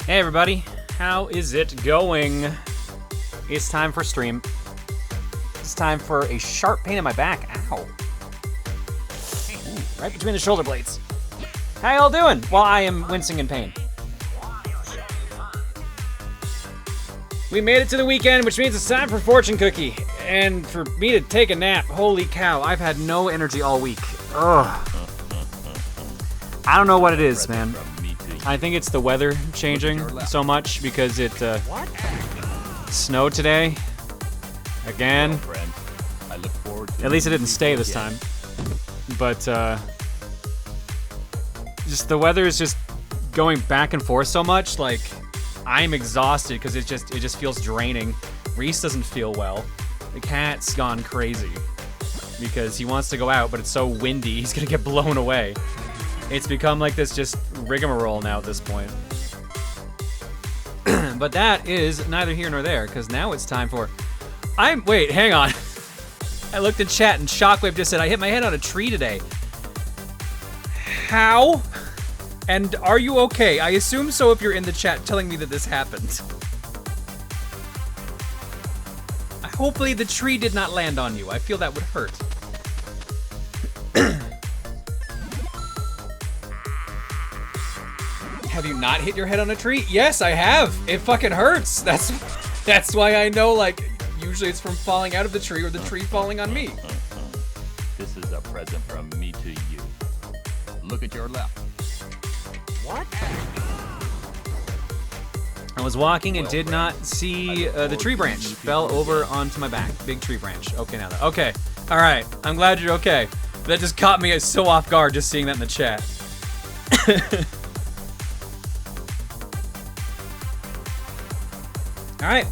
Hey everybody, how is it going? It's time for stream. It's time for a sharp pain in my back. Ow. Ooh, right between the shoulder blades. How y'all doing? Well, I am wincing in pain. We made it to the weekend, which means it's time for fortune cookie. And for me to take a nap. Holy cow, I've had no energy all week. Ugh. I don't know what it is, man. I think it's the weather changing so much because it snowed today. Again. At least it didn't stay this time. But just the weather is just going back and forth so much. Like, I'm exhausted because it just feels draining. Reese doesn't feel well. The cat's gone crazy because he wants to go out, but it's so windy, he's gonna get blown away. It's become like this just rigmarole now at this point. But that is neither here nor there, because now it's time for... Wait, hang on. I looked in chat and Shockwave just said, I hit my head on a tree today. How? And are you okay? I assume so if you're in the chat telling me that this happened. Hopefully the tree did not land on you. I feel that would hurt. Have you not hit your head on a tree? Yes, I have. It fucking hurts. That's why I know, like, you Usually it's from falling out of the tree or the tree falling on me. This is a present from me to you. Look at your left. What? I was walking and did not see the tree branch. Fell over onto my back. Big tree branch. Okay, now that. Okay. All right. I'm glad you're okay. That just caught me so off guard just seeing that in the chat. All right.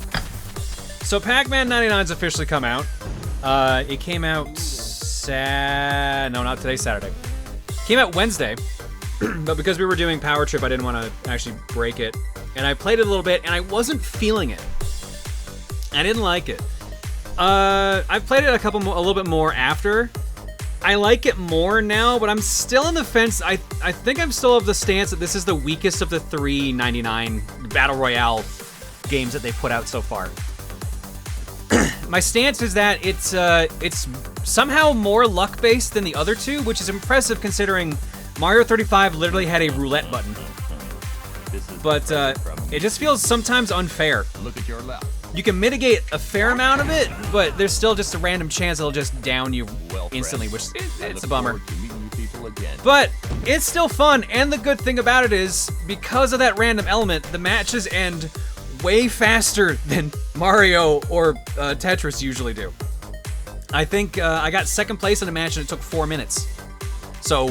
So Pac-Man 99's officially come out. It came out no, not today, Saturday. Came out Wednesday, but because we were doing Power Trip, I didn't want to actually break it. And I played it a little bit, and I wasn't feeling it. I didn't like it. I played it a little bit more after. I like it more now, but I'm still on the fence. I think I'm still of the stance that this is the weakest of the 399 Battle Royale games that they put out so far. My stance is that it's somehow more luck-based than the other two, which is impressive considering Mario 35 literally had a roulette button. But it just feels sometimes unfair. Look at your left. You can mitigate a fair amount of it, but there's still just a random chance it'll just down you instantly, which it's a bummer. But it's still fun, and the good thing about it is, because of that random element, the matches end way faster than Mario or Tetris usually do. I think I got second place in a match and it took 4 minutes. So,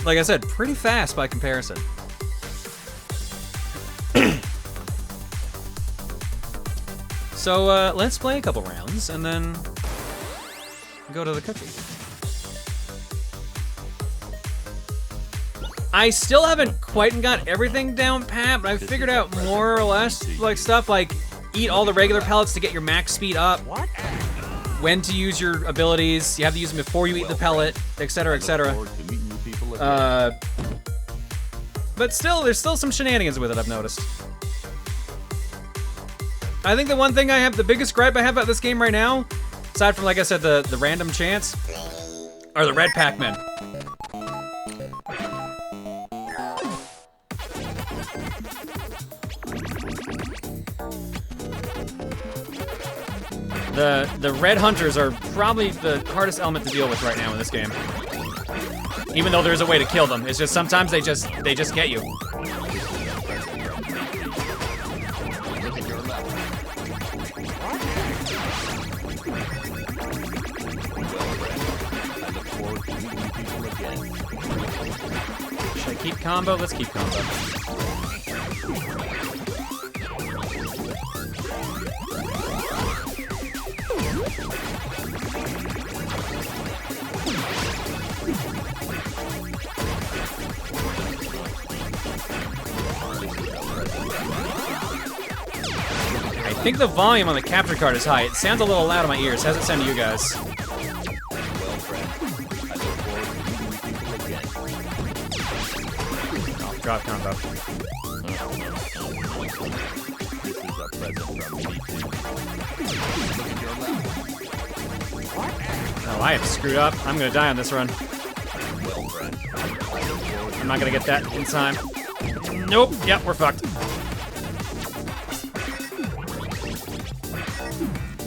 like I said, pretty fast by comparison. So let's play a couple rounds and then go to the cookie. I still haven't quite got everything down pat, but I've figured out more or less like stuff like eat all the regular pellets to get your max speed up. When to use your abilities, you have to use them before you eat the pellet, etc., etc. But still, there's still some shenanigans with it, I've noticed. I think the one thing the biggest gripe I have about this game right now, aside from, like I said, the random chance, are the red Pac-Men. The red hunters are probably the hardest element to deal with right now in this game. Even though there's a way to kill them, it's just sometimes they just get you. Should I keep combo? Let's keep combo. I think the volume on the capture card is high. It sounds a little loud in my ears. How's it sound to you guys? Oh, drop combo. Oh, I have screwed up. I'm gonna die on this run. I'm not gonna get that in time. Nope. Yep, we're fucked.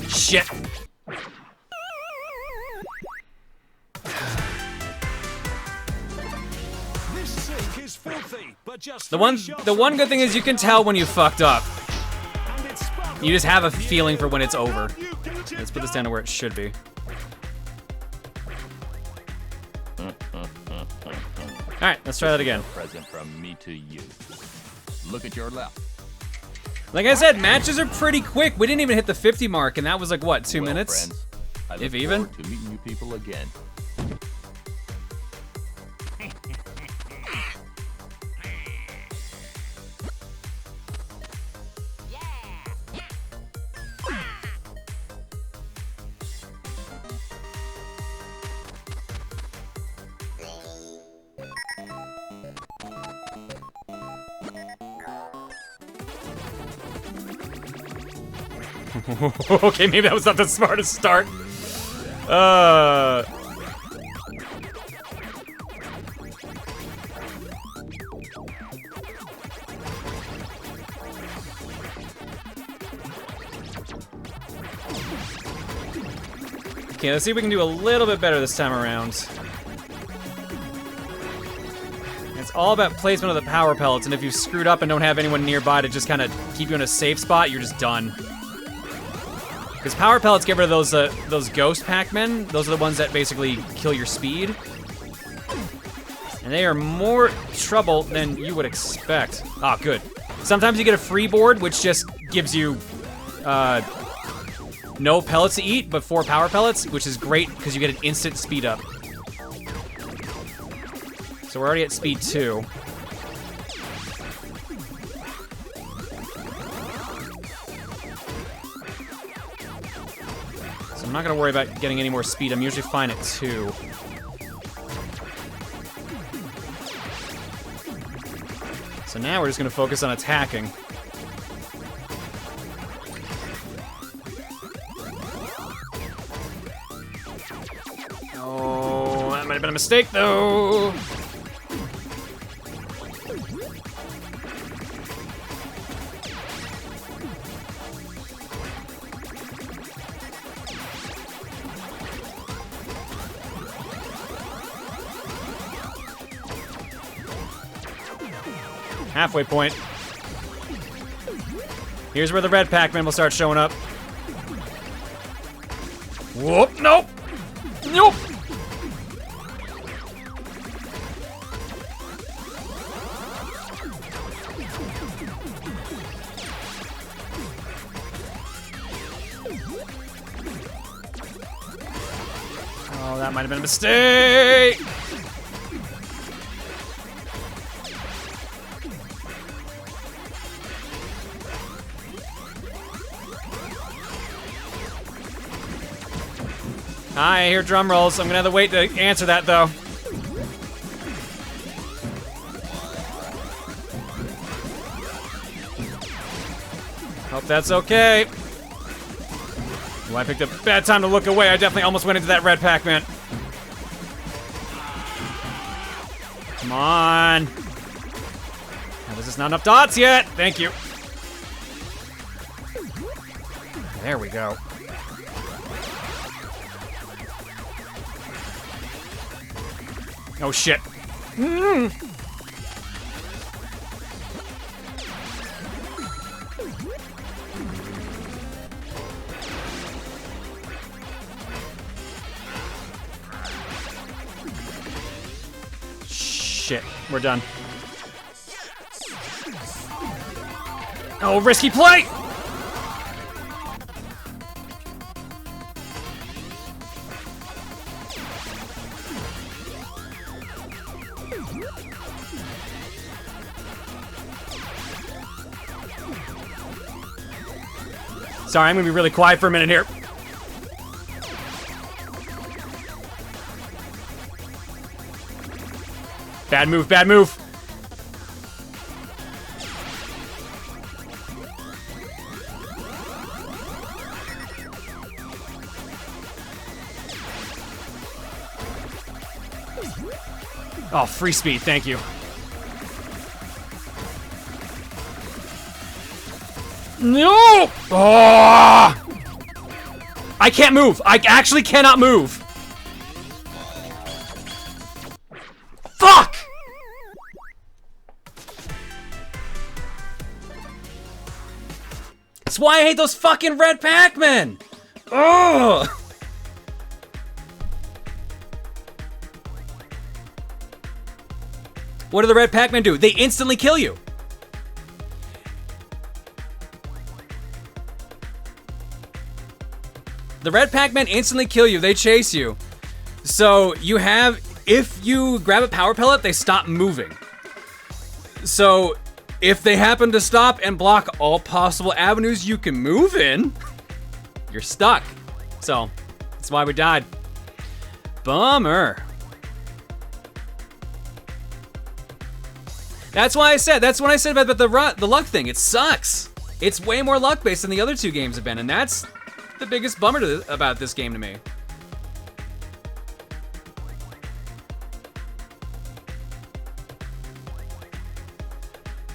Shit. The one good thing is you can tell when you fucked up. You just have a feeling for when it's over. Let's put this down to where it should be. All right, let's try that again. Present from me to you. Look at your left. Like I said, matches are pretty quick. We didn't even hit the 50 mark, and that was like, what, 2 minutes? Friends, I look if even? forward to meeting you people again. Okay, maybe that was not the smartest start. Okay, let's see if we can do a little bit better this time around. It's all about placement of the power pellets, and if you've screwed up and don't have anyone nearby to just kind of keep you in a safe spot, you're just done. Because power pellets get rid of those ghost Pac-Men. Those are the ones that basically kill your speed. And they are more trouble than you would expect. Ah, good. Sometimes you get a free board, which just gives you no pellets to eat, but 4 power pellets, which is great because you get an instant speed up. So we're already at speed 2. So I'm not gonna worry about getting any more speed. I'm usually fine at 2. So now we're just gonna focus on attacking. Oh, that might have been a mistake though. Halfway point. Here's where the red Pac-Man will start showing up. Whoop, nope. Nope. Oh, that might have been a mistake. I hear drum rolls. I'm gonna have to wait to answer that though. Hope that's okay. Oh, I picked a bad time to look away. I definitely almost went into that red Pac-Man. Come on. Now, there's just not enough dots yet. Thank you. There we go. Oh shit. Shit, we're done. Oh, risky play! Sorry, I'm gonna be really quiet for a minute here. Bad move, bad move. Oh, free speed, thank you. No! Oh! I can't move. I actually cannot move. Fuck! That's why I hate those fucking red Pac-Men. Ugh! What do the red Pac-Men do? They instantly kill you. The red Pac-Men instantly kill you. They chase you. So you have, if you grab a power pellet, they stop moving. So if they happen to stop and block all possible avenues you can move in, you're stuck. So that's why we died. Bummer. That's when I said about the luck thing. It sucks. It's way more luck based than the other 2 games have been, and that's the biggest bummer about this game to me.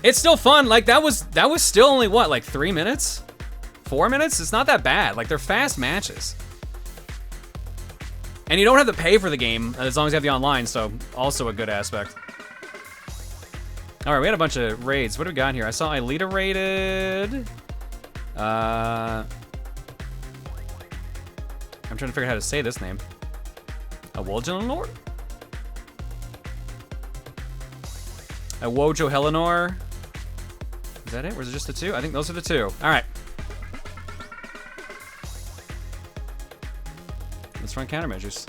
It's still fun. Like that was still only what, like 3 minutes? 4 minutes? It's not that bad. Like, they're fast matches. And you don't have to pay for the game as long as you have the online, so also a good aspect. All right, we had a bunch of raids. What do we got here? I saw Aelita raided. I'm trying to figure out how to say this name. Awojo Helenor. Is that it? Or is it just the two? I think those are the two. All right. Let's run countermeasures.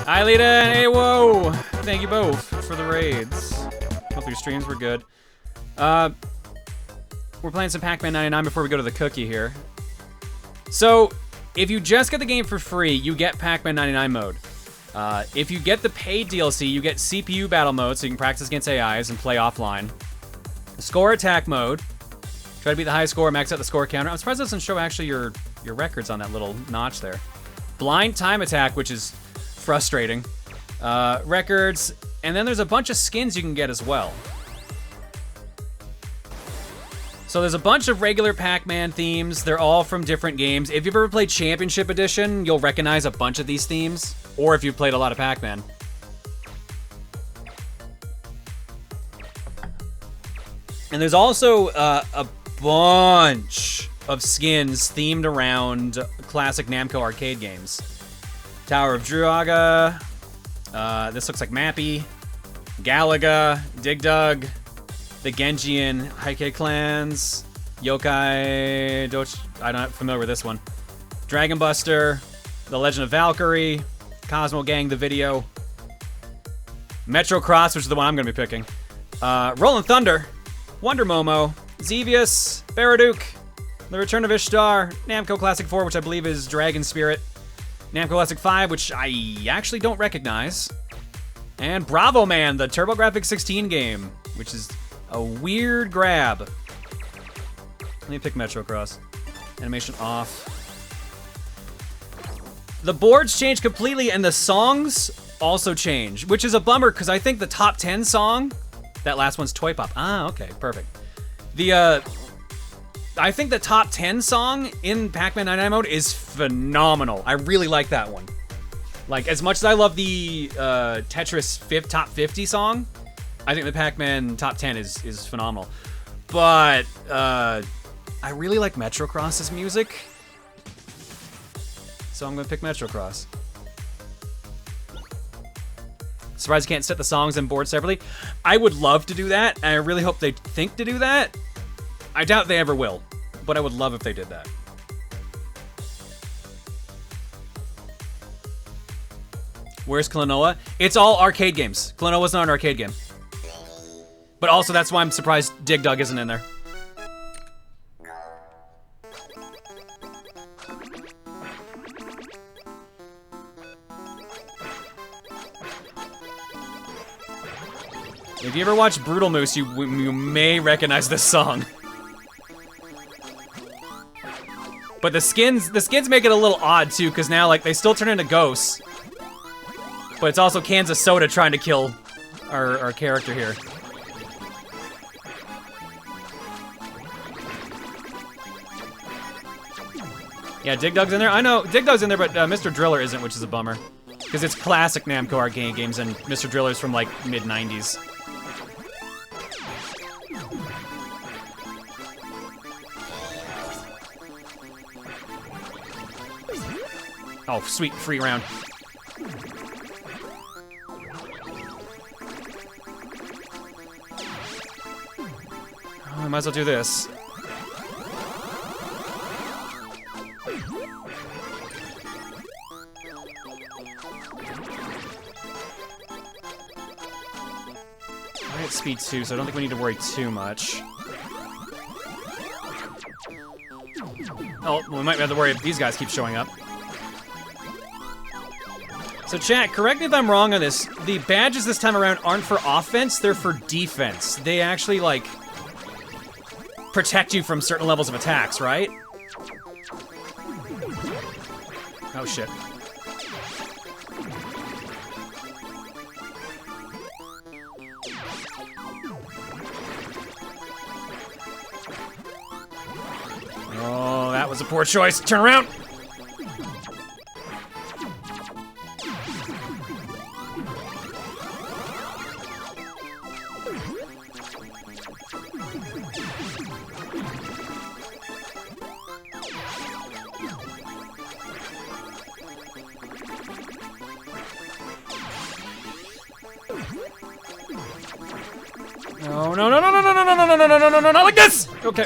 Hi, Lita and Awo. Thank you both for the raids. Hope your streams were good. We're playing some Pac-Man 99 before we go to the cookie here. So, if you just get the game for free, you get Pac-Man 99 mode. If you get the paid DLC, you get CPU battle mode, so you can practice against AIs and play offline. Score attack mode. Try to beat the highest score, max out the score counter. I'm surprised it doesn't show actually your records on that little notch there. Blind time attack, which is frustrating. Records, and then there's a bunch of skins you can get as well. So there's a bunch of regular Pac-Man themes. They're all from different games. If you've ever played Championship Edition, you'll recognize a bunch of these themes, or if you've played a lot of Pac-Man. And there's also a bunch of skins themed around classic Namco arcade games. Tower of Druaga, this looks like Mappy, Galaga, Dig Dug, the Genjian Heike clans, Yokai, I'm not familiar with this one. Dragon Buster, The Legend of Valkyrie, Cosmo Gang, the video, Metro Cross, which is the one I'm going to be picking, Rolling Thunder, Wonder Momo, Xevious, Baraduke, The Return of Ishtar, Namco Classic 4, which I believe is Dragon Spirit, Namco Classic 5, which I actually don't recognize, and Bravo Man, the TurboGrafx 16 game, which is a weird grab. Let me pick Metro Cross. Animation off. The boards change completely, and the songs also change, which is a bummer, because I think the top 10 song, that last one's Toy Pop. Ah, okay, perfect. I think the top 10 song in Pac-Man 99 mode is phenomenal. I really like that one. Like, as much as I love the Tetris top 50 song, I think the Pac-Man top 10 is phenomenal. But I really like Metro Cross's music, so I'm gonna pick Metro Cross. Surprised you can't set the songs and boards separately. I would love to do that, and I really hope they think to do that. I doubt they ever will, but I would love if they did that. Where's Klonoa? It's all arcade games. Klonoa's not an arcade game. But also, that's why I'm surprised Dig Dug isn't in there. If you ever watch Brutal Moose, you may recognize this song. But the skins make it a little odd too, because now like they still turn into ghosts. But it's also cans of soda trying to kill our character here. Yeah, Dig Dug's in there. I know, Dig Dug's in there, but Mr. Driller isn't, which is a bummer. Because it's classic Namco arcade games and Mr. Driller's from like mid-90s. Oh, sweet, free round. Oh, I might as well do this. We're at speed 2, so I don't think we need to worry too much. Oh, we might have to worry if these guys keep showing up. So chat, correct me if I'm wrong on this. The badges this time around aren't for offense, they're for defense. They actually, like, protect you from certain levels of attacks, right? Oh, shit. Oh, that was a poor choice. Turn around! No, no, no, no, no, no, no, no, no, no, no, no, no, no, not like this! Okay.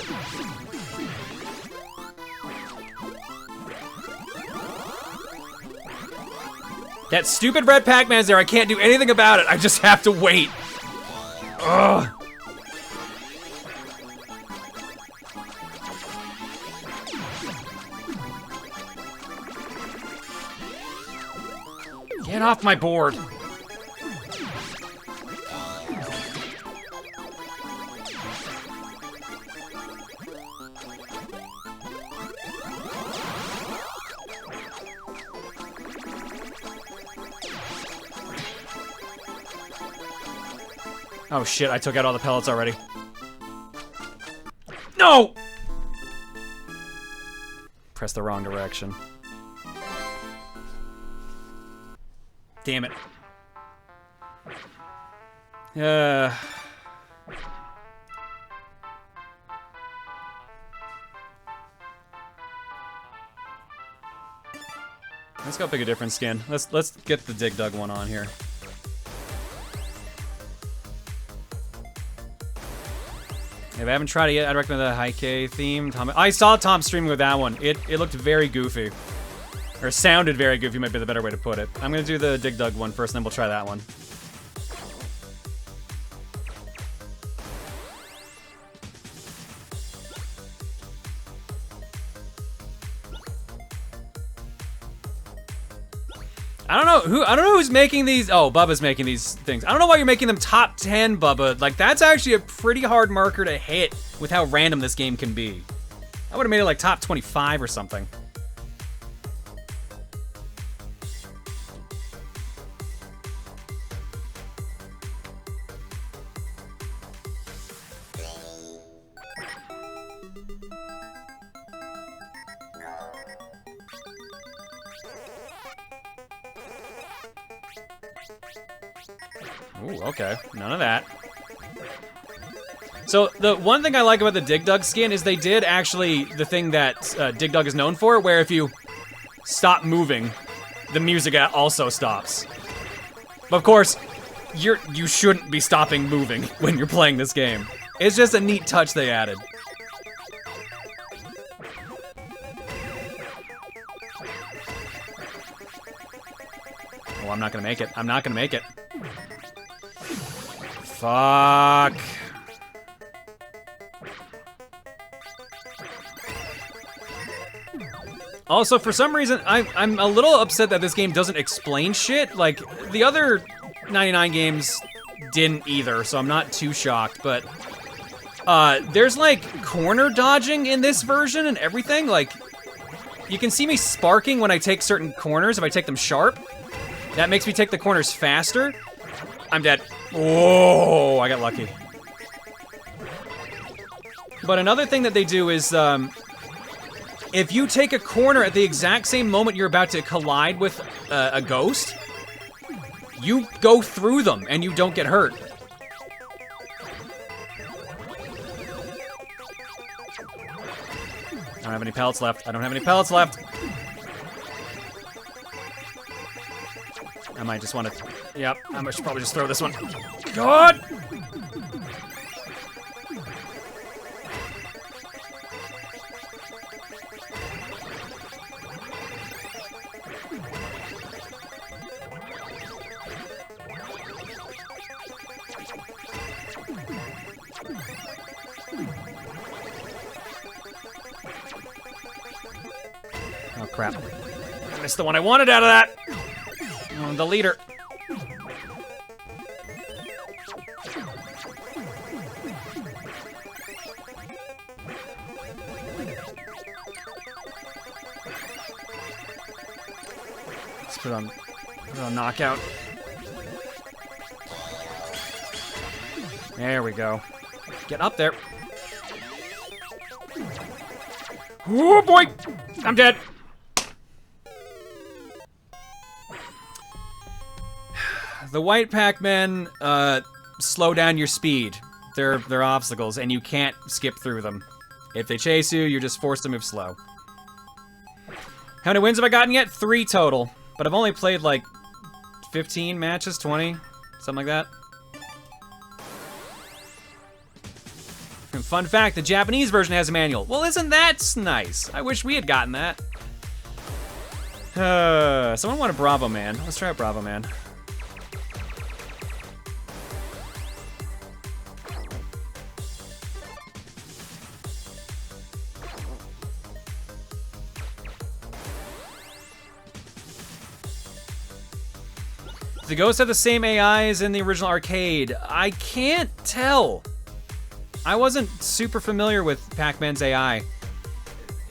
That stupid red Pac-Man's there. I can't do anything about it. I just have to wait. Ugh. Get off my board. Oh shit, I took out all the pellets already. No! Press the wrong direction. Damn it. Let's go pick a different skin. Let's get the Dig Dug one on here. If I haven't tried it yet, I'd recommend the Heike theme. I saw Tom streaming with that one. It looked very goofy. Or sounded very goofy, might be the better way to put it. I'm gonna do the Dig Dug one first, and then we'll try that one. I don't know who's making these. Oh, Bubba's making these things. I don't know why you're making them top 10, Bubba. Like, that's actually a pretty hard marker to hit with how random this game can be. I would have made it like top 25 or something. Ooh, okay. None of that. So, the one thing I like about the Dig Dug skin is they did actually the thing that Dig Dug is known for, where if you stop moving, the music also stops. But of course, you shouldn't be stopping moving when you're playing this game. It's just a neat touch they added. Oh, I'm not gonna make it. I'm not gonna make it. Fuck. Also, for some reason, I'm a little upset that this game doesn't explain shit. Like, the other 99 games didn't either, so I'm not too shocked, but there's like corner dodging in this version and everything. Like, you can see me sparking when I take certain corners if I take them sharp. That makes me take the corners faster. I'm dead. Oh, I got lucky. But another thing that they do is, if you take a corner at the exact same moment you're about to collide with a ghost, You go through them and you don't get hurt. I don't have any pellets left. I don't have any pellets left. I might just want to... Yep, I should probably just throw this one. God! Oh, crap. I missed the one I wanted out of that. The leader. Let's put on knockout. There we go. Get up there. Oh boy! I'm dead. The white Pac-Man slow down your speed. They're obstacles, and you can't skip through them. If they chase you, you're just forced to move slow. How many wins have I gotten yet? 3 total. But I've only played like 15 matches, 20, something like that. And fun fact, the Japanese version has a manual. Well, isn't that nice? I wish we had gotten that. Someone wanted Bravo Man. Let's try out Bravo Man. The ghosts have the same AI as in the original arcade. I can't tell. I wasn't super familiar with Pac-Man's AI.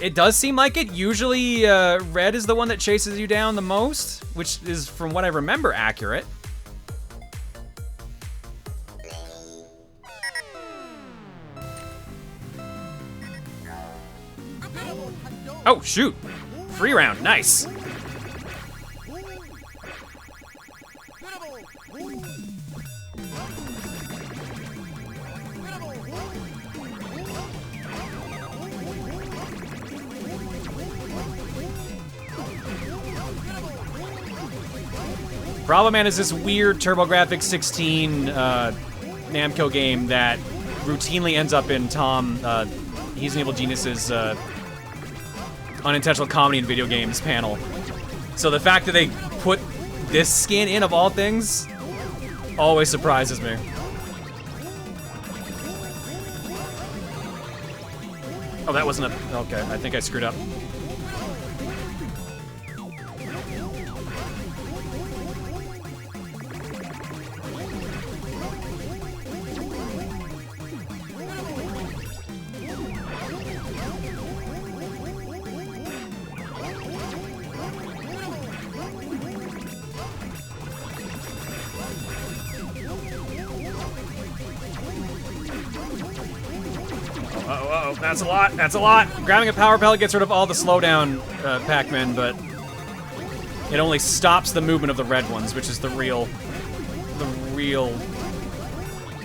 It does seem like it. Usually, Red is the one that chases you down the most, which is, from what I remember, accurate. Oh, shoot. Free round, nice. Bravo Man is this weird TurboGrafx 16 Namco game that routinely ends up in Tom, He's an Evil Genius's unintentional comedy in video games panel. So the fact that they put this skin in, of all things, always surprises me. Oh, that wasn't a... Okay, I think I screwed up. Uh-oh, that's a lot, that's a lot. Grabbing a power pellet gets rid of all the slowdown Pac-Man, but it only stops the movement of the red ones, which is the real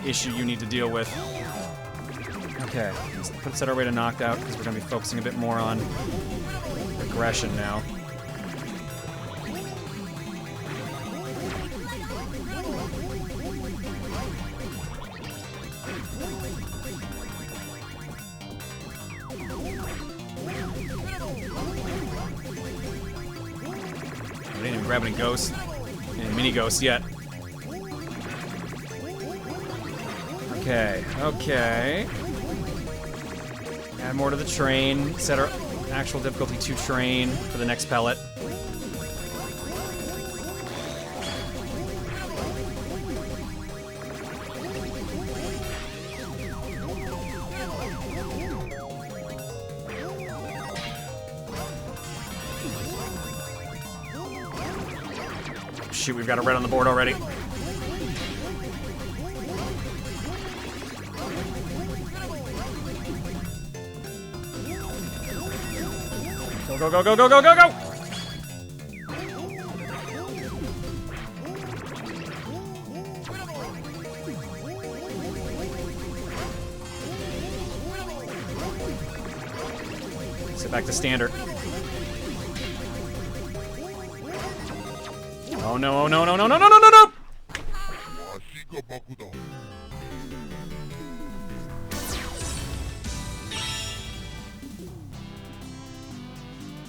issue you need to deal with. Okay, let's set our way to knocked out, because we're going to be focusing a bit more on aggression now. I didn't even grab any ghosts, any mini ghosts yet. Okay, okay. Add more to the train. Set our actual difficulty to train for the next pellet. Shoot, we've got a red on the board already. Go, go, go, go, go, go, go, go! Get back to standard. Oh no, oh no, no, no, no, no, no, no, no!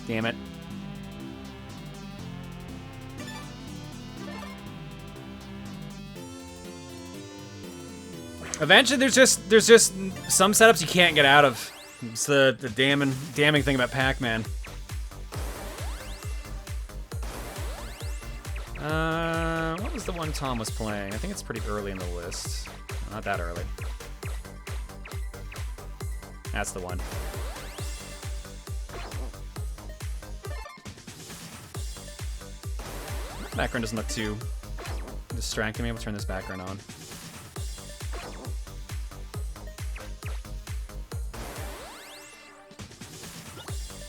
Damn it. Eventually, there's just some setups you can't get out of. It's the damning thing about Pac-Man. What was the one Tom was playing? I think it's pretty early in the list. Not that early. That's the one. Background doesn't look too distracting me. We'll turn this background on.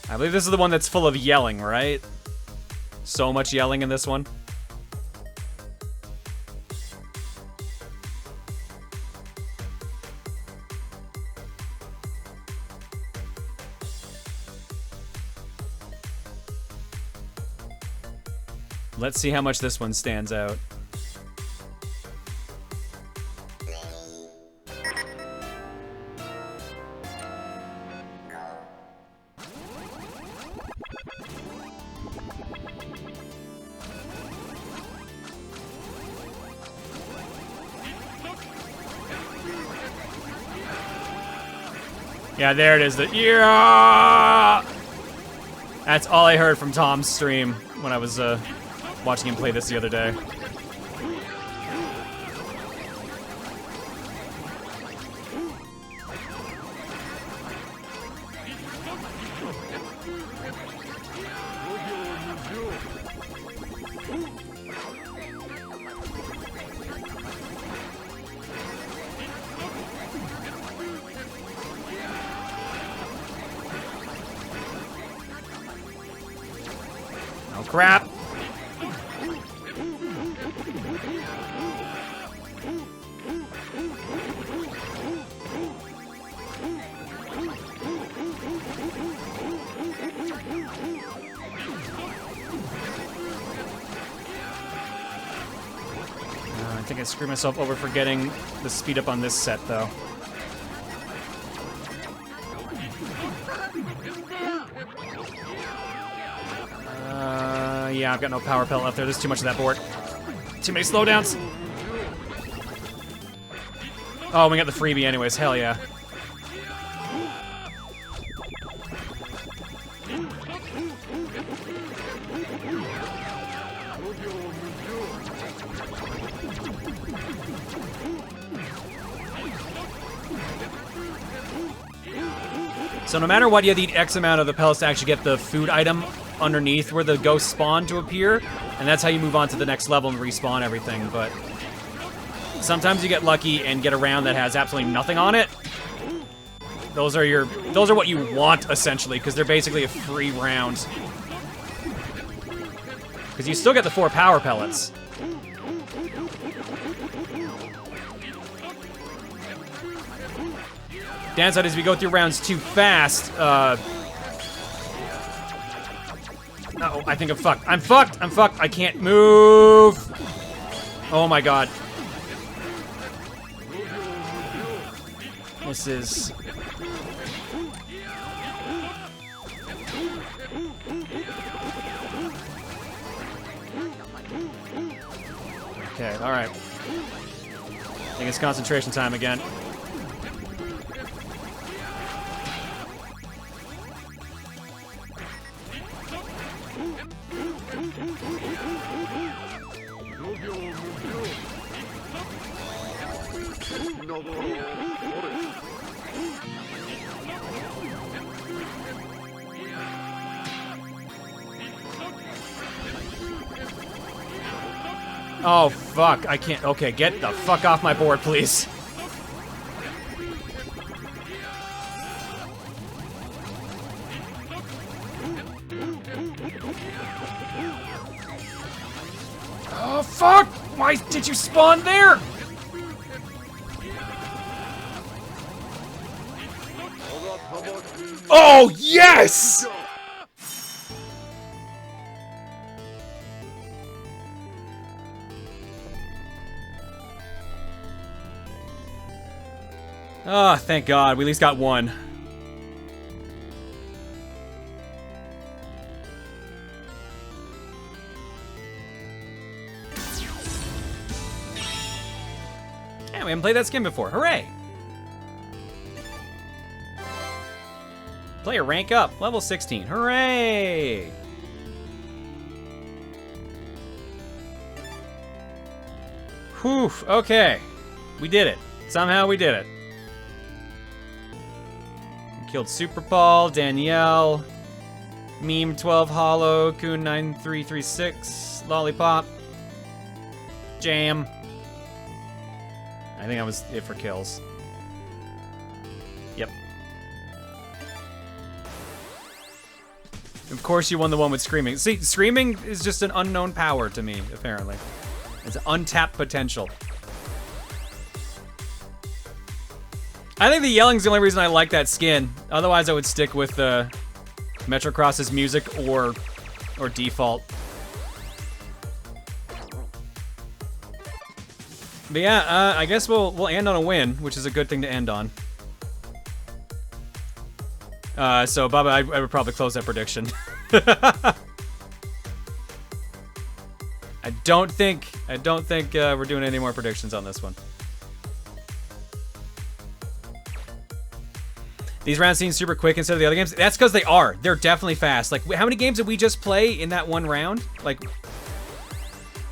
I believe this is the one that's full of yelling, right? So much yelling in this one. Let's see how much this one stands out. Yeah, there it is. Yeah! That's all I heard from Tom's stream when I was watching him play this the other day. Oh, crap. I think I screwed myself over for getting the speed up on this set, though. Yeah, I've got no power pellet left there. There's too much of that board. Too many slowdowns. Oh, we got the freebie anyways. Hell yeah. So no matter what, you need X amount of the pellets to actually get the food item underneath where the ghosts spawn to appear, and that's how you move on to the next level and respawn everything. But sometimes you get lucky and get a round that has absolutely nothing on it. Those are what you want, essentially, because they're basically a free round. Because you still get the 4 power pellets. Downside is if you go through rounds too fast, uh-oh, I think I'm fucked. I'm fucked! I'm fucked! I can't move! Oh my god. This is... Okay, alright. I think it's concentration time again. Oh, fuck. I can't... Okay, get the fuck off my board, please. Oh, fuck! Why did you spawn there? Oh, yes! Oh, thank God. We at least got one. Yeah, we haven't played that skin before. Hooray! Player rank up. Level 16. Hooray! Whew. Okay. We did it. Somehow we did it. Killed Super Paul, Danielle, Meme 12 Hollow, Coon 9336, Lollipop, Jam. I think that was it for kills. Yep. Of course you won the one with Screaming. See, Screaming is just an unknown power to me, apparently. It's an untapped potential. I think the yelling's the only reason I like that skin. Otherwise, I would stick with Metrocross's music or default. But yeah, I guess we'll end on a win, which is a good thing to end on. So Bubba, I would probably close that prediction. I don't think we're doing any more predictions on this one. These rounds seem super quick instead of the other games. That's because they are. They're definitely fast. Like, how many games did we just play in that one round? Like,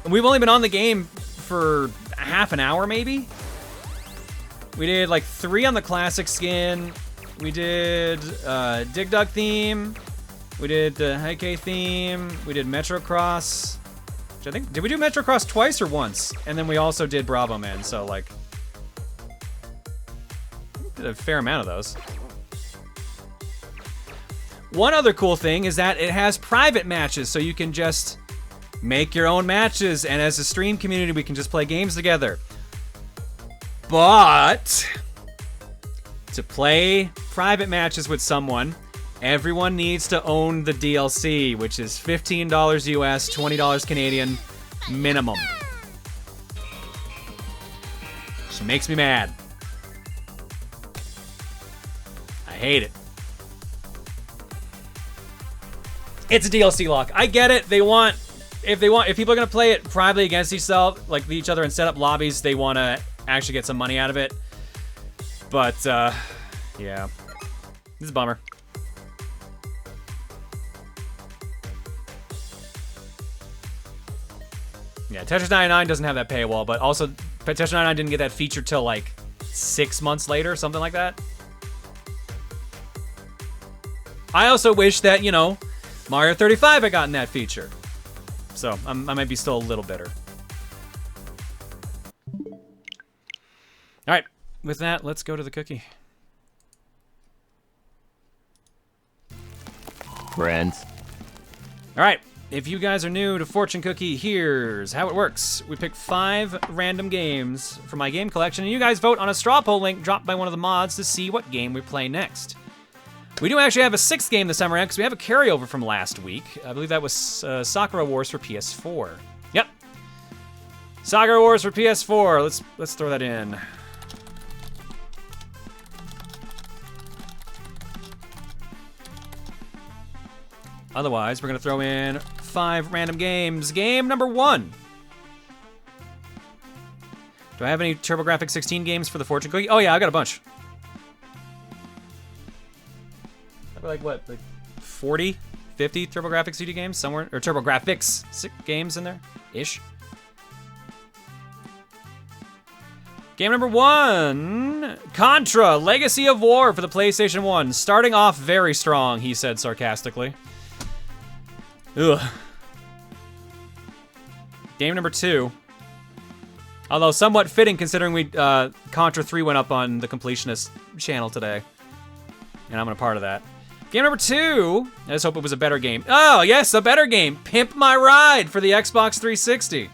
we've only been on the game for half an hour, maybe? We did, like, 3 on the classic skin. We did Dig Dug theme. We did the Heike theme. We did Metrocross. Which I think, did we do Metrocross twice or once? And then we also did Bravo Man, so, like, we did a fair amount of those. One other cool thing is that it has private matches, so you can just make your own matches, and as a stream community, we can just play games together. But to play private matches with someone, everyone needs to own the DLC, which is $15 US, $20 Canadian minimum. Which makes me mad. I hate it. It's a DLC lock. I get it. If people are gonna play it privately against each other and set up lobbies, they want to actually get some money out of it. But yeah, this is a bummer. Yeah, Tetris 99 doesn't have that paywall, but also Tetris 99 didn't get that feature till like 6 months later, something like that. I also wish that, you know, Mario 35 had gotten that feature. So, I might be still a little bitter. Alright, with that, let's go to the cookie. Friends. Alright, if you guys are new to Fortune Cookie, here's how it works. We pick 5 random games from my game collection, and you guys vote on a straw poll link dropped by one of the mods to see what game we play next. We do actually have a 6th game this time around because we have a carryover from last week. I believe that was Sakura Wars for PS4. Yep. Sakura Wars for PS4. Let's throw that in. Otherwise, we're gonna throw in 5 random games. Game number 1. Do I have any TurboGrafx 16 games for the Fortune Cookie? Oh yeah, I got a bunch. Like what, like 40, 50 TurboGrafx CD games somewhere, or TurboGrafx games in there, ish. Game number 1, Contra, Legacy of War for the PlayStation 1. Starting off very strong, he said sarcastically. Ugh. Game number 2. Although somewhat fitting considering Contra 3 went up on the Completionist channel today. And I'm a part of that. Game number 2, I just hope it was a better game. Oh, yes, a better game. Pimp My Ride for the Xbox 360.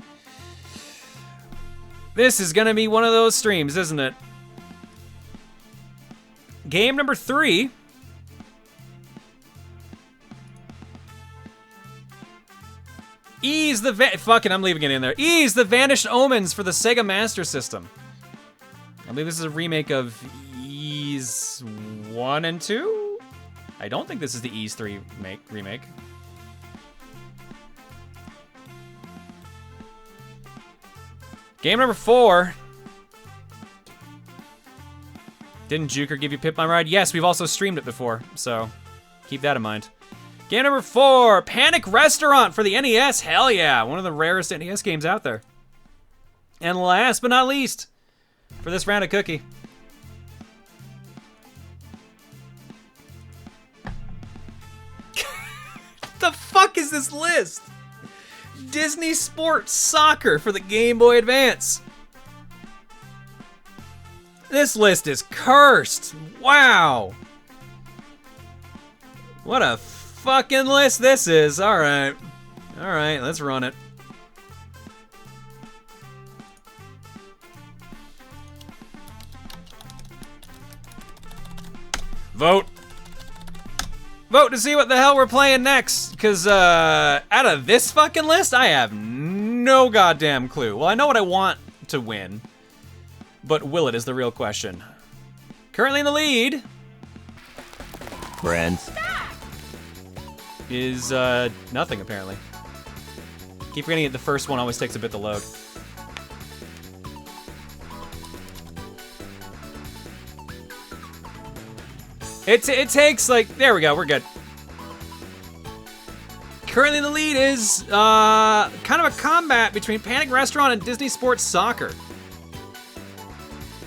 This is gonna be one of those streams, isn't it? Game number 3, Fucking, I'm leaving it in there. Ease the Vanished Omens for the Sega Master System. I believe this is a remake of Ys 1 and 2? I don't think this is the Ys 3 remake. Game number 4. Didn't Juker give you Pip My Ride? Yes, we've also streamed it before, so keep that in mind. Game number 4, Panic Restaurant for the NES. Hell yeah, one of the rarest NES games out there. And last but not least, for this round of Cookie. The fuck is this list? Disney Sports Soccer for the Game Boy Advance. This list is cursed. Wow. What a fucking list this is. All right. All right, let's run it. Vote. Vote to see what the hell we're playing next. Because out of this fucking list, I have no goddamn clue. Well, I know what I want to win. But will it is the real question. Currently in the lead Friends. is nothing, apparently. Keep forgetting it, the first one always takes a bit to load. It takes, like, there we go, we're good. Currently in the lead is kind of a combat between Panic Restaurant and Disney Sports Soccer.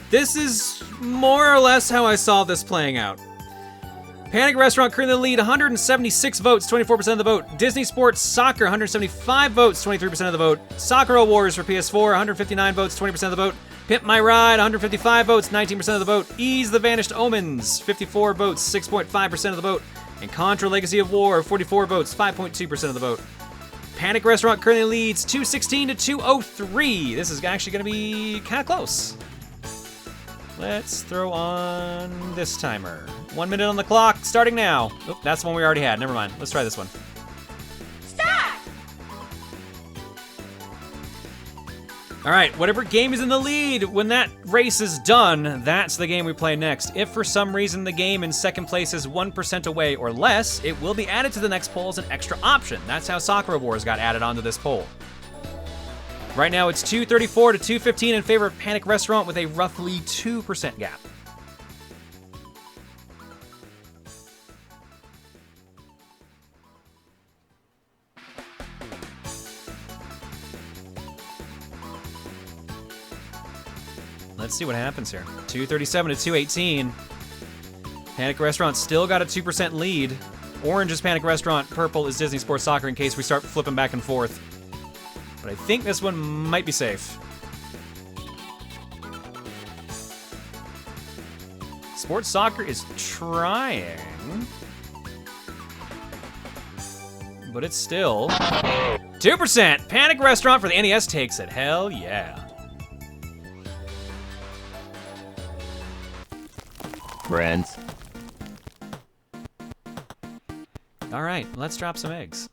This is more or less how I saw this playing out. Panic Restaurant currently in the lead, 176 votes, 24% of the vote. Disney Sports Soccer, 175 votes, 23% of the vote. Soccer Wars for PS4, 159 votes, 20% of the vote. Pimp My Ride, 155 votes, 19% of the vote. Ease the Vanished Omens, 54 votes, 6.5% of the vote. And Contra Legacy of War, 44 votes, 5.2% of the vote. Panic Restaurant currently leads 216 to 203. This is actually going to be kind of close. Let's throw on this timer. 1 minute on the clock, starting now. Oh, that's the one we already had. Never mind. Let's try this one. Stop! All right, whatever game is in the lead, when that race is done, that's the game we play next. If for some reason the game in second place is 1% away or less, it will be added to the next poll as an extra option. That's how Soccer Wars got added onto this poll. Right now it's 234 to 215 in favor of Panic Restaurant with a roughly 2% gap. Let's see what happens here. 237 to 218. Panic Restaurant still got a 2% lead. Orange is Panic Restaurant, purple is Disney Sports Soccer in case we start flipping back and forth. But I think this one might be safe. Sports Soccer is trying. But it's still 2%. Panic Restaurant for the NES takes it. Hell yeah. Friends. All right, let's drop some eggs.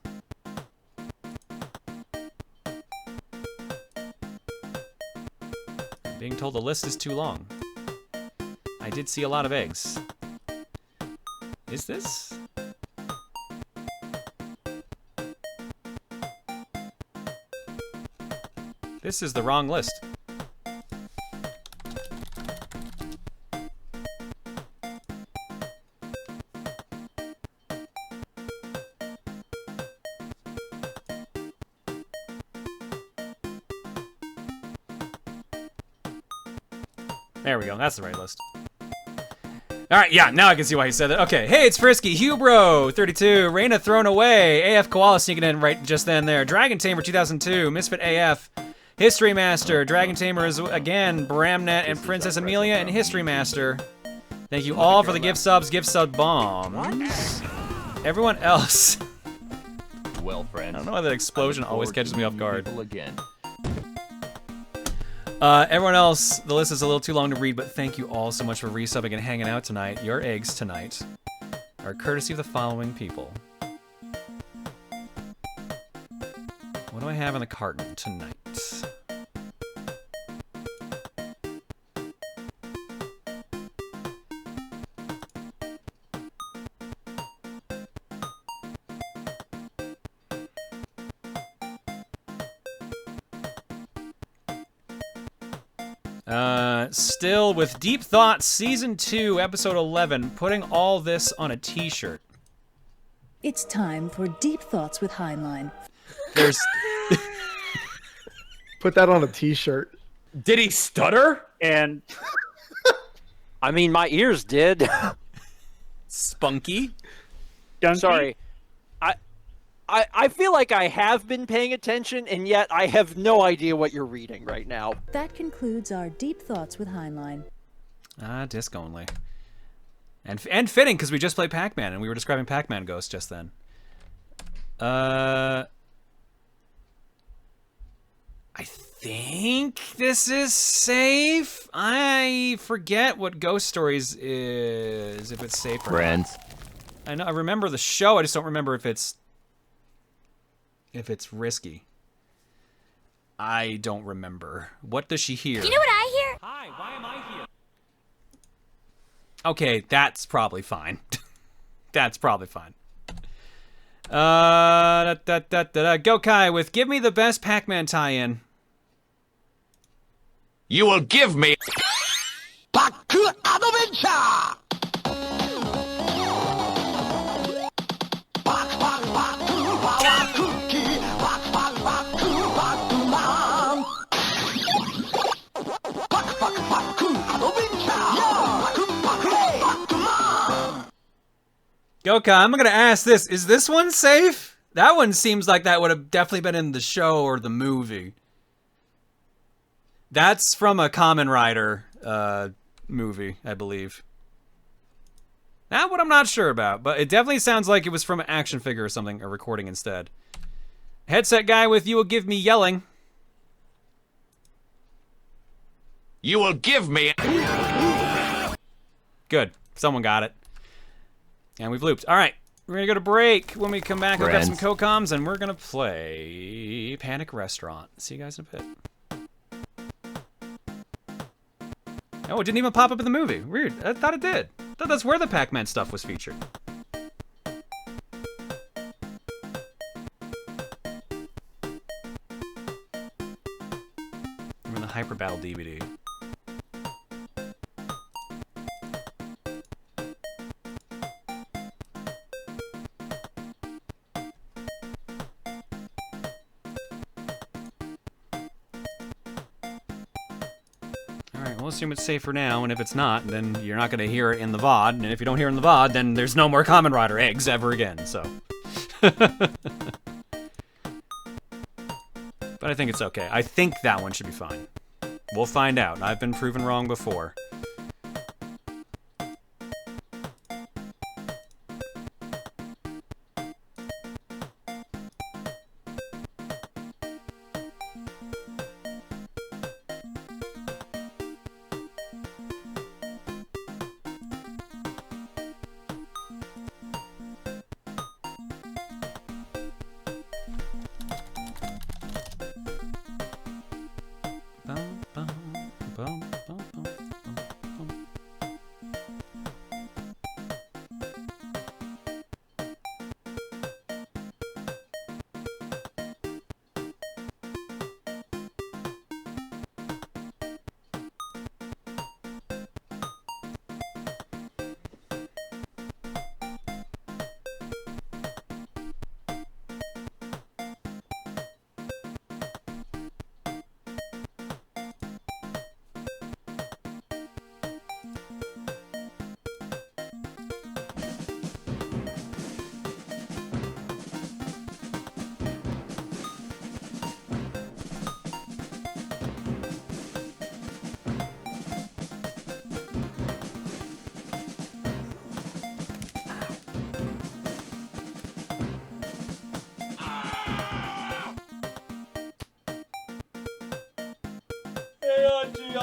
Being told the list is too long. I did see a lot of eggs. Is this? This is the wrong list. There we go, that's the right list. Alright, yeah, now I can see why he said that. Okay, hey, it's Frisky, Hubro, 32, Reina thrown away, AF Koala sneaking in right just then there, Dragon Tamer 2002, Misfit AF, History Master, Dragon Tamer is again, Bramnet and Princess Amelia and History Master. Thank you all for the gift subs, gift sub bombs. Everyone else. Well, friends. I don't know why that explosion always catches me off guard. Again. Everyone else, the list is a little too long to read, but thank you all so much for resubbing and hanging out tonight. Your eggs tonight are courtesy of the following people. What do I have in the carton tonight? Still with Deep Thoughts Season 2, Episode 11, putting all this on a t-shirt. It's time for Deep Thoughts with Heinlein. There's... Put that on a t-shirt. Did he stutter? And I mean, my ears did. Spunky? Sorry. I feel like I have been paying attention, and yet I have no idea what you're reading right now. That concludes our Deep Thoughts with Heinlein. Disc only. And fitting, because we just played Pac-Man, and we were describing Pac-Man Ghost just then. I think this is safe. I forget what Ghost Stories is, if it's safe or Friends. not. I know, I remember the show, I just don't remember if it's risky. I don't remember. What does she hear? You know what I hear? Hi, why am I here? Okay, that's probably fine. That's probably fine. Gokai with Give Me the Best Pac-Man tie-in. You will give me Pac-Adventure! Gokai, I'm gonna ask this. Is this one safe? That one seems like that would have definitely been in the show or the movie. That's from a Kamen Rider movie, I believe. That one I'm not sure about, but it definitely sounds like it was from an action figure or something, a recording instead. Headset guy with You Will Give Me Yelling. You will give me... Good. Someone got it. And we've looped. All right. We're going to go to break. When we come back, we've got some co-coms, and we're going to play Panic Restaurant. See you guys in a bit. Oh, it didn't even pop up in the movie. Weird. I thought it did. I thought that's where the Pac-Man stuff was featured. I'm in the Hyper Battle DVD. We'll assume it's safe for now, and if it's not, then you're not going to hear it in the VOD, and if you don't hear it in the VOD, then there's no more Kamen Rider eggs ever again, so. But I think it's okay. I think that one should be fine. We'll find out. I've been proven wrong before.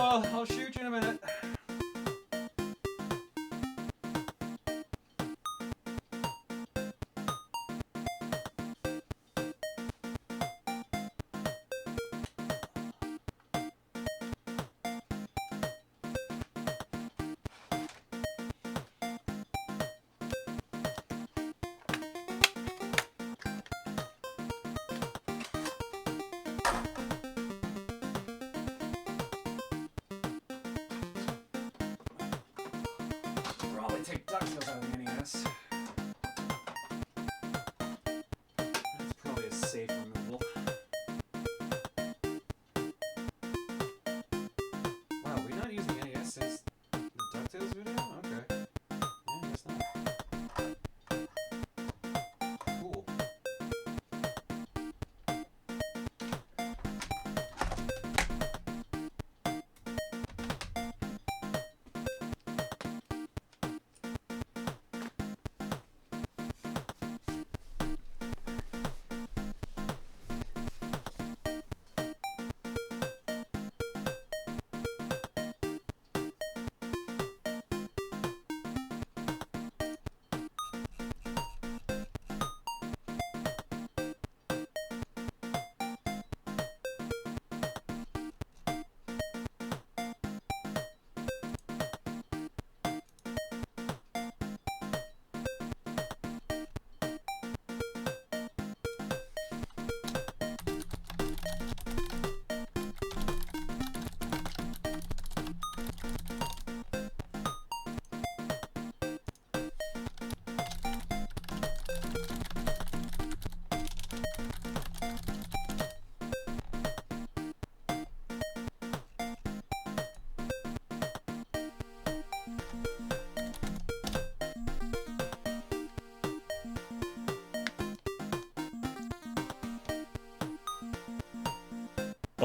I'll shoot you in a minute. NES. That's probably a safe removal. Wow, we're not using NES since the DuckTales video? Okay. Yeah, I guess not. Cool.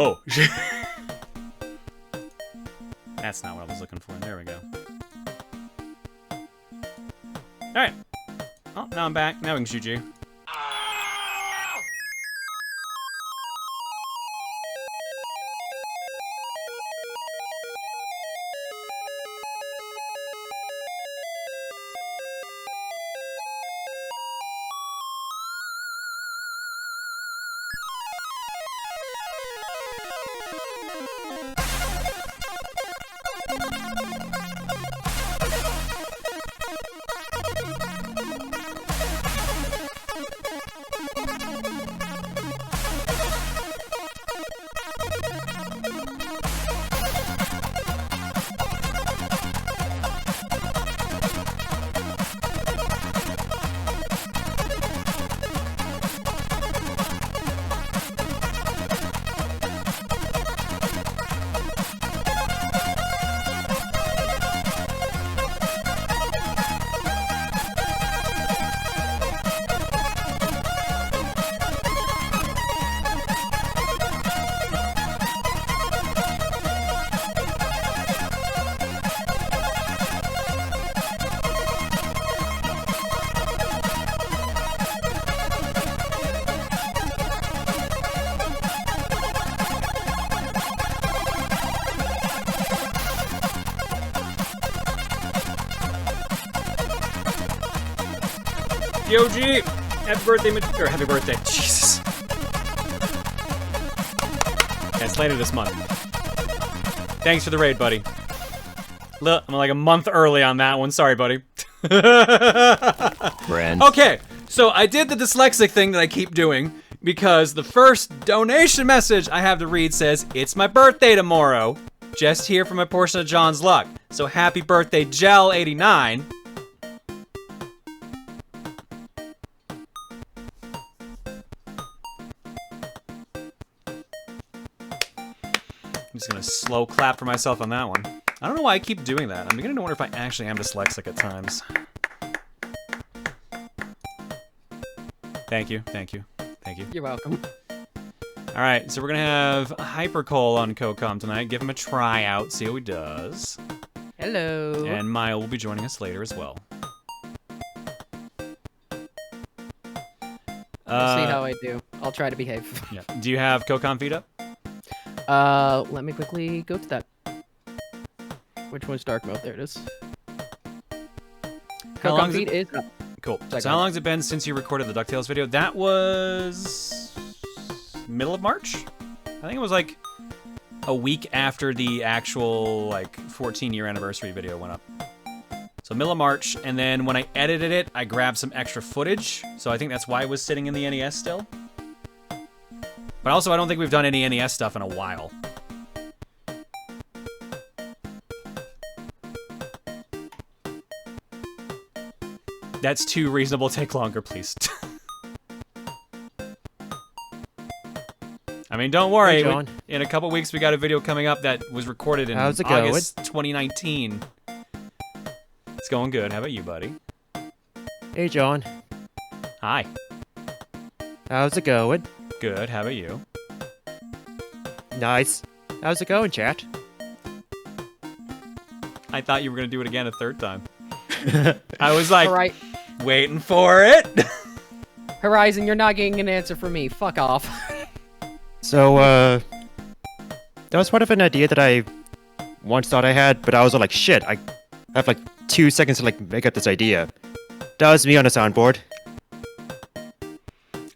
Oh, shit. That's not what I was looking for. There we go. Alright. Oh, now I'm back. Now we can shoot you. DOG! Happy birthday, or happy birthday. Jesus. Yeah, it's later this month. Thanks for the raid, buddy. Look, I'm like a month early on that one. Sorry, buddy. Friends. Okay, so I did the dyslexic thing that I keep doing because the first donation message I have to read says, "It's my birthday tomorrow. Just here for my portion of John's luck. So happy birthday, Gel89. I'm just gonna slow clap for myself on that one. I don't know why I keep doing that. I'm beginning to wonder if I actually am dyslexic at times. Thank you, thank you, thank you. You're welcome. All right, so we're gonna have Hypercoal on CoCom tonight. Give him a tryout, see how he does. Hello. And Mile will be joining us later as well. We'll see how I do. I'll try to behave. Yeah. Do you have CoCom feed up? Let me quickly go to that. Which one's dark mode? There it is. How long CoCom feed is up. Cool. Second. So how long has it been since you recorded the DuckTales video? That was middle of March? I think it was like a week after the actual like 14-year anniversary video went up. So middle of March, and then when I edited it, I grabbed some extra footage. So I think that's why it was sitting in the NES still. But also, I don't think we've done any NES stuff in a while. That's too reasonable. Take longer, please. I mean, don't worry. Hey, John. In a couple weeks, we got a video coming up that was recorded in How's it going? August 2019. It's going good. How about you, buddy? Hey, John. Hi. How's it going? Good. How about you? Nice. How's it going, chat? I thought you were going to do it again a third time. I was like, Alright. waiting for it. Horizon, you're not getting an answer from me. Fuck off. So, that was part of an idea that I once thought I had, but I was like, shit, I have like 2 seconds to like make up this idea. That was me on a soundboard.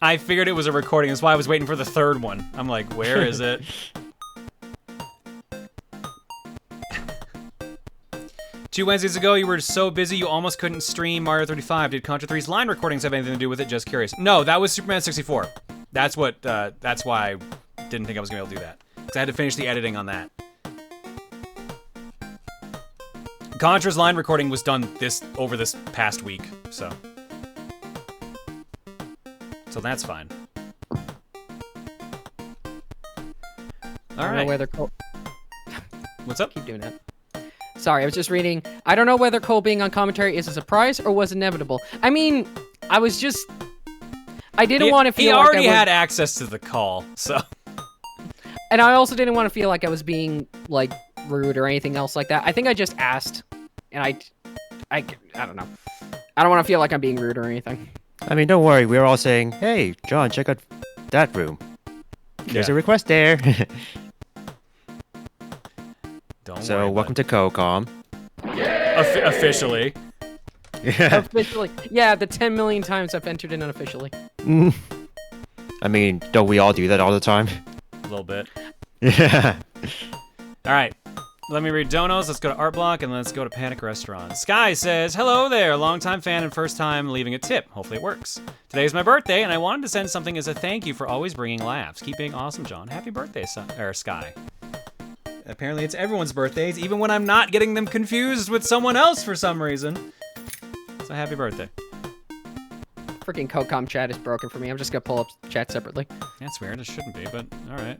I figured it was a recording. That's why I was waiting for the third one. I'm like, where is it? 2 Wednesdays ago, you were so busy you almost couldn't stream Mario 35. Did Contra 3's line recordings have anything to do with it? Just curious. No, that was Superman 64. That's what. That's why I didn't think I was gonna be able to do that. Because I had to finish the editing on that. Contra's line recording was done over this past week, so that's fine. I don't know whether Cole... What's up? Keep doing that. Sorry, I was just reading. I don't know whether Cole being on commentary is a surprise or was inevitable. I mean, I didn't want to feel he like already had access to the call, so. And I also didn't want to feel like I was being, like, rude or anything else like that. I think I just asked, and I don't know. I don't want to feel like I'm being rude or anything. I mean, don't worry, we were all saying, hey, John, check out that room. There's a request there. Don't so, worry, welcome to CoCom. Officially. Yeah. Officially. Yeah, the 10 million times I've entered in unofficially. I mean, don't we all do that all the time? A little bit. Yeah. All right. Let me read donos. Let's go to Art Block and let's go to Panic Restaurant. Sky says, hello there, longtime fan and first time leaving a tip. Hopefully it works. Today's my birthday and I wanted to send something as a thank you for always bringing laughs. Keep being awesome, John. Happy birthday, Sky. Apparently it's everyone's birthdays, even when I'm not getting them confused with someone else for some reason. So happy birthday. Freaking CoCom chat is broken for me. I'm just gonna pull up chat separately. That's weird. It shouldn't be, but all right.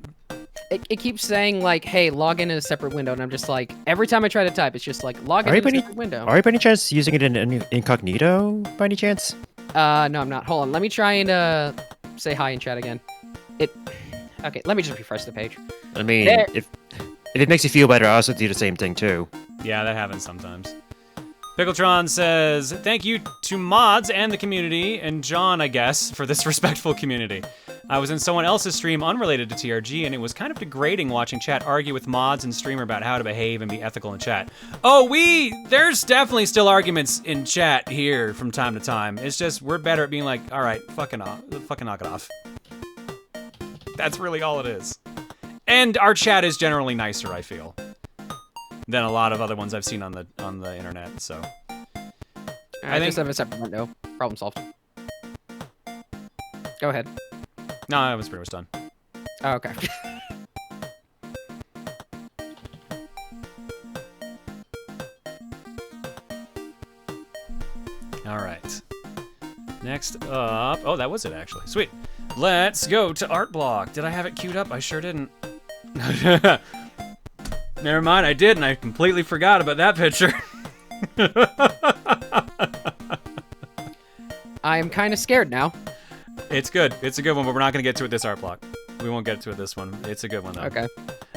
It keeps saying, like, hey, log in a separate window, and I'm just like, every time I try to type, it's just like, log in a separate window. Are you by any chance using it in incognito, by any chance? No, I'm not. Hold on. Let me try and say hi in chat again. Okay, let me just refresh the page. I mean, if it makes you feel better, I also do the same thing, too. Yeah, that happens sometimes. Pickletron says, thank you to mods and the community, and John, I guess, for this respectful community. I was in someone else's stream unrelated to TRG, and it was kind of degrading watching chat argue with mods and streamer about how to behave and be ethical in chat. Oh, there's definitely still arguments in chat here from time to time. It's just, we're better at being like, all right, fucking knock it off. That's really all it is. And our chat is generally nicer, I feel, than a lot of other ones I've seen on the internet, so. I just have a separate window. Problem solved. Go ahead. No, I was pretty much done. Oh, okay. All right. Next up, oh, that was it actually. Sweet. Let's go to Art Block. Did I have it queued up? I sure didn't. Never mind, I did, and I completely forgot about that picture. I'm kind of scared now. It's good. It's a good one, but we're not going to get to it this Art Block. We won't get to it this one. It's a good one, though. Okay.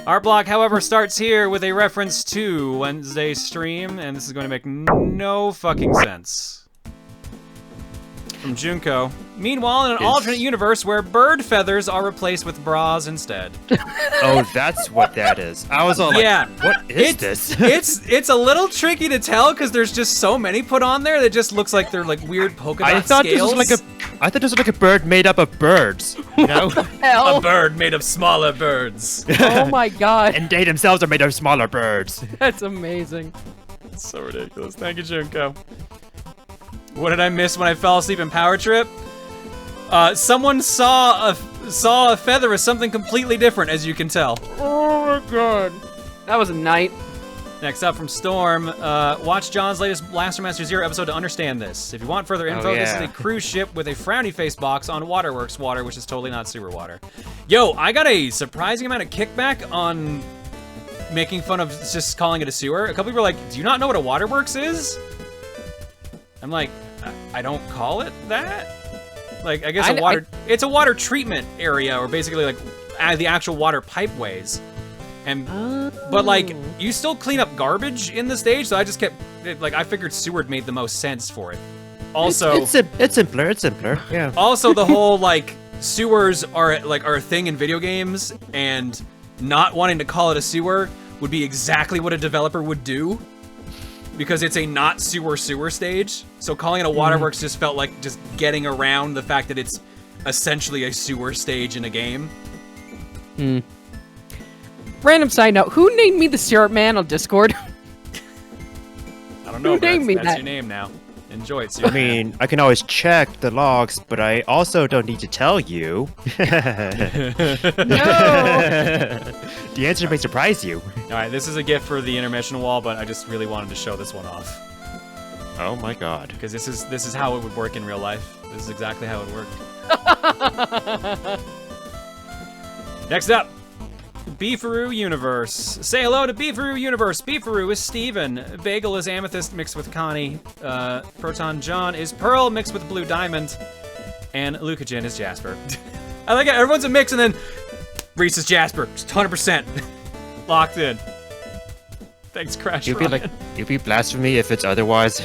Art Block, however, starts here with a reference to Wednesday's stream, and this is going to make no fucking sense. From Junko. Meanwhile, in an alternate universe where bird feathers are replaced with bras instead. Oh, that's what that is. I was all like, what is this? it's a little tricky to tell because there's just so many put on there that just looks like they're like weird polka dot scales. I thought this was like a bird made up of birds. You know? A bird made of smaller birds. Oh my god. And they themselves are made of smaller birds. That's amazing. It's so ridiculous. Thank you, Junko. What did I miss when I fell asleep in Power Trip? Someone saw a feather as something completely different, as you can tell. Oh my god. That was a night. Next up from Storm, watch John's latest Blaster Master Zero episode to understand this. If you want further info, this is a cruise ship with a frowny face box on Waterworks water, which is totally not sewer water. Yo, I got a surprising amount of kickback on making fun of just calling it a sewer. A couple people were like, do you not know what a Waterworks is? I'm like, I don't call it that? Like, I guess it's a water treatment area, or basically like the actual water pipeways. And, but like, you still clean up garbage in the stage, so I just kept, like, I figured sewer made the most sense for it. Also, it's simpler, yeah. Also, the whole, like, sewers are a thing in video games, and not wanting to call it a sewer would be exactly what a developer would do, because it's a not sewer stage. So calling it a waterworks just felt like just getting around the fact that it's essentially a sewer stage in a game. Random side note, who named me the Syrup Man on Discord? I don't know, Who named me that's that? your name now. Enjoy it, I Syrup. mean, I can always check the logs, but I also don't need to tell you. No! The answer may surprise you. Alright, this is a gift for the intermission wall, but I just really wanted to show this one off. Oh my god. Because this is how it would work in real life. This is exactly how it worked. Next up, Beefaroo Universe. Say hello to Beefaroo Universe. Beefaroo is Steven. Bagel is Amethyst mixed with Connie. Proton John is Pearl mixed with Blue Diamond. And Lucajin is Jasper. I like it. Everyone's a mix, and then Reese is Jasper. Just 100%. Locked in. Thanks, Crash. You'd be blasphemy if it's otherwise.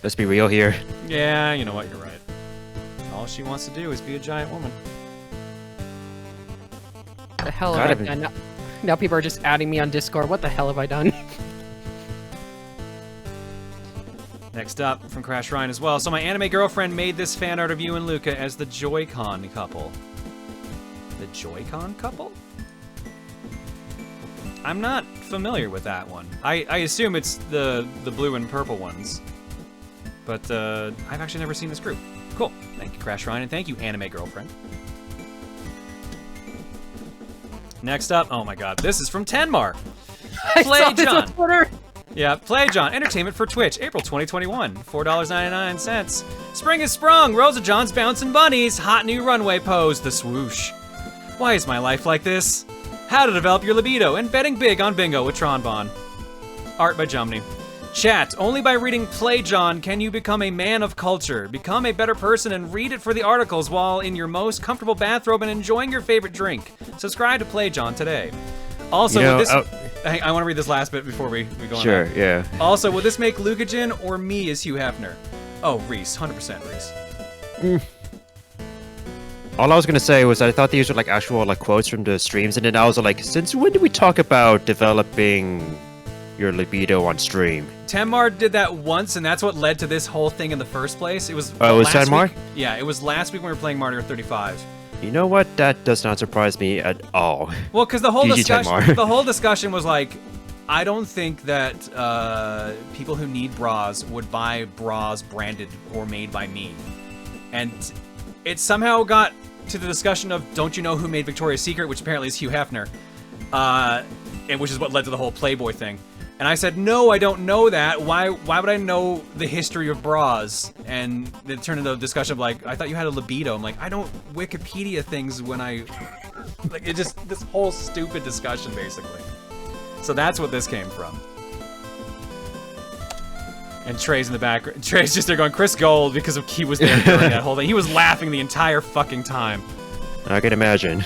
Let's be real here. Yeah, you know what? You're right. All she wants to do is be a giant woman. What the hell have I done? Now people are just adding me on Discord. What the hell have I done? Next up, from Crash Ryan as well. So my anime girlfriend made this fan art of you and Luca as the Joy-Con couple. The Joy-Con couple? I'm not familiar with that one. I assume it's the blue and purple ones. But I've actually never seen this group. Cool. Thank you, Crash Ryan, and thank you, anime girlfriend. Next up, oh my god, this is from Tenmar. Play John. Twitter. Yeah, Play John. Entertainment for Twitch, April 2021. $4.99. Spring is sprung. Rosa John's bouncing bunnies. Hot new runway pose. The swoosh. Why is my life like this? How to develop your libido and betting big on bingo with Tronbon. Art by Jumney. Chat, only by reading Play John can you become a man of culture. Become a better person and read it for the articles while in your most comfortable bathrobe and enjoying your favorite drink. Subscribe to Play John today. Also, I want to read this last bit before we go on. Sure, yeah. Also, would this make Lucajin or me as Hugh Hefner? Oh, Reese, 100% Reese. All I was gonna say was that I thought these were like actual like quotes from the streams, and then I was like, since when did we talk about developing your libido on stream? Tenmar did that once, and that's what led to this whole thing in the first place. It was. Oh, it was last Tenmar? week- Yeah, it was last week when we were playing Mario 35. You know what? That does not surprise me at all. Well, because the whole GG discussion, Tenmar. the whole discussion was like, I don't think that people who need bras would buy bras branded or made by me, and it somehow got to the discussion of, don't you know who made Victoria's Secret, which apparently is Hugh Hefner, and which is what led to the whole Playboy thing. And I said, no, I don't know that. Why would I know the history of bras? And it turned into a discussion of like, I thought you had a libido. I'm like, I don't Wikipedia things when I, like, it just, this whole stupid discussion basically. So that's what this came from. And Trey's in the background. Trey's just there going, Chris Gold, because he was there during that whole thing. He was laughing the entire fucking time. I can imagine.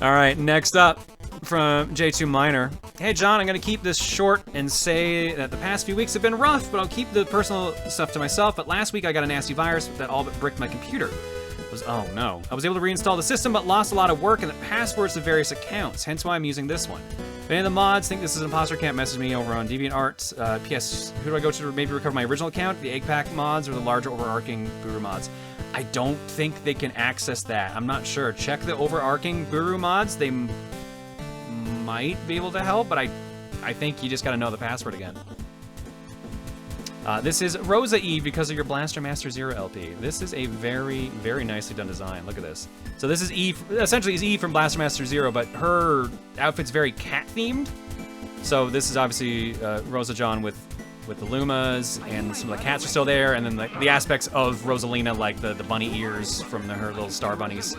All right, next up from J2 Minor. Hey John, I'm gonna keep this short and say that the past few weeks have been rough, but I'll keep the personal stuff to myself. But last week I got a nasty virus that all but bricked my computer. Oh no. I was able to reinstall the system, but lost a lot of work and the passwords to various accounts, hence why I'm using this one. If any of the mods think this is an imposter account, message me over on DeviantArt. P.S. Who do I go to maybe recover my original account? The Egg Pack mods or the larger overarching Booru mods? I don't think they can access that. I'm not sure. Check the overarching Booru mods. They might be able to help, but I think you just gotta know the password again. This is Rosa Eve because of your Blaster Master Zero LP. This is a very, very nicely done design. Look at this. So this is Eve, essentially is Eve from Blaster Master Zero, but her outfit's very cat-themed. So this is obviously Rosa John with the Lumas, and some of the cats are still there, and then the aspects of Rosalina, like the bunny ears from her little star bunnies.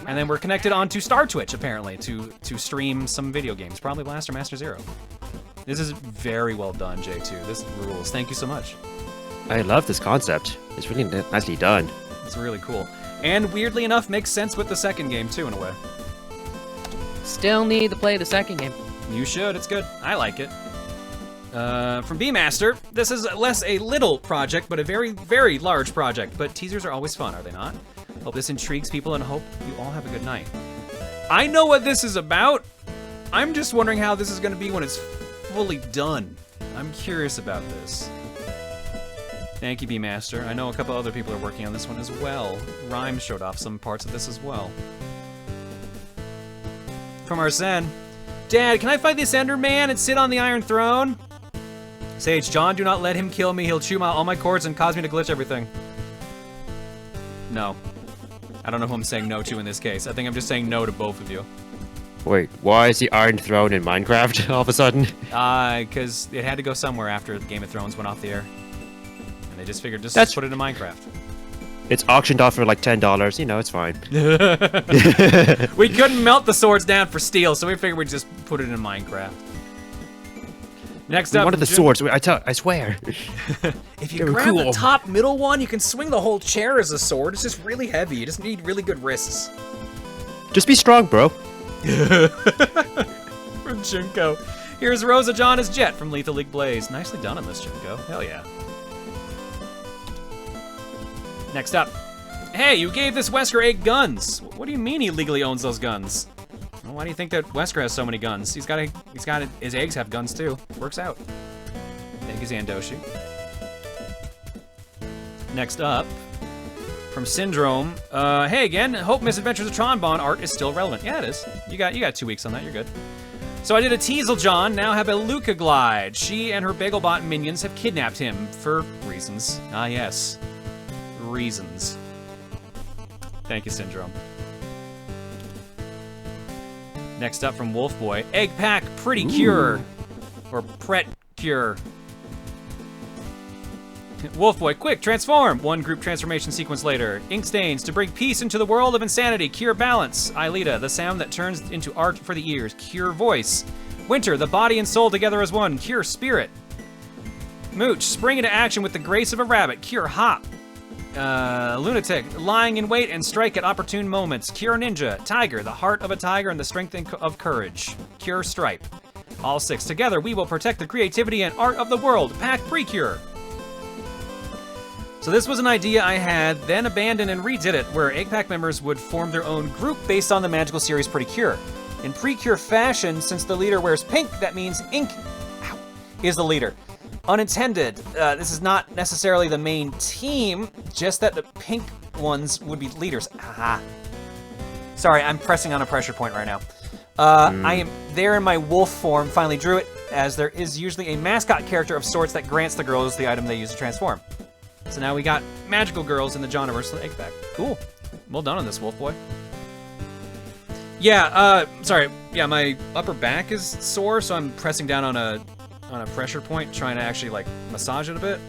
And then we're connected onto Star Twitch, apparently, to stream some video games, probably Blaster Master Zero. This is very well done, J2. This rules. Thank you so much. I love this concept. It's really nicely done. It's really cool. And weirdly enough, makes sense with the second game, too, in a way. Still need to play the second game. You should. It's good. I like it. From B-Master, this is less a little project, but a very, very large project. But teasers are always fun, are they not? Hope this intrigues people and hope you all have a good night. I know what this is about. I'm just wondering how this is going to be when it's fully done. I'm curious about this. Thank you, B-Master. I know a couple other people are working on this one as well. Rhyme showed off some parts of this as well. From Arsene. Dad, can I fight this Ender Man and sit on the Iron Throne? Sage, John, do not let him kill me. He'll chew all my cords and cause me to glitch everything. No. I don't know who I'm saying no to in this case. I think I'm just saying no to both of you. Wait, why is the Iron Throne in Minecraft all of a sudden? Because it had to go somewhere after Game of Thrones went off the air. And they just figured, just put it in Minecraft. It's auctioned off for like $10. You know, it's fine. We couldn't melt the swords down for steel, so we figured we'd just put it in Minecraft. Next up, one of the swords. I swear. If you grab the top middle one, you can swing the whole chair as a sword. It's just really heavy. You just need really good wrists. Just be strong, bro. From Junko. Here's Rosa John as Jet from Lethal League Blaze. Nicely done on this, Junko. Hell yeah. Next up. Hey, you gave this Wesker 8 guns. What do you mean he legally owns those guns? Well, why do you think that Wesker has so many guns? His eggs have guns too. Works out. Thank you, Zandoshi. Next up. From Syndrome. Hey again, hope Misadventures of Tronbon art is still relevant. Yeah, it is. You got 2 weeks on that, you're good. So I did a Teasel John, now have a Luca Glide. She and her Bagelbot minions have kidnapped him for reasons. Ah yes. Reasons. Thank you, Syndrome. Next up from Wolfboy. Egg Pack Pretty Cure. Or Pret Cure. Wolfboy, quick, transform! 1 group transformation sequence later. Ink stains to bring peace into the world of insanity. Cure balance. Aelita, the sound that turns into art for the ears. Cure voice. Winter, the body and soul together as one. Cure spirit. Mooch, spring into action with the grace of a rabbit. Cure hop. Lunatic, lying in wait and strike at opportune moments. Cure ninja. Tiger, the heart of a tiger and the strength of courage. Cure stripe. All 6 together, we will protect the creativity and art of the world. Pack Precure. So this was an idea I had, then abandoned and redid it, where Egg Pack members would form their own group based on the magical series Pretty Cure. In Precure fashion, since the leader wears pink, that means Ink is the leader. Unintended, this is not necessarily the main team, just that the pink ones would be leaders. Aha. Sorry, I'm pressing on a pressure point right now. I am there in my wolf form, finally drew it, as there is usually a mascot character of sorts that grants the girls the item they use to transform. So now we got magical girls in the Johniverse Egg Pack. Cool. Well done on this, Wolf Boy. Yeah, sorry. Yeah, my upper back is sore, so I'm pressing down on a pressure point, trying to actually, like, massage it a bit.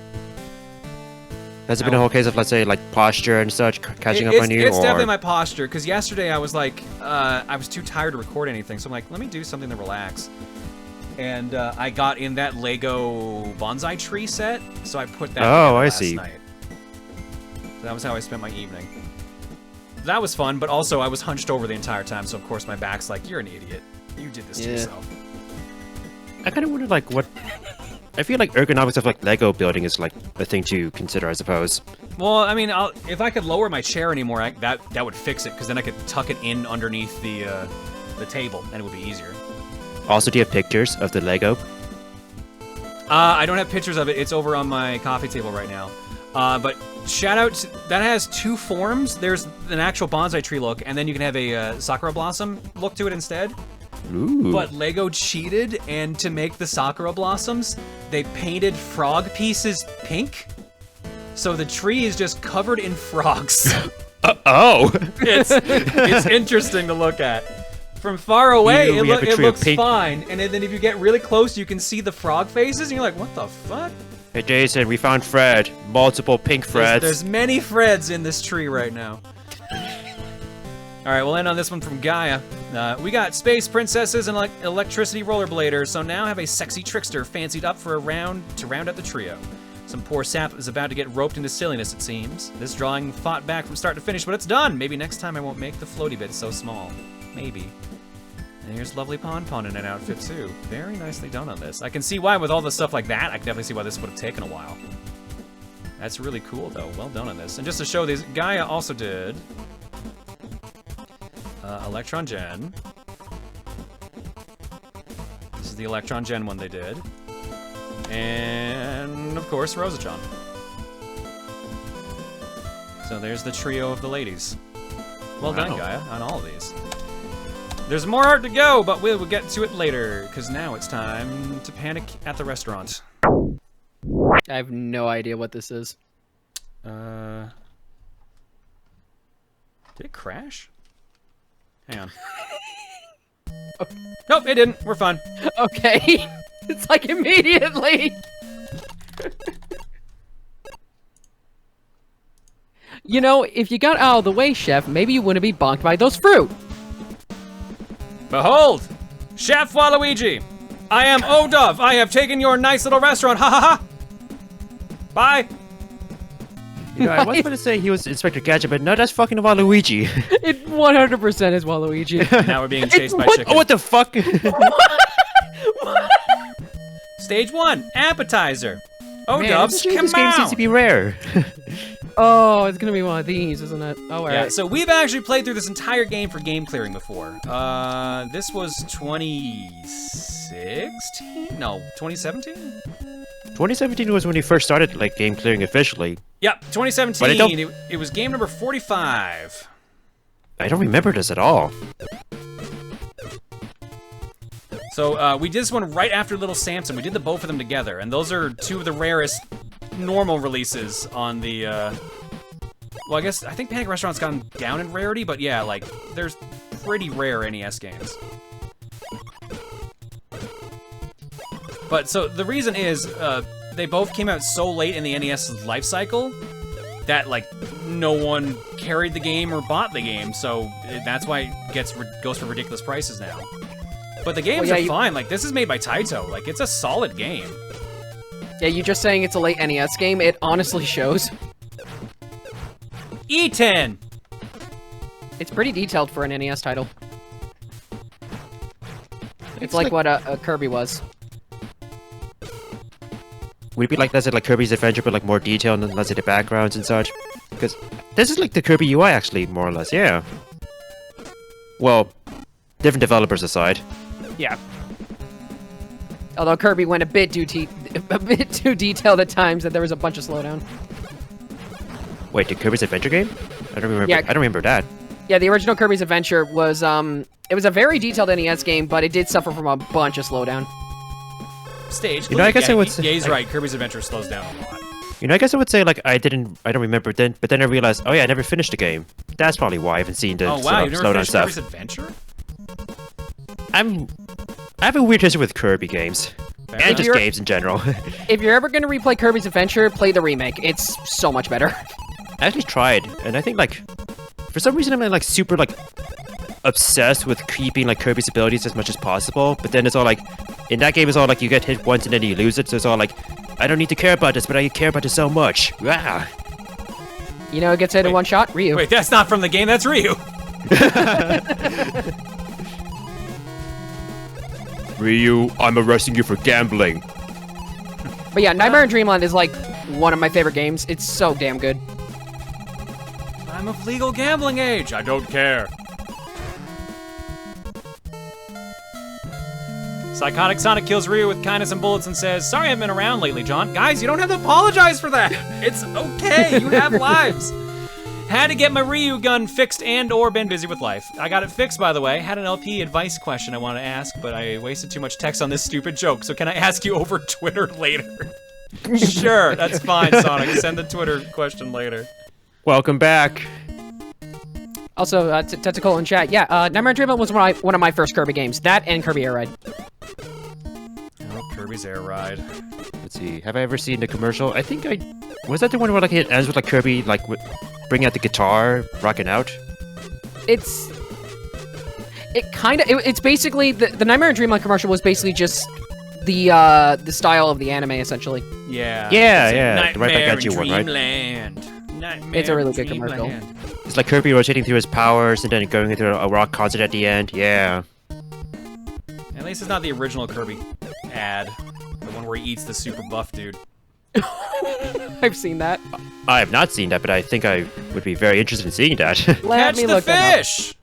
Has it been a whole case of, let's say, like, posture and such catching up on you? It's definitely my posture, because yesterday I was like, I was too tired to record anything, so I'm like, let me do something to relax. And I got in that Lego bonsai tree set, so I put that together last night. So that was how I spent my evening. That was fun, but also I was hunched over the entire time, so of course my back's like, you're an idiot. You did this to yourself. I kind of wonder, like, what... I feel like ergonomics of, like, Lego building is, like, a thing to consider, I suppose. Well, I mean, if I could lower my chair anymore, that would fix it, because then I could tuck it in underneath the table, and it would be easier. Also, do you have pictures of the Lego? I don't have pictures of it. It's over on my coffee table right now. But shout out to, that has 2 forms. There's an actual bonsai tree look, and then you can have a Sakura Blossom look to it instead. Ooh. But Lego cheated, and to make the Sakura blossoms, they painted frog pieces pink. So the tree is just covered in frogs. Oh. It's interesting to look at. From far away, Ew, it looks pink. fine, and then if you get really close, you can see the frog faces, and you're like, what the fuck? Hey Jason, we found Fred. Multiple pink Freds. There's many Freds in this tree right now. All right, we'll end on this one from Gaia. We got space princesses and electricity rollerbladers, so now have a sexy trickster fancied up for a round to round out the trio. Some poor sap is about to get roped into silliness, it seems. This drawing fought back from start to finish, but it's done. Maybe next time I won't make the floaty bit so small. Maybe. And here's lovely Pon in an outfit too. Very nicely done on this. I can see why with all the stuff like that, I can definitely see why this would have taken a while. That's really cool though, well done on this. And just to show these, Gaia also did Electron Gen. This is the Electron Gen one they did. And of course, Rosachan. So there's the trio of the ladies. Well done, Gaia, on all of these. There's more art to go, but we'll get to it later, because now it's time to panic at the restaurant. I have no idea what this is. Did it crash? Hang on. Nope, it didn't. We're fine. Okay. It's like immediately. You know, if you got out of the way, Chef, maybe you wouldn't be bonked by those fruit. Behold, Chef Waluigi. I am Odove. I have taken your nice little restaurant. Ha ha ha. Bye. You know, I was going to say he was Inspector Gadget, but no, that's fucking Waluigi. It 100% is Waluigi. Now we're being chased by what- chickens. Oh, what the fuck? Stage 1, appetizer. Man, Odove, this come game seems on. to be rare. Oh, it's gonna be one of these, isn't it? Oh, alright. Yeah, so we've actually played through this entire game for game clearing before. This was 2016? No, 2017? 2017 was when he first started like game clearing officially. Yep, But I 2017. don't- It was game number 45. I don't remember this at all. So we did this one right after Little Samson. We did the both of them together, and those are two of the rarest normal releases on the. Well, I think Panic Restaurant's gone down in rarity, but yeah, like there's pretty rare NES games. But so the reason is they both came out so late in the NES life cycle that like no one carried the game or bought the game, so that's why it goes for ridiculous prices now. But the games are fine. Like, this is made by Taito. Like, it's a solid game. Yeah, you just saying it's a late NES game, it honestly shows. E10! It's pretty detailed for an NES title. It's like what a Kirby was. Would it be like, let's say, like Kirby's Adventure, but like more detail and let's say the backgrounds and such? Because this is like the Kirby UI, actually, more or less, yeah. Well, different developers aside. Yeah. Although Kirby went a bit too detailed at times, that there was a bunch of slowdown. Wait, the Kirby's Adventure game? I don't remember. Yeah. I don't remember that. Yeah, the original Kirby's Adventure was it was a very detailed NES game, but it did suffer from a bunch of slowdown. Stage. You know, I guess I would say, Ye's right. Kirby's Adventure slows down a lot. You know, I guess I would say like I don't remember then, but then I realized, oh yeah, I never finished the game. That's probably why I haven't seen the Oh wow, sort you've of never slowdown finished stuff. Kirby's Adventure? I have a weird history with Kirby games. Fair And enough. just games in general. If you're ever gonna replay Kirby's Adventure, play the remake. It's so much better. I actually tried, and I think like for some reason I'm like super like obsessed with keeping like Kirby's abilities as much as possible. But then it's all like in that game it's all like you get hit once and then you lose it. So it's all like I don't need to care about this, but I care about this so much. Ah. You know, it gets hit in one shot. Ryu. Wait, that's not from the game. That's Ryu. Ryu, I'm arresting you for gambling. But yeah, Nightmare in Dreamland is like one of my favorite games. It's so damn good. I'm of legal gambling age. I don't care. Psychotic Sonic kills Ryu with kindness and bullets and says, "Sorry I haven't been around lately, John." Guys, you don't have to apologize for that. It's okay. You have lives. Had to get my Ryu gun fixed and or been busy with life. I got it fixed, by the way. Had an LP advice question I want to ask, but I wasted too much text on this stupid joke, so can I ask you over Twitter later? Sure, that's fine, Sonic. Send the Twitter question later. Welcome back. Also, Tentacle in chat. Yeah, Nightmare on Dreamland was one of my first Kirby games. That and Kirby Air Ride. Oh, Kirby's Air Ride. Let's see. Have I ever seen the commercial? I think I... Was that the one where like it ends with like Kirby like bringing out the guitar, rocking out? It's basically the Nightmare on Dreamland commercial was basically just the style of the anime essentially. Yeah. Yeah. The right back at you one, right? Nightmare It's a really good commercial. It's like Kirby rotating through his powers and then going into a rock concert at the end. Yeah. At least it's not the original Kirby ad. The one where he eats the super buff dude. I've seen that. I have not seen that, but I think I would be very interested in seeing that. Let me look that up. Fish!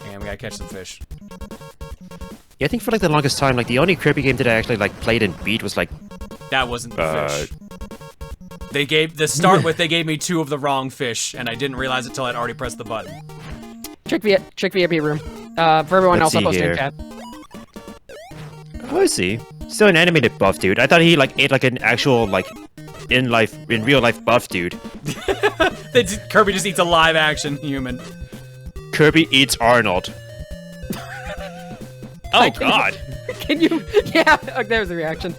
And we gotta catch some fish. Yeah, I think for like the longest time, like the only Kirby game that I actually like played and beat was like... That wasn't the fish. They gave me 2 of the wrong fish, and I didn't realize it until I'd already pressed the button. Trick VIP room. For everyone Let's else, I'll see post it in here. chat. Oh, I see. Still an animated buff dude. I thought he like ate like an actual like in real life buff dude. Kirby just eats a live action human. Kirby eats Arnold. Oh God! Can you? Yeah, there's the reaction.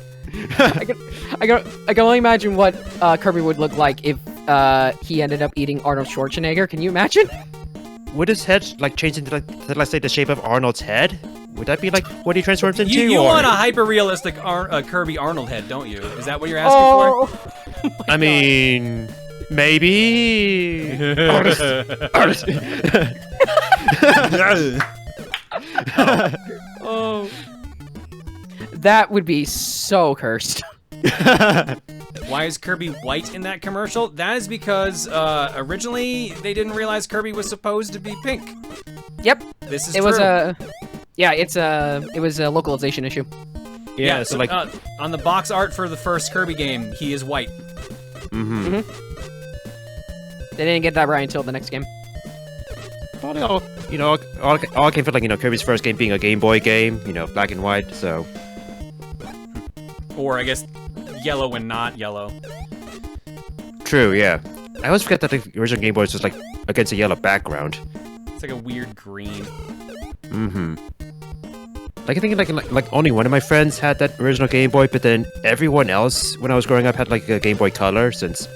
I can only imagine what Kirby would look like if he ended up eating Arnold Schwarzenegger. Can you imagine? Would his head like change into like let's say the shape of Arnold's head? Would that be like what he transforms into? You or... want a hyper-realistic Kirby Arnold head, don't you? Is that what you're asking for? I mean, maybe. Artist. Oh, that would be so cursed. Why is Kirby white in that commercial? That is because originally they didn't realize Kirby was supposed to be pink. Yep. This is it true. was a. Yeah, it was a localization issue. Yeah, so like on the box art for the first Kirby game, he is white. Mm-hmm. They didn't get that right until the next game. Probably all I came from like Kirby's first game being a Game Boy game, black and white. So, or I guess yellow and not yellow. True, yeah. I always forget that the original Game Boy was just like against a yellow background. It's like a weird green. Mm-hmm. Like I think like only one of my friends had that original Game Boy, but then everyone else when I was growing up had like a Game Boy Color, since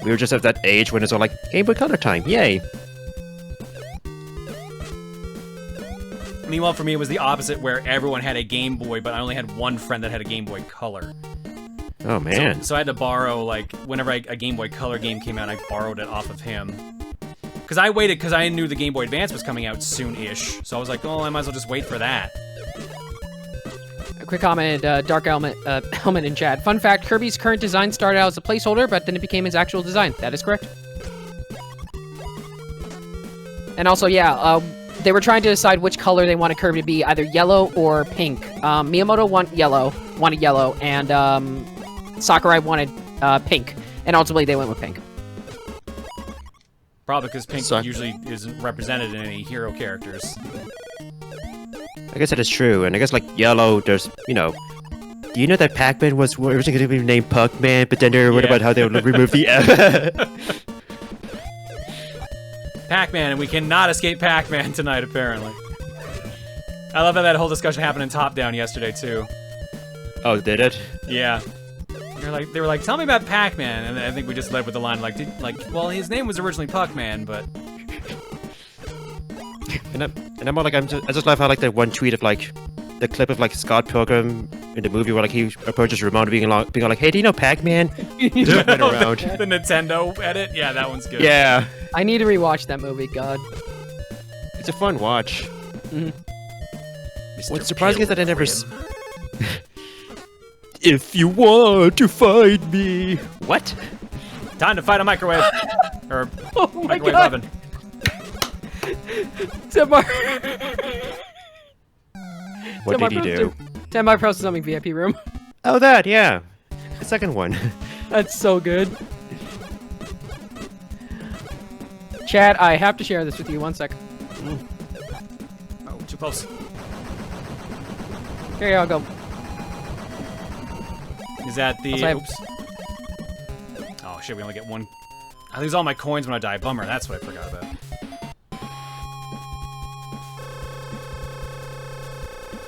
we were just at that age when it's all like Game Boy Color time, yay! Meanwhile, for me, it was the opposite, where everyone had a Game Boy, but I only had one friend that had a Game Boy Color. Oh man! So I had to borrow like whenever a Game Boy Color game came out, I borrowed it off of him. Because I waited, because I knew the Game Boy Advance was coming out soon-ish, so I was like, oh, I might as well just wait for that. A quick comment, Dark Helmet in chat. Fun fact, Kirby's current design started out as a placeholder, but then it became his actual design. That is correct. And also, yeah, they were trying to decide which color they wanted Kirby to be, either yellow or pink. Miyamoto wanted yellow, and Sakurai wanted pink, and ultimately they went with pink. Probably because pink usually isn't represented in any hero characters. I guess that is true, and I guess like yellow, there's do you know that Pac-Man was originally going to be named Pac-Man, but then they were worried about how they would remove the F. Pac-Man, and we cannot escape Pac-Man tonight, apparently. I love how that whole discussion happened in Top Down yesterday, too. Oh, did it? Yeah. They were like, tell me about Pac-Man, and I think we just led with the line well, his name was originally Puck-Man, but... And I'm all like, I just love how like that one tweet of like the clip of like Scott Pilgrim in the movie where like he approaches Ramon being all like, hey, do you know Pac-Man? Around. The Nintendo edit? Yeah, that one's good. Yeah. I need to rewatch that movie, God. It's a fun watch. Mm-hmm. What's surprising is that I never... If you want to fight me... What? Time to fight a microwave. Or microwave God. oven. What did he do? 10 by Pro something VIP room. Oh, that, yeah. The second one. That's so good. Chad, I have to share this with you. 1 sec. Oh, too close. Here y'all go. Is that the... Also, Oops. Oh, shit, we only get one... I lose all my coins when I die. Bummer, that's what I forgot about.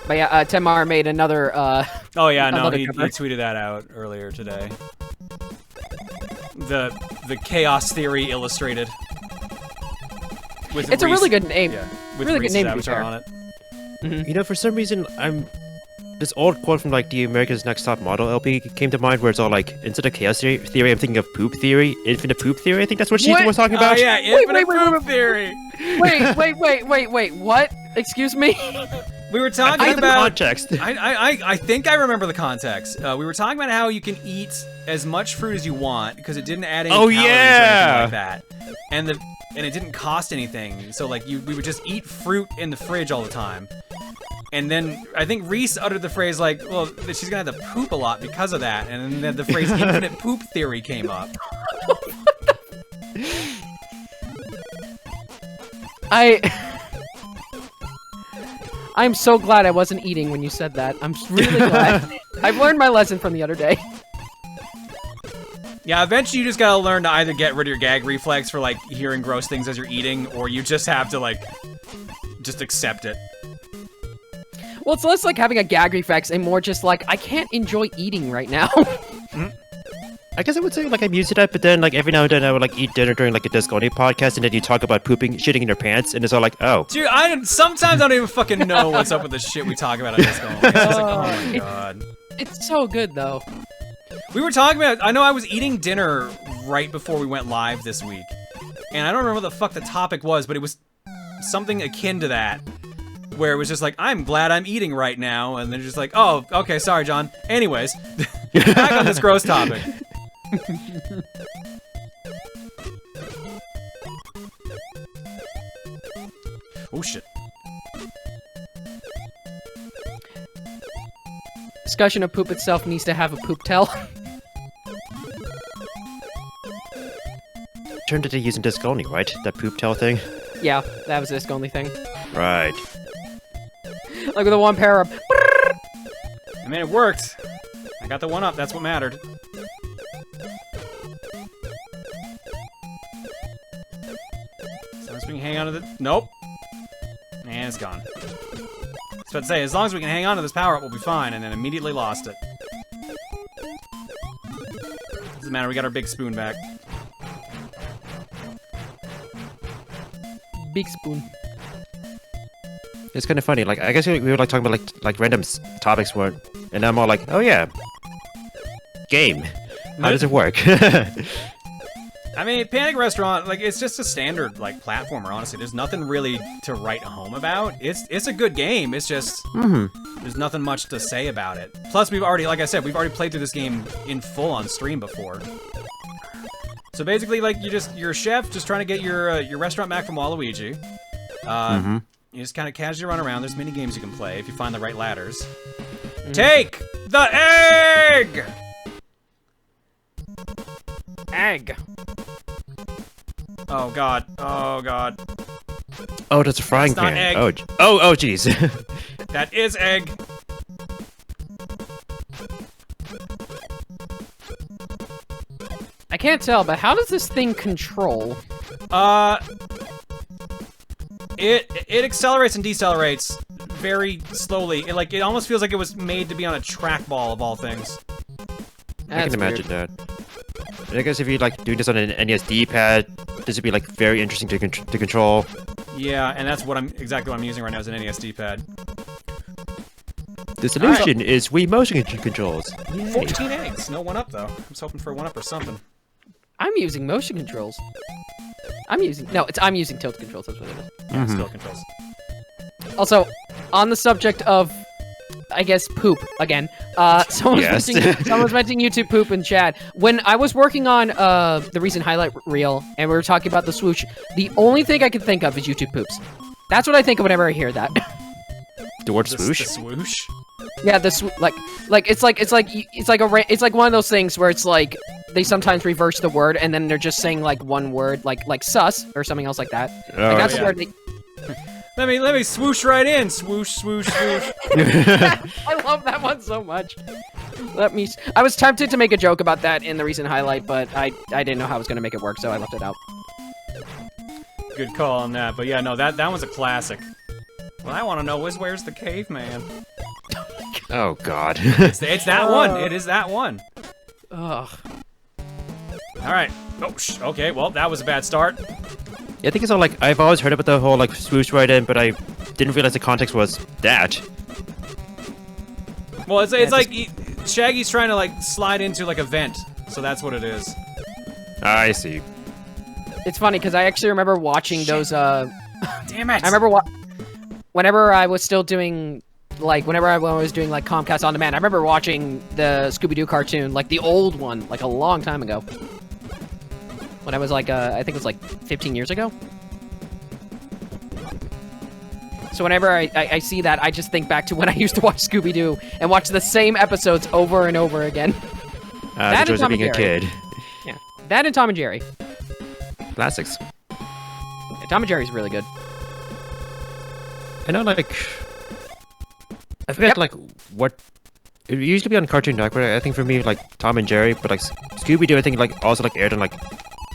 But yeah, Temar made another, Oh yeah, no, another he cover. tweeted that out earlier today. The Chaos Theory Illustrated. With It's a really good name. Yeah, with Really good Reese's name, to be avatar fair. on it. You know, for some reason, this old quote from like the America's Next Top Model LP came to mind, where it's all like, instead of chaos theory, I'm thinking of poop theory, infinite poop theory. I think that's what she What? was talking Oh about. yeah, Wait, infinite wait, poop theory. Wait, what? Excuse me? We were talking I the about context. I think I remember the context. We were talking about how you can eat as much fruit as you want because it didn't add any Oh, calories or yeah! anything like that, and it didn't cost anything. So like we would just eat fruit in the fridge all the time. And then I think Reese uttered the phrase like, "Well, she's gonna have to poop a lot because of that." And then the phrase "infinite poop theory" came up. I'm so glad I wasn't eating when you said that. I'm really glad. I've learned my lesson from the other day. Yeah, eventually you just gotta learn to either get rid of your gag reflex for like hearing gross things as you're eating, or you just have to like just accept it. Well, it's less like having a gag reflex and more just like, I can't enjoy eating right now. I guess I would say like I'm used to that, but then like every now and then I would like eat dinner during like a Disc Only podcast, and then you talk about shitting in your pants, and it's all like, oh. Dude, sometimes I don't even fucking know what's up with the shit we talk about on this going. It's just like, oh my god. It's so good, though. We were talking about, I know I was eating dinner right before we went live this week, and I don't remember what the fuck the topic was, but it was something akin to that, where it was just like, I'm glad I'm eating right now, and then just like, oh, okay, sorry, John. Anyways, back on this gross topic. Oh shit. Discussion of poop itself needs to have a poop tell. Turned into using Disc Only, right? That poop tell thing. Yeah, that was the disc only thing. Right. Like with the one pair of. I mean, it worked. I got the one up, that's what mattered. So as we can hang on to the... Nope. And it's gone. I was about to say, as long as we can hang on to this power-up, we'll be fine, and then immediately lost it. Doesn't matter, we got our big spoon back. Big spoon. It's kind of funny. Like I guess we were like talking about like random topics, weren't? And I'm all like, oh yeah, game. How does it work? I mean, Panic Restaurant, like, it's just a standard, like, platformer, honestly. There's nothing really to write home about. It's a good game, it's just... There's nothing much to say about it. Plus, we've already, like I said, we've already played through this game in full on stream before. So basically, like, you're a chef just trying to get your restaurant back from Waluigi. You just kind of casually run around. There's mini games you can play if you find the right ladders. Take the egg! Egg. Oh god. Oh god. Oh, that's a frying That's not pan. egg. Oh, jeez. That is egg. I can't tell, but how does this thing control? It accelerates and decelerates very slowly. It almost feels like it was made to be on a trackball of all things. I can imagine that. And I guess if you're like doing this on an NES D-pad, this would be like very interesting to control. Yeah, and that's exactly what I'm using right now as an NES D-pad. The solution is Wii motion controls. Yay. 14 eggs. No 1-up though. I was hoping for a 1-up or something. I'm using motion controls. I'm using tilt controls. That's what it is. Yeah, still controls. Also, on the subject of, I guess, poop again. Someone's mentioning YouTube poop in chat. When I was working on the recent highlight reel and we were talking about the swoosh, the only thing I can think of is YouTube poops. That's what I think of whenever I hear that. The word swoosh? The swoosh? Yeah, it's like one of those things where it's like they sometimes reverse the word and then they're just saying like one word, like sus or something else like that. Like, that's yeah. where they. Let me swoosh right in. Swoosh, swoosh, swoosh. I love that one so much. I was tempted to make a joke about that in the recent highlight, but I didn't know how I was gonna make it work, so I left it out. Good call on that, but yeah, no, that one's a classic. What I want to know is where's the caveman? Oh God. It's that one. It is that one. Ugh. All right. Oh, okay. Well, that was a bad start. Yeah, I think it's all like I've always heard about the whole like swoosh right in, but I didn't realize the context was that. Well, it's like Shaggy's trying to like slide into like a vent, so that's what it is. I see. It's funny because I actually remember watching those. Damn it! I remember whenever I was still doing whenever I was doing like Comcast On Demand. I remember watching the Scooby-Doo cartoon, like the old one, like a long time ago. When I was like, I think it was like 15 years ago. So whenever I see that, I just think back to when I used to watch Scooby-Doo and watch the same episodes over and over again. The joys of being a kid. Yeah, that and Tom and Jerry. Classics. Yeah, Tom and Jerry's really good. I know, like, I forget like what it used to be on Cartoon Network. I think for me, like Tom and Jerry, but like Scooby-Doo, I think like also like aired on like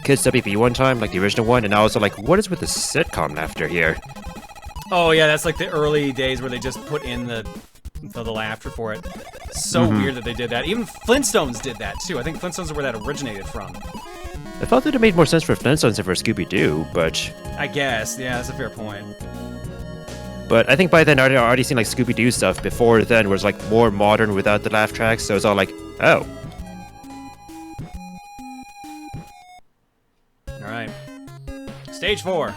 Kids WB one time, like the original one, and I was like, what is with the sitcom after here? Oh yeah, that's like the early days where they just put in the laughter for it. So weird that they did that. Even Flintstones did that too. I think Flintstones are where that originated from. I thought that it made more sense for Flintstones than for Scooby-Doo, but I guess, yeah, that's a fair point. But I think by then I'd already seen like Scooby-Doo stuff before then was like more modern without the laugh tracks, so it's all like, oh. Alright. Stage 4.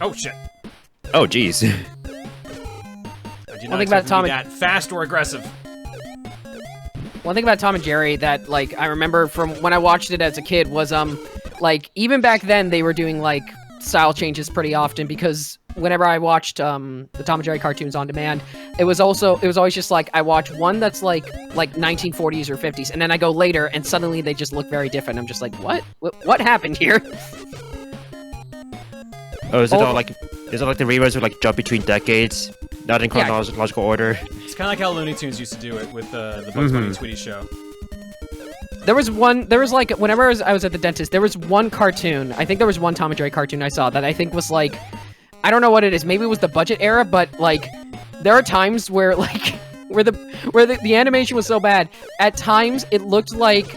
Oh shit. Oh jeez. I did One not thing about expect Tom to be that fast or aggressive. One thing about Tom and Jerry that like I remember from when I watched it as a kid was like even back then they were doing like style changes pretty often because whenever I watched the Tom and Jerry cartoons on demand, it was always just like I watch one that's like 1940s or 50s, and then I go later and suddenly they just look very different. I'm just like, what happened here? Oh, is it all like the reruns would like jump between decades, not in chronological order? It's kind of like how Looney Tunes used to do it with the Bugs Bunny and Tweety show. There was like, whenever I was at the dentist, there was one cartoon, I think there was one Tom and Jerry cartoon I saw that I think was like, I don't know what it is, maybe it was the budget era, but like, there are times where like, where the animation was so bad, at times it looked like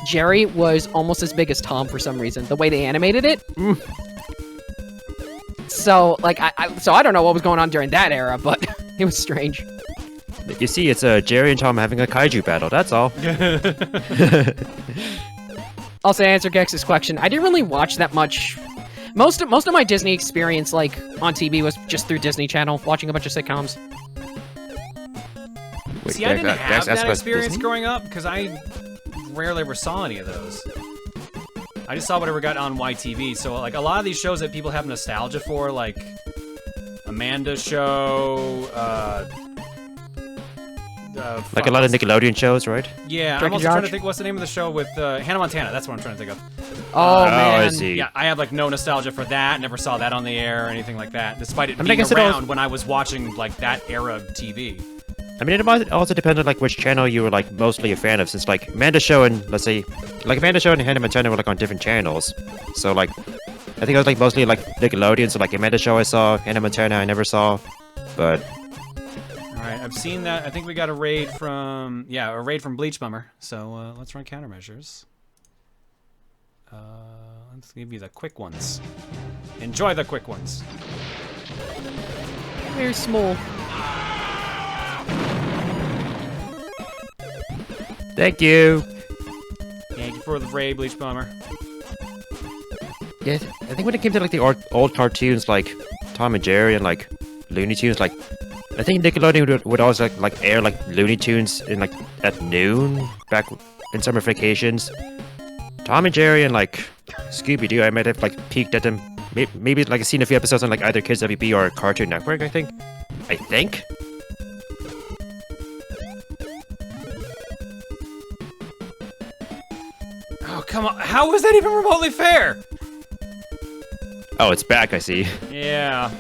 Jerry was almost as big as Tom for some reason, the way they animated it. So, like, I don't know what was going on during that era, but it was strange. You see, it's Jerry and Tom having a kaiju battle, that's all. Also, to answer Gex's question, I didn't really watch that much. Most of my Disney experience, like, on TV was just through Disney Channel, watching a bunch of sitcoms. Wait, See, I didn't have that experience Disney? growing up, because I rarely ever saw any of those. I just saw whatever got on YTV, so like a lot of these shows that people have nostalgia for, like Amanda's show, like a lot of Nickelodeon shows, right? Yeah, Drake I'm also and trying to Josh? think what's the name of the show with Hannah Montana. That's what I'm trying to think of. Oh, man. I see. Yeah, I have like no nostalgia for that. Never saw that on the air or anything like that, despite it I being guess it around also- when I was watching like that era of TV. I mean, it might also depend on like which channel you were like mostly a fan of, since like Amanda's show and let's say like Amanda's show and Hannah Montana were like on different channels. So like, I think it was like mostly like Nickelodeon. So like Amanda's show I saw, Hannah Montana I never saw, but. Alright, I've seen that. I think we got a raid from Bleach Bummer. So let's run countermeasures. Let's give you the quick ones. Enjoy the quick ones. Very small. Thank you. Thank you for the raid, Bleach Bummer. Yeah, I think when it came to like the old cartoons like Tom and Jerry and like Looney Tunes, like I think Nickelodeon would always like air like Looney Tunes in like at noon back in summer vacations. Tom and Jerry and like Scooby-Doo, I might have like peeked at them. Maybe like seen a few episodes on like either Kids WB or Cartoon Network. I think. come on. How was that even remotely fair? Oh, it's back, I see. Yeah.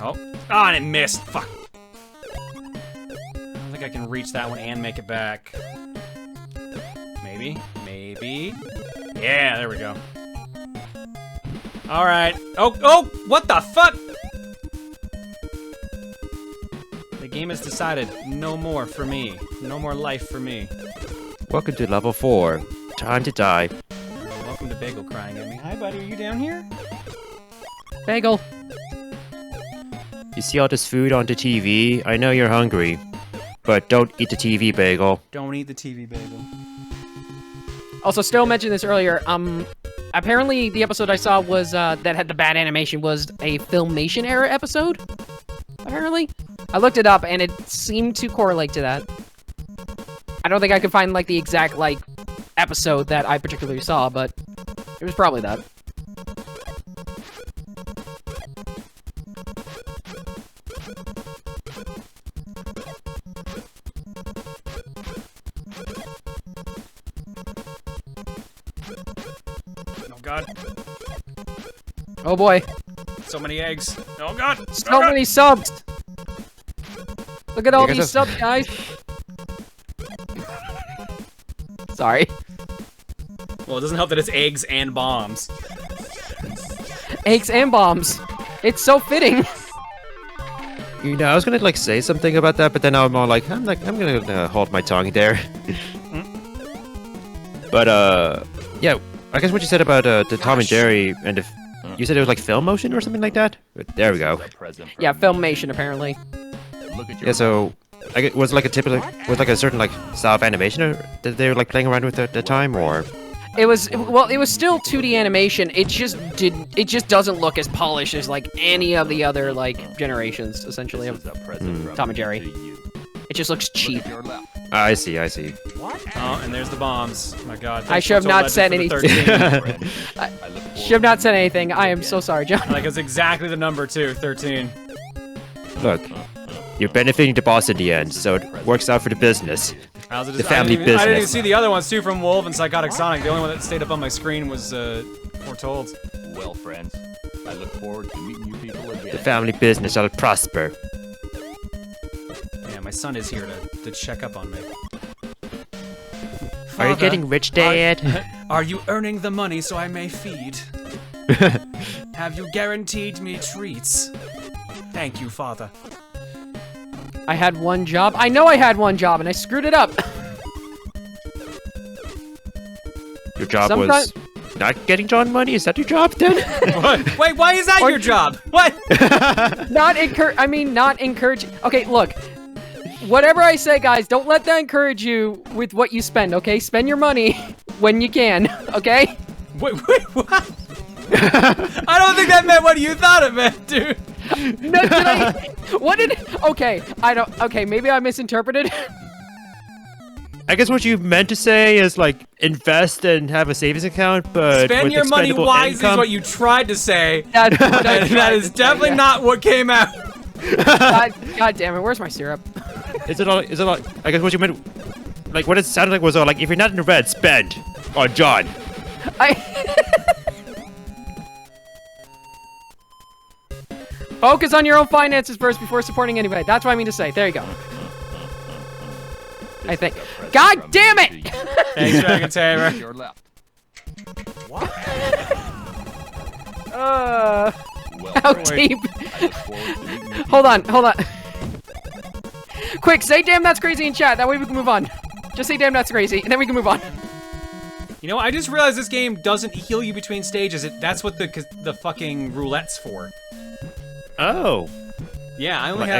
Oh, and it missed. Fuck. I don't think I can reach that one and make it back. Maybe. Yeah, there we go. All right. Oh, what the fuck? The game has decided no more for me. No more life for me. Welcome to level 4. Time to die. Welcome to Bagel crying at me. Hi, buddy. Are you down here? Bagel. You see all this food on the TV? I know you're hungry. But don't eat the TV, Bagel. Don't eat the TV, Bagel. Also, Stowe mentioned this earlier. Apparently the episode I saw was that had the bad animation was a Filmation era episode. Apparently, I looked it up and it seemed to correlate to that. I don't think I could find like the exact like episode that I particularly saw, but it was probably that. Oh god. Oh boy. So many eggs. Oh god. So many subs! Look at all these subs, guys! Sorry. Well, it doesn't help that it's eggs and bombs. Eggs and bombs. It's so fitting. You know, I was gonna like say something about that, but then I'm all like, I'm gonna hold my tongue there. But yeah, I guess what you said about the Tom and Jerry and if you said it was like film motion or something like that. But there we go. Yeah, Filmation apparently. Yeah, so was like a typical was like a certain like style of animation that they were like playing around with at the time, or it was still 2D animation. It just doesn't look as polished as like any of the other like generations essentially of Tom and Jerry. It just looks cheap. I see. Oh, and there's the bombs. My god. I should have not said anything. I should have not said anything. I am so sorry, John. Like it's exactly the number too, 13. Look, you're benefiting the boss in the end, so it works out for the business. The family business. I didn't even see the other ones too from Wolf and Psychotic Sonic. The only one that stayed up on my screen was Foretold. Well, friends, I look forward to meeting you people again. The family business shall prosper. Yeah, my son is here to check up on me. Are you getting rich, Dad? Are you earning the money so I may feed? Have you guaranteed me treats? Thank you, Father. I had one job. I know I had one job and I screwed it up. Your job was not getting John money? Is that your job then? What? Wait, why is that your job? What? not encourage. Okay, look. Whatever I say, guys, don't let that encourage you with what you spend, okay? Spend your money when you can, okay? Wait, what? I don't think that meant what you thought it meant, dude. No, okay, maybe I misinterpreted. I guess what you meant to say is like invest and have a savings account, but spend with your money expendable wisely income. is what you tried to say. That's what I and tried that to is say, definitely yeah. not what came out. God damn it, where's my syrup? Is it all? I guess what you meant, like what it sounded like was all like, if you're not in the red, spend on John. Focus on your own finances first before supporting anybody. That's what I mean to say. There you go. I think. God damn it! Thanks, Dragon Tamer. Your left. How deep? Hold on. Quick, say damn that's crazy in chat. That way we can move on. Just say damn that's crazy, and then we can move on. You know, I just realized this game doesn't heal you between stages. That's what the fucking roulette's for. Oh. Yeah, I only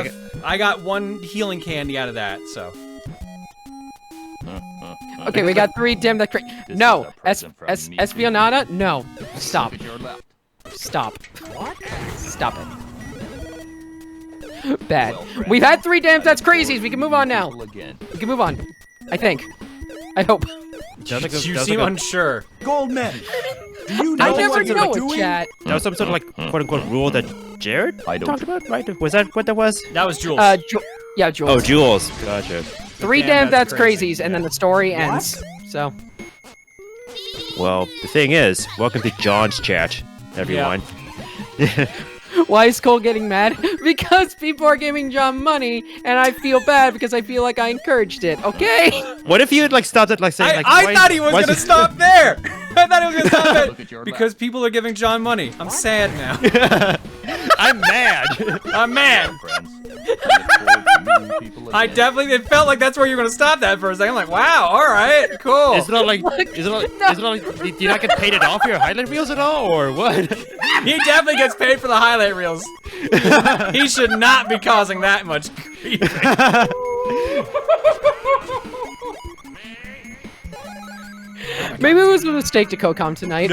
I got one healing candy out of that, so. Okay, we got 3 damn that's crazy. No, Espionada? No. Stop. Stop. Stop it. Bad. We've had 3 damn that's crazies. We can move on now. We can move on. I think. I hope. You seem unsure. Gold medal. Do you I know never what you're know it, doing? chat. That was some sort of like quote-unquote rule that Jared talked about, right? Was that what that was? That was Jules. Yeah, Jules. Oh, Jules. Gotcha. 3 damn that's crazies, and then the story ends. So. Well, the thing is, welcome to John's chat, everyone. Why is Cole getting mad? Because people are giving John money, and I feel bad because I feel like I encouraged it. Okay. What if you had like stopped at like saying like? I thought he was gonna stop there. I thought he was gonna stop Look at your there because people are giving John money. I'm sad now. I'm mad. I'm mad. Friends. I look forward to meeting people I again. definitely, it felt like that's where you were gonna stop that for a second. I'm like, wow, all right, cool. Is it not like? Is it not like? Do you not get paid off your highlight reels at all, or what? He definitely gets paid for the highlight reels. He should not be causing that much grief. Maybe it was a mistake to co-com tonight.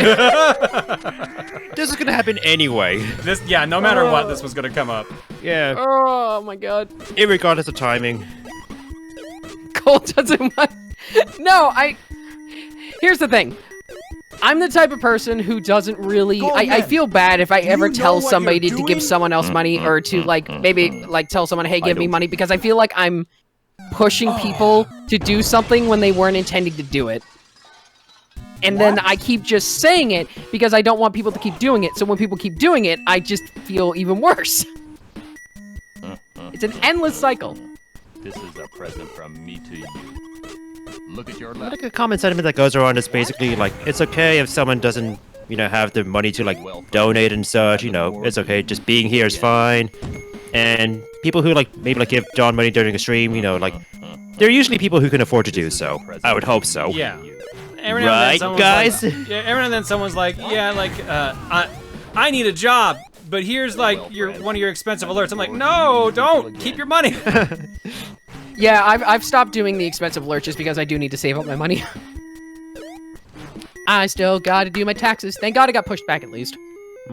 This is gonna happen anyway. This, yeah, no matter what, this was gonna come up. Yeah. Oh my god. Irregardless of timing. Cole doesn't want... No, here's the thing. I'm the type of person who doesn't really... I feel bad if I ever tell somebody to give someone else money or to, like, maybe, like, tell someone, hey, give me money, because I feel like I'm pushing people to do something when they weren't intending to do it. And then I keep just saying it because I don't want people to keep doing it. So when people keep doing it, I just feel even worse. It's an endless cycle. This is a present from me to you. Look at your I left. think a common sentiment that goes around is basically like, it's okay if someone doesn't, you know, have the money to like donate and such. You know, it's okay. Just being here is fine. And people who like maybe like give John money during a stream, you know, like they're usually people who can afford to do so. I would hope so. Yeah. Every now and then Right, someone's guys? like- yeah, every now and then someone's like, yeah, like, I need a job, but here's like one of your expensive alerts. I'm like, no, don't keep your money. Yeah, I've stopped doing the expensive lurches because I do need to save up my money. I still gotta do my taxes. Thank God it got pushed back at least.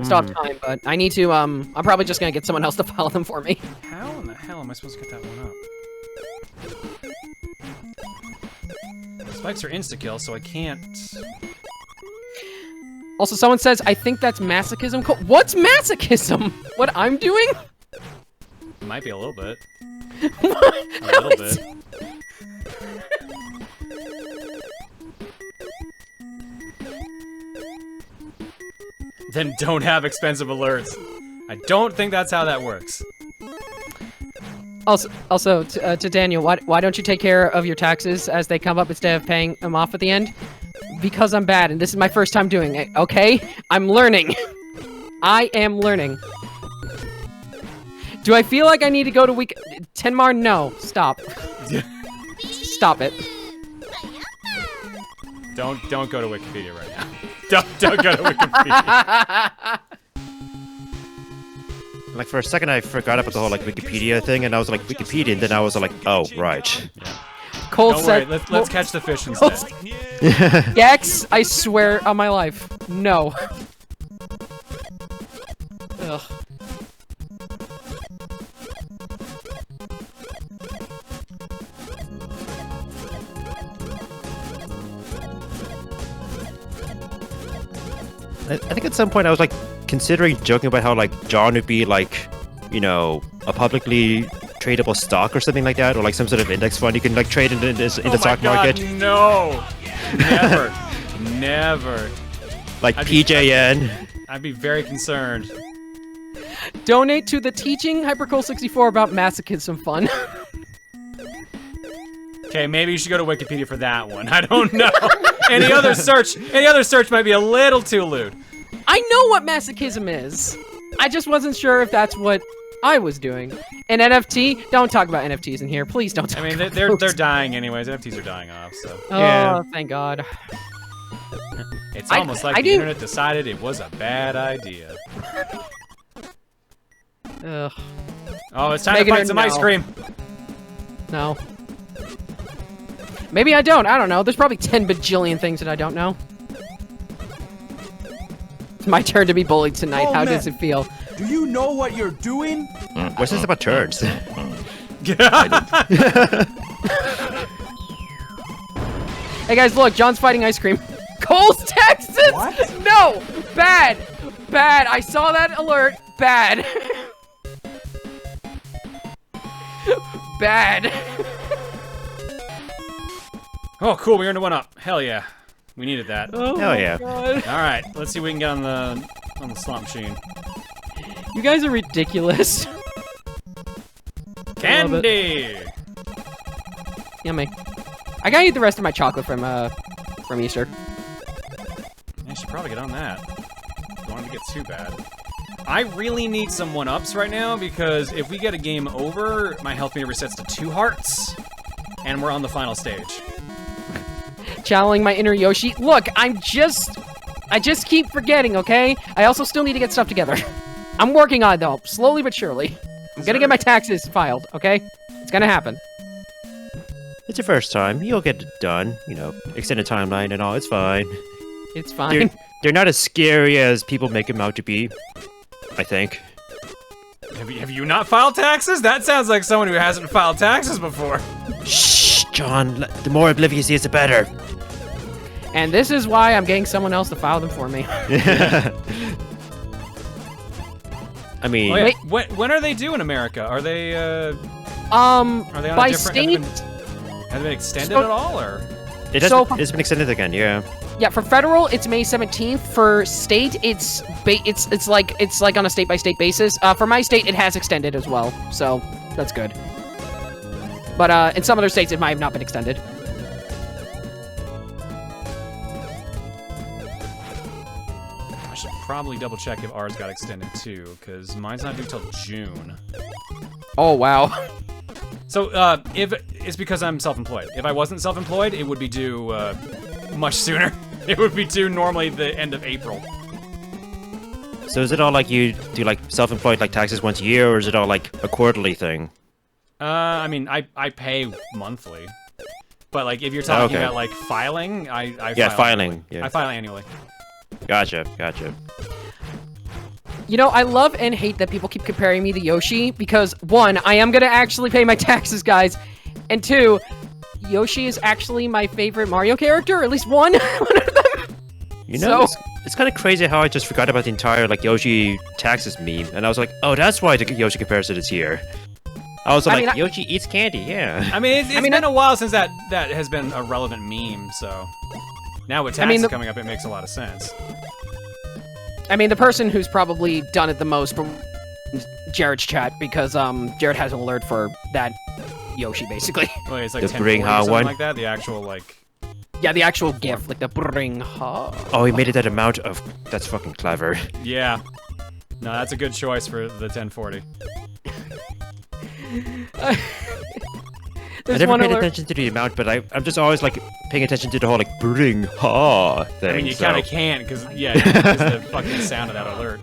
Stop time, but I need to, I'm probably just gonna get someone else to file them for me. How in the hell am I supposed to get that one up? Spikes are insta-kill, so I can't... Also, someone says, I think that's masochism. What's masochism? What I'm doing? It might be a little bit. What? A little bit. Then don't have expensive alerts. I don't think that's how that works. Also, to Daniel, why don't you take care of your taxes as they come up instead of paying them off at the end? Because I'm bad, and this is my first time doing it, okay? I'm learning. I am learning. Do I feel like I need to go to week... Tenmar, no. Stop. Stop it. Don't go to Wikipedia right now. Don't go to Wikipedia. Like for a second, I forgot about the whole like Wikipedia thing, and I was like Wikipedia, and then I was like, oh right. Cole Don't said... worry, let's catch the fish instead. Gex, I swear on my life. No. Ugh. I think at some point I was like considering joking about how like John would be like, you know, a publicly tradable stock or something like that, or like some sort of index fund you can like trade in the stock market. No, never, never. Like I'd be- PJN. I'd be very concerned. Donate to the Teaching Hypercool64 about masochism fund. Okay, maybe you should go to Wikipedia for that one. I don't know. Any other search might be a little too lewd. I know what masochism is. I just wasn't sure if that's what I was doing. An NFT? Don't talk about NFTs in here. Please don't talk I mean, about they're those. dying anyways. NFTs are dying off, so. Oh, Yeah. thank God. It's almost like I the do- internet decided it was a bad idea. Ugh. Oh, it's time Megan, to find some ice no. cream. No. Maybe I don't. I don't know. There's probably 10 bajillion things that I don't know. It's my turn to be bullied tonight. Oh, How man. does it feel? Do you know what you're doing? What's this about turds? Hey guys, look, John's fighting ice cream. Cole's Texas! What? No! Bad! Bad! I saw that alert. Bad. Bad. Oh, cool. We earned a 1-up. Hell yeah. We needed that. Oh Hell my yeah. God. All right, let's see if we can get on the slot machine. You guys are ridiculous. Candy. Yummy. I gotta eat the rest of my chocolate from Easter. I should probably get on that. Don't want it to get too bad. I really need some 1-ups right now because if we get a game over, my health meter resets to 2 hearts, and we're on the final stage. Channeling my inner Yoshi. Look, I just keep forgetting, okay? I also still need to get stuff together. I'm working on it, though, slowly but surely. I'm gonna get my taxes filed, okay? It's gonna happen. It's your first time. You'll get it done. You know, extended timeline and all. It's fine. It's fine. They're not as scary as people make them out to be, I think. Have you not filed taxes? That sounds like someone who hasn't filed taxes before. Shh, John. The more oblivious he is, the better. And this is why I'm getting someone else to file them for me. I mean, Oh, yeah. When are they due in America? Are they on By a different... state... Have they been extended So- at all, or? it's been extended again, yeah. Yeah, for federal, it's May 17th. For state, it's like on a state-by-state basis. For my state, it has extended as well, so that's good. But in some other states, it might have not been extended. I should probably double check if ours got extended too, because mine's not due till June. Oh, wow. So, if it's because I'm self-employed. If I wasn't self-employed, it would be due much sooner. It would be due normally the end of April. So is it all like you do like self-employed like taxes once a year, or is it all like a quarterly thing? I mean, I pay monthly. But like, if you're talking Okay. about like filing, I Yeah, file filing, annually. yeah. I file annually. Gotcha. You know, I love and hate that people keep comparing me to Yoshi, because, one, I am gonna actually pay my taxes, guys, and two, Yoshi is actually my favorite Mario character, or at least one. You know, So- it's kind of crazy how I just forgot about the entire like Yoshi taxes meme, and I was like, oh, that's why the Yoshi comparison is here. I was like, mean, Yoshi eats candy, yeah. I mean, it's been a while since that has been a relevant meme, so... Now with taxes coming up, it makes a lot of sense. I mean, the person who's probably done it the most from Jared's chat, because Jared has an alert for that Yoshi, basically. Wait, it's like The 1040 Bring or Ha something one? like that? The actual, like... Yeah, the actual GIF, like the bring ha. Oh, he made it that amount of... That's fucking clever. Yeah. No, that's a good choice for the 1040. I There's never one paid alert. attention to the amount, but I'm just always like paying attention to the whole like bring ha thing. I mean, you so- kind of can't, because, yeah, because the fucking sound of that alert.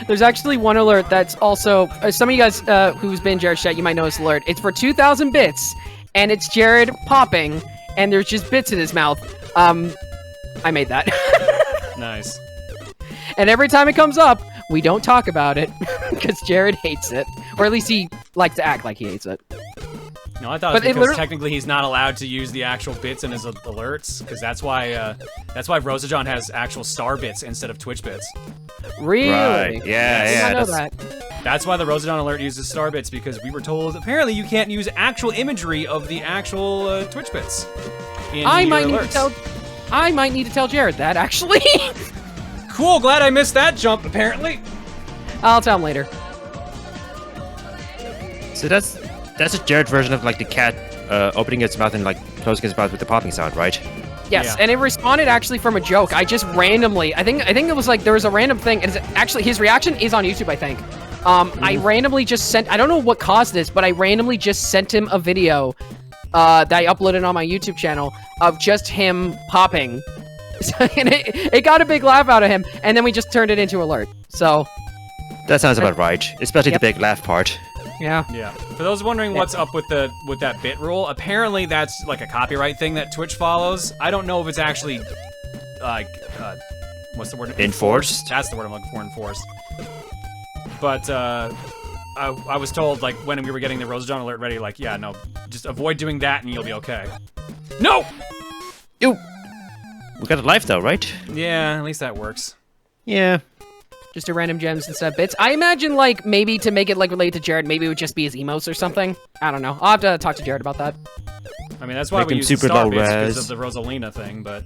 There's actually one alert that's also... some of you guys who's been in Jared's chat, you might know this alert. It's for 2,000 bits, and it's Jared popping, and there's just bits in his mouth. I made that. Nice. And every time it comes up, we don't talk about it, because Jared hates it. Or at least he likes to act like he hates it. No, I thought But it it was because literally- technically he's not allowed to use the actual bits in his alerts, because that's why Rosajon has actual star bits instead of Twitch bits. Really? Right, I yeah, did yeah. not know that's- that. That's why the Rosajon alert uses star bits, because we were told apparently you can't use actual imagery of the actual Twitch bits. In I your might need to tell Jared that, actually. Cool, glad I missed that jump, apparently. I'll tell him later. So that's a Jared version of like the cat opening its mouth and like closing its mouth with the popping sound, right? Yes, Yeah. and it responded actually from a joke. I just randomly, I think it was like there was a random thing, and it's actually his reaction is on YouTube, I think. I randomly just sent, I don't know what caused this, but I randomly just sent him a video that I uploaded on my YouTube channel of just him popping. And it got a big laugh out of him, and then we just turned it into alert. So, That sounds about right, especially Yep. the big laugh part. yeah. Yeah. For those wondering what's up with that bit rule, apparently that's like a copyright thing that Twitch follows. I don't know if it's actually like what's the word? Enforced? That's the word I'm looking for. Enforced. But I was told like when we were getting the Rosajon alert ready, like yeah, no, just avoid doing that and you'll be okay. No. Ew. We got a life though, right? Yeah, at least that works. Yeah. Just a random gems instead of bits. I imagine, like, maybe to make it, like, related to Jared, maybe it would just be his emotes or something. I don't know. I'll have to talk to Jared about that. I mean, that's why Make we them use super the star low bits because res. of the Rosalina thing, but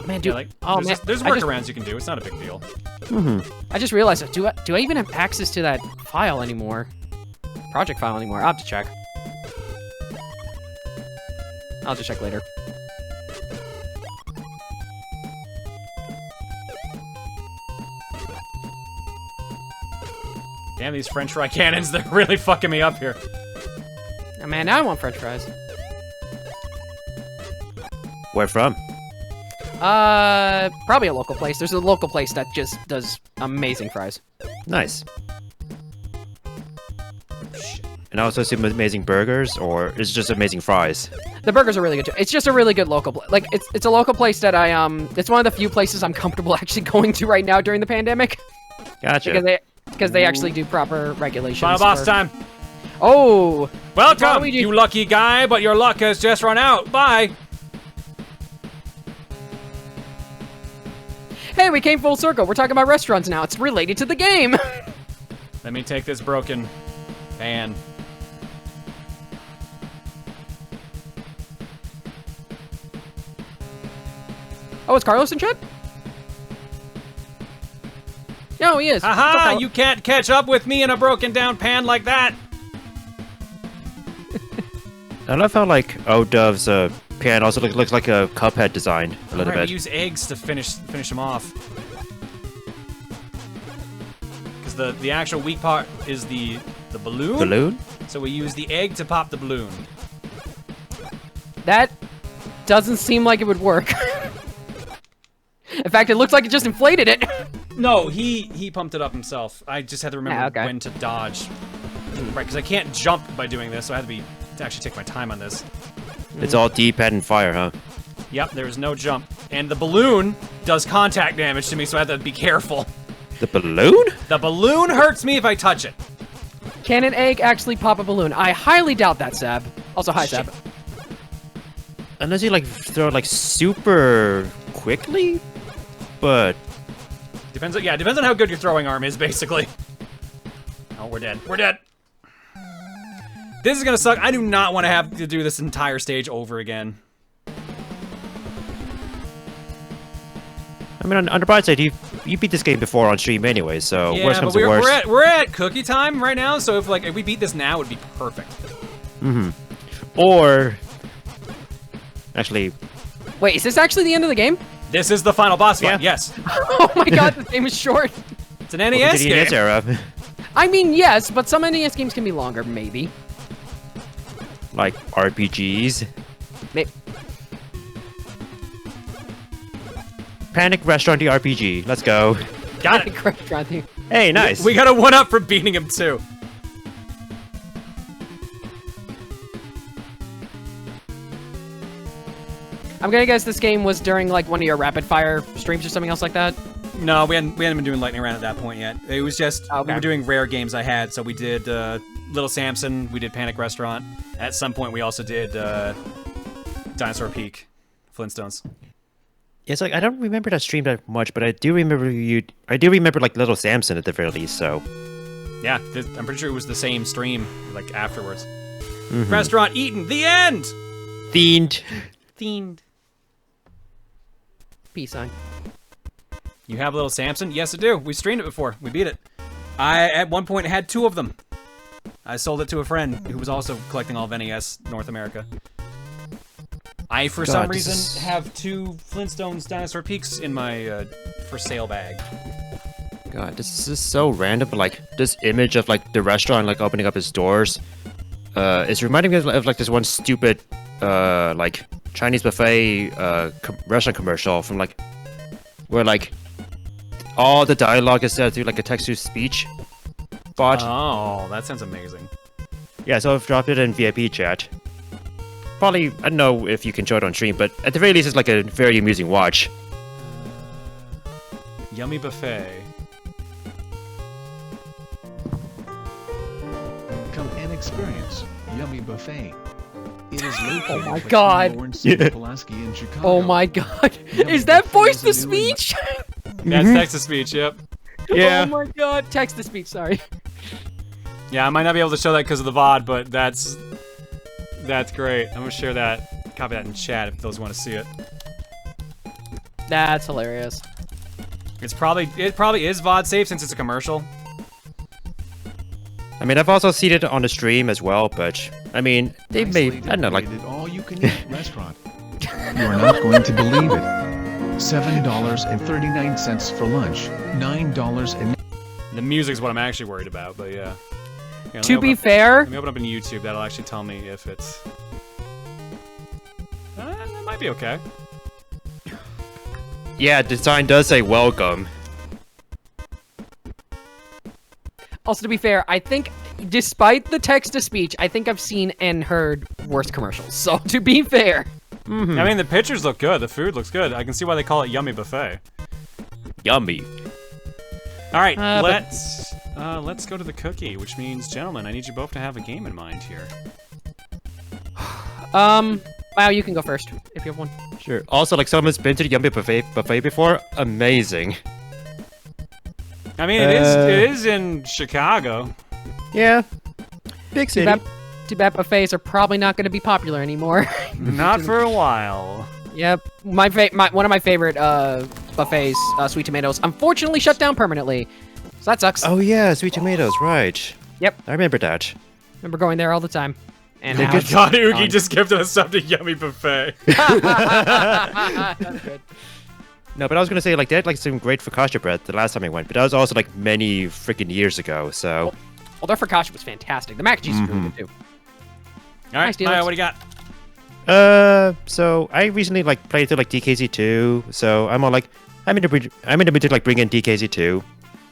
man, Yeah, dude. like, Oh man, there's I just- workarounds you can do. It's not a big deal. I just realized that. Do I even have access to that file anymore? Project file anymore? I'll have to check. I'll just check later. Damn, these French fry cannons, they're really fucking me up here. Oh, man, now I want French fries. Where from? Probably a local place. There's a local place that just does amazing fries. Nice. And I also assume amazing burgers, or is it just amazing fries? The burgers are really good too. It's just a really good local like it's a local place that it's one of the few places I'm comfortable actually going to right now during the pandemic. Gotcha. Because they actually do proper regulations. Final boss time. Oh! Welcome, Waluigi. you lucky guy, but your luck has just run out. Bye. Hey, we came full circle. We're talking about restaurants now. It's related to the game. Let me take this broken pan. Oh, is Carlos in chat? No, he is. What's up, Haha, Carlos? you can't catch up with me in a broken down pan like that. I love how like Dove's pan also looks like a Cuphead design a little Alright, bit. we use eggs to finish them off. Because the actual weak part is the balloon. Balloon? So we use the egg to pop the balloon. That doesn't seem like it would work. In fact, it looks like it just inflated it. No, he pumped it up himself. I just had to remember when to dodge. Right, because I can't jump by doing this, so I had to actually take my time on this. It's all D-pad and fire, huh? Yep, there is no jump. And the balloon does contact damage to me, so I have to be careful. The balloon? The balloon hurts me if I touch it. Can an egg actually pop a balloon? I highly doubt that, Sab. Also, hi, Sab. Unless you like throw it like super quickly? But Depends on how good your throwing arm is, basically. Oh, we're dead. We're dead. This is gonna suck. I do not want to have to do this entire stage over again. I mean, on the bright side, you beat this game before on stream anyway, so Yeah, worst but comes to worst. we're at cookie time right now, so if we beat this now, it would be perfect. Or actually, Wait, is this actually the end of the game? This is the final boss fight. Yeah. Yes, Oh my god, this game is short. it's an NES the game. NES era, I mean, yes, but some NES games can be longer, maybe. like RPGs. Panic Restaurant the RPG. Let's go. Got it. Restaurant thing. Hey, nice. We got a 1-up for beating him too. I'm gonna guess this game was during like one of your rapid fire streams or something else like that. No, we hadn't been doing lightning round at that point yet. It was just Okay. we were doing rare games I had. So we did Little Samson. We did Panic Restaurant. At some point, we also did Dinosaur Peak, Flintstones. It's like I don't remember that stream that much, but I do remember like Little Samson at the very least. So Yeah, I'm pretty sure it was the same stream like afterwards. Restaurant eaten. The end. themed. Themed. Peace sign. You have Little Samson? Yes, I do. We streamed it before. We beat it. I, at one point, had 2 of them. I sold it to a friend who was also collecting all of NES North America. I, for some God, this reason, is- have 2 Flintstones Dinosaur Peaks in my for sale bag. God, this is so random. But like this image of like the restaurant like opening up its doors, it's reminding me of like this one stupid like Chinese buffet restaurant commercial from like where like all the dialogue is set through like a text-to-speech bot. Oh, that sounds amazing. Yeah, so I've dropped it in VIP chat. Probably, I don't know if you can show it on stream, but at the very least, it's like a very amusing watch. Yummy buffet. Come and experience Yummy Buffet. It is located my between God. Lawrence Yeah. and Pulaski in Chicago. Oh my god. Yummy Is that Buffet voice is to a new and- speech? That's text-to-speech, yep. Yeah. Oh my god. Text to speech, sorry. Yeah, I might not be able to show that because of the VOD, but that's great. I'm gonna share that, copy that in chat if those want to see it. That's hilarious. It probably is VOD safe since it's a commercial. I mean, I've also seen it on the stream as well, but I mean, they Nicely made, I don't know, like, decorated all-you-can-eat restaurant. You're not going to believe it. $7.39 for lunch. $9 and The music's what I'm actually worried about, but yeah. Here, let To me be open- fair, Let me open up in YouTube. That'll actually tell me if it's. That might be okay. yeah, the sign does say welcome. also to be fair, I think, despite the text-to-speech, I think I've seen and heard worse commercials. So to be fair, I mean, the pictures look good. The food looks good. I can see why they call it Yummy Buffet. Yummy. All right, but- let's go to the cookie, which means, gentlemen, I need you both to have a game in mind here. Wow, you can go first if you have one. Sure. Also, like, someone's been to the Yummy buffet before. Amazing. I mean, it is in Chicago. Yeah. Big city. Too bad buffets are probably not going to be popular anymore. Not for a while. Yep, one of my favorite buffets, Sweet Tomatoes, unfortunately shut down permanently. So that sucks. Oh yeah, Sweet Tomatoes, right. Yep. I remember that. Remember going there all the time. And Oh how my it's God, Oogie gone. just gifted us up to Yummy Buffet. That's good. No, but I was gonna say, like, they had, like, some great focaccia bread the last time I went, but that was also, like, many freaking years ago, so... Well, their focaccia was fantastic. The mac and cheese is really good, too. All right, Nice, Maya, Felix. what do you got? So I recently, like, played through, like, DKZ2, so I'm all like, I'm in the mood to, like, bring in DKZ2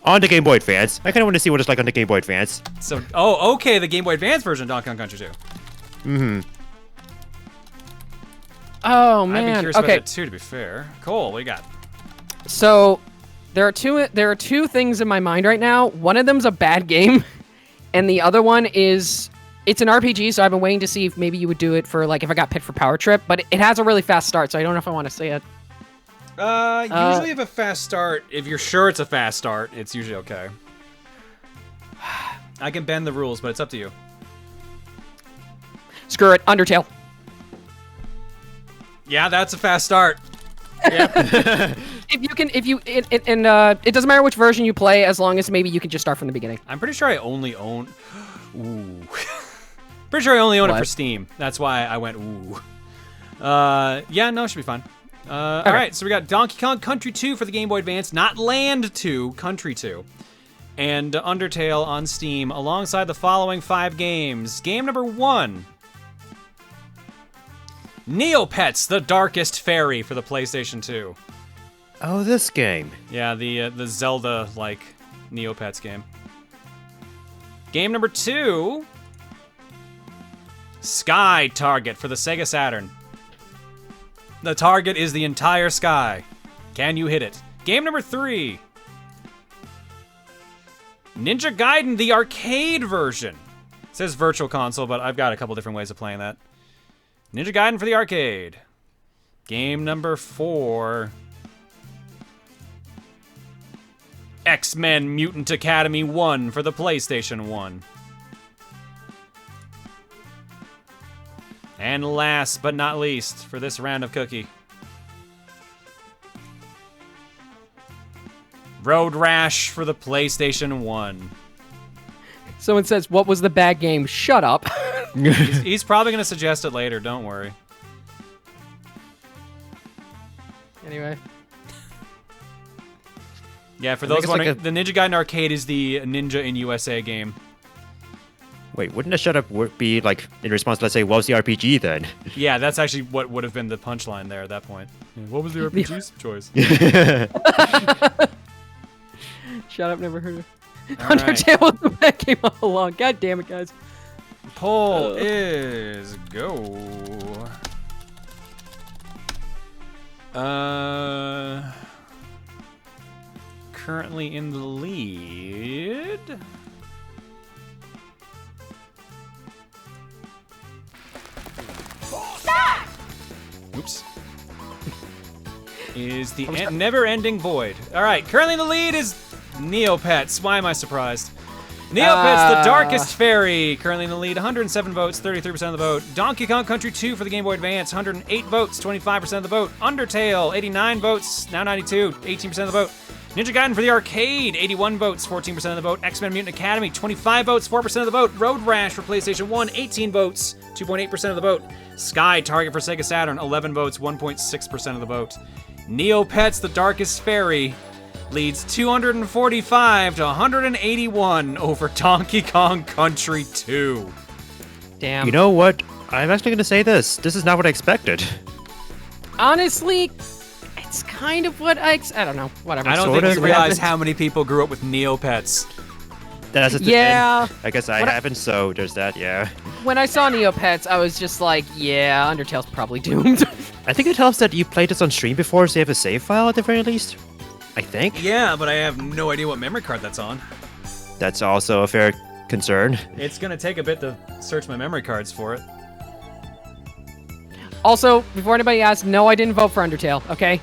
on the Game Boy Advance. I kind of want to see what it's like on the Game Boy Advance. So, okay, the Game Boy Advance version of Donkey Kong Country 2. Oh, I'd be man. curious Okay, about that too, to be fair. Cole, what do you got? so there are two things in my mind right now. One of them's a bad game, and the other one is... It's an RPG, so I've been waiting to see if maybe you would do it for, like, if I got picked for Power Trip, but it has a really fast start, so I don't know if I want to say it. Usually if a fast start, if you're sure it's a fast start, it's usually okay. I can bend the rules, but it's up to you. Screw it, Undertale. Yeah, that's a fast start. It doesn't matter which version you play, as long as maybe you can just start from the beginning. I'm pretty sure I only own... Ooh. Pretty sure I only own it What? for Steam. That's why I went ooh. Yeah, no, it should be fine. All right, so we got Donkey Kong Country 2 for the Game Boy Advance, not Land 2, Country 2. And Undertale on Steam alongside the following 5 games. Game number 1. Neopets, The Darkest Faerie for the PlayStation 2. Oh, this game. Yeah, the Zelda-like Neopets game. Game number 2, Sky Target for the Sega Saturn. The target is the entire sky. Can you hit it? Game number 3, Ninja Gaiden, the arcade version. It says Virtual Console, but I've got a couple different ways of playing that. Ninja Gaiden for the arcade. Game number 4, X-Men Mutant Academy 1 for the PlayStation 1. And last but not least, for this round of cookie, Road Rash for the PlayStation 1. Someone says, what was the bad game? Shut up. He's probably going to suggest it later, don't worry. Anyway. Yeah, for I think those it's wondering, like the Ninja Gaiden Arcade is the Ninja in USA game. Wait, wouldn't a shut up be, like, in response to, let's say, what was the RPG then? Yeah, that's actually what would have been the punchline there at that point. What was the RPG's choice? Shut up, never heard of it. All right. Undertale was the bad game all along. God damn it, guys. Poll is go. Currently in the lead. Stop! Oops. Is the never-ending void. All right, currently in the lead is Neopets. Why am I surprised? Neopets, the Darkest Fairy, currently in the lead, 107 votes, 33% of the vote. Donkey Kong Country 2 for the Game Boy Advance, 108 votes, 25% of the vote. Undertale, 89 votes, now 92, 18% of the vote. Ninja Gaiden for the arcade, 81 votes, 14% of the vote. X-Men Mutant Academy, 25 votes, 4% of the vote. Road Rash for PlayStation 1, 18 votes, 2.8% of the vote. Sky Target for Sega Saturn, 11 votes, 1.6% of the vote. Neopets, the Darkest Fairy, leads 245 to 181 over Donkey Kong Country 2. Damn. You know what? I'm actually going to say this. This is not what I expected. Honestly, it's kind of what I don't know. Whatever. I don't Sort think of. you realize how many people grew up with Neopets. That's a Yeah. I guess I haven't, so there's that, yeah. When I saw Neopets, I was just like, yeah, Undertale's probably doomed. I think it helps that you played this on stream before, so you have a save file at the very least. I think. Yeah, but I have no idea what memory card that's on. That's also a fair concern. It's gonna take a bit to search my memory cards for it. Also, before anybody asks, no, I didn't vote for Undertale, okay?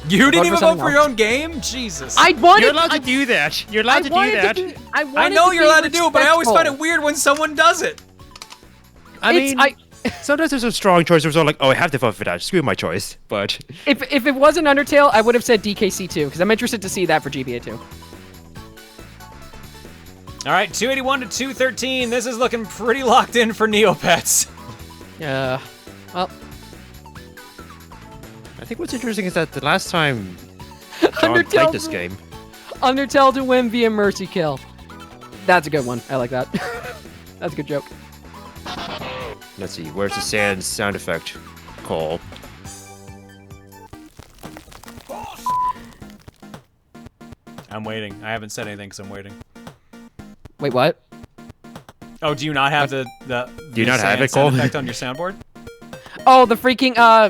You didn't even vote something for your else. own game? Jesus. I wanted. You're allowed to do that. You're allowed to do that. I know you're allowed to do it, but I always find it weird when someone does it. I mean, sometimes there's a strong choice where it's all like, oh, I have to vote for that. Screw my choice. But If it wasn't Undertale, I would have said DKC 2, because I'm interested to see that for GBA 2. All right, 281 to 213. This is looking pretty locked in for Neopets. Well, I think what's interesting is that the last time John played this game, Undertale to win via Mercy Kill. That's a good one. I like that. That's a good joke. let's see, where's the sound effect? Cole. I'm waiting. I haven't said anything, so I'm waiting. Wait, what? Oh, do you not have the Do you not have it, sound Cole? effect on your soundboard? Oh, the freaking I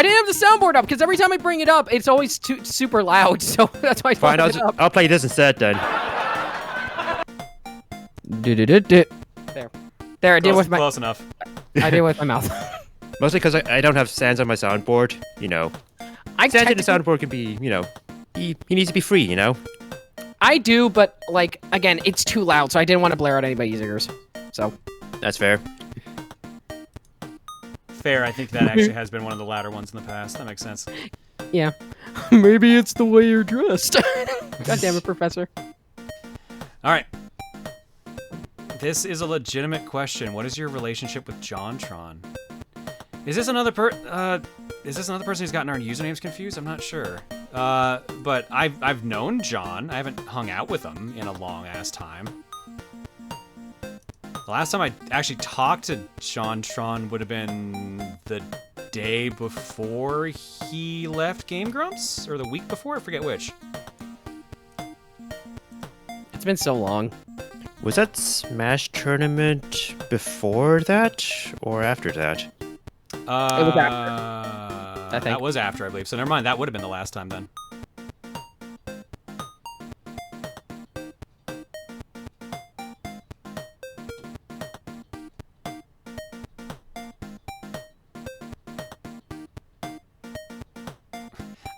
didn't have the soundboard up because every time I bring it up, it's always super loud. So that's why I Fine, brought it up. I'll play this instead then. There, I did with my close enough. I did with my mouth. Mostly because I don't have Sans on my soundboard, you know. Sans in the soundboard can be, you know, he needs to be free, you know. I do, but like again, it's too loud, so I didn't want to blare out anybody's ears. So that's fair. Fair. I think that actually has been one of the louder ones in the past. That makes sense. Yeah. Maybe it's the way you're dressed. God damn it, Professor. All right. This is a legitimate question. What is your relationship with JonTron? Is this another person who's gotten our usernames confused? I'm not sure. But I've known John. I haven't hung out with him in a long ass time. The last time I actually talked to JonTron would have been the day before he left Game Grumps, or the week before. I forget which. It's been so long. Was that Smash tournament before that or after that? It was after. I think. That was after, I believe. So never mind. That would have been the last time then.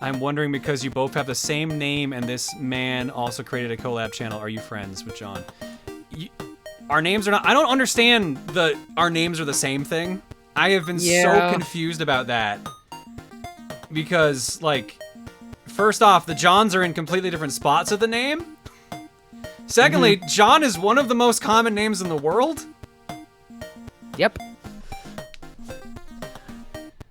I'm wondering because you both have the same name and this man also created a collab channel. Are you friends with John? Our names are not. I don't understand our names are the same thing. I have been so confused about that. Because, like, first off, the Johns are in completely different spots of the name. Secondly, John is one of the most common names in the world. Yep.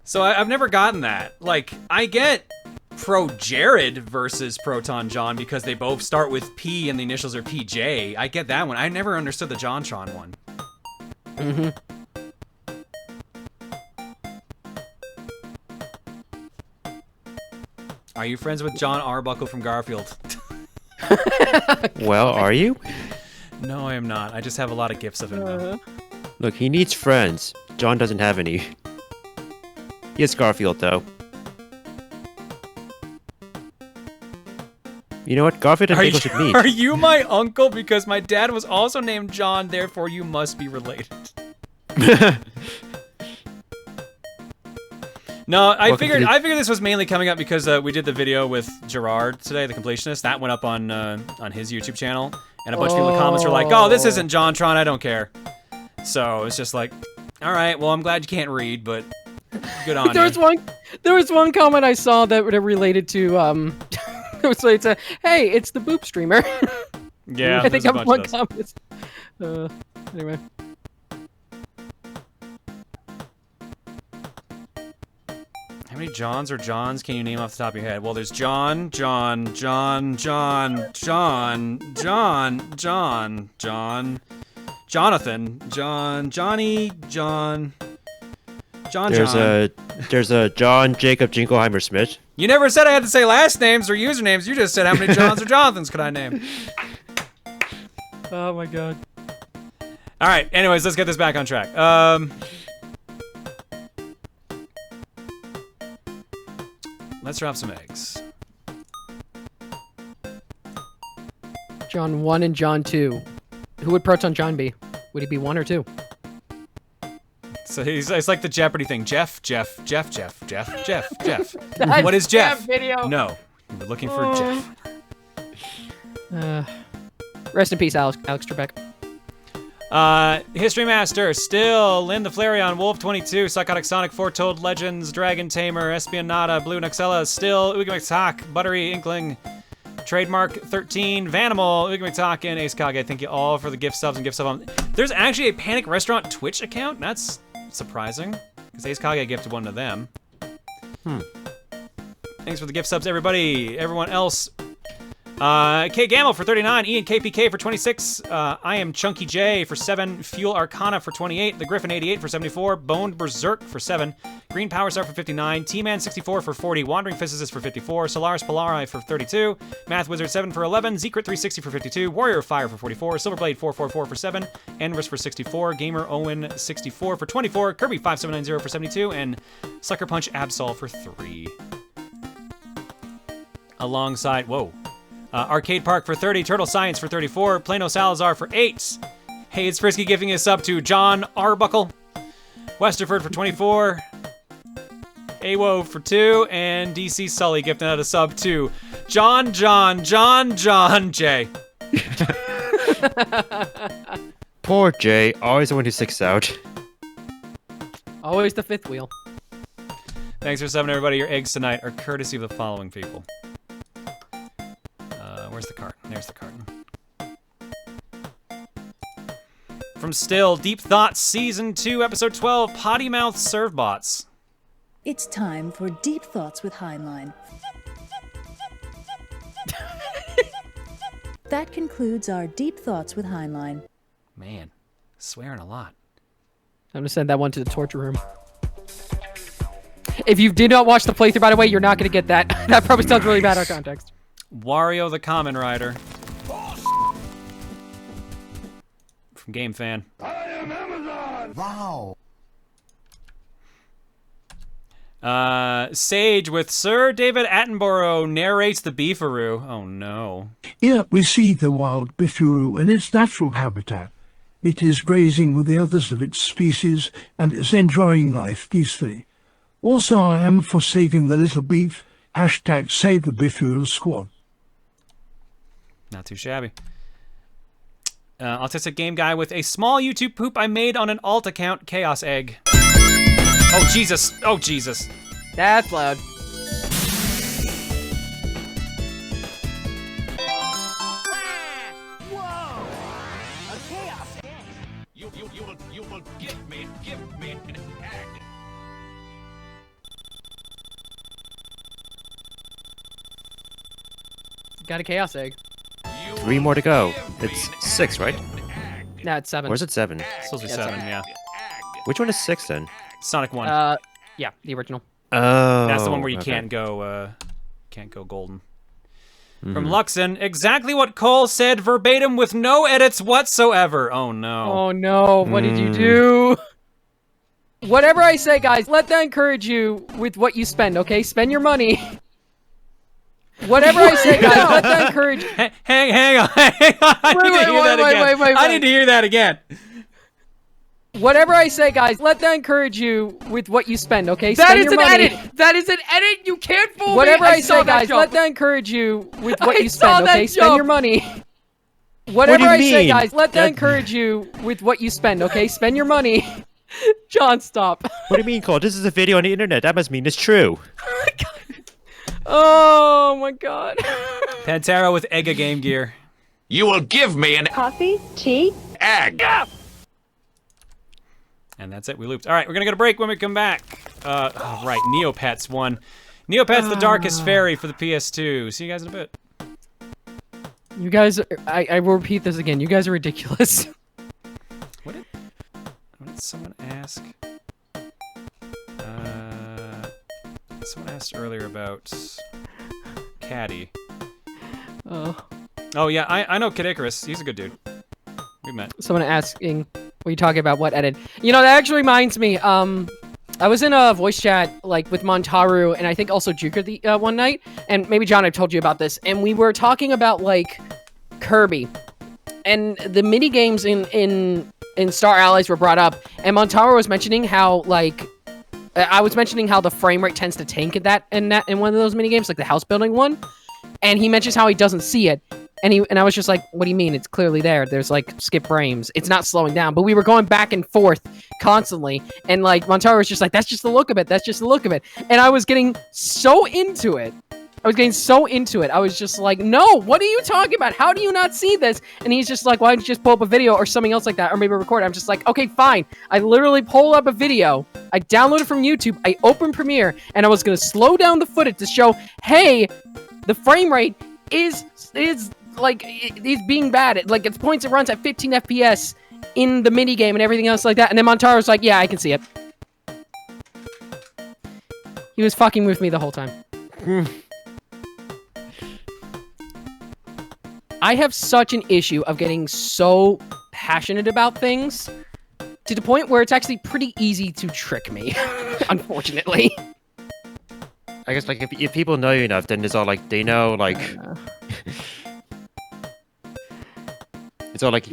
So I've never gotten that. Like, I get Pro Jared versus Proton John because they both start with P and the initials are PJ. I get that one. I never understood the JonTron one. Are you friends with John Arbuckle from Garfield? Well, are you? No, I am not. I just have a lot of gifs of him, though. Look, he needs friends. John doesn't have any. He has Garfield, though. You know what? Garfield and Pickle should meet. Are you my uncle? Because my dad was also named John, therefore you must be related. No, I Welcome to figured the- this was mainly coming up because we did the video with Gerard today, the completionist. That went up on his YouTube channel, and a bunch of people in the comments were like, "Oh, this isn't JonTron. I don't care." So it's just like, all right, well, I'm glad you can't read, but good on There you. was one comment I saw that related to it said, "Hey, it's the Boop streamer." Yeah, I think there's a I'm bunch one of those. comment. Anyway. How many Johns or Johns can you name off the top of your head? Well, there's John, John, John, John, John, John, John, John, Jonathan, John, Johnny, John, John, There's John. there's a John Jacob Jingleheimer Smith. You never said I had to say last names or usernames. You just said how many Johns or Jonathans could I name. Oh my god. All right. Anyways, let's get this back on track. Let's drop some eggs. John 1 and John 2. Who would Proton John be? Would he be 1 or 2? So it's like the Jeopardy thing. Jeff. That's What is Jeff? that video. No. We're looking for Jeff. Rest in peace, Alex Trebek. History Master, still, Lynn the Flareon, Wolf 22, Psychotic Sonic, Foretold Legends, Dragon Tamer, Espionata, Blue Nuxella, still, Oogie McTalk, Buttery Inkling, Trademark 13, Vanimal, Oogie McTalk, and Ace Kage. Thank you all for the gift subs and gift sub. There's actually a Panic Restaurant Twitch account. That's surprising, because Ace Kage gifted one to them. Thanks for the gift subs, everybody. Everyone else. K Gamble for 39, Ian KPK for 26, I am Chunky J for 7, Fuel Arcana for 28, The Griffin 88 for 74, Boned Berserk for 7, Green Power Star for 59, T-Man 64 for 40, Wandering Physicist for 54, Solaris Polari for 32, Math Wizard 7 for 11, Secret 360 for 52, Warrior of Fire for 44, Silverblade 444 for 7, Enris for 64, Gamer Owen 64 for 24, Kirby 5790 for 72, and Sucker Punch Absol for 3. Alongside, whoa. Arcade Park for 30, Turtle Science for 34, Plano Salazar for 8. Hey, it's Frisky giving us up to John Arbuckle, Westerford for 24, Awo for 2, and DC Sully gifting out a sub to John J. Poor Jay, always the one who sticks out. Always the fifth wheel. Thanks for subbing, everybody. Your eggs tonight are courtesy of the following people. Where's the carton? There's the carton. From Still, Deep Thoughts, Season 2, Episode 12, Potty Mouth Servbots. It's time for Deep Thoughts with Heinlein. That concludes our Deep Thoughts with Heinlein. Man, swearing a lot. I'm gonna send that one to the torture room. If you did not watch the playthrough, by the way, you're not gonna get that. That probably sounds really bad out of context. Wario the Kamen Rider. From Game Fan. I am Amazon! Wow. Sage with Sir David Attenborough narrates the Beefaroo. Oh no. Here we see the wild Bifuru in its natural habitat. It is grazing with the others of its species and is enjoying life peacefully. Also, I am for saving the little beef. Hashtag save the Bifuru squad. Not too shabby. Autistic Game Guy with a small YouTube poop I made on an alt account, Chaos Egg. Oh Jesus! Oh Jesus! That's loud. You will give me an egg. Got a chaos egg. 3 more to go. It's 6, right? Nah, it's 7. Or is it 7? It's supposed to be Yeah, 7, yeah. Which one is 6 then? Sonic 1. Yeah, the original. Oh. That's the one where you okay. can't go golden. From Luxon, exactly what Cole said verbatim with no edits whatsoever. Oh no. Oh no, what did you do? Whatever I say, guys, let that encourage you with what you spend, okay? Spend your money. Whatever I say, guys, let that encourage you. Hang on. I need to hear that again. I need to hear that again. Whatever I say, guys, let that encourage you with what you spend, okay? That Spend is your an money. edit! That is an edit! You can't fool Whatever me! I say, saw that guys, jump. let that encourage you with what I you saw spend, that okay? Spend your jump. money. What Whatever do you I say, mean? guys, let that That- encourage you with what you spend, okay? Spend your money. John, stop. What do you mean, Cole? This is a video on the internet. That must mean it's true. Oh my god. Pantera with Egga Game Gear. You will give me an Coffee? Tea? egg. And that's it. We looped. All right, we're gonna go to break when we come back. Oh, right, Neopets won. Neopets: The Darkest Faerie for the PS2. See you guys in a bit. You guys, I will repeat this again. You guys are ridiculous. What did someone ask? Someone asked earlier about Caddy. Oh yeah, I know Kid Icarus. He's a good dude. We met. Someone asking, what are you talking about? What edit? You know, that actually reminds me. I was in a voice chat like with Montaru and I think also Juker the one night, and maybe John, I've told you about this, and we were talking about like Kirby, and the mini games in Star Allies were brought up, and Montaru was mentioning how like I was mentioning how the frame rate tends to tank in one of those mini games, like the house building one, and he mentions how he doesn't see it. And I was just like, what do you mean? It's clearly there. There's like skip frames. It's not slowing down. But we were going back and forth constantly. And like Montaro was just like, that's just the look of it. That's just the look of it. And I was getting so into it. I was just like, no, what are you talking about? How do you not see this? And he's just like, why don't you just pull up a video or something else like that? Or maybe record it. I'm just like, okay, fine. I literally pulled up a video. I downloaded from YouTube. I opened Premiere. And I was going to slow down the footage to show, hey, the frame rate is like, it's being bad. Like, it's points it runs at 15 FPS in the mini game and everything else like that. And then Montaro's like, yeah, I can see it. He was fucking with me the whole time. I have such an issue of getting so passionate about things to the point where it's actually pretty easy to trick me, unfortunately. I guess, like, if people know you enough, then it's all like, they know, like... It's all like...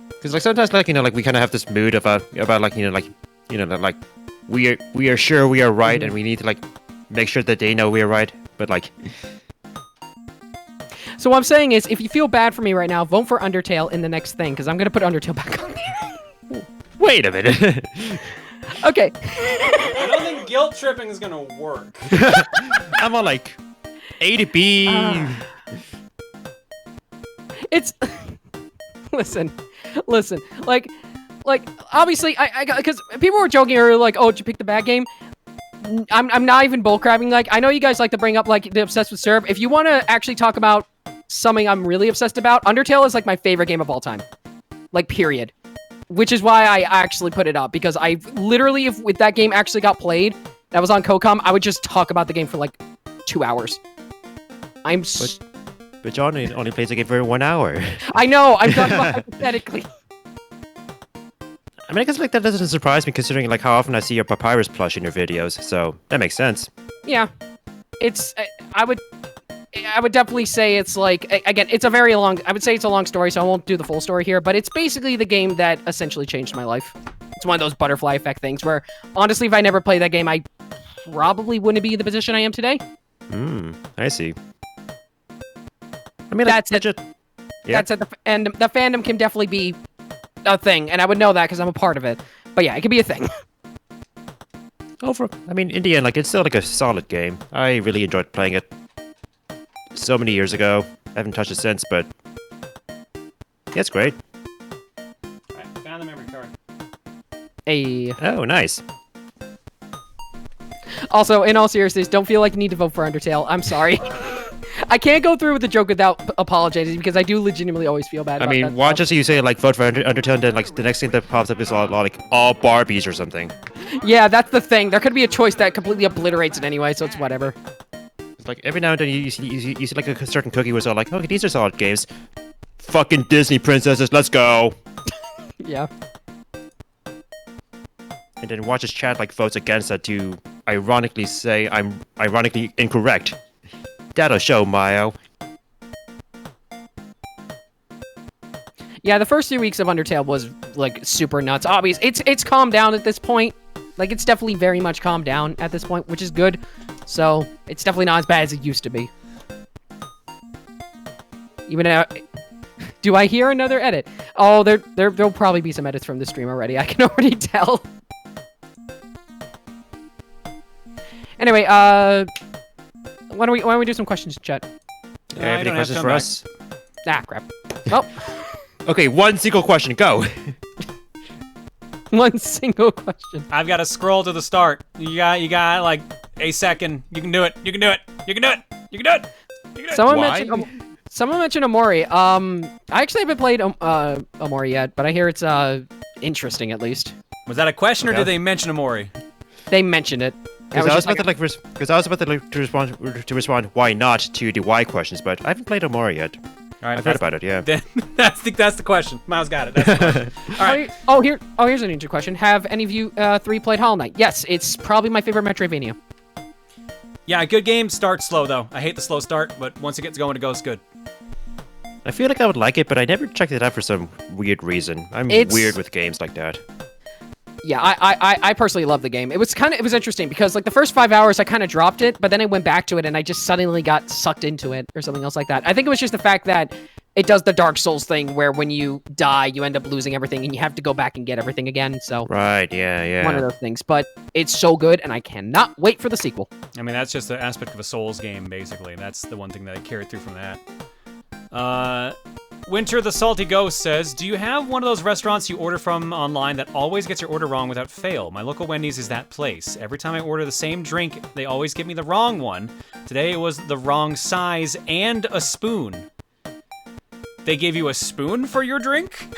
Because, like, sometimes, like, you know, like, we kind of have this mood about like, like, we are sure we are right, and we need to, like, make sure that they know we are right, but, like... So what I'm saying is, if you feel bad for me right now, vote for Undertale in the next thing, because I'm going to put Undertale back on there. Wait a minute. Okay. I don't think guilt tripping is gonna work. I'm on, like, A to B. It's... Listen, like, obviously, because people were joking earlier, like, oh, did you pick the bad game? I'm not even bullcrapping. Like, I know you guys like to bring up, like, the Obsessed with Syrup. If you want to actually talk about something I'm really obsessed about, Undertale is, like, my favorite game of all time. Like, period. Which is why I actually put it up, because I literally, if that game actually got played, that was on Cocom, I would just talk about the game for, like, 2 hours. But John only plays the game for 1 hour. I know, I'm talking about hypothetically. I mean, I guess, like, that doesn't surprise me, considering, like, how often I see your Papyrus plush in your videos, so that makes sense. Yeah. It's, I would definitely say it's, like, again, it's a very long, I would say it's a long story, so I won't do the full story here, but it's basically the game that essentially changed my life. It's one of those butterfly effect things where, honestly, if I never played that game, I probably wouldn't be in the position I am today. I see. I mean, that's it. Yeah. That's it. And the fandom can definitely be a thing, and I would know that because I'm a part of it. But yeah, it could be a thing. I mean, in the end, like, it's still, like, a solid game. I really enjoyed playing it so many years ago. I haven't touched it since, but yeah, it's great. Alright, found the memory card. Hey. Oh, nice. Also, in all seriousness, don't feel like you need to vote for Undertale. I'm sorry. I can't go through with the joke without apologizing, because I do legitimately always feel bad about that. I mean, watch as you say, like, vote for Undertale, and then, like, the next thing that pops up is like, all Barbies or something. Yeah, that's the thing. There could be a choice that completely obliterates it anyway, so it's whatever. It's like, every now and then you see like, a certain cookie was all like, okay, these are solid games. Fucking Disney princesses, let's go! Yeah. And then watch his chat, like, votes against that to ironically say I'm ironically incorrect. That'll show, Mayo. Yeah, the first 3 weeks of Undertale was like super nuts. Obviously, it's calmed down at this point. Like it's definitely very much calmed down at this point, which is good. So it's definitely not as bad as it used to be. Even now, do I hear another edit? Oh, there'll probably be some edits from the stream already. I can already tell. Anyway, why don't we do some questions, chat? Any questions for us? Ah, crap. Oh. Okay, one single question. Go. One single question. I've got to scroll to the start. You got like a second. You can do it. You can do it. You can do it. You can do it. You can do it. Someone mentioned Omori. I actually haven't played Omori yet, but I hear it's interesting at least. Was that a question or did they mention Omori? They mentioned it. Because I was about to respond why not to the why questions, but I haven't played Omori yet. All right, I've heard about it, yeah. That's the question. Miles got it. That's the question. All right. Here's an interesting question. Have any of you three played Hollow Knight? Yes, it's probably my favorite Metroidvania. Yeah, good game. Start slow though. I hate the slow start, but once it gets going, it goes good. I feel like I would like it, but I never checked it out for some weird reason. I'm weird with games like that. Yeah, I personally love the game. It was interesting because like the first 5 hours I kind of dropped it, but then I went back to it and I just suddenly got sucked into it or something else like that. I think it was just the fact that it does the Dark Souls thing where when you die, you end up losing everything and you have to go back and get everything again. So right, yeah. One of those things, but it's so good and I cannot wait for the sequel. I mean, that's just the aspect of a Souls game, basically. That's the one thing that I carried through from that. Winter the Salty Ghost says, do you have one of those restaurants you order from online that always gets your order wrong without fail? My local Wendy's is that place. Every time I order the same drink, they always give me the wrong one. Today it was the wrong size and a spoon. They gave you a spoon for your drink?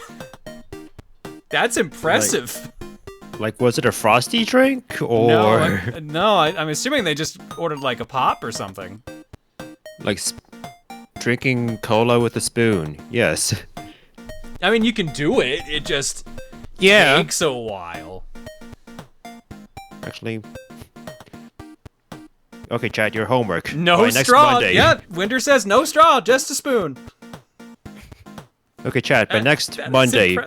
That's impressive. Like was it a frosty drink or? No, I'm assuming they just ordered like a pop or something. Like drinking cola with a spoon. Yes. I mean, you can do it. It just takes a while. Actually. Okay, Chad, your homework. No straw. Monday. Yeah, Winter says no straw, just a spoon. Okay, Chad, by next Monday,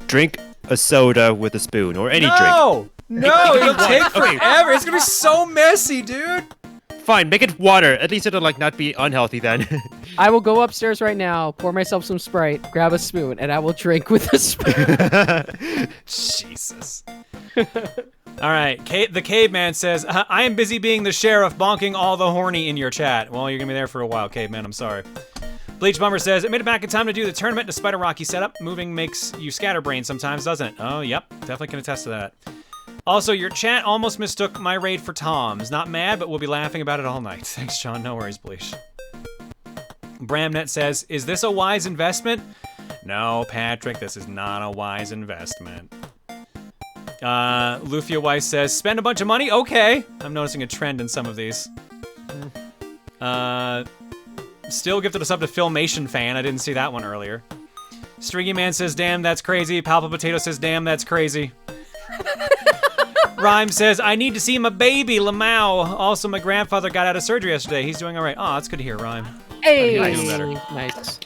drink a soda with a spoon or any drink. No, it'll take forever. It's gonna be so messy, dude. Fine, make it water. At least it'll like not be unhealthy then. I will go upstairs right now, pour myself some Sprite, grab a spoon, and I will drink with a spoon. Jesus. All right, the caveman says, I am busy being the sheriff, bonking all the horny in your chat. Well, you're gonna be there for a while, caveman. I'm sorry. Bleach Bummer says, it made it back in time to do the tournament despite a rocky setup. Moving makes you scatterbrain sometimes, doesn't it? Oh, yep. Definitely can attest to that. Also, your chat almost mistook my raid for Tom's. Not mad, but we'll be laughing about it all night. Thanks, Sean. No worries, Bleach. Bramnet says, is this a wise investment? No, Patrick, this is not a wise investment. Lufia Weiss says, spend a bunch of money? Okay. I'm noticing a trend in some of these. Still gifted a sub to Filmation Fan. I didn't see that one earlier. Stringy Man says, damn, that's crazy. Palpa Potato says, damn, that's crazy. Rhyme says, I need to see my baby, Lamau. Also, my grandfather got out of surgery yesterday. He's doing all right. Oh, that's good to hear, Rhyme. Hey, doing better. Nice.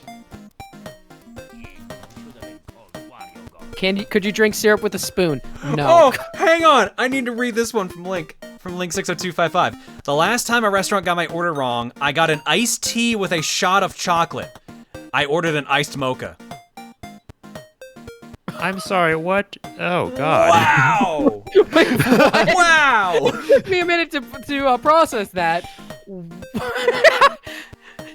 Could you drink syrup with a spoon? No. Oh, hang on. I need to read this one from Link 60255. The last time a restaurant got my order wrong, I got an iced tea with a shot of chocolate. I ordered an iced mocha. I'm sorry, what? Oh, God. Wow! Wait, what? Wow! It took me a minute to process that.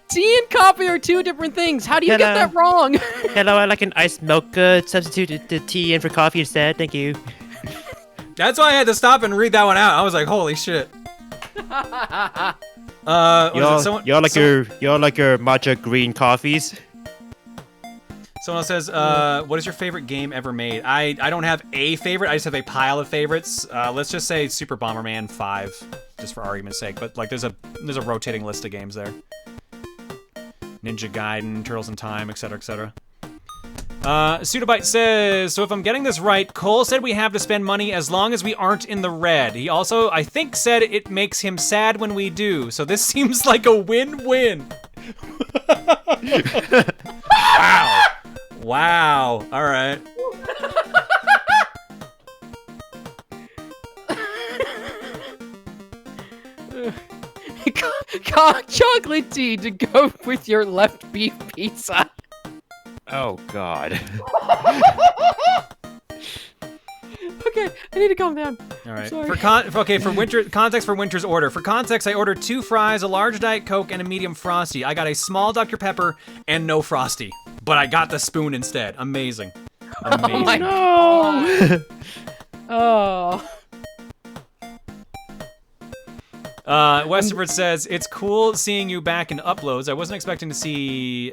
Tea and coffee are two different things. How do you get that wrong? Hello, I like an iced mocha. Substitute the tea in for coffee instead. Thank you. That's why I had to stop and read that one out. I was like, holy shit. Y'all like your matcha green coffees? Someone else says, what is your favorite game ever made? I don't have a favorite, I just have a pile of favorites. Let's just say Super Bomberman 5, just for argument's sake, but like there's a rotating list of games there. Ninja Gaiden, Turtles in Time, etc, etc. Pseudobite says, so if I'm getting this right, Cole said we have to spend money as long as we aren't in the red. He also, I think, said it makes him sad when we do, so this seems like a win-win. Wow. Wow. All right. Chocolate tea to go with your left beef pizza. Oh God. Okay, I need to calm down. All right. Sorry. For winter context for Winter's order. For context, I ordered 2 fries, a large Diet Coke, and a medium Frosty. I got a small Dr. Pepper and no Frosty, but I got the spoon instead. Amazing. Amazing. Oh my God. Oh. Westerford says, it's cool seeing you back in uploads. I wasn't expecting to see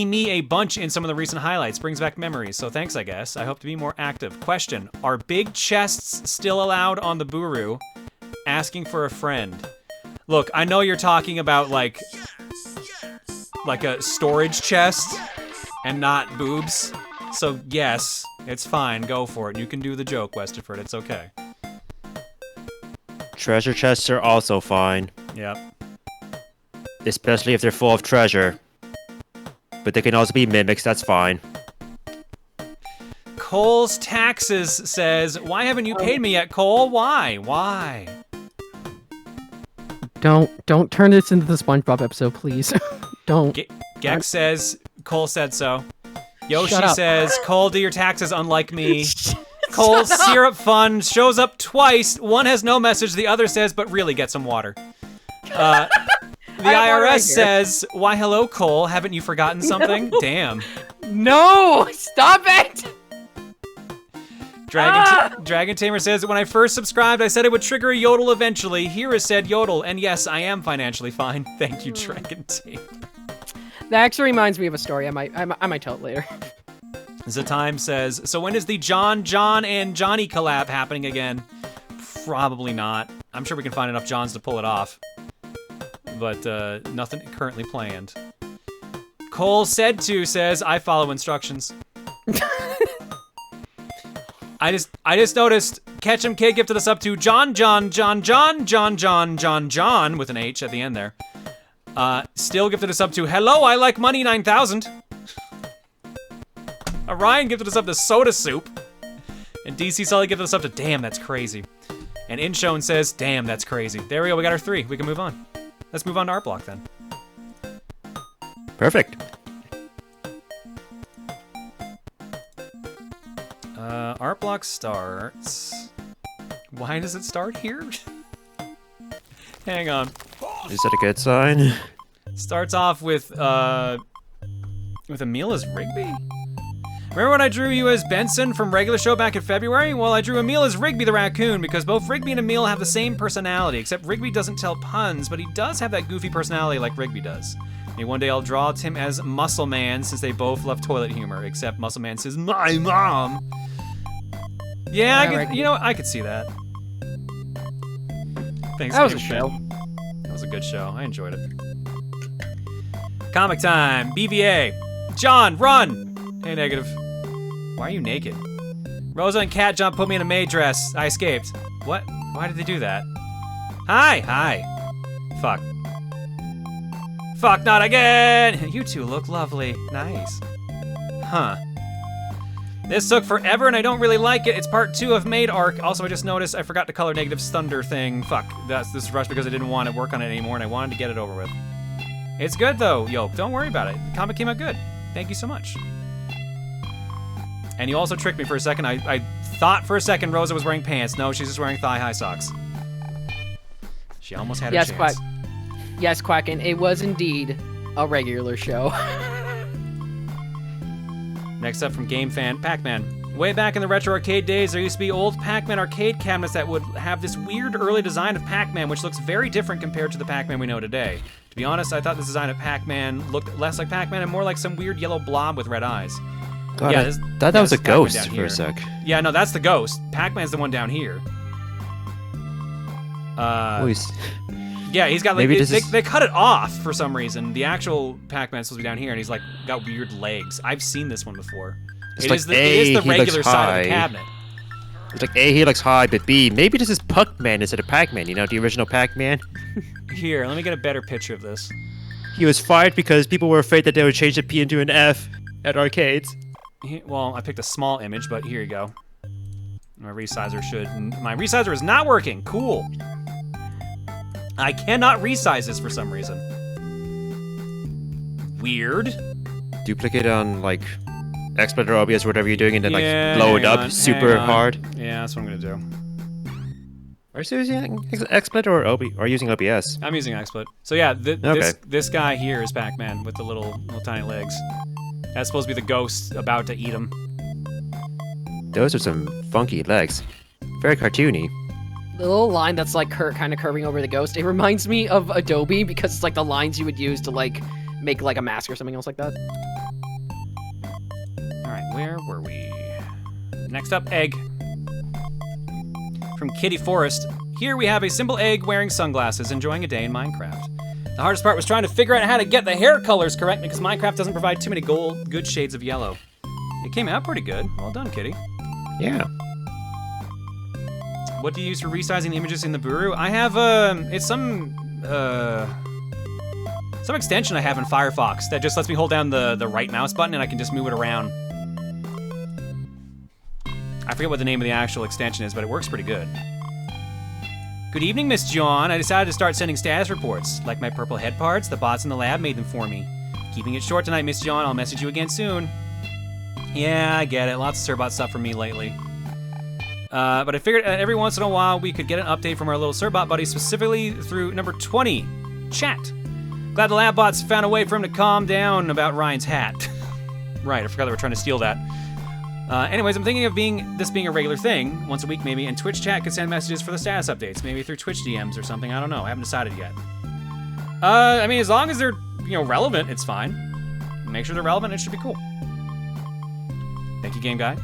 me a bunch in some of the recent highlights. Brings back memories, so thanks, I guess. I hope to be more active. Question, are big chests still allowed on the Booru? Asking for a friend. Look, I know you're talking about, like a storage chest and not boobs. So, yes, it's fine. Go for it. You can do the joke, Westerford. It's okay. Treasure chests are also fine. Yep. Especially if they're full of treasure. But they can also be mimics, that's fine. Cole's Taxes says, why haven't you paid me yet, Cole? Why? Why? Don't turn this into the SpongeBob episode, please. Don't. Gex says, Cole said so. Yoshi Shut up. says, Cole, do your taxes unlike me. Cole's Syrup Fund shows up twice. One has no message, the other says, but really get some water. The IRS says, why hello, Cole, haven't you forgotten something? No. Damn. No! Stop it! Dragon Tamer says, when I first subscribed, I said it would trigger a yodel eventually. Here is said yodel, and yes, I am financially fine. Thank you, Dragon Tamer. That actually reminds me of a story. I might tell it later. Zatime says, so when is the John, and Johnny collab happening again? Probably not. I'm sure we can find enough Johns to pull it off. But nothing currently planned. Cole said to says, I follow instructions. I just noticed Ketchum Kid gifted us up to John with an H at the end there. Still gifted us up to Hello, I like money 9000. Orion gifted us up to Soda Soup. And DC Sully gifted us up to Damn, that's crazy. And Inshone says, Damn, that's crazy. There we go, we got our 3. We can move on. Let's move on to Art Block then. Perfect. Art Block starts... Why does it start here? Hang on. Is that a good sign? Starts off with Emil as Rigby? Remember when I drew you as Benson from Regular Show back in February? Well, I drew Emil as Rigby the raccoon because both Rigby and Emil have the same personality, except Rigby doesn't tell puns, but he does have that goofy personality like Rigby does. Maybe one day I'll draw him as Muscle Man since they both love toilet humor, except Muscle Man says, my mom! Yeah, I could see that. Thanks, that was a show. That was a good show. I enjoyed it. Comic time. BVA. John, run! Hey, negative. Why are you naked? Rosa and Cat Jump put me in a maid dress. I escaped. What? Why did they do that? Hi! Fuck. Fuck, not again! You two look lovely. Nice. Huh. This took forever and I don't really like it. It's part 2 of Maid Arc. Also, I just noticed I forgot to color Negative's Thunder thing. Fuck. This rushed because I didn't want to work on it anymore and I wanted to get it over with. It's good though, Yoke. Don't worry about it. The comic came out good. Thank you so much. And you also tricked me for a second. I thought for a second Rosa was wearing pants. No, she's just wearing thigh-high socks. She almost had a chance. Yes, Quack, and it was indeed a regular show. Next up from Game Fan, Pac-Man. Way back in the retro arcade days, there used to be old Pac-Man arcade cabinets that would have this weird early design of Pac-Man, which looks very different compared to the Pac-Man we know today. To be honest, I thought this design of Pac-Man looked less like Pac-Man and more like some weird yellow blob with red eyes. God, yeah, I thought that was a ghost for a sec. Yeah, no, that's the ghost. Pac-Man's the one down here. Yeah, he's got like they cut it off for some reason. The actual Pac-Man's supposed to be down here, and he's like got weird legs. I've seen this one before. It is the regular side of the cabinet. It's like A, he looks high, but B, maybe this is Puck-Man instead of Pac-Man. You know, the original Pac-Man. Here, let me get a better picture of this. He was fired because people were afraid that they would change the P into an F. at arcades. Well, I picked a small image, but here you go. My resizer is not working. Cool. I cannot resize this for some reason. Weird. Duplicate on like XSplit or OBS or whatever you're doing, and then Yeah, like blow it hang up on, super hang on. hard. Yeah, that's what I'm gonna do. Are you using XSplit or using OBS? I'm using XSplit. So yeah, Okay. this guy here is Pac-Man with the little tiny legs. That's supposed to be the ghost about to eat him. Those are some funky legs. Very cartoony. The little line that's like kind of curving over the ghost. It reminds me of Adobe because it's like the lines you would use to like make like a mask or something else like that. All right, where were we? Next up, egg. From Kitty Forest. Here we have a simple egg wearing sunglasses, enjoying a day in Minecraft. The hardest part was trying to figure out how to get the hair colors correct because Minecraft doesn't provide too many good shades of yellow. It came out pretty good. Well done, Kitty. Yeah. What do you use for resizing the images in the Booru? I have it's some extension I have in Firefox that just lets me hold down the right mouse button and I can just move it around. I forget what the name of the actual extension is, but it works pretty good. Good evening, Miss John. I decided to start sending status reports. Like my purple head parts, the bots in the lab made them for me. Keeping it short tonight, Miss John. I'll message you again soon. Yeah, I get it. Lots of Surbot stuff for me lately. But I figured every once in a while we could get an update from our little Surbot buddy, specifically through number 20, chat. Glad the lab bots found a way for him to calm down about Ryan's hat. Right, I forgot they were trying to steal that. Anyways, I'm thinking of this being a regular thing, once a week maybe, and Twitch chat could send messages for the status updates, maybe through Twitch DMs or something. I don't know. I haven't decided yet. I mean, as long as they're, relevant, it's fine. Make sure they're relevant, it should be cool. Thank you, Game Guy.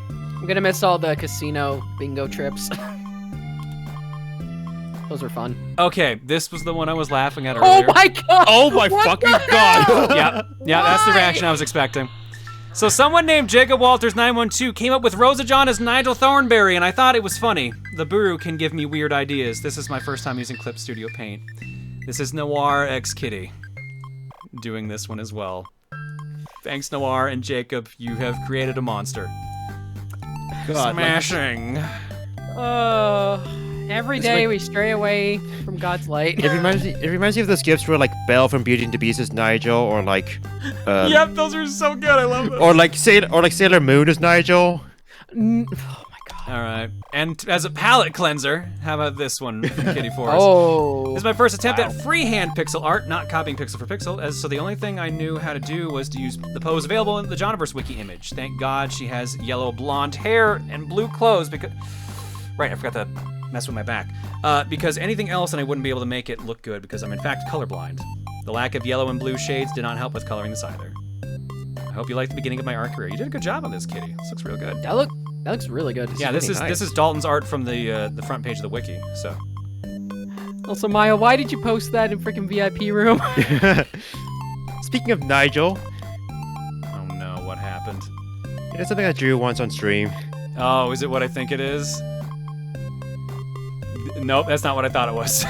I'm gonna miss all the casino bingo trips. Those were fun. Okay, this was the one I was laughing at earlier. Oh my god! Oh my fucking god! Yeah, that's the reaction I was expecting. So someone named Jacob Walters912 came up with Rosa John as Nigel Thornberry, and I thought it was funny. The Booru can give me weird ideas. This is my first time using Clip Studio Paint. This is Noir X Kitty doing this one as well. Thanks, Noir and Jacob. You have created a monster. God, smashing. Every day we stray away from God's light. It reminds me of those gifs where like Belle from Beauty and the Beast is Nigel, or like Yep, those are so good. I love them. or like Sailor Moon is Nigel. Oh my god. All right, and as a palette cleanser, how about this one from Kitty Forest? Oh. This is my first attempt at freehand pixel art, not copying pixel for pixel, so the only thing I knew how to do was to use the pose available in the Johnverse wiki image. Thank God she has yellow blonde hair and blue clothes because... Right, I forgot to mess with my back. Because anything else and I wouldn't be able to make it look good because I'm in fact colorblind. The lack of yellow and blue shades did not help with coloring this either. I hope you liked the beginning of my art career. You did a good job on this, Kitty. This looks real good. That looks really good. This is Dalton's art from the front page of the wiki. So. Also, Maya, why did you post that in freaking VIP room? Speaking of Nigel, Oh no, what happened? it's something I drew once on stream. Oh, is it what I think it is? Nope, that's not what I thought it was.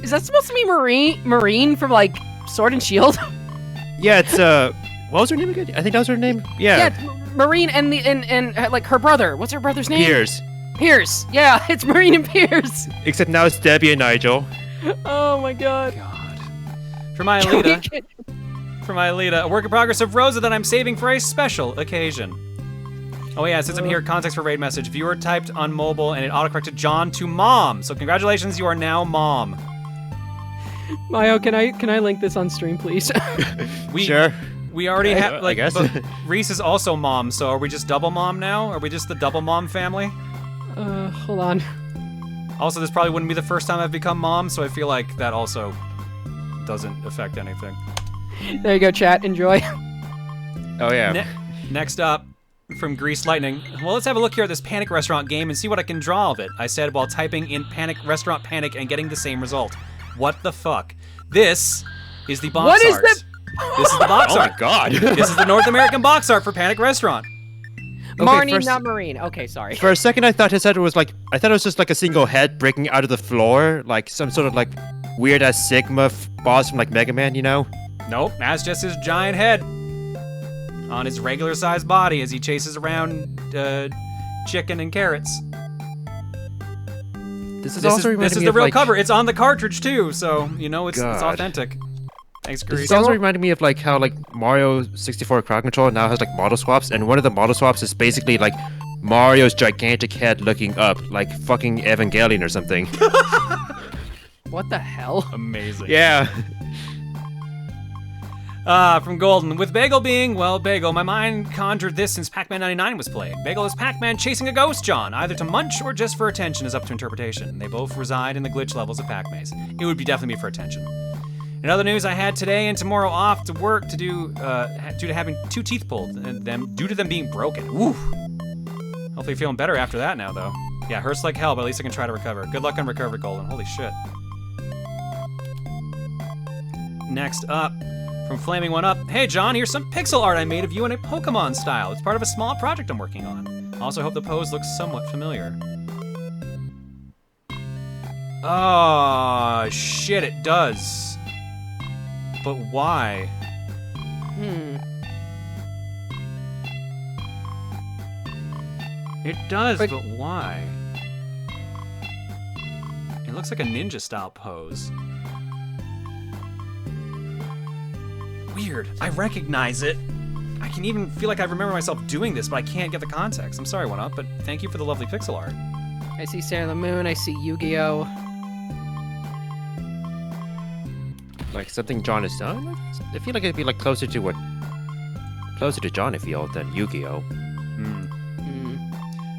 Is that supposed to be Marine from like Sword and Shield? Yeah, it's what was her name again? I think that was her name. Yeah. Yeah, it's Marine and like her brother. What's her brother's name? Pierce. Pierce. Yeah, it's Marine and Pierce. Except now it's Debbie and Nigel. Oh my god. For my Alita, a work in progress of Rosa that I'm saving for a special occasion. Oh yeah, it says I'm here, context for raid message. Viewer typed on mobile and it autocorrected John to mom. So congratulations, you are now mom. Mayo, can I link this on stream, please? Sure. We already have, like, I guess. but Reese is also mom, so are we just double mom now? Are we just the double mom family? Hold on. Also, this probably wouldn't be the first time I've become mom, so I feel like that also doesn't affect anything. There you go, chat. Enjoy. Oh yeah. Next up, from Grease Lightning. Well, let's have a look here at this Panic Restaurant game and see what I can draw of it. I said while typing in Panic Restaurant Panic and getting the same result. What the fuck? This is the box art. What is that? This is the box art. Oh my god. This is the North American box art for Panic Restaurant. Marnie, not Marine. Okay, sorry. For a second, I thought it was just like a single head breaking out of the floor, like some sort of like weird ass Sigma boss from like Mega Man, you know? Nope, that's just his giant head on his regular sized body as he chases around chicken and carrots. This is the real cover. It's on the cartridge too, so you know it's authentic. Thanks, This Grease. is also reminding me of like how like Mario 64 Crowd Control now has like model swaps, and one of the model swaps is basically like Mario's gigantic head looking up, like fucking Evangelion or something. What the hell? Amazing. Yeah. From Golden. With Bagel being, well, Bagel, my mind conjured this since Pac-Man 99 was played. Bagel is Pac-Man chasing a ghost John, either to munch or just for attention is up to interpretation. They both reside in the glitch levels of Pac-Maze. It would definitely be for attention. In other news, I had today and tomorrow off to work to due to having 2 teeth pulled, and due to them being broken. Woo! Hopefully feeling better after that now, though. Yeah, hurts like hell, but at least I can try to recover. Good luck on recovery, Golden. Holy shit. Next up, from Flaming One Up. Hey, John, here's some pixel art I made of you in a Pokemon style. It's part of a small project I'm working on. Also, hope the pose looks somewhat familiar. Oh, shit, it does. But why? It does, but why? It looks like a ninja-style pose. Weird. I recognize it. I can even feel like I remember myself doing this, but I can't get the context. I'm sorry, One Up, but thank you for the lovely pixel art. I see Sailor Moon, I see Yu-Gi-Oh! Like something John has done? I feel like it'd be like closer to John, I feel, than Yu-Gi-Oh!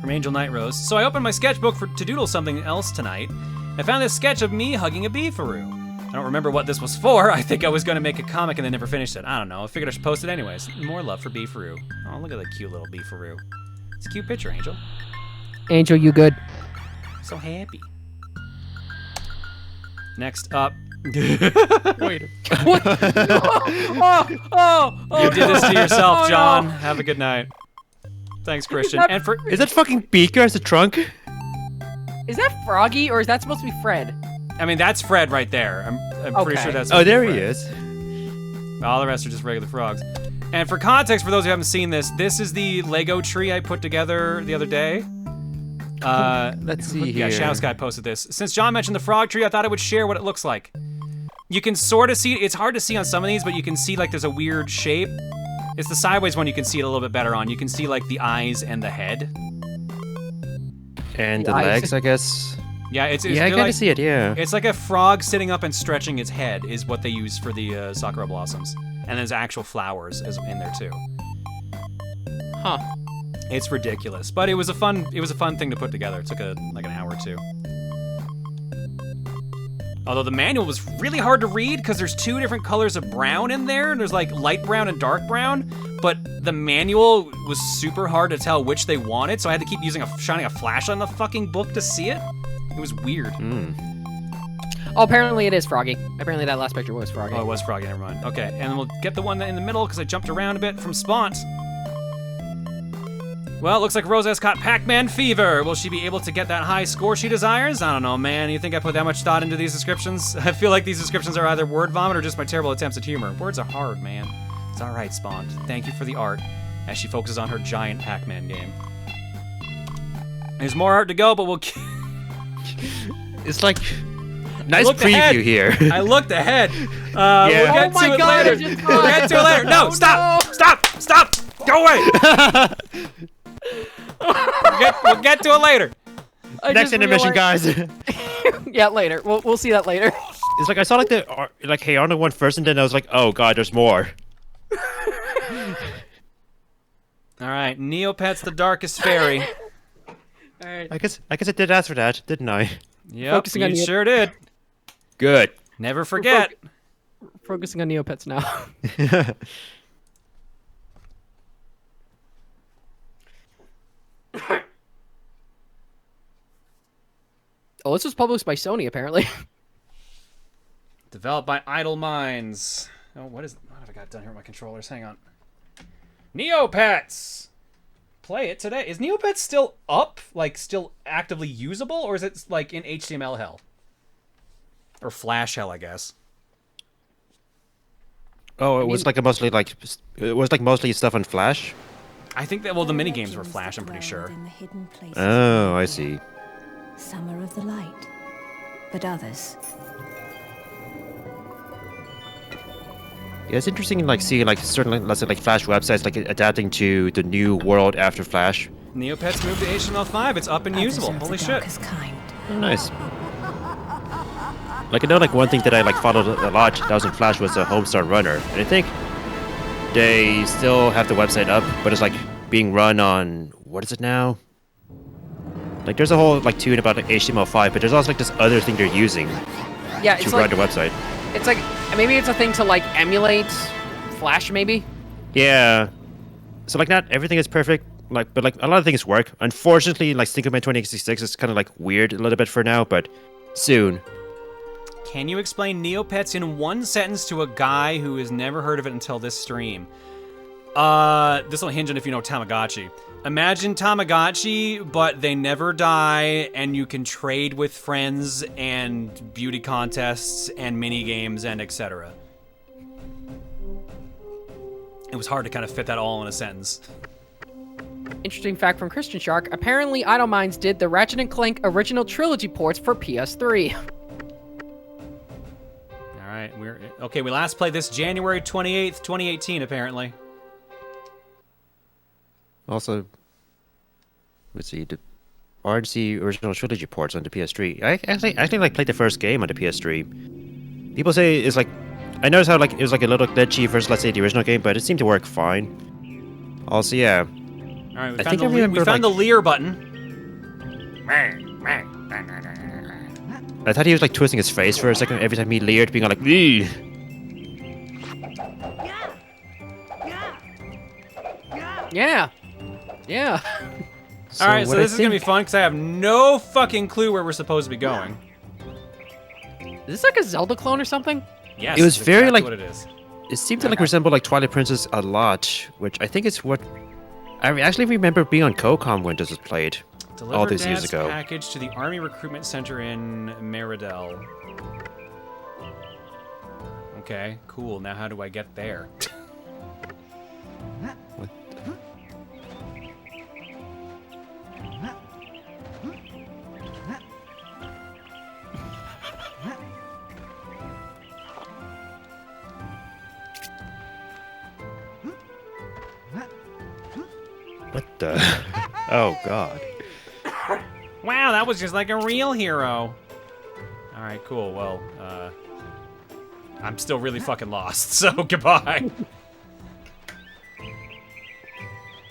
From Angel Night Rose. So I opened my sketchbook to doodle something else tonight. I found this sketch of me hugging a beefaroo. I don't remember what this was for. I think I was going to make a comic and then never finished it. I don't know. I figured I should post it anyways. More love for beefaroo. Oh, look at that cute little beefaroo. It's a cute picture, Angel. Angel, you good? So happy. Next up. Wait. What? You did this to yourself, John. Have a good night. Thanks, Christian. Is that, and for is that fucking Beaker as a trunk? Is that Froggy or is that supposed to be Fred? I mean, that's Fred right there. I'm pretty sure that's. Oh, there he is. All the rest are just regular frogs. And for context, for those who haven't seen this, this is the Lego tree I put together the other day. Let's see here. Yeah, Shadow Sky posted this. Since John mentioned the frog tree, I thought I would share what it looks like. You can sort of see, it's hard to see on some of these, but you can see like there's a weird shape. It's the sideways one you can see it a little bit better on. You can see like the eyes and the head. And the legs, I guess. Yeah, it's I kind of see it, yeah. It's like a frog sitting up and stretching its head is what they use for the Sakura blossoms. And there's actual flowers in there too. Huh. It's ridiculous, but it was a fun thing to put together. It took like an hour or two. Although the manual was really hard to read because there's 2 different colors of brown in there. And there's like light brown and dark brown, but the manual was super hard to tell which they wanted, so I had to keep shining a flash on the fucking book to see it. It was weird. Oh, apparently it is Froggy. Apparently that last picture was Froggy. Oh, it was Froggy, never mind. Okay, and then we'll get the one in the middle because I jumped around a bit from Spont. Well, it looks like Rosa has caught Pac-Man fever. Will she be able to get that high score she desires? I don't know, man. You think I put that much thought into these descriptions? I feel like these descriptions are either word vomit or just my terrible attempts at humor. Words are hard, man. It's all right, Spont. Thank you for the art as she focuses on her giant Pac-Man game. There's more art to go, but we'll... It's like... Nice preview here. I looked ahead. Yeah. We'll get to it later. We'll get to it later. No, stop! No. Stop! Go away! We'll get to it later. Next intermission, guys. Yeah, later. We'll see that later. It's like I saw like Hey Arnold one first, and then I was like, oh god, there's more. All right, Neopets, the Darkest Fairy. All right. I guess I did ask for that, didn't I? Yep, you sure did. Good. Never forget. Focusing on Neopets now. Oh, this was published by Sony, apparently. Developed by Idle Minds. Oh, what have I got done here with my controllers? Hang on. Neopets! Play it today. Is Neopets still up? Like, still actively usable? Or is it, like, in HTML hell? Or Flash Hell, I guess. Oh, it was like mostly stuff on Flash. I think that the mini games were Flash. I'm pretty sure. Oh, I see. Some are of the light, but others. Yeah, it's interesting, like seeing like certain, let's say, like Flash websites, like adapting to the new world after Flash. Neopets moved to HTML5. It's up and usable. Holy shit! Oh, nice. Like I know, like one thing that I like followed a lot that was in Flash was a Homestar Runner, and I think they still have the website up, but it's like being run on what is it now? Like there's a whole like tune about like, HTML5, but there's also like this other thing they're using to run the website. It's like maybe it's a thing to like emulate Flash, maybe. Yeah. So like not everything is perfect, like but like a lot of things work. Unfortunately, like Stinkman 2066 is kind of like weird a little bit for now, but soon. Can you explain Neopets in one sentence to a guy who has never heard of it until this stream? This will hinge on if you know Tamagotchi. Imagine Tamagotchi, but they never die, and you can trade with friends, and beauty contests, and mini games, and etc. It was hard to kind of fit that all in a sentence. Interesting fact from Christian Shark. Apparently, Idleminds did the Ratchet & Clank original trilogy ports for PS3. All right, we last played this January 28th, 2018, apparently. Also, let's see, the RNC original trilogy ports on the PS3. I actually like played the first game on the PS3. People say it's like, I noticed how like it was like a little glitchy versus let's say the original game, but it seemed to work fine. Also, yeah. All right, we found the Lear button. I thought he was like twisting his face for a second every time he leered, being like, "Eee." Yeah. Yeah. All right, so this is gonna be fun because I have no fucking clue where we're supposed to be going. Is this like a Zelda clone or something? Yes. It was very like. what it is. It seemed to like resemble like Twilight Princess a lot, which I think is what I actually remember being on CoCom when this was played all these years ago. Package to the Army Recruitment Center in Meridel. Okay, cool. Now how do I get there? What What the? Oh god. Wow, that was just like a real hero. All right, cool. Well, I'm still really fucking lost. So goodbye.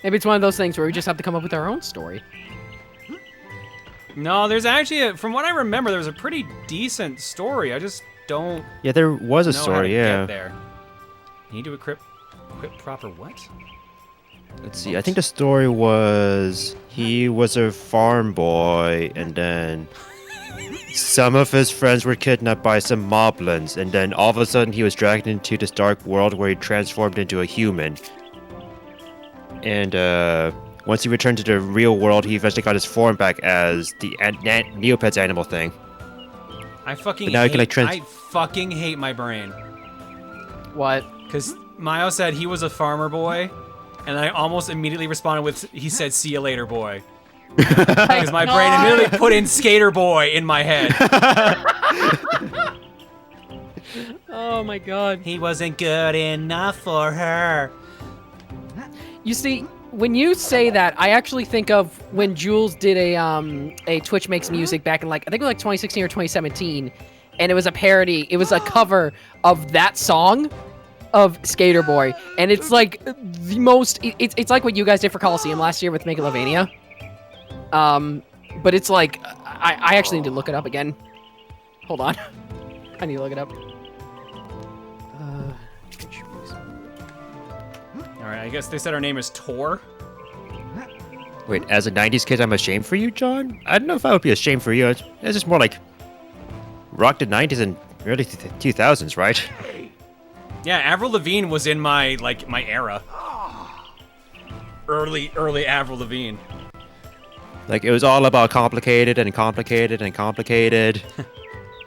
Maybe it's one of those things where we just have to come up with our own story. No, there's actually, from what I remember, there was a pretty decent story. I just don't. Yeah, there was a know how story. to Yeah. Get there. Need to equip proper what? Let's see. I think the story was he was a farm boy, and then some of his friends were kidnapped by some moblins, and then all of a sudden he was dragged into this dark world where he transformed into a human. And once he returned to the real world, he eventually got his form back as the Neopets animal thing. I fucking now hate, I fucking hate my brain. What? Because Mayo said he was a farmer boy, and I almost immediately responded with, he said, "See you later, boy." Because my brain immediately put in Skater Boy in my head. Oh my god. He wasn't good enough for her. You see, when you say that, I actually think of when Jules did a Twitch Makes Music back in like, I think it was like 2016 or 2017, and it was a parody, it was a cover of that song of Skater Boy, and it's like the most, it's like what you guys did for Coliseum last year with Megalovania. But it's like, I actually need to look it up again. Hold on. I need to look it up. Alright, I guess they said her name is Tor. Wait, as a 90s kid, I'm ashamed for you, John? I don't know if I would be ashamed for you. It's just more like rock the 90s and early 2000s, right? Yeah, Avril Lavigne was in my era. Early Avril Lavigne. Like, it was all about complicated and complicated and complicated.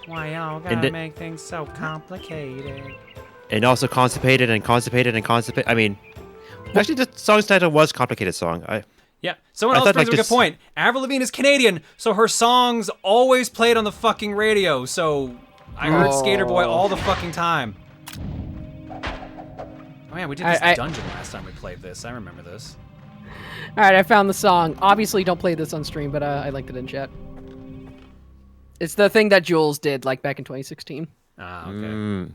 Why y'all And gotta it- make things so complicated? And also constipated and constipated and constipated. I mean, actually, the song's title was "Complicated Song." Yeah, someone I else thought, brings like, up a this- good point. Avril Lavigne is Canadian, so her songs always played on the fucking radio, so I heard Skater Boy all the fucking time. Oh yeah, we did this dungeon last time we played this. I remember this. All right, I found the song. Obviously, don't play this on stream, but I liked it in chat. It's the thing that Jules did, like, back in 2016. Ah, okay.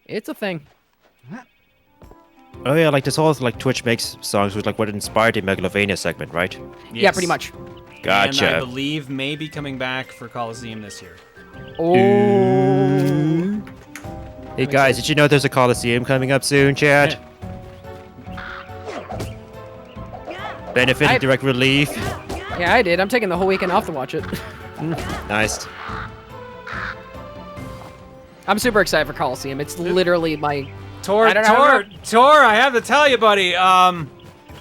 It's a thing. Oh yeah, like this whole like Twitch makes songs was like what inspired the Megalovania segment, right? Yeah, pretty much. Gotcha. And I believe maybe coming back for Coliseum this year. Oh. Hey guys, did you know there's a Coliseum coming up soon, chat? Benefiting direct relief. Yeah, I did. I'm taking the whole weekend off to watch it. Nice. I'm super excited for Coliseum. It's literally my... Tor, I have to tell you, buddy,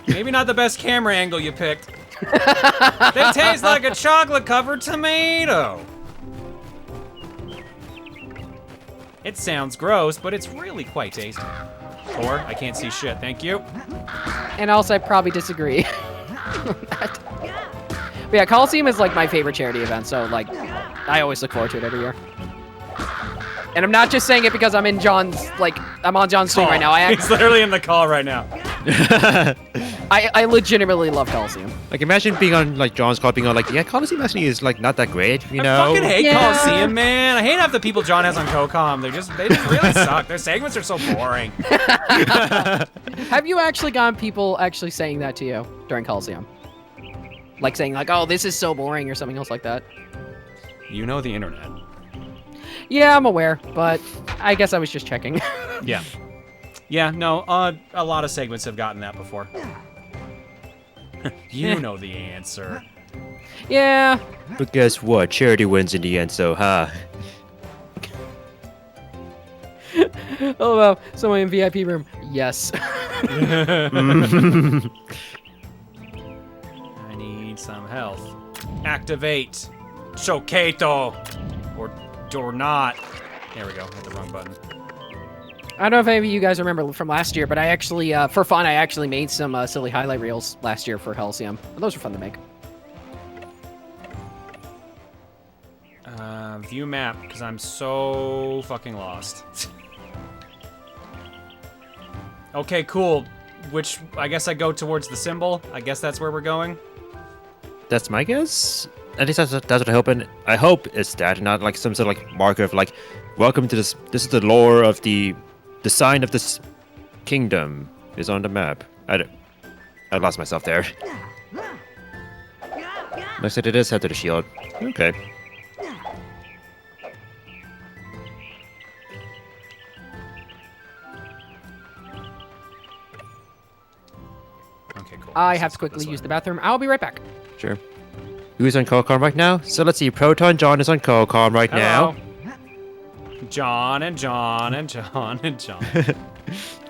maybe not the best camera angle you picked. They taste like a chocolate-covered tomato. It sounds gross, but it's really quite tasty. Tor, I can't see shit, thank you. And also, I probably disagree. But yeah, Coliseum is like my favorite charity event, so like, I always look forward to it every year. And I'm not just saying it because I'm in John's, like, I'm on John's stream right now. He's literally in the call right now. I legitimately love Coliseum. Like imagine being on like John's call, being on like, yeah, Coliseum actually is like not that great, you know? I fucking hate Coliseum, man. I hate half the people John has on CoCom. They just really suck. Their segments are so boring. Have you actually gotten people actually saying that to you during Coliseum? Like saying like, oh, this is so boring or something else like that? You know the internet. Yeah, I'm aware, but I guess I was just checking. Yeah. Yeah, no, a lot of segments have gotten that before. You know the answer. Yeah. But guess what? Charity wins in the end, so huh? Oh, well, someone in VIP room. Yes. I need some health. Activate. Shoketo. Or not. There we go. Hit the wrong button. I don't know if any of you guys remember from last year, but I actually, for fun, I actually made some silly highlight reels last year for Coliseum. Those were fun to make. View map, because I'm so fucking lost. Okay, cool. Which, I guess I go towards the symbol. I guess that's where we're going. That's my guess. At least that's what I hope. And I hope it's that, and not like some sort of like marker of like, welcome to this. This is the lore of the sign of this kingdom is on the map. I lost myself there. Looks like it is head to the shield. Okay. Okay, cool. I have to quickly use the bathroom. I'll be right back. Sure. Who's on Call right now? So let's see. Proton John is on Call right Hello. now. John and John and John and John.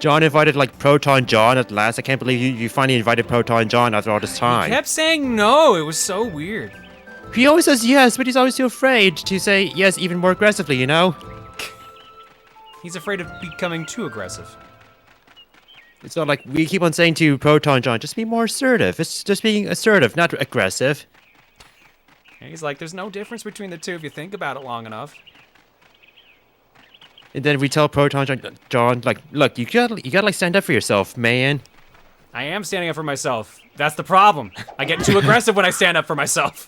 John invited like Proton John at last. I can't believe you finally invited Proton John after all this time. He kept saying no. It was so weird. He always says yes, but he's always too afraid to say yes even more aggressively, you know? He's afraid of becoming too aggressive. It's not like we keep on saying to Proton John, just be more assertive. It's just being assertive, not aggressive. And he's like, there's no difference between the two if you think about it long enough. And then we tell Proton John, like, look, you gotta like stand up for yourself, man. I am standing up for myself. That's the problem. I get too aggressive when I stand up for myself.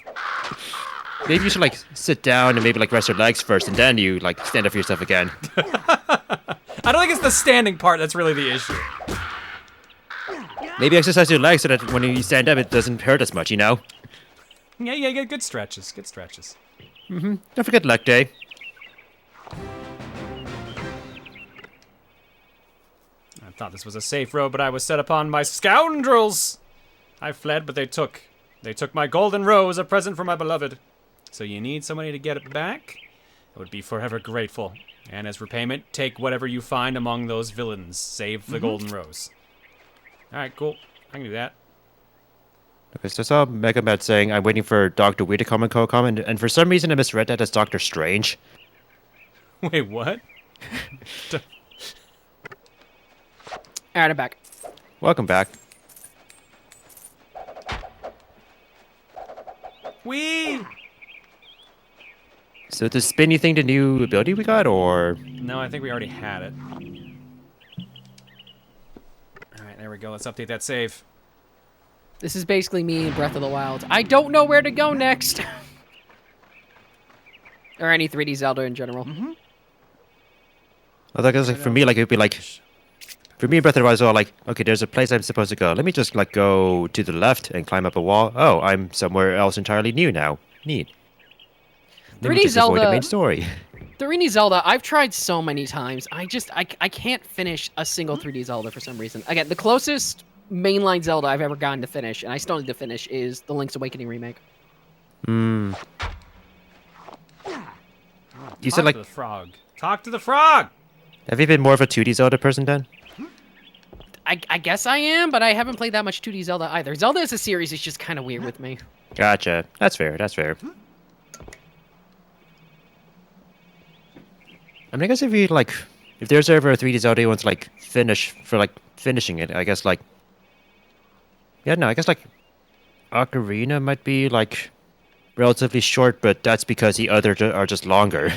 Maybe you should like sit down and maybe like rest your legs first, and then you like stand up for yourself again. I don't think it's the standing part that's really the issue. Maybe exercise your legs so that when you stand up, it doesn't hurt as much, you know? Yeah, good stretches, good stretches. Mm-hmm. Don't forget leg day. I thought this was a safe road, but I was set upon by scoundrels. I fled, but they took my golden rose, a present for my beloved. So you need somebody to get it back? I would be forever grateful. And as repayment, take whatever you find among those villains, save the golden rose. Alright, cool. I can do that. Okay, so I saw Megamed saying I'm waiting for Dr. Wee to come and co-comment, and for some reason I misread that as Doctor Strange. Wait, what? Alright, I'm back. Welcome back. Wee! So does spinny thing the new ability we got, or? No, I think we already had it. Alright, there we go. Let's update that save. This is basically me in Breath of the Wild. I don't know where to go next. Or any 3D Zelda in general. I guess like for me, like it'd be like, for me, Breath of the Wild is all like, okay, there's a place I'm supposed to go. Let me just like go to the left and climb up a wall. Oh, I'm somewhere else entirely new now. Neat. Let me 3D just avoid Zelda. the main story. 3D Zelda, I've tried so many times. I can't finish a single 3D Zelda for some reason. Again, the closest mainline Zelda I've ever gotten to finish, and I still need to finish, is the Link's Awakening remake. You said Talk like, to the frog. Talk to the frog! have you been more of a 2D Zelda person then? I guess I am, but I haven't played that much 2D Zelda either. Zelda as a series is just kind of weird with me. Gotcha. That's fair. That's fair. I mean, I guess if you like, if there's ever a 3D Zelda you want to like finish for like finishing it, I guess like, yeah, no, I guess like, Ocarina might be like relatively short, but that's because the others are just longer.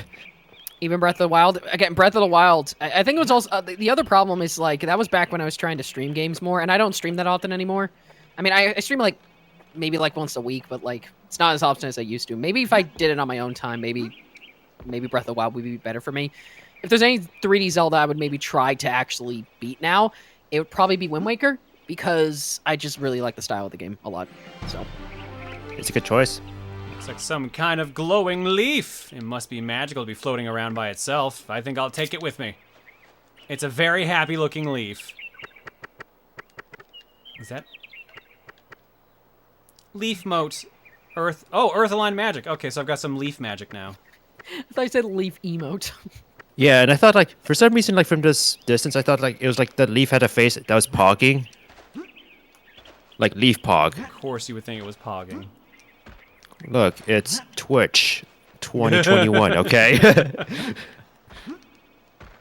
Even Breath of the Wild. Again, Breath of the Wild. I think it was also the other problem is like that was back when I was trying to stream games more, and I don't stream that often anymore. I mean, I stream like maybe like once a week, but like it's not as often as I used to. Maybe if I did it on my own time, maybe Breath of the Wild would be better for me. If there's any 3D Zelda I would maybe try to actually beat now, it would probably be Wind Waker, because I just really like the style of the game a lot. So it's a good choice. Looks like some kind of glowing leaf. It must be magical to be floating around by itself. I think I'll take it with me. It's a very happy looking leaf. Is that? Leaf moat. Earth. Oh, earth aligned magic. Okay, so I've got some leaf magic now. I thought I said leaf emote. Yeah, and I thought like, for some reason, like from this distance, I thought like it was like the leaf had a face that was pogging. Like leaf pog. Of course you would think it was pogging. Look, it's Twitch 2021, okay?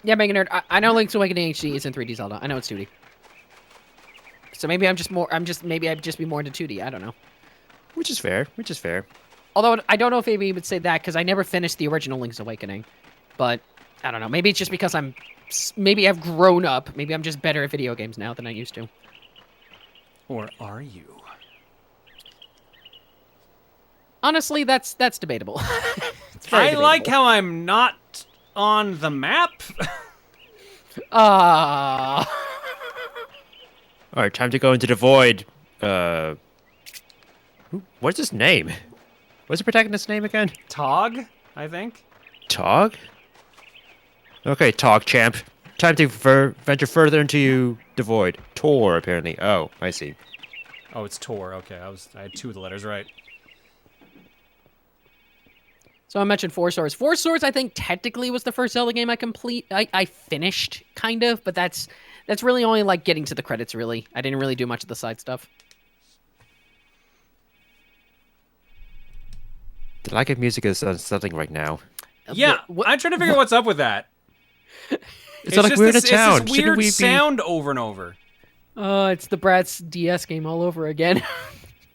Yeah, Mega Nerd, I know Link's Awakening HD is in 3D Zelda. I know it's 2D. So maybe maybe I'd just be more into 2D. I don't know. Which is fair. Which is fair. Although I don't know if AB would say that because I never finished the original Link's Awakening. But I don't know. Maybe it's just because maybe I've grown up. Maybe I'm just better at video games now than I used to. Or are you? Honestly, that's debatable. I like how I'm not on the map. Alright, time to go into the void. What's his name? What's the protagonist's name again? Tog, I think. Tog? Okay, Tog champ. Time to venture further into the void. Tor, apparently. Oh, I see. Oh, it's Tor. Okay, I had two of the letters right. So I mentioned Four Swords. Four Swords, I think, technically was the first Zelda game I finished, kind of, but that's really only, like, getting to the credits, really. I didn't really do much of the side stuff. The lack of music is something right now. Yeah, I'm trying to figure out what's up with that. It's like we're in a town. It's this weird sound over and over. It's the Bratz DS game all over again.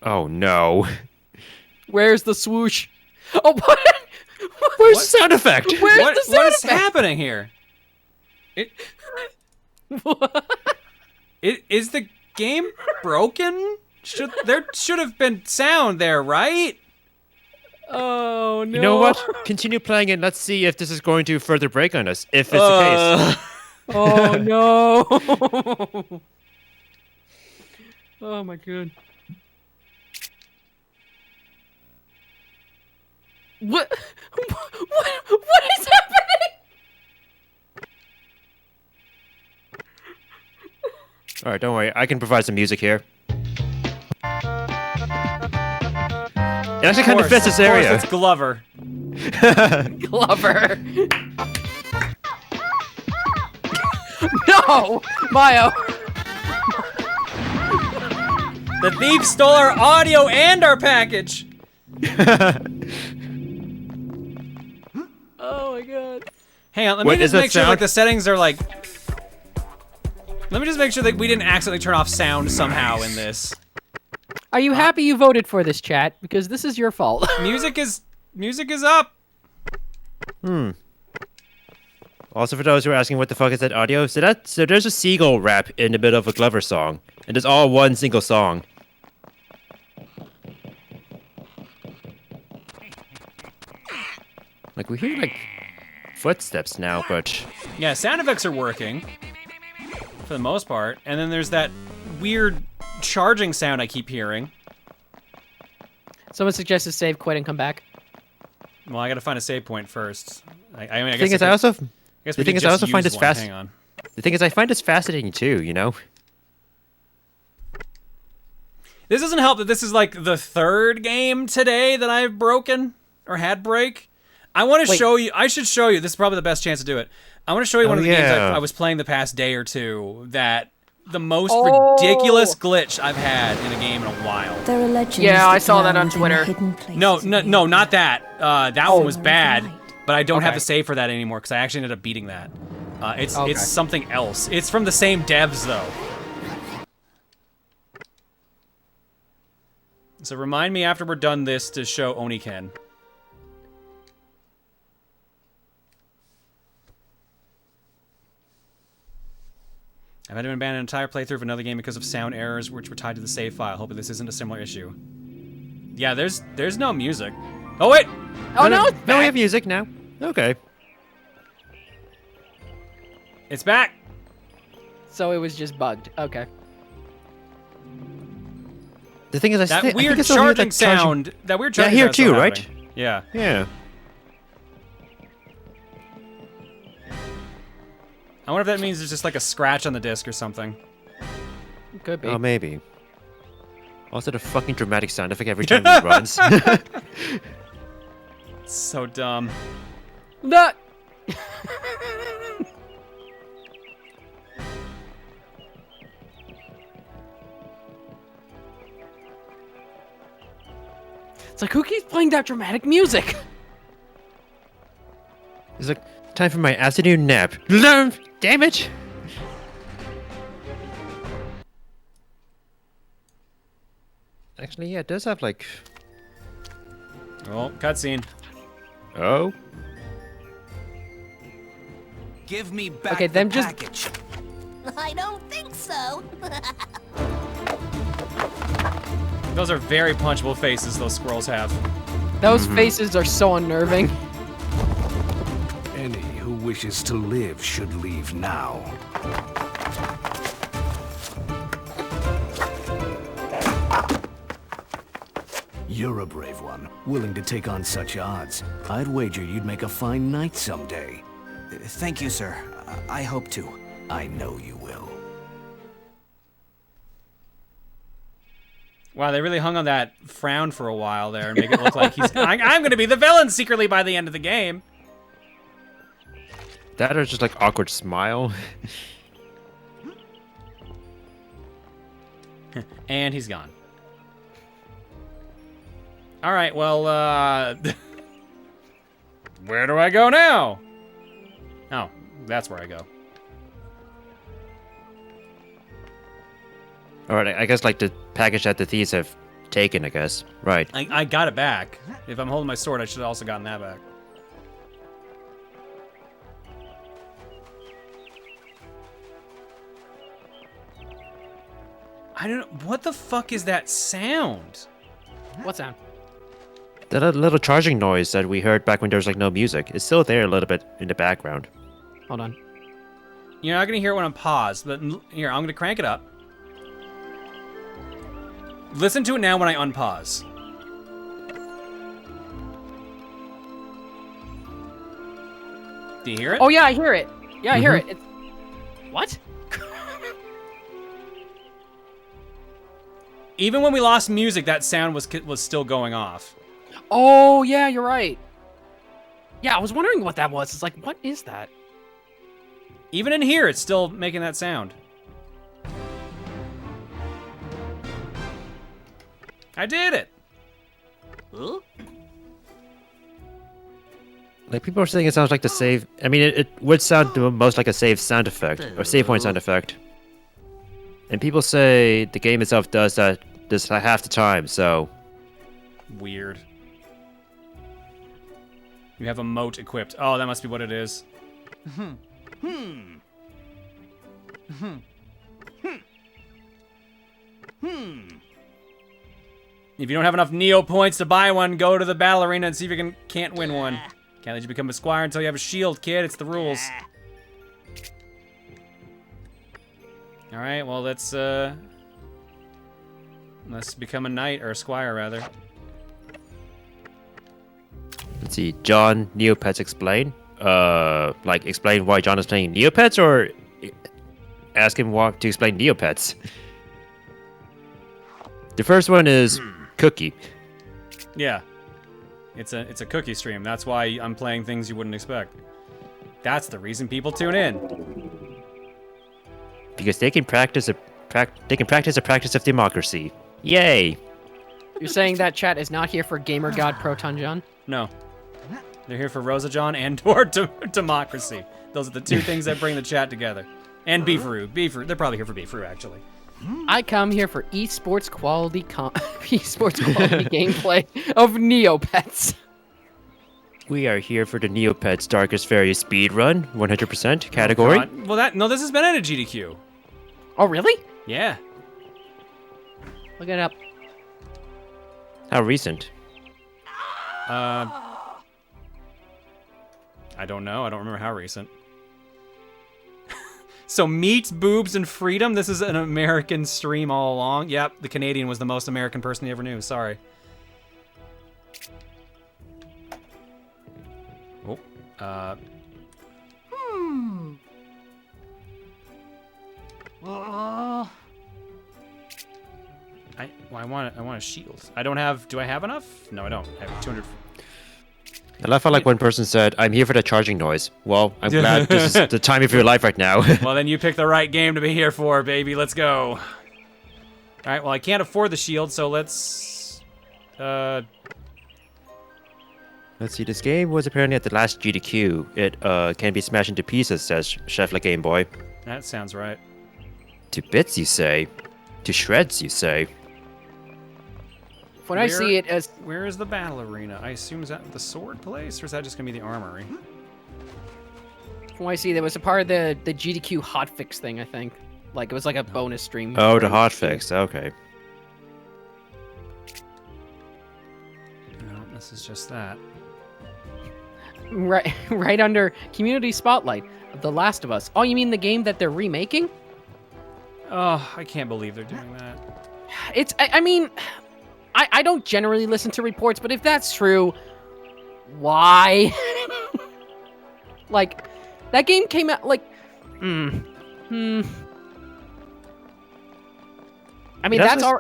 Oh, no. Where's the swoosh? Oh, what? Where's the sound effect? Where's the sound what is effect? happening here? Is the game broken? There should have been sound there, right? Oh, no. You know what? Continue playing it. Let's see if this is going to further break on us. If it's the case. Oh, no. Oh, my God. What is happening? Alright, don't worry. I can provide some music here. It actually kind of fits this area. It's Glover. Glover. No! Mayo! The thief stole our audio and our package. Oh my god. Hang on, let me just make sure like the settings are like. Let me just make sure that we didn't accidentally turn off sound somehow in this. Are you happy you voted for this, chat? Because this is your fault. Music is up. Also, for those who are asking what the fuck is that audio, so there's a seagull rap in the middle of a Glover song, and it's all one single song. Like we hear like footsteps now, but Yeah, sound effects are working for the most part, and then there's that weird charging sound I keep hearing. Someone suggested save, quit, and come back. Well, I gotta find a save point first. I mean, I the guess thing is, I also find this fast. Hang on. The thing is, I find this fascinating too. You know. This doesn't help that this is like the third game today that I've broken or had break. I want to show you. I should show you. This is probably the best chance to do it. I want to show you one of the games I was playing the past day or two that the most ridiculous glitch I've had in a game in a while. There are legends. Yeah, I saw that on Twitter. No, not that. That one was bad, but I don't have to save for that anymore because I actually ended up beating that. It's something else. It's from the same devs though. So remind me after we're done this to show Oniken. I've had to abandon an entire playthrough of another game because of sound errors which were tied to the save file. Hoping this isn't a similar issue. Yeah, there's no music. Oh wait! Oh no! No, we have music now. Okay. It's back. So it was just bugged. Okay. The thing is, that weird charging sound. That weird charging. Yeah, here sound too, right? Happening. Yeah. Yeah. I wonder if that means there's just like a scratch on the disc or something. Could be. Oh, maybe. Also, the fucking dramatic sound effect every time he runs. So dumb. No. It's like, who keeps playing that dramatic music? It's like, time for my afternoon nap. Damn it! Actually, yeah, it does have like... Oh, cutscene. Oh? Give me back the package. I don't think so. Those are very punchable faces those squirrels have. Those faces are so unnerving. Any who wishes to live should leave now. You're a brave one, willing to take on such odds. I'd wager you'd make a fine knight someday. Thank you, sir. I hope to. I know you will. Wow, they really hung on that frown for a while there and make it look like he's... I'm gonna be the villain secretly by the end of the game. That or just like awkward smile. And he's gone. All right, well, where do I go now? Oh, that's where I go. Alright, I guess like the package that the thieves have taken, I guess. Right. I got it back. If I'm holding my sword, I should have also gotten that back. I don't know. What the fuck is that sound? What sound? That little charging noise that we heard back when there was like no music is still there a little bit in the background. Hold on. You're not gonna hear it when I'm paused, but here, I'm gonna crank it up. Listen to it now when I unpause. Do you hear it? Oh yeah, I hear it. Yeah, I hear it. It's... What? Even when we lost music, that sound was still going off. Oh yeah, you're right. Yeah, I was wondering what that was. It's like, what is that? Even in here, it's still making that sound. I did it. Like, people are saying it sounds like the save. I mean, it would sound the most like a save sound effect, or save point sound effect. And people say the game itself does that this half the time, so. Weird. You have a moat equipped. Oh, that must be what it is. If you don't have enough Neo points to buy one, go to the battle arena and see if you can't win one. Can't let you become a squire until you have a shield, kid. It's the rules. All right, well, let's become a knight, or a squire, rather. Let's see, John, Neopets explain. Like, explain why John is playing Neopets, or ask him to explain Neopets? The first one is Cookie. Yeah. It's a cookie stream. That's why I'm playing things you wouldn't expect. That's the reason people tune in. Because they can practice a practice of democracy. Yay! You're saying that chat is not here for Gamer God Proton John? No. They're here for Rosa John and or democracy. Those are the two things that bring the chat together. And Beefaroo. They're probably here for Beefaroo, actually. I come here for esports quality gameplay of Neopets. We are here for the Neopets Darkest Fairy speedrun, 100% category. Oh, well, no, this has been at a GDQ. Oh, really? Yeah. Look it up. How recent? I don't know. I don't remember how recent. So meat, boobs, and freedom. This is an American stream all along. Yep, the Canadian was the most American person you ever knew. Sorry. Oh. I want a shield. I don't have. Do I have enough? No, I don't. I have 200. I felt like one person said, "I'm here for the charging noise." Well, I'm glad this is the time of your life right now. Well, then you picked the right game to be here for, baby. Let's go. All right. Well, I can't afford the shield, so let's. Let's see. This game was apparently at the last GDQ. It can be smashed into pieces, says Chef La Game Boy. That sounds right. To bits, you say. To shreds, you say. When I see it as... Where is the battle arena? I assume is that the sword place, or is that just going to be the armory? When I see there was a part of the GDQ hotfix thing, I think. Like, it was like a bonus stream. Oh, the hotfix. Okay. No, this is just that. Right under Community Spotlight, The Last of Us. Oh, you mean the game that they're remaking? Oh, I can't believe they're doing that. It's... I mean... I don't generally listen to reports, but if that's true, why? Like, that game came out, like, I mean, that's all...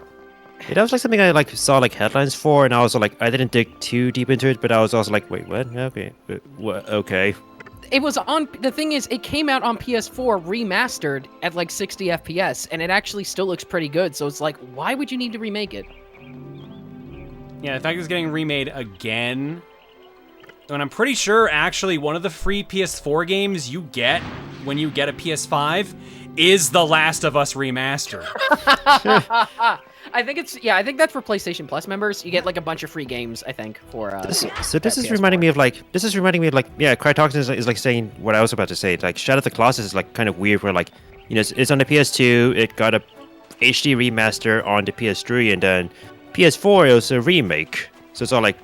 That was like something I like saw like headlines for, and I was like, I didn't dig too deep into it, but I was also like, wait, what? Okay, what? Okay. It was on... The thing is, it came out on PS4 remastered at like 60 FPS, and it actually still looks pretty good, so it's like, why would you need to remake it? Yeah, the fact it's getting remade again. And I'm pretty sure, actually, one of the free PS4 games you get when you get a PS5 is The Last of Us Remastered. I think it's... Yeah, I think that's for PlayStation Plus members. You get, like, a bunch of free games, I think, for... So this is reminding me of, like... This is reminding me of, like... Yeah, Crytox is like, saying what I was about to say. Like, Shadow of the Colossus is, like, kind of weird, where, like... You know, it's on the PS2, it got a HD remaster on the PS3, and then... PS4 it was a remake, so it's all like,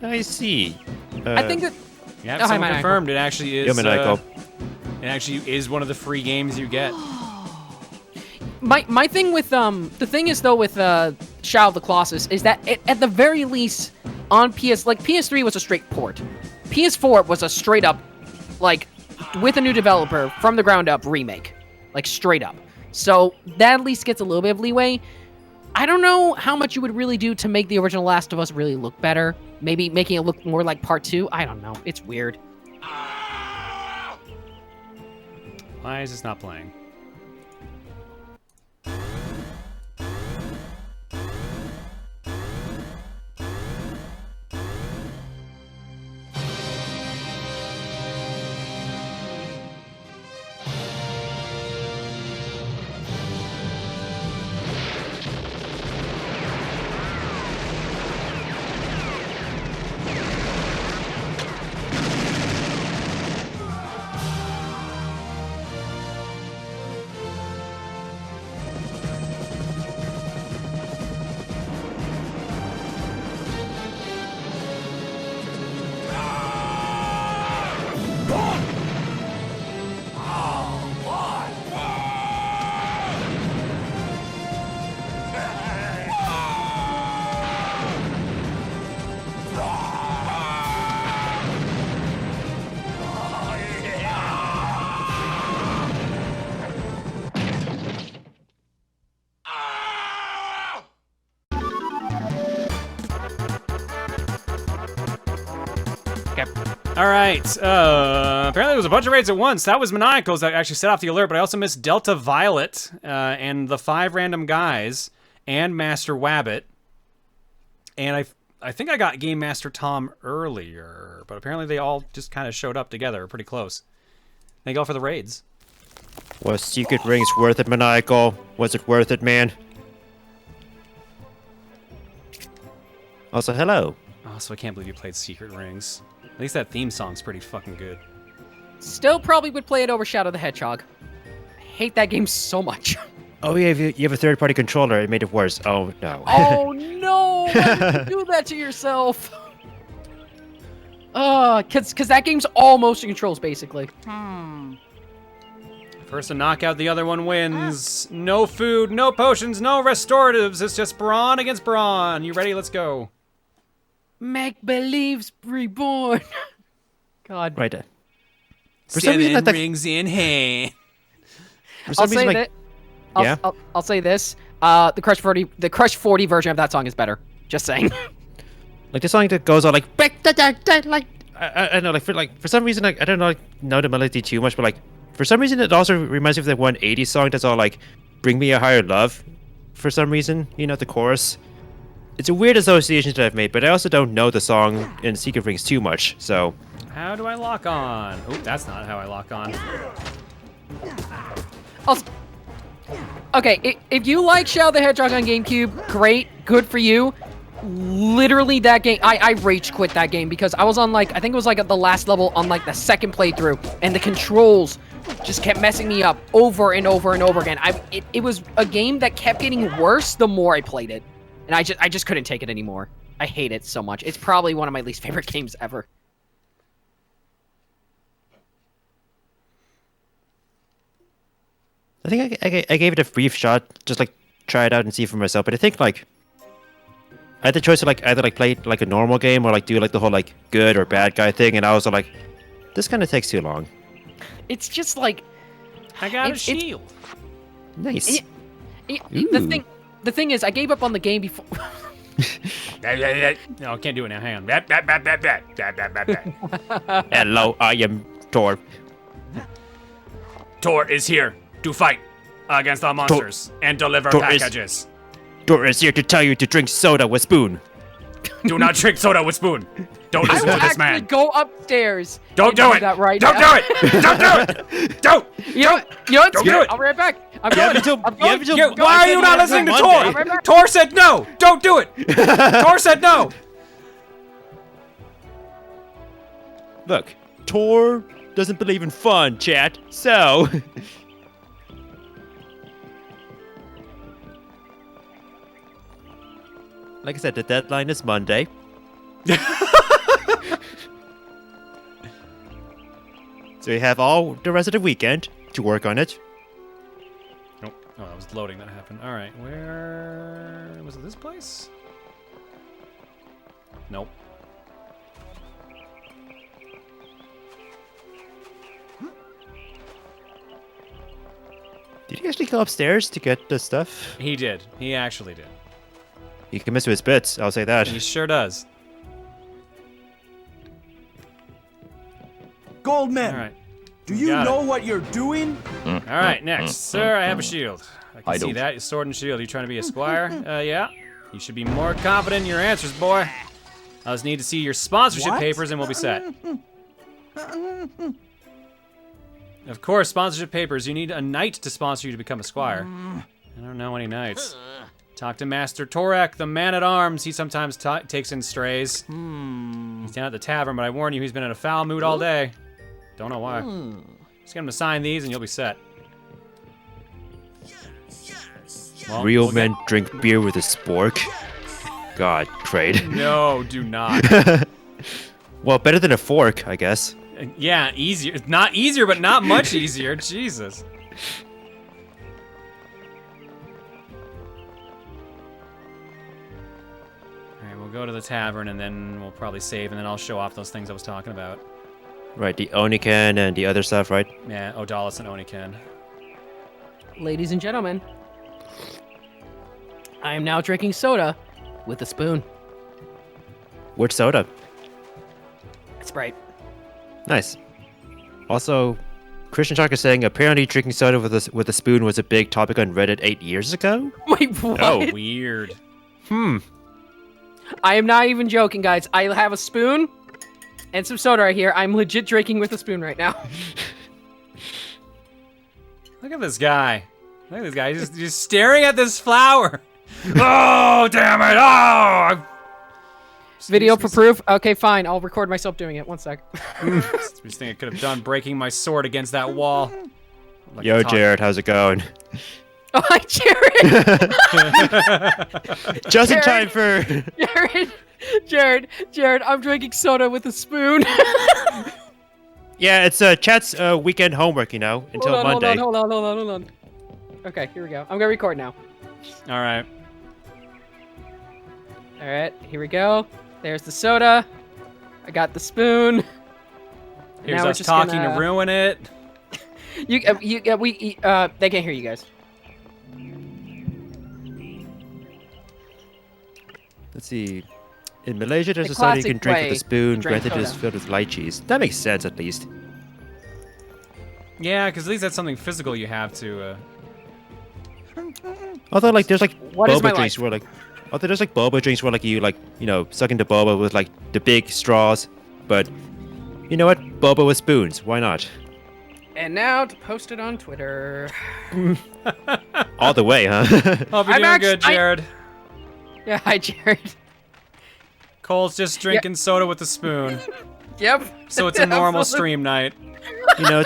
I see. I think that... Yeah, someone confirmed it actually is. It actually is one of the free games you get. My thing with the thing is though with Shadow of the Colossus is that at the very least on PS3 was a straight port, PS4 was a straight up like with a new developer from the ground up remake, like straight up. So that at least gets a little bit of leeway. I don't know how much you would really do to make the original Last of Us really look better. Maybe making it look more like Part 2. I don't know. It's weird. Why is this not playing? All right. Apparently there was a bunch of raids at once. That was Maniacals that actually set off the alert, but I also missed Delta Violet and the 5 random guys and Master Wabbit. And I think I got Game Master Tom earlier, but apparently they all just kind of showed up together, pretty close. Thank you all for the raids. Was Secret Rings worth it, Maniacal? Was it worth it, man? Also, hello. Also, I can't believe you played Secret Rings. At least that theme song's pretty fucking good. Still probably would play it over Shadow the Hedgehog. I hate that game so much. Oh yeah, you have a third-party controller. It made it worse. Oh no. Oh no! Why did you do that to yourself? Cause that game's all motion controls basically. First to knock out the other one wins. No food, no potions, no restoratives. It's just brawn against brawn. You ready? Let's go. Make believe's reborn. God. Right. For Seven some reason, rings in hand. For some reason, like, yeah. I'll say this. The Crush 40 version of that song is better. Just saying. Like the song that goes on like I know, like for some reason, like I don't know the melody too much, but like for some reason it also reminds me of the 180 song that's all like "Bring Me a Higher Love." For some reason, you know, the chorus. It's a weird association that I've made, but I also don't know the song in Secret Rings too much, so. How do I lock on? Oh, that's not how I lock on. Okay, if you like Shadow the Hedgehog on GameCube, great, good for you. Literally that game, I rage quit that game because I was on like, I think it was like at the last level on like the second playthrough, and the controls just kept messing me up over and over and over again. It was a game that kept getting worse the more I played it. And I just couldn't take it anymore. I hate it so much. It's probably one of my least favorite games ever. I think I gave it a brief shot, just like try it out and see for myself. But I think like I had the choice to like either like play like a normal game or like do like the whole like good or bad guy thing, and I was like, this kind of takes too long. It's just like I got a shield. Nice. The thing is, I gave up on the game before. No, I can't do it now. Hang on. Hello, I am Tor. Tor is here to fight against the monsters and deliver packages. Tor is here to tell you to drink soda with spoon. Do not drink soda with spoon. Don't listen to this man. I will actually go upstairs. Don't do it. That right Don't now. do it. Don't do it. Don't. You know what? Don't do it. I'll be right back. I'm going. Why are you not listening to Tor? Right Tor said no. Don't do it. Tor said no. Look, Tor doesn't believe in fun, chat. So. Like I said, the deadline is Monday. So you have all the rest of the weekend to work on it. Nope. Oh, that was loading that happened. All right. Where was it? This place? Nope. Did he actually go upstairs to get the stuff? He did. He actually did. He can mess with his bits, I'll say that. He sure does. Goldman, all right. Do you know what you're doing? All right, next. Sir, I have a shield. I can I see don't. that. Your sword and shield. You trying to be a squire? Yeah. You should be more confident in your answers, boy. I just need to see your sponsorship papers and we'll be set. Of course, sponsorship papers. You need a knight to sponsor you to become a squire. I don't know any knights. Talk to Master Torak, the man-at-arms. He sometimes takes in strays. He's down at the tavern, but I warn you, he's been in a foul mood all day. Don't know why. Just get him to sign these and you'll be set. Well, Real men drink beer with a spork. God, trade. No, do not. Well, better than a fork, I guess. Yeah, easier. Not easier, but not much easier. Jesus. Alright, we'll go to the tavern and then we'll probably save and then I'll show off those things I was talking about. Right, the Oniken and the other stuff, right? Yeah, Odalis and Oniken. Ladies and gentlemen, I am now drinking soda with a spoon. Which soda? Sprite. Nice. Also, Christian Shark is saying apparently drinking soda with a spoon was a big topic on Reddit 8 years ago. Wait, what? Oh, weird. I am not even joking, guys. I have a spoon and some soda right here. I'm legit drinking with a spoon right now. Look at this guy. Look at this guy. He's just staring at this flower. Oh, damn it. Oh! Video for proof? Okay, fine. I'll record myself doing it. 1 sec. This thing I could have done breaking my sword against that wall. Like Yo, Jared, how's it going? Oh, hi, Jared! Just in time for... Jared, I'm drinking soda with a spoon. Yeah, it's chat's weekend homework, you know, until Monday. Hold on. Okay, here we go. I'm gonna record now. All right, here we go. There's the soda. I got the spoon. Here's us talking to ruin it. They can't hear you guys. Let's see. In Malaysia, there's a soda you can drink with a spoon. Granted, it is filled with lychees. That makes sense, at least. Yeah, because at least that's something physical you have to. Although, like, there's like What is my boba drinks where, like, boba drinks where, like, you suck into boba with like the big straws. But you know what? Boba with spoons. Why not? And now to post it on Twitter. All the way, huh? Hope you're doing good, Jared. Yeah, hi, Jared. Cole's just drinking soda with a spoon. Yep. So it's a normal stream night. You know,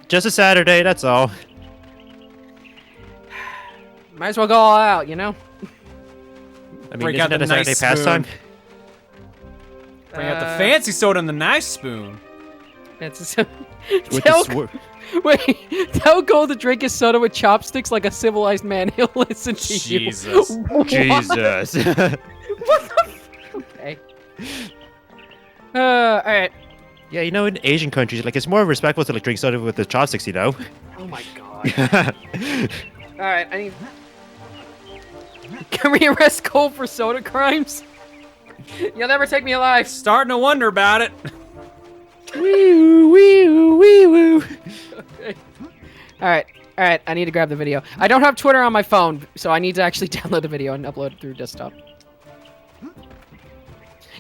just a Saturday. That's all. Might as well go all out, you know? I mean, isn't that a Saturday pastime? Bring out the fancy soda and the nice spoon. That's Wait, tell Cole to drink his soda with chopsticks like a civilized man. He'll listen to you. Jesus. What the Okay. Alright. Yeah, you know, in Asian countries, like, it's more respectful to, like, drink soda with the chopsticks, you know? Oh my god. Alright, I need... Can we arrest Cole for soda crimes? You'll never take me alive. Starting to wonder about it. Wee-woo. Okay. Alright, I need to grab the video. I don't have Twitter on my phone, so I need to actually download the video and upload it through desktop.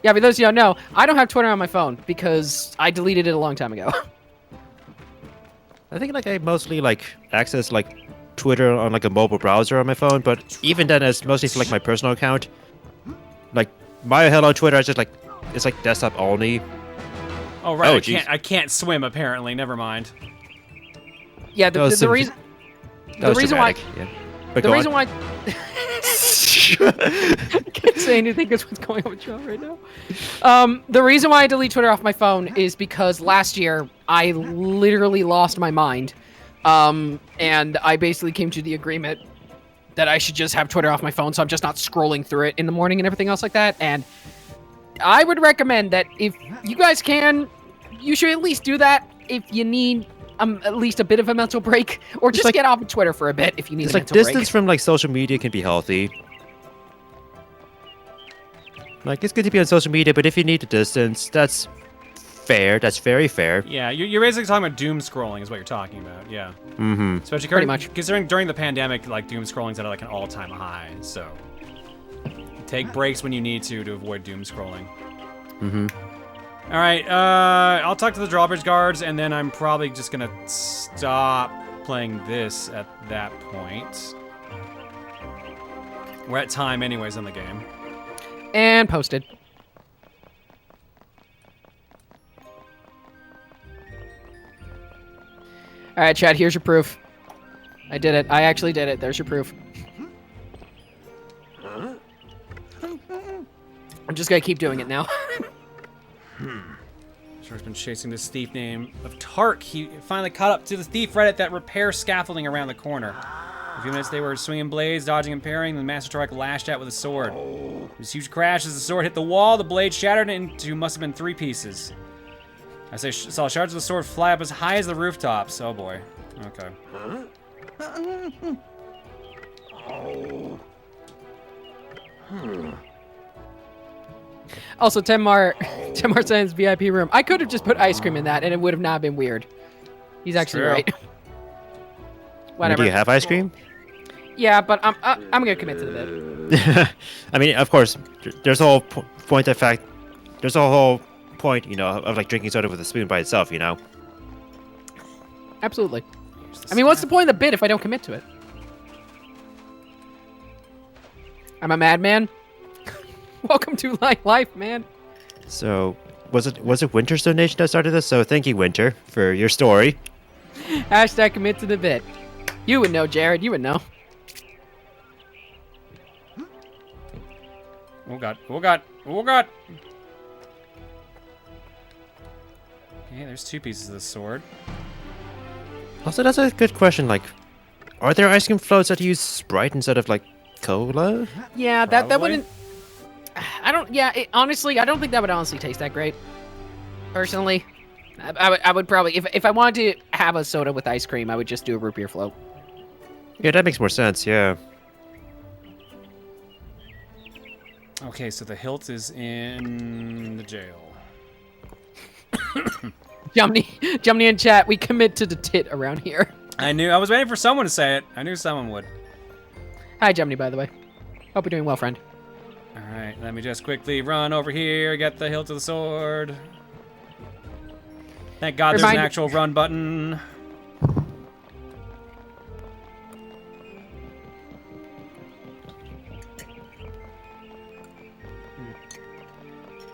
Yeah, but those of you who don't know, I don't have Twitter on my phone because I deleted it a long time ago. I think, like, I mostly, like, access, like, Twitter on, like, a mobile browser on my phone, but even then, it's mostly for, like, my personal account. Like, my Hello Twitter, I just, like, it's, like, desktop only. Oh, right, I can't swim, apparently. Never mind. Yeah, the reason... The reason why... Yeah. But the reason why... I can't say anything because what's going on with John right now. The reason why I delete Twitter off my phone is because last year I literally lost my mind. And I basically came to the agreement that I should just have Twitter off my phone so I'm just not scrolling through it in the morning and everything else like that. And I would recommend that if you guys can, you should at least do that if you need at least a bit of a mental break, or just like, get off of Twitter for a bit if you need a mental break. Distance from, like, social media can be healthy. Like, it's good to be on social media, but if you need the distance, that's fair. That's very fair. Yeah, you're basically talking about doom scrolling is what you're talking about, yeah. Mm-hmm. Especially pretty much. Considering during the pandemic, like, doom scrolling's at, like, an all-time high, so... Take breaks when you need to avoid doom scrolling. Mm-hmm. Alright, I'll talk to the drawbridge guards, and then I'm probably just gonna stop playing this at that point. We're at time anyways in the game. And posted. Alright, Chad, here's your proof. I did it. I actually did it. There's your proof. I'm just gonna keep doing it now. Shark's been chasing this thief named Tark. He finally caught up to the thief right at that repair scaffolding around the corner. For a few minutes they were swinging blades, dodging and parrying, and the Master Tark lashed out with a sword. There was a huge crash as the sword hit the wall. The blade shattered into must have been 3 pieces. I saw shards of the sword fly up as high as the rooftops. Oh boy. Okay. Also, Tenmar Sands VIP room. I could have just put ice cream in that, and it would have not been weird. He's actually true. right. Whatever. Do you have ice cream? Yeah, but I'm gonna commit to the bit. I mean, of course, there's a whole point of fact. There's a whole point, you know, of like drinking soda with a spoon by itself, you know. Absolutely. I mean, what's the point of the bit if I don't commit to it? I'm a madman. Welcome to life, man. So, was it Winter's donation that started this? So, thank you, Winter, for your story. Hashtag commit to the bit. You would know, Jared. You would know. Oh god. Oh god. Oh god. Okay, there's 2 pieces of the sword. Also, that's a good question. Like, are there ice cream floats that use Sprite instead of like cola? Yeah, that wouldn't. I don't. Yeah, honestly, I don't think that would honestly taste that great. Personally, I would probably if I wanted to have a soda with ice cream, I would just do a root beer float. Yeah, that makes more sense. Yeah. Okay, so the hilt is in the jail. Jumny in chat, we commit to the tit around here. I was waiting for someone to say it. I knew someone would. Hi, Jumny, by the way. Hope you're doing well, friend. Alright, let me just quickly run over here, get the hilt of the sword. Thank God there's an actual run button.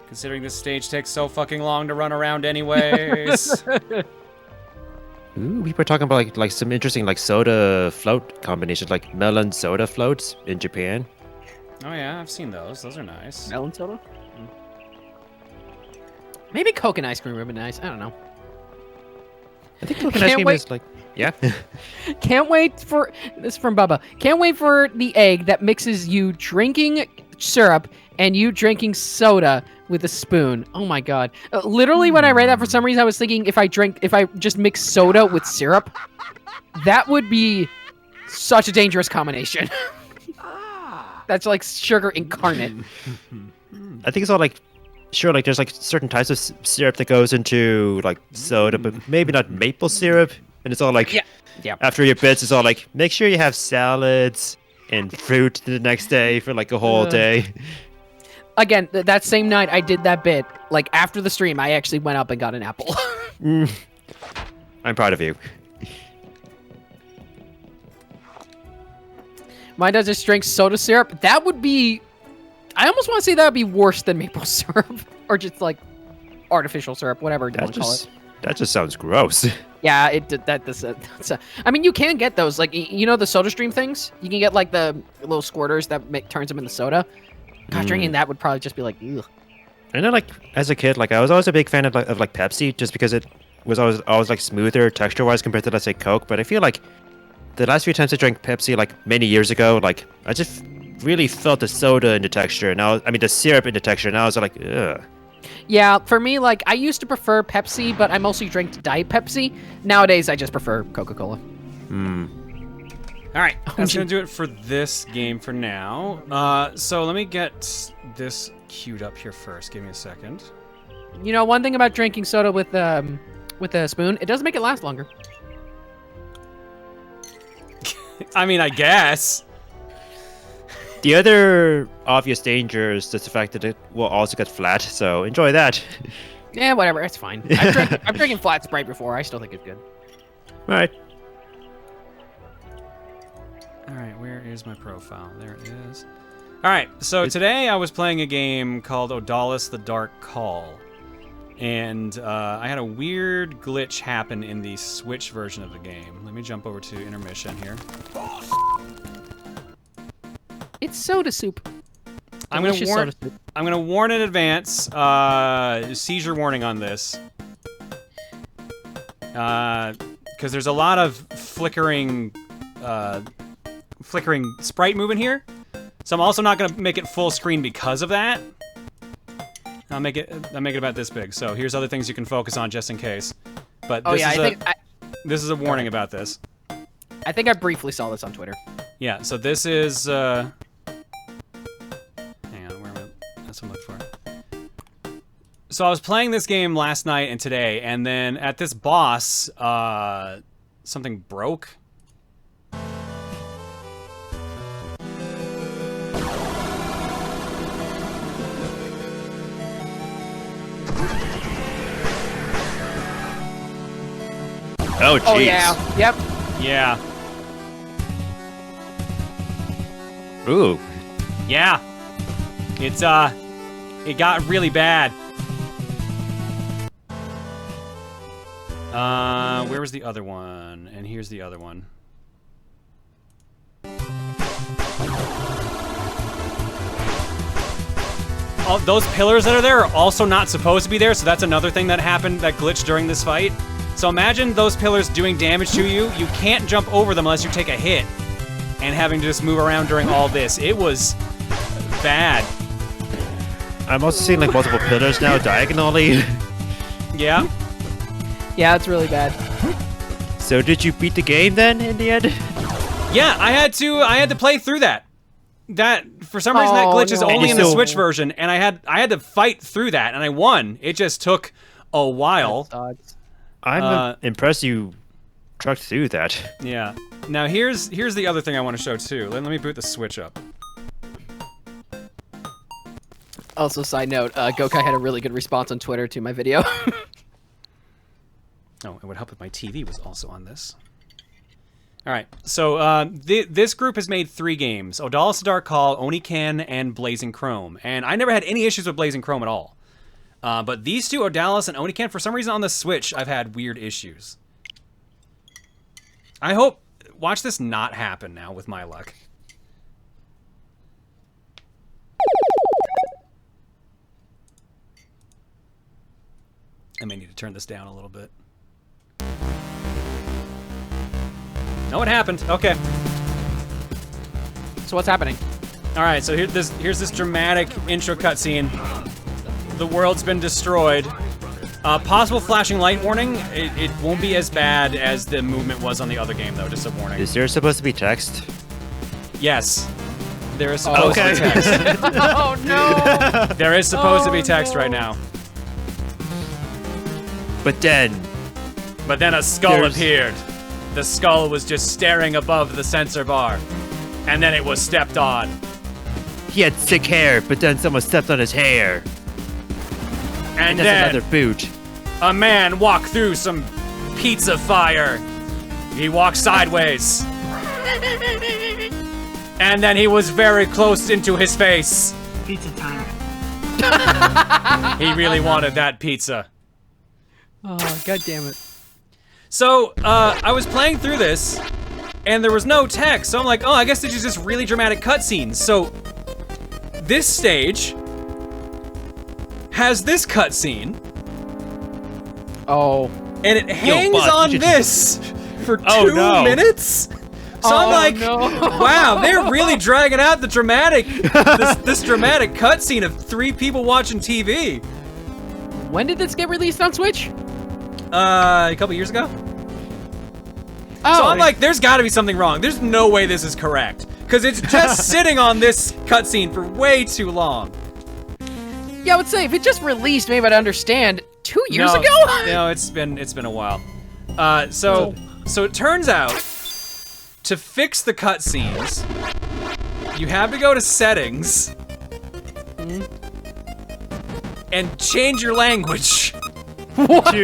Considering this stage takes so fucking long to run around anyways. Ooh, we were talking about like some interesting like soda float combinations, like melon soda floats in Japan. Oh yeah, I've seen those. Those are nice. Melon soda? Maybe Coke and ice cream would be nice. I don't know. I think Coke and ice cream is like, yeah. Can't wait for this is from Bubba. Can't wait for the egg that mixes you drinking syrup and you drinking soda with a spoon. Oh my god! Literally, when I read that, for some reason, I was thinking if I just mix soda with syrup, that would be such a dangerous combination. That's like sugar incarnate. I think it's all like, sure, like there's like certain types of syrup that goes into like soda, but maybe not maple syrup. And it's all like, yeah. After your bits, it's all like, make sure you have salads and fruit the next day for like a whole day. Again, that same night I did that bit. Like after the stream, I actually went up and got an apple. I'm proud of you. Mine does just drink soda syrup. That would be... I almost want to say that would be worse than maple syrup. Or just like artificial syrup, whatever you want to call it. That just sounds gross. Yeah, I mean, you can get those. Like, you know the soda stream things? You can get like the little squirters that turns them into soda. God, drinking that would probably just be like, ugh. I know, like, as a kid, like, I was always a big fan of like Pepsi, just because it was always like smoother texture-wise compared to, let's say, Coke. But I feel like the last few times I drank Pepsi, like, many years ago, like, I just really felt the soda in the texture. Now, I mean, the syrup in the texture. Now I was like, ugh. Yeah, for me, like, I used to prefer Pepsi, but I mostly drank Diet Pepsi. Nowadays, I just prefer Coca-Cola. All right, that's going to do it for this game for now. So let me get this queued up here first. Give me a second. You know, one thing about drinking soda with a spoon, it does make it last longer. I mean, I guess. The other obvious danger is just the fact that it will also get flat, so enjoy that. Yeah, whatever, it's fine. I've drinking flat Sprite before. I still think it's good. All right. All right, where is my profile? There it is. All right, so today I was playing a game called Odalus the Dark Call. And I had a weird glitch happen in the Switch version of the game. Let me jump over to intermission here. It's soda soup. I'm gonna warn in advance. Seizure warning on this. Because there's a lot of flickering sprite movement here. So I'm also not gonna make it full screen because of that. I'll make it about this big. So here's other things you can focus on just in case. But this is a warning about this. I think I briefly saw this on Twitter. Yeah. So this is. Hang on. Where am I? That's what I'm looking for. So I was playing this game last night and today, and then at this boss, something broke. Oh, jeez. Oh, yeah. Yep. Yeah. Ooh. Yeah. It's, it got really bad. Where was the other one? And here's the other one. Oh, those pillars that are there are also not supposed to be there, so that's another thing that happened, that glitched during this fight. So imagine those pillars doing damage to you. You can't jump over them unless you take a hit. And having to just move around during all this. It was bad. I'm also seeing like multiple pillars now diagonally. Yeah? Yeah, it's really bad. So did you beat the game then in the end? Yeah, I had to play through that. That for some reason that glitch is only in the Switch version, and I had to fight through that, and I won. It just took a while. I'm impressed you trucked through that. Yeah. Now here's the other thing I want to show too. Let me boot the Switch up. Also, side note, Gokai had a really good response on Twitter to my video. Oh, it would help if my TV was also on this. All right, so this group has made 3 games: Odalis the Dark Call, Oniken, and Blazing Chrome. And I never had any issues with Blazing Chrome at all. But these two, Odalis and Oniken, for some reason on the Switch, I've had weird issues. I hope... Watch this not happen now with my luck. I may need to turn this down a little bit. No, it happened. Okay. So what's happening? All right, so here's this dramatic intro cutscene. The world's been destroyed. Possible flashing light warning. It won't be as bad as the movement was on the other game, though. Just a warning. Is there supposed to be text? Yes. There is supposed to be text. Oh, no! There is supposed to be text right now. But then a skull appeared. The skull was just staring above the sensor bar. And then it was stepped on. He had sick hair, but then someone stepped on his hair. And that's then another boot. A man walked through some pizza fire. He walked sideways. And then he was very close into his face. Pizza time. He really wanted that pizza. Oh, god damn it. So, I was playing through this, and there was no text, so I'm like, oh, I guess this is just really dramatic cutscenes. So, this stage has this cutscene. Oh. And it hangs on this for 2 minutes? So I'm like, wow, they're really dragging out the dramatic, this dramatic cutscene of 3 people watching TV. When did this get released on Switch? A couple years ago. Oh, so I'm like, there's got to be something wrong. There's no way this is correct, because it's just sitting on this cutscene for way too long. Yeah, I would say if it just released, maybe I'd understand. 2 years ago? No, it's been a while. So it turns out, to fix the cutscenes, you have to go to settings and change your language. What?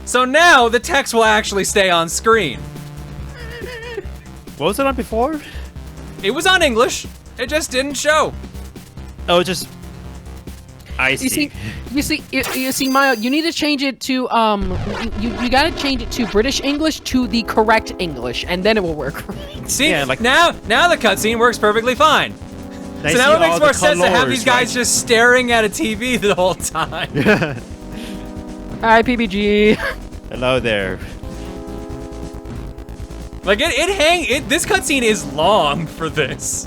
So now the text will actually stay on screen. What was it on before? It was on English. It just didn't show. Oh, just... I see. You see, Maya, you need to change it to, you gotta change it to British English to the correct English, and then it will work. See, yeah, like, now the cutscene works perfectly fine. So now it makes more sense to have these guys just staring at a TV the whole time. Hi, PBG. Hello there. Like, this cutscene is long for this.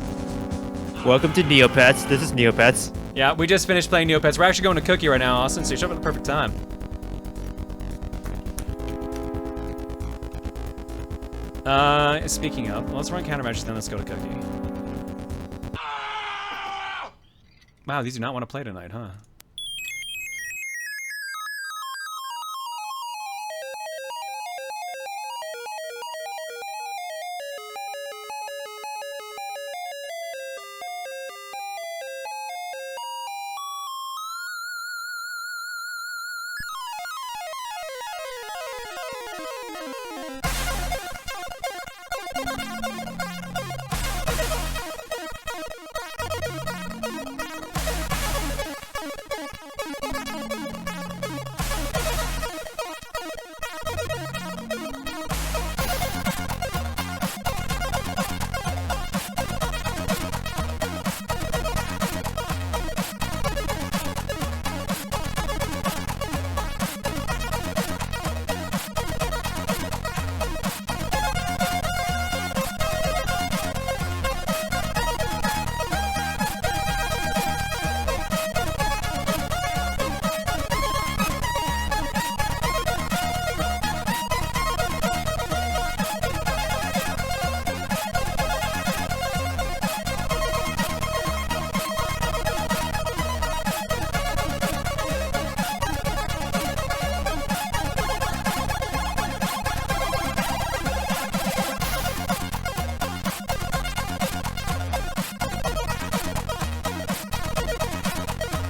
Welcome to Neopets. This is Neopets. Yeah, we just finished playing Neopets. We're actually going to Cookie right now, Austin, so you showed up at the perfect time. Speaking of, let's run countermeasures, then let's go to Cookie. Wow, these do not want to play tonight, huh?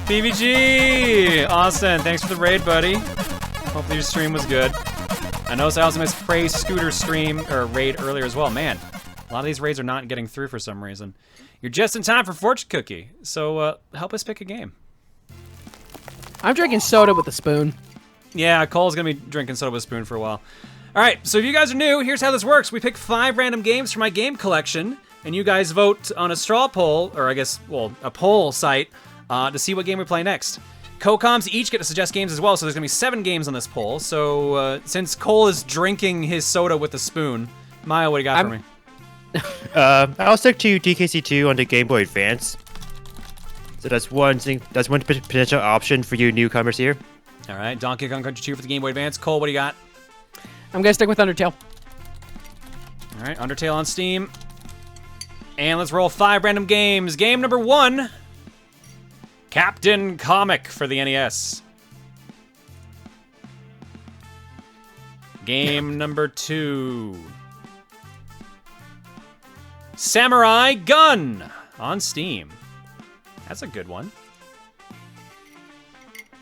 BBG! Austin, thanks for the raid, buddy. Hopefully your stream was good. I noticed I also missed Prey Scooter stream, or raid earlier as well. Man, a lot of these raids are not getting through for some reason. You're just in time for Fortune Cookie, so help us pick a game. I'm drinking soda with a spoon. Yeah, Cole's gonna be drinking soda with a spoon for a while. All right, so if you guys are new, here's how this works. We pick 5 random games from my game collection, and you guys vote on a straw poll, or I guess, well, a poll site, to see what game we play next. Co-coms each get to suggest games as well, so there's gonna be 7 games on this poll. So since Cole is drinking his soda with a spoon, Maya, what do you got for me? I'll stick to DKC2 on the Game Boy Advance. So that's one thing. That's one potential option for you newcomers here. All right, Donkey Kong Country 2 for the Game Boy Advance. Cole, what do you got? I'm gonna stick with Undertale. All right, Undertale on Steam. And let's roll 5 random games. Game number 1. Captain Comic for the NES. Game number 2. Samurai Gun on Steam. That's a good one.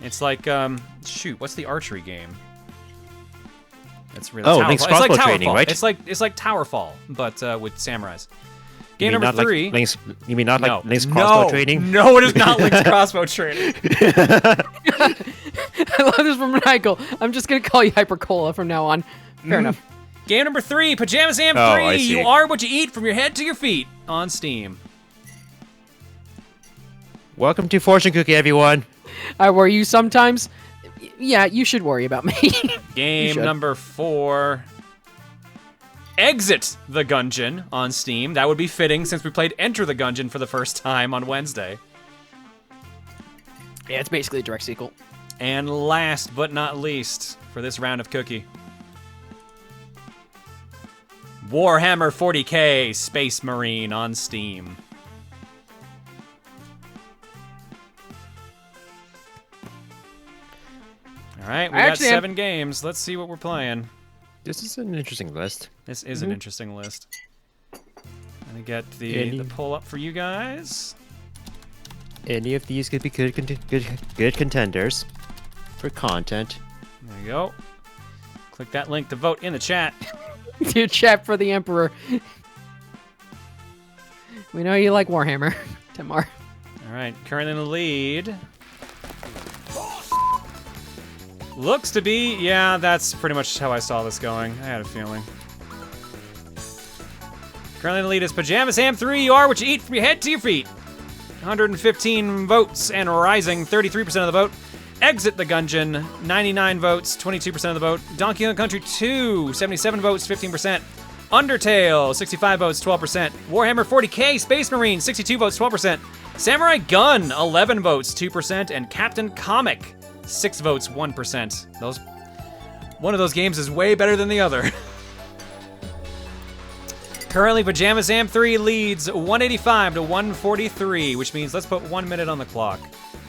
It's like, shoot, what's the archery game? That's really Link's Crossbow Training, right? It's like Towerfall, but with samurais. Game number 3. You mean not like Link's Crossbow Training? No, it is not Link's Crossbow Training. I love this from Michael. I'm just gonna call you Hypercola from now on. Fair enough. Game number 3, Pajama Sam 3. I see. You are what you eat from your head to your feet on Steam. Welcome to Fortune Cookie, everyone. I worry you sometimes. Yeah, you should worry about me. Game number 4. Exit the Gungeon on Steam. That would be fitting since we played Enter the Gungeon for the first time on Wednesday. Yeah, it's basically a direct sequel. And last but not least for this round of Cookie, Warhammer 40k Space Marine on Steam. All right, we got 7 games. Let's see what we're playing. This is an interesting list. This is an interesting list. Let me get the poll up for you guys. Any of these could be good contenders for content. There you go. Click that link to vote in the chat. To chat for the Emperor. We know you like Warhammer, Tamar. All right, currently in the lead. Looks to be, yeah, that's pretty much how I saw this going. I had a feeling. Currently in the lead is Pajama Sam 3. You are what you eat from your head to your feet. 115 votes and rising, 33% of the vote. Exit the Gungeon, 99 votes, 22% of the vote. Donkey Kong Country 2, 77 votes, 15%. Undertale, 65 votes, 12%. Warhammer 40k Space Marine, 62 votes, 12%. Samurai Gun, 11 votes, 2%. And Captain Comic, 6 votes, 1%. One of those games is way better than the other. Currently, Pajama Sam 3 leads 185 to 143, which means let's put 1 minute on the clock.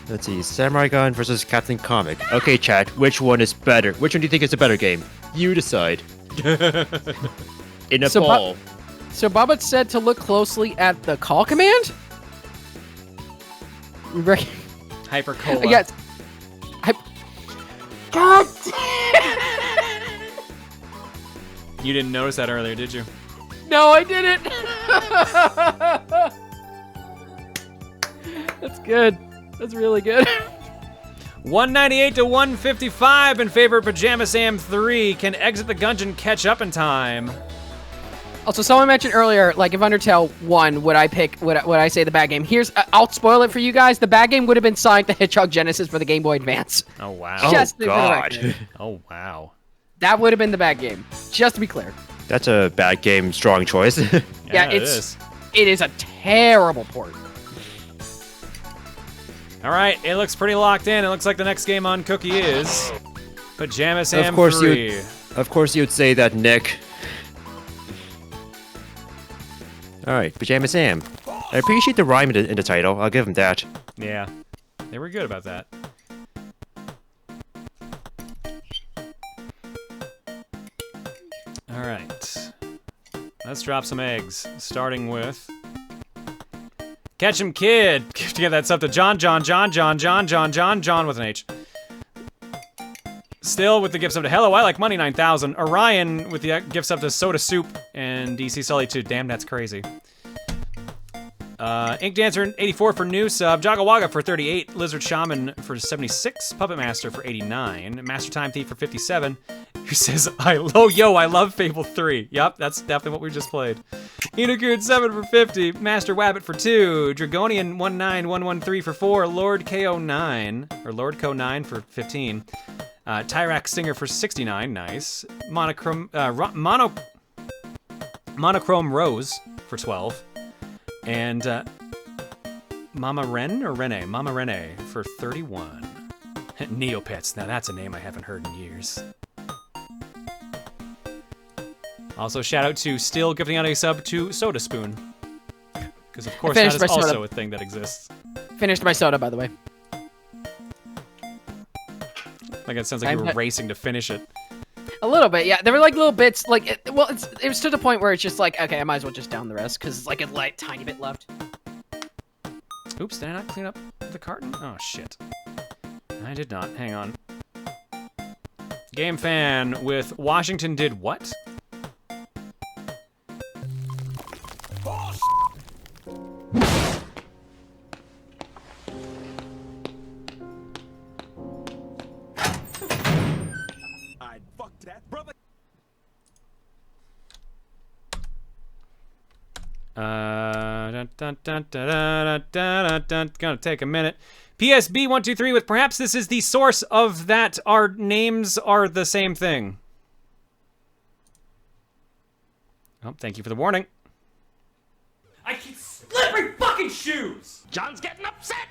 Let's see, Samurai Gun versus Captain Comic. Okay, chat, which one is better? Which one do you think is a better game? You decide. In a poll. So Bobbit said to look closely at the call command? Hypercola. Yes. God. You didn't notice that earlier, did you? No, I didn't. That's good. That's really good. 198 to 155 in favor of Pajama Sam 3. Can exit the dungeon, catch up in time. Also, someone mentioned earlier, like if Undertale won, would I say the bad game? Here's, I'll spoil it for you guys. The bad game would have been Sonic the Hedgehog Genesis for the Game Boy Advance. Oh wow. Oh God. Oh wow. That would have been the bad game. Just to be clear. That's a bad game. Strong choice. Yeah, it is a terrible port. All right, it looks pretty locked in. It looks like the next game on Cookie is Pajama Sam Of course 3. Of course you'd say that, Nick. All right, Pajama Sam. I appreciate the rhyme in the title. I'll give him that. Yeah, they were good about that. All right, let's drop some eggs, starting with Catch 'em Kid. To get that sub to John with an H. Still with the gifts up to Hello, I Like Money 9000. Orion with the gifts up to Soda Soup and DC Sully 2. Damn, that's crazy. Ink Dancer 84 for new sub. Jagga Wagga for 38. Lizard Shaman for 76. Puppet Master for 89. Master Time Thief for 57. Who says, I love Fable 3. Yup, that's definitely what we just played. Inokun 7 for 50. Master Wabbit for 2. Dragonian 19113 for 4. Lord KO 9. Or Lord KO 9 for 15. Tyrak Singer for 69. Nice. Monochrome Rose for 12. And Mama Ren or Rene? Mama Rene for 31. Neopets. Now that's a name I haven't heard in years. Also, shout out to Still gifting out a sub to Soda Spoon. Because, of course, that is also a thing that exists. Finished my soda, by the way. Like, it sounds like you were racing to finish it. A little bit, yeah. There were like little bits, like, it was to the point where it's just like, okay, I might as well just down the rest, because it's like a light, tiny bit left. Oops, did I not clean up the carton? Oh, shit. I did not. Hang on. Game Fan with Washington did what? Gonna take a minute. PSB123 with perhaps this is the source of that our names are the same thing. Oh, thank you for the warning. I keep slippery fucking shoes! John's getting upset!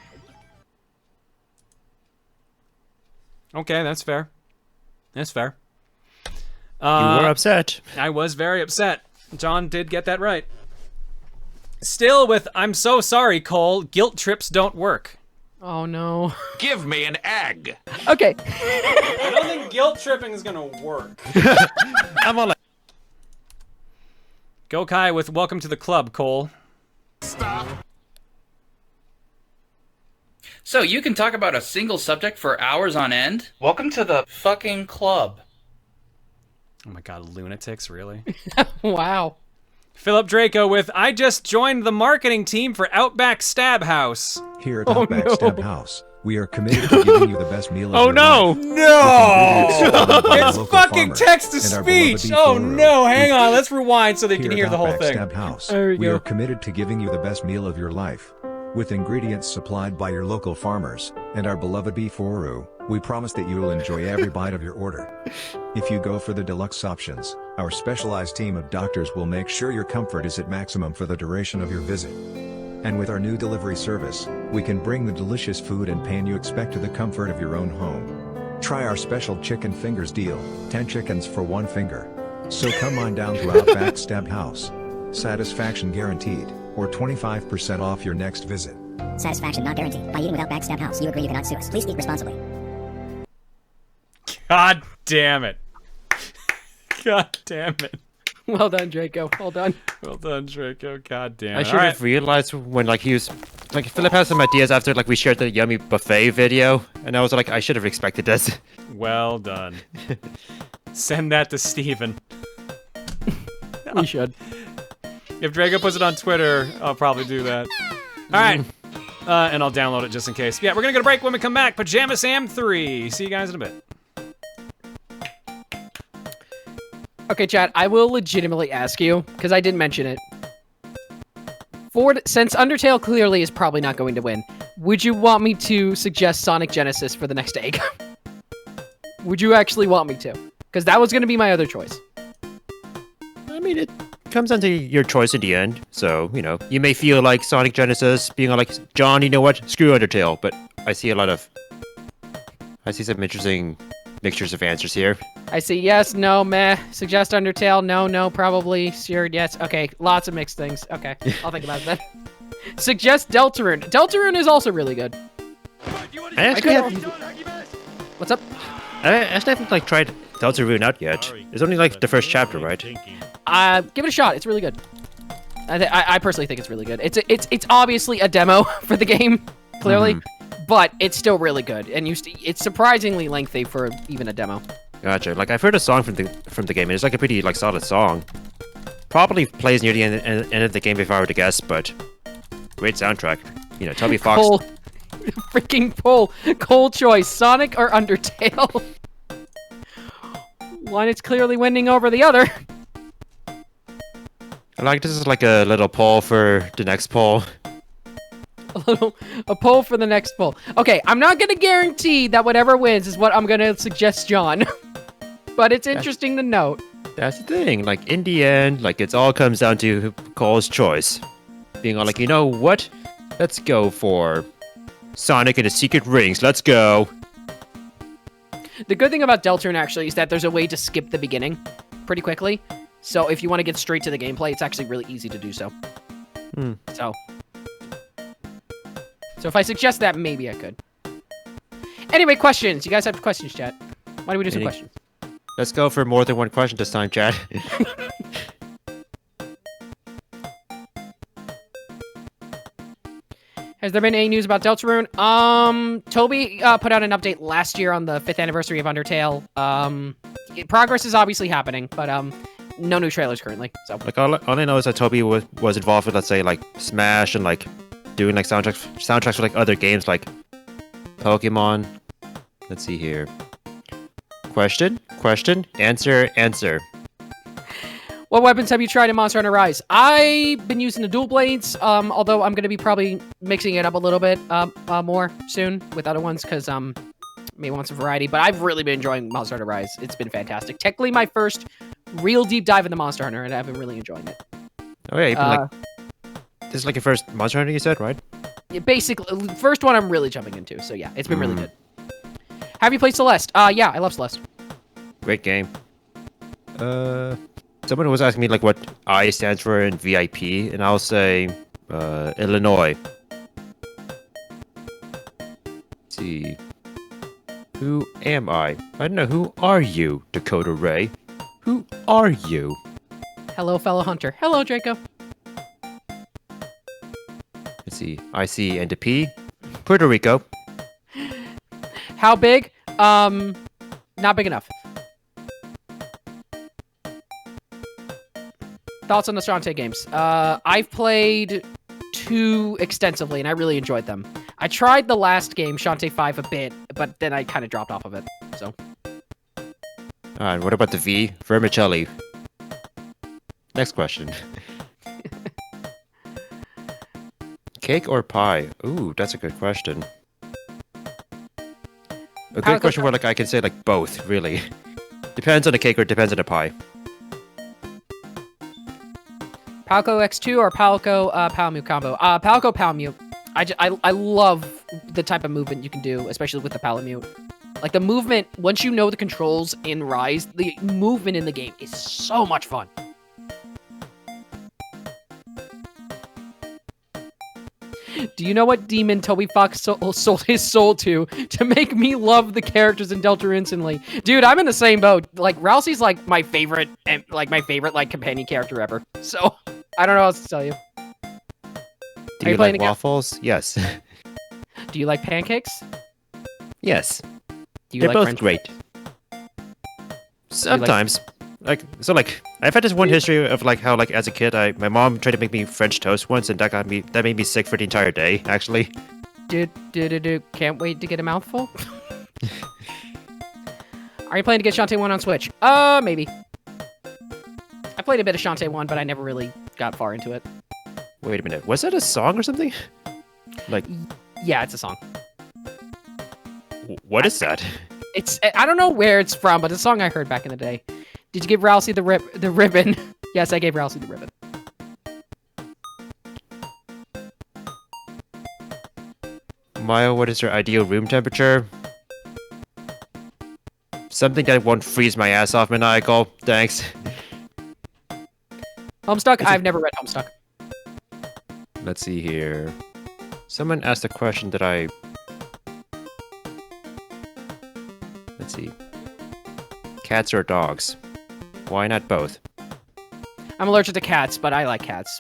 Okay, that's fair. That's fair. You were upset. I was very upset. John did get that right. Still with I'm so sorry, Cole. Guilt trips don't work. Oh no. Give me an egg. Okay. I don't think guilt tripping is gonna work. I'm all like. Go Kai with welcome to the club, Cole. Stop. So you can talk about a single subject for hours on end? Welcome to the fucking club. Oh my god, lunatics, really? Wow. Philip Draco with I just joined the marketing team for Outback Stab House. Here at Outback Stab House, we are committed to giving you the best meal of your life. No! It's fucking text to speech! Oh no, hang on, let's rewind so they can hear the whole thing. Stab House, we are committed to giving you the best meal of your life. With ingredients supplied by your local farmers, and our beloved beef Booru, we promise that you will enjoy every bite of your order. If you go for the deluxe options, our specialized team of doctors will make sure your comfort is at maximum for the duration of your visit. And with our new delivery service, we can bring the delicious food and pan you expect to the comfort of your own home. Try our special chicken fingers deal, 10 chickens for 1 finger. So come on down to Outback Stab House. Satisfaction guaranteed, or 25% off your next visit. Satisfaction not guaranteed. By eating without Backstab House, you agree you cannot sue us. Please eat responsibly. God damn it. God damn it. Well done, Draco. Well done. Well done, Draco. God damn it. I should have realized when like he was like Philip had some ideas after like we shared the yummy buffet video, and I was like I should have expected this. Well done. Send that to Steven. We should. If Drago puts it on Twitter, I'll probably do that. All right. And I'll download it just in case. Yeah, we're gonna go to break. When we come back, Pajama Sam 3. See you guys in a bit. Okay, chat, I will legitimately ask you, because I did mention it. Since Undertale clearly is probably not going to win, would you want me to suggest Sonic Genesis for the next egg? Would you actually want me to? Because that was going to be my other choice. I mean, it comes down to your choice in the end. So, you know, you may feel like Sonic Genesis being like, John, you know what? Screw Undertale. But I see some interesting mixtures of answers here. I see yes, no, meh. Suggest Undertale, no, probably, sure, yes. Okay, lots of mixed things. Okay, I'll think about that. Suggest Deltarune. Deltarune is also really good. What's up? I actually haven't like tried Deltarune out yet. It's only like the first chapter, right? Give it a shot. It's really good. I personally think it's really good. It's obviously a demo for the game, clearly, but it's still really good, and it's surprisingly lengthy for even a demo. Gotcha. Like I've heard a song from the game, and it's like a pretty like solid song. Probably plays near the end of the game if I were to guess, but great soundtrack. You know, Toby Fox. Freaking Cole choice, Sonic or Undertale? One is clearly winning over the other. Like this is like a little poll for the next poll. A poll for the next poll. Okay, I'm not gonna guarantee that whatever wins is what I'm gonna suggest, John. But it's interesting to note. That's the thing. Like in the end, like it all comes down to Cole's choice. Being all like, you know what? Let's go for Sonic and the Secret Rings. Let's go. The good thing about Deltarune actually is that there's a way to skip the beginning pretty quickly. So if you want to get straight to the gameplay, it's actually really easy to do so. So if I suggest that, maybe I could. Anyway, questions. You guys have questions, chat. Why don't we do some questions? Let's go for more than one question this time, chat. Has there been any news about Deltarune? Toby put out an update last year on the 5th anniversary of Undertale. Progress is obviously happening, but no new trailers currently. So like all I know is that Toby was involved with, let's say, like Smash and like doing like soundtracks for like other games like Pokemon. Let's see here. Question, answer. What weapons have you tried in Monster Hunter Rise? I've been using the dual blades, although I'm going to be probably mixing it up a little bit more soon with other ones, because may want some variety, but I've really been enjoying Monster Hunter Rise. It's been fantastic. Technically my first real deep dive into Monster Hunter, and I've been really enjoying it. Oh yeah, you've been like... This is like your first Monster Hunter, you said, right? Yeah, basically, first one I'm really jumping into, so yeah, it's been really good. Have you played Celeste? Yeah, I love Celeste. Great game. Someone was asking me like what I stands for in VIP, and I'll say Illinois. Let's see. Who am I? I don't know. Who are you, Dakota Ray? Who are you? Hello, fellow hunter. Hello, Draco. Let's see. I see and a P. Puerto Rico. How big? Not big enough. Thoughts on the Shantae games? I've played 2 extensively, and I really enjoyed them. I tried the last game, Shantae 5, a bit, but then I kind of dropped off of it, so. Alright, what about the V? Vermicelli. Next question. Cake or pie? Ooh, that's a good question. A good question where like I can say like both, really. Depends on the cake or depends on the pie. Palco X2 or Palco Palmute combo? Palco Palmute. I love the type of movement you can do, especially with the Palmute. Like the movement, once you know the controls in Rise, the movement in the game is so much fun. Do you know what demon Toby Fox sold his soul to make me love the characters in Deltarune instantly? Dude, I'm in the same boat. Like, Rousey's like my favorite like companion character ever. So, I don't know what else to tell you. Do you like waffles? Yes. Do you like pancakes? Yes. Do you They're like both French great. Sometimes. Like I've had this one history of like how like as a kid, my mom tried to make me French toast once, and that made me sick for the entire day. Actually. Can't wait to get a mouthful. Are you planning to get Shantae 1 on Switch? Maybe. I played a bit of Shantae 1, but I never really got far into it. Wait a minute, was that a song or something? Like. Yeah, it's a song. What is that? I don't know where it's from, but it's a song I heard back in the day. Did you give Ralsei the ribbon? Yes, I gave Ralsei the ribbon. Maya, what is your ideal room temperature? Something that won't freeze my ass off, maniacal. Thanks. Homestuck? I've never read Homestuck. Let's see here. Someone asked a question that I... Let's see. Cats or dogs? Why not both? I'm allergic to cats, but I like cats.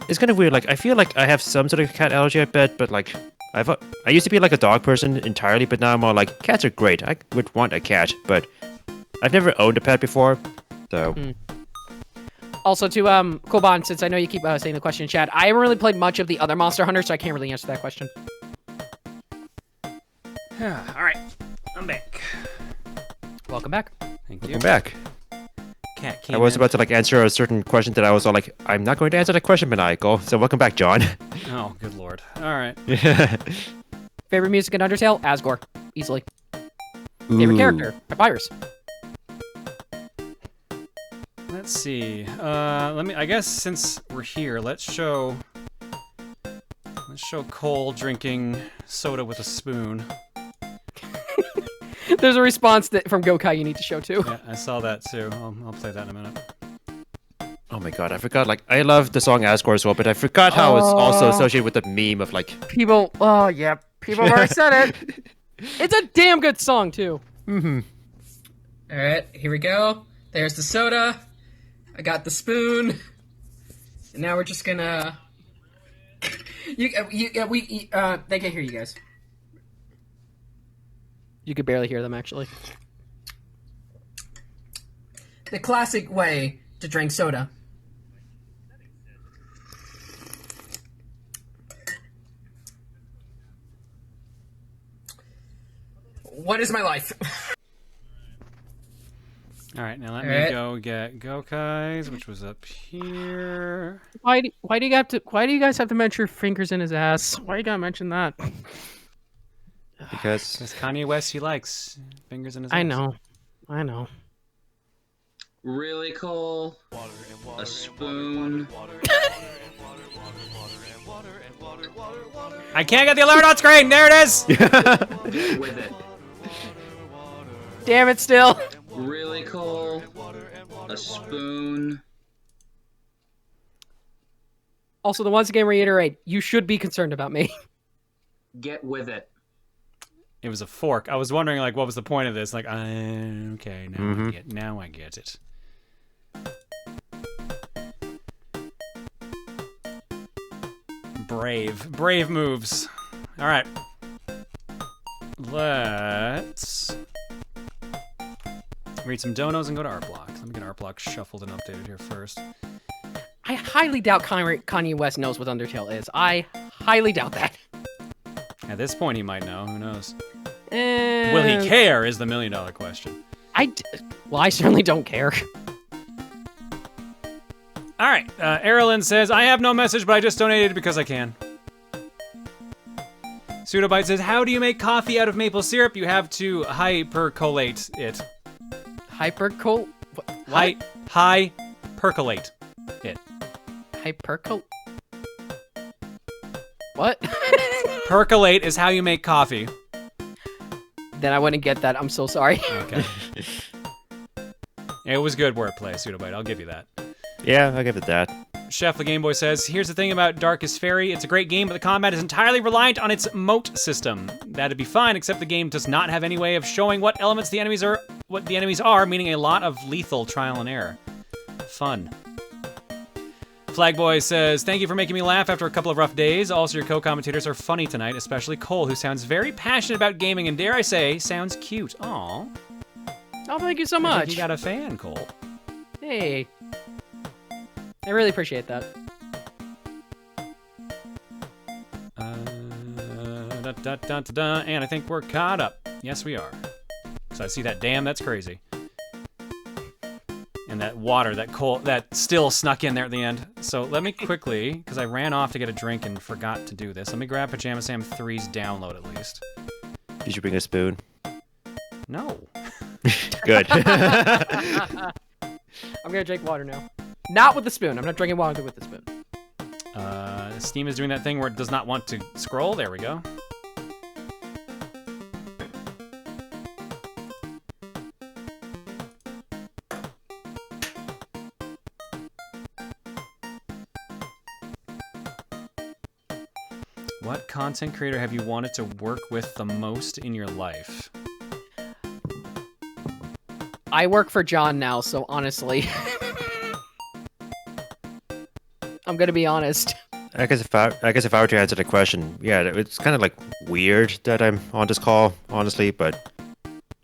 It's kind of weird. Like, I feel like I have some sort of cat allergy, I bet, but like... I used to be like a dog person entirely, but now I'm all like, cats are great. I would want a cat, but I've never owned a pet before, so... Also, to Koban, since I know you keep saying the question in chat, I haven't really played much of the other Monster Hunter, so I can't really answer that question. Alright, I'm back. Welcome back. Thank you. Welcome back. Cat came I was in. about to like answer a certain question that I was all like, I'm not going to answer that question, maniacal. So welcome back, John. Oh, good lord. Alright. Favorite music in Undertale? Asgore. Easily. Favorite character? Papyrus. Let's see. I guess since we're here, let's show Cole drinking soda with a spoon. There's a response from Gokai you need to show too. Yeah, I saw that too. I'll play that in a minute. Oh my god, I forgot, like, I love the song Asgore as well, but I forgot how it's also associated with the meme of, like... People, oh yeah, people have already said it. It's a damn good song too. Mm-hmm. Alright, here we go. There's the soda. I got the spoon. And now we're just gonna... they can't hear you guys. You could barely hear them, actually. The classic way to drink soda. What is my life? Alright, now let me go get Gokai's, which was up here. Why do you guys have to mention fingers in his ass? Why you gotta mention that? Because Kanye West, he likes fingers in his ass. I know. Really, Cole? A spoon? I can't get the alert on screen! There it is! With it. Damn it, still. Really, Cole? A spoon? Also, to once again reiterate, you should be concerned about me. Get with it. It was a fork. I was wondering, like, what was the point of this? Like, okay, now I get it. Brave moves. All right. Let's read some donos and go to art blocks. Let me get art blocks shuffled and updated here first. I highly doubt Kanye West knows what Undertale is. I highly doubt that. At this point, he might know. Who knows? Will he care is the $1,000,000 question. Well, I certainly don't care. All right. Erilyn says, I have no message, but I just donated because I can. Pseudobite says, how do you make coffee out of maple syrup? You have to hypercolate it. Hypercolate? Hypercolate it. What? Percolate is how you make coffee. Then I wouldn't get that. I'm so sorry. Okay. It was good wordplay, Pseudobite. I'll give you that. Yeah, I'll give it that. Chef the Game Boy says, here's the thing about Darkest Faerie. It's a great game, but the combat is entirely reliant on its moat system. That'd be fine, except the game does not have any way of showing what elements the enemies are, meaning a lot of lethal trial and error. Fun. Flagboy says, thank you for making me laugh after a couple of rough days. Also, your co-commentators are funny tonight, especially Cole, who sounds very passionate about gaming and, dare I say, sounds cute. Aww. Oh, thank you so much. You got a fan, Cole. Hey. I really appreciate that. And I think we're caught up. Yes, we are. So I see that dam. That's crazy. And that water, that coal, that still snuck in there at the end. So let me quickly, because I ran off to get a drink and forgot to do this. Let me grab Pajama Sam 3's download at least. Did you bring a spoon? No. Good. I'm gonna drink water now. Not with the spoon. I'm not drinking water with the spoon. Steam is doing that thing where it does not want to scroll. There we go. What content creator have you wanted to work with the most in your life? I work for John now, so honestly, I'm gonna be honest. I guess if I were to answer the question, yeah, it's kind of like weird that I'm on this call, honestly. But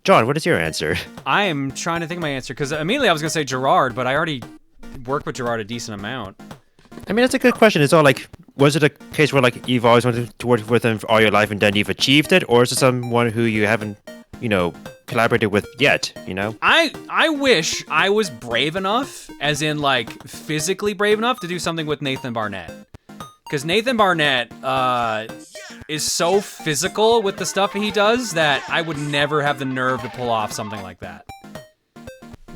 John, what is your answer? I am trying to think of my answer because immediately I was gonna say Gerard, but I already worked with Gerard a decent amount. I mean, that's a good question. It's all like, was it a case where like you've always wanted to work with him all your life and then you've achieved it, or is it someone who you haven't, collaborated with yet? I wish I was brave enough, as in like physically brave enough, to do something with Nathan Barnett. Because Nathan Barnett is so physical with the stuff he does that I would never have the nerve to pull off something like that.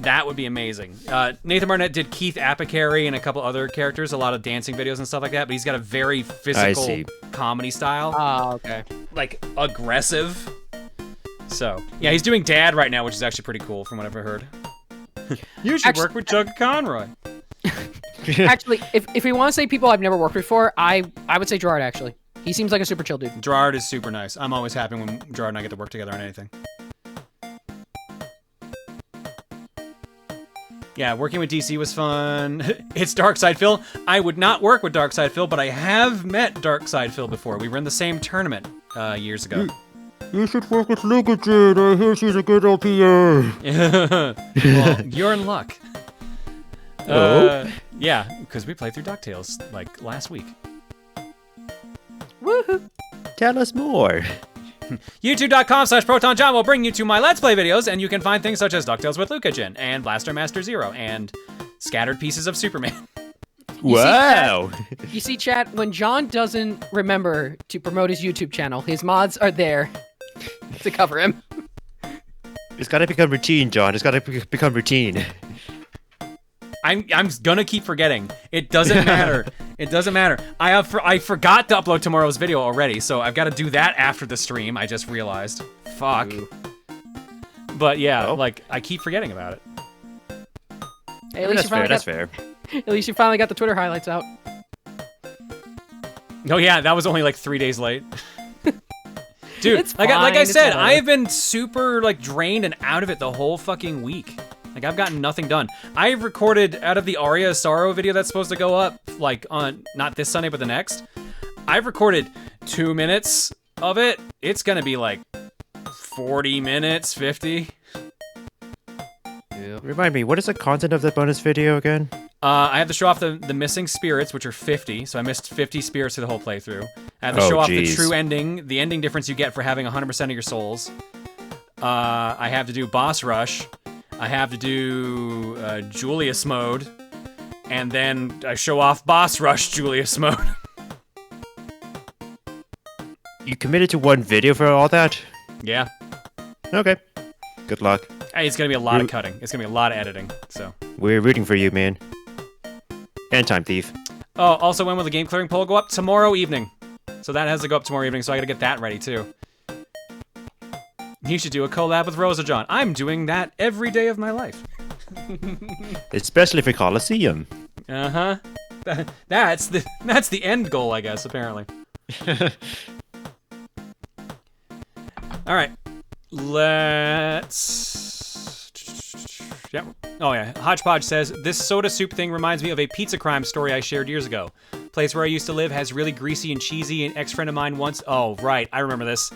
That would be amazing. Nathan Barnett did Keith Apicary and a couple other characters, a lot of dancing videos and stuff like that, but he's got a very physical comedy style. Oh, okay. Like, aggressive. So, yeah, he's doing Dad right now, which is actually pretty cool from what I've heard. You should work with Jug Conroy. Actually, if we want to say people I've never worked with before, I would say Gerard, actually. He seems like a super chill dude. Gerard is super nice. I'm always happy when Gerard and I get to work together on anything. Yeah, working with DC was fun. It's Darkside Phil. I would not work with Darkside Phil, but I have met Darkside Phil before. We were in the same tournament years ago. You should work with Luca Jade. I hear she's a good LPA. Well, you're in luck. Oh? Yeah, because we played through DuckTales, like, last week. Woohoo! Tell us more. YouTube.com/ProtonJam will bring you to my Let's Play videos, and you can find things such as DuckTales with Lucajin, and Blaster Master Zero, and scattered pieces of Superman. Wow! You see, chat, when John doesn't remember to promote his YouTube channel, his mods are there to cover him. It's gotta become routine, John. It's gotta become routine. I'm gonna keep forgetting. It doesn't matter. It doesn't matter. I forgot to upload tomorrow's video already, so I've got to do that after the stream. I just realized. Fuck. Ooh. But yeah, like I keep forgetting about it. Hey, at least that's fair. At least you finally got the Twitter highlights out. Oh yeah, that was only like 3 days late. Dude, It's like fine, I it's said, whatever. I have been super like drained and out of it the whole fucking week. Like I've gotten nothing done. I recorded out of the Aria of Sorrow video that's supposed to go up like on not this Sunday but the next. I've recorded 2 minutes of it. It's gonna be like 40 minutes, 50. Yeah. Remind me, what is the content of the bonus video again? I have to show off the missing spirits, which are 50. So I missed 50 spirits through the whole playthrough. I have to show off the true ending, the ending difference you get for having 100% of your souls. I have to do boss rush. I have to do Julius mode. And then I show off boss rush Julius mode. You committed to one video for all that? Yeah. Okay. Good luck. Hey, it's gonna be a lot of cutting. It's gonna be a lot of editing, so. We're rooting for you, man. And Time Thief. Oh, also when will the game clearing poll go up? Tomorrow evening. So that has to go up tomorrow evening, so I gotta get that ready too. You should do a collab with Rosa John. I'm doing that every day of my life. Especially for Coliseum. Uh-huh. That's the end goal, I guess, apparently. Alright. Let's... Yep. Oh yeah, Hodgepodge says, this soda soup thing reminds me of a pizza crime story I shared years ago. Place where I used to live has really greasy and cheesy, and ex-friend of mine once... Oh, right, I remember this.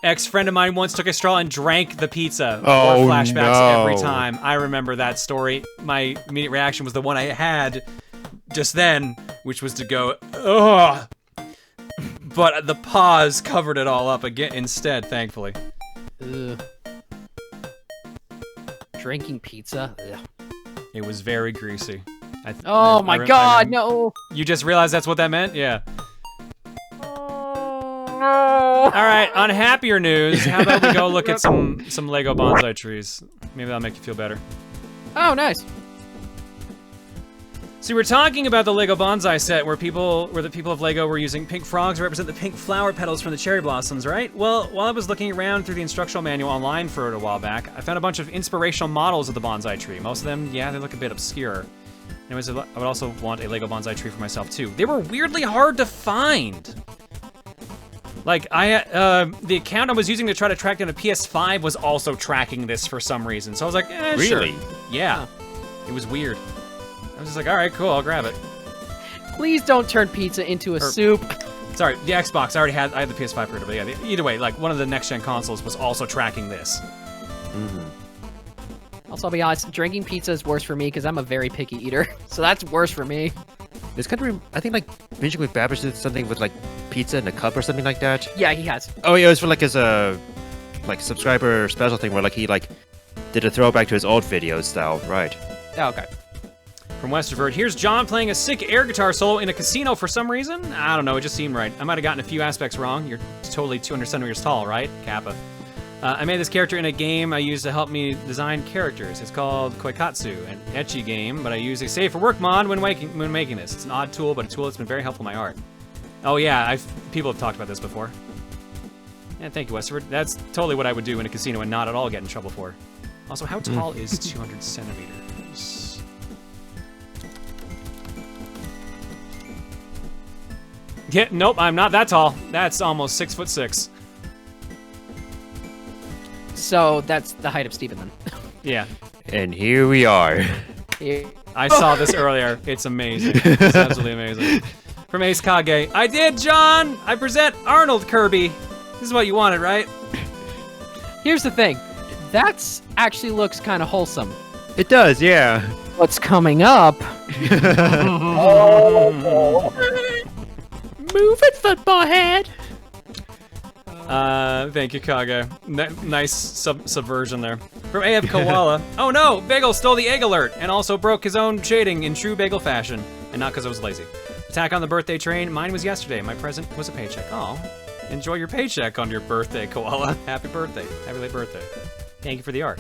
Ex-friend of mine once took a straw and drank the pizza. Oh, flashbacks no. every time. I remember that story. My immediate reaction was the one I had just then, which was to go, ugh. But the pause covered it all up again instead, thankfully. Ugh. Drinking pizza. Ugh. It was very greasy. Oh my god, no! You just realized that's what that meant? Yeah. Alright, on happier news, how about we go look at some Lego bonsai trees? Maybe that'll make you feel better. Oh, nice. So we're talking about the Lego bonsai set where the people of Lego were using pink frogs to represent the pink flower petals from the cherry blossoms, right? Well, while I was looking around through the instructional manual online for it a while back, I found a bunch of inspirational models of the bonsai tree. Most of them, yeah, they look a bit obscure. Anyways, I would also want a Lego bonsai tree for myself too. They were weirdly hard to find. Like, the account I was using to try to track down a PS5 was also tracking this for some reason. So I was like, really? Sure. Yeah. It was weird. I was just like, all right, cool, I'll grab it. Please don't turn pizza into a soup. Sorry, the Xbox, I had the PS5 for it, but yeah, either way, like, one of the next-gen consoles was also tracking this. Also, I'll be honest, drinking pizza is worse for me because I'm a very picky eater. So that's worse for me. This country, I think, like, Vision with Babbage did something with, like, pizza in a cup or something like that. Yeah, he has. Oh, yeah, it was for, like, his, like, subscriber special thing where, like, he, like, did a throwback to his old videos style, right. Oh, okay. From Westervert, here's John playing a sick air guitar solo in a casino for some reason. I don't know, it just seemed right. I might have gotten a few aspects wrong. You're totally 200 centimeters tall, right? Kappa. I made this character in a game I used to help me design characters. It's called Koikatsu, an ecchi game, but I use a Save for Work mod when making this. It's an odd tool, but a tool that's been very helpful in my art. Oh yeah, people have talked about this before. Yeah, thank you, Westervert. That's totally what I would do in a casino and not at all get in trouble for. Also, how tall is 200 centimeters? Yeah, nope, I'm not that tall. That's almost 6'6". So that's the height of Steven then. Yeah. And here we are. I saw this earlier. It's amazing. It's absolutely amazing. From Ace Kage, I did, John! I present Arnold Kirby. This is what you wanted, right? Here's the thing. That's actually looks kind of wholesome. It does, yeah. What's coming up? Move it, football head! Thank you, Kage. Nice subversion there. From AF Koala. Oh no! Bagel stole the egg alert and also broke his own shading in true Bagel fashion. And not because I was lazy. Attack on the birthday train. Mine was yesterday. My present was a paycheck. Oh. Enjoy your paycheck on your birthday, Koala. Happy birthday. Happy late birthday. Thank you for the art.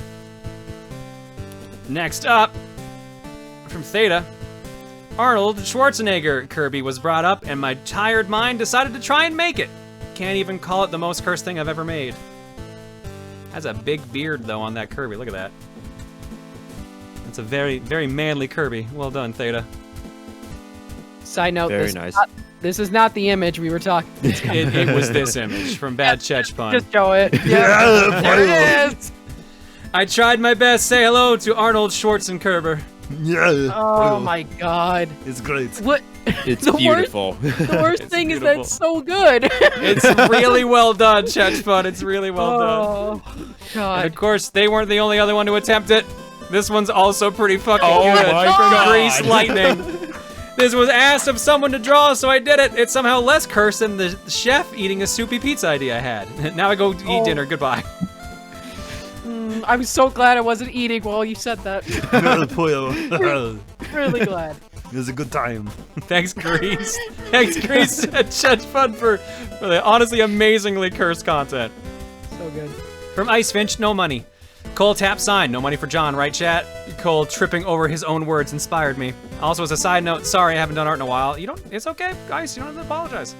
Next up, from Theta. Arnold Schwarzenegger Kirby was brought up, and my tired mind decided to try and make it. Can't even call it the most cursed thing I've ever made. Has a big beard, though, on that Kirby. Look at that. That's a very, very manly Kirby. Well done, Theta. Side note, Very nice. This is not the image we were talking about. It was this image from Bad Chech Pun. Just show it. Yeah, there it is. I tried my best. Say hello to Arnold Schwarzenegger. Yeah. Oh my god. It's great. What? It's beautiful. The worst thing is that it's so good. It's really well done, Chech Pun. It's really well done. Oh, God. And of course, they weren't the only other one to attempt it. This one's also pretty fucking good. My From God. Grease Lightning. This was asked of someone to draw, so I did it. It's somehow less cursed than the chef eating a soupy pizza idea I had. Now I go eat dinner. Goodbye. I'm so glad I wasn't eating while you said that. Really glad. It was a good time. Thanks, Grease. Thanks, Grease and Chech Fun for the honestly amazingly cursed content. So good. From Ice Finch, no money. Cole tap sign, no money for John, right chat? Cole tripping over his own words inspired me. Also, as a side note, sorry I haven't done art in a while. It's okay, guys, you don't have to apologize.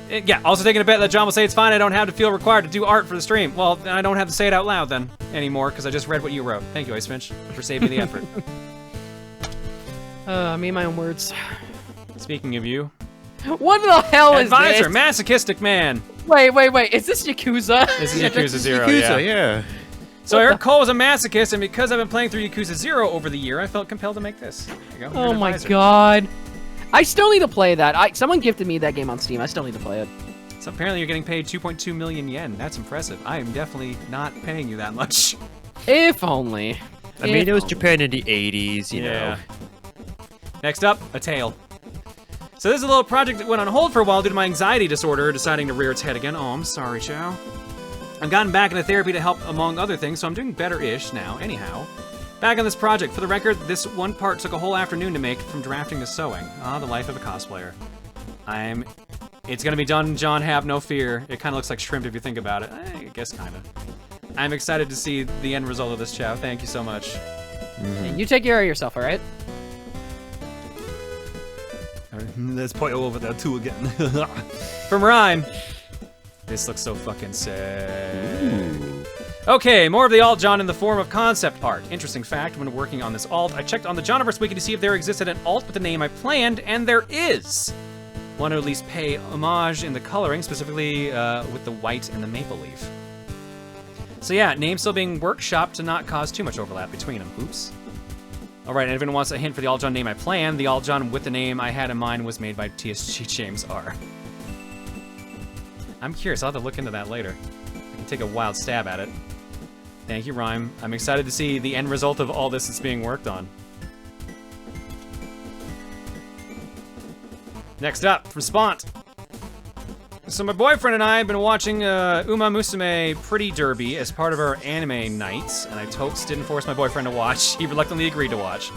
Yeah, also taking a bet that John will say it's fine, I don't have to feel required to do art for the stream. Well, then I don't have to say it out loud then, anymore, because I just read what you wrote. Thank you, Ice Finch, for saving the effort. Me and my own words. Speaking of you. What the hell is this? Advisor, masochistic man. Wait, is this Yakuza? This is Yakuza 0, Yakuza, yeah. So I heard Cole was a masochist, and because I've been playing through Yakuza 0 over the year, I felt compelled to make this. There you go. Oh my god. I still need to play that. Someone gifted me that game on Steam. I still need to play it. So apparently you're getting paid 2.2 million yen. That's impressive. I am definitely not paying you that much. If only. I mean, it was Japan in the 80s, you know. Next up, a tail. So this is a little project that went on hold for a while due to my anxiety disorder deciding to rear its head again. Oh, I'm sorry, Chow. I've gotten back into therapy to help, among other things, so I'm doing better-ish now, anyhow. Back on this project. For the record, this one part took a whole afternoon to make, from drafting to sewing. Ah, the life of a cosplayer. It's gonna be done, John, have no fear. It kinda looks like shrimp if you think about it. I guess kinda. I'm excited to see the end result of this, Chow. Thank you so much. And you take care of yourself, alright? Let's point over there too again. From Rhyme. This looks so fucking sick. Okay, more of the alt John in the form of concept art. Interesting fact, when working on this alt, I checked on the Johniverse wiki to see if there existed an alt with the name I planned, and there is. Want to at least pay homage in the coloring, specifically with the white and the maple leaf. So yeah, name still being workshopped to not cause too much overlap between them. Oops. Alright, and if anyone wants a hint for the alt John name I planned, the alt John with the name I had in mind was made by TSG James R. I'm curious, I'll have to look into that later. I can take a wild stab at it. Thank you, Rhyme. I'm excited to see the end result of all this that's being worked on. Next up, from Spont. So my boyfriend and I have been watching Uma Musume Pretty Derby as part of our anime nights, and I topes didn't force my boyfriend to watch. He reluctantly agreed to watch.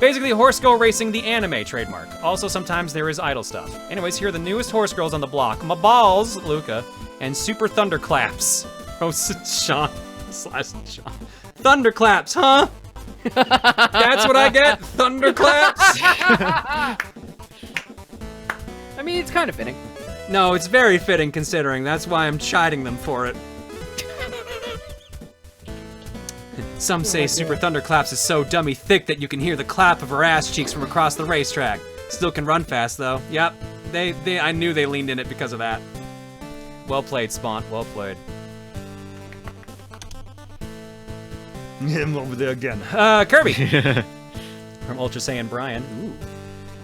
Basically, horse girl racing, the anime trademark. Also, sometimes there is idol stuff. Anyways, here are the newest horse girls on the block. My balls, Luca, and Super Thunderclaps. Oh, Sean / Sean. Thunderclaps, huh? That's what I get? Thunderclaps? I mean, it's kind of fitting. No, it's very fitting considering. That's why I'm chiding them for it. Some say Super Thunderclaps is so dummy thick that you can hear the clap of her ass cheeks from across the racetrack. Still can run fast, though. Yep, I knew they leaned in it because of that. Well played, Spont. Well played. Him over there again. Kirby. From Ultra Saiyan Brian. Ooh.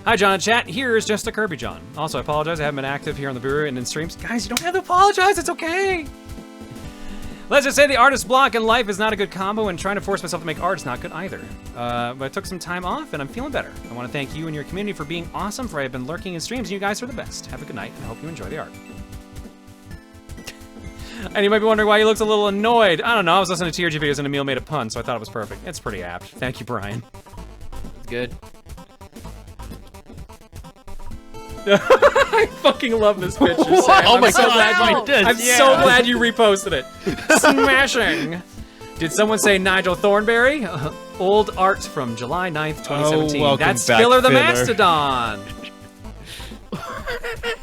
Hi, John and chat. Here's just a Kirby John. Also, I apologize. I haven't been active here on the Booru and in streams. Guys, you don't have to apologize. It's okay. Let's just say the artist block in life is not a good combo, and trying to force myself to make art is not good either. But I took some time off, and I'm feeling better. I want to thank you and your community for being awesome, for I have been lurking in streams, and you guys are the best. Have a good night, and I hope you enjoy the art. And you might be wondering why he looks a little annoyed. I don't know. I was listening to TRG videos, and Emil made a pun, so I thought it was perfect. It's pretty apt. Thank you, Brian. Good. I fucking love this picture, Sam. Oh my so God, I'm so glad you reposted it. Smashing. Did someone say Nigel Thornberry? Old art from July 9th, 2017. welcome That's back, Filler the Filler. Mastodon.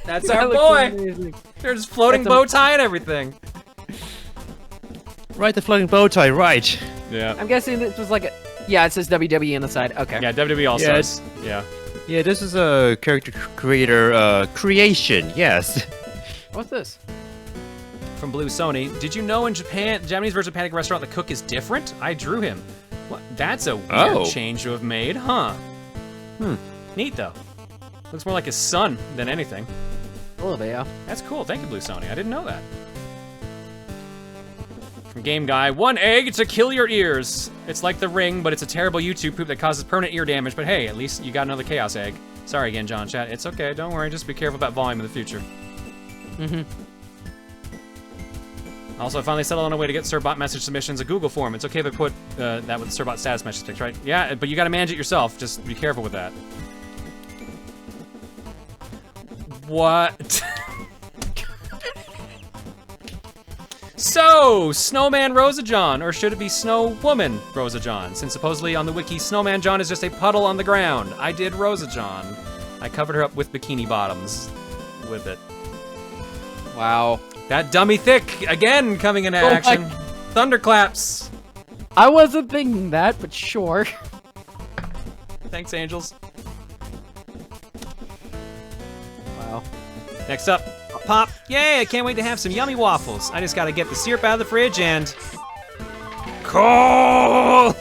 That's our boy. They're just floating bow tie and everything. Right, the floating bow tie, right. Yeah. I'm guessing this was like a... Yeah, it says WWE on the side. Okay. Yeah, WWE All-Stars. Yeah. Yeah, this is a character creator creation, yes. What's this? From Blue Sony. Did you know in Japan, the Japanese version of Panic Restaurant, the cook is different? I drew him. What? That's a weird change to have made, huh? Neat, though. Looks more like his son than anything. A little bit, yeah. That's cool. Thank you, Blue Sony. I didn't know that. From Game Guy, 1 egg to kill your ears. It's like The Ring, but it's a terrible YouTube poop that causes permanent ear damage. But hey, at least you got another Chaos Egg. Sorry again, John Chat. It's okay. Don't worry. Just be careful about volume in the future. Also, I finally settled on a way to get Sirbot message submissions a Google form. It's okay if I put that with the Sirbot status message pics, right? Yeah, but you got to manage it yourself. Just be careful with that. What? So, Snowman Rosa John, or should it be Snow Woman Rosa John? Since supposedly on the wiki, Snowman John is just a puddle on the ground. I did Rosa John. I covered her up with bikini bottoms with it. Wow. That dummy thick, again, coming into action. Thunderclaps. I wasn't thinking that, but sure. Thanks, Angels. Wow. Next up, Pop. Yay, I can't wait to have some yummy waffles. I just gotta get the syrup out of the fridge and... Cole!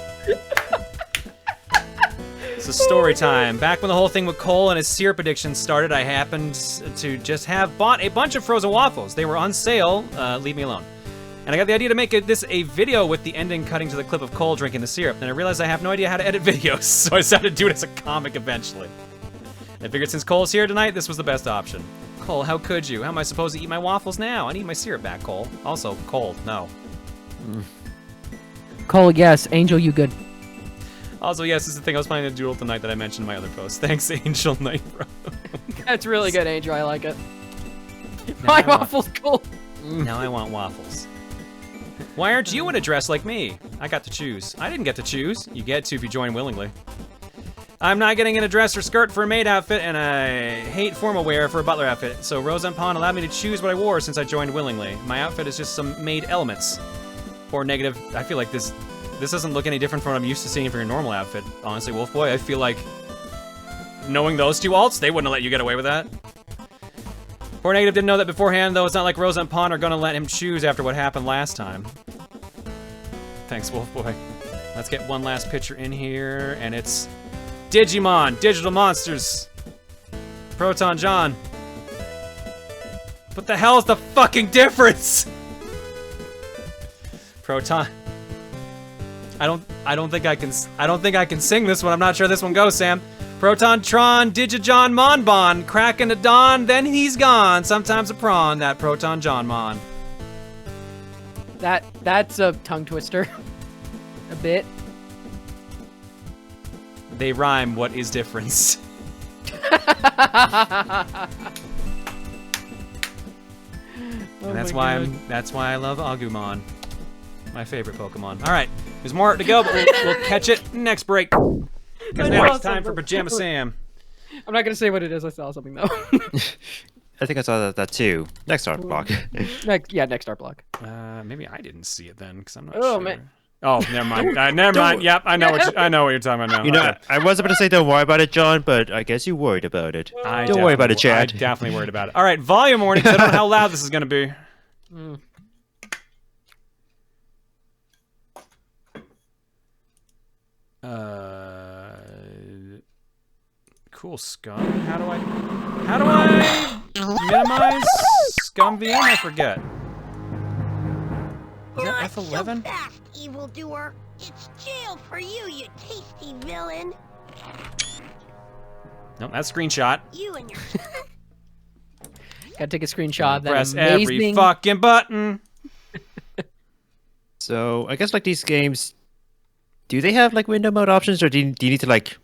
It's a story time. Back when the whole thing with Cole and his syrup addiction started, I happened to just have bought a bunch of frozen waffles. They were on sale, leave me alone. And I got the idea to make this a video with the ending cutting to the clip of Cole drinking the syrup. Then I realized I have no idea how to edit videos, so I decided to do it as a comic eventually. I figured since Cole's here tonight, this was the best option. Cole, how could you? How am I supposed to eat my waffles now? I need my syrup back, Cole. Also, cold, no. Cole, yes. Angel, you good. Also, yes, this is the thing I was planning to doodle tonight that I mentioned in my other post. Thanks, Angel Knight, bro. That's really good, Angel. I like it. My waffles, Cole. Now I want waffles. Why aren't you in a dress like me? I got to choose. I didn't get to choose. You get to if you join willingly. I'm not getting in a dress or skirt for a maid outfit, and I hate formal wear for a butler outfit. So Rose and Pawn allowed me to choose what I wore since I joined willingly. My outfit is just some maid elements. Or negative. I feel like this doesn't look any different from what I'm used to seeing for your normal outfit. Honestly, Wolf Boy, I feel like knowing those two alts, they wouldn't have let you get away with that. Poor Negative didn't know that beforehand, though it's not like Rose and Pawn are gonna let him choose after what happened last time. Thanks, Wolf Boy. Let's get one last picture in here, and it's Digimon, Digital Monsters. Proton John. What the hell is the fucking difference? Proton. I don't think I can sing this one. I'm not sure this one goes, Sam. Proton Tron, Digijon Monbon, cracking a dawn, then he's gone. Sometimes a prawn, that Proton John Mon. That's a tongue twister. A bit. They rhyme. What is difference? And that's why I love Agumon. My favorite Pokemon. All right, there's more to go, but we'll catch it next break. Because now it's time for Pajama Sam. I'm not gonna say what it is. I saw something though. I think I saw that too. Next art block. Next art block. Maybe I didn't see it then, because I'm not Oh sure. man. Oh, never mind. Never mind. Yep, I know what you're talking about now. You know, Okay. I was about to say don't worry about it, John, but I guess you worried about it. Don't worry about it, Chad. I definitely worried about it. All right, volume warning. 'Cause I don't know how loud this is gonna be. Cool scum. How do I minimize scum VM? I forget. Is that F11? So fast, evildoer. It's jail for you, you tasty villain. No, that's screenshot. You and your Gotta take a screenshot of that Press amazing... every fucking button. So I guess like these games, do they have like window mode options, or do you need to like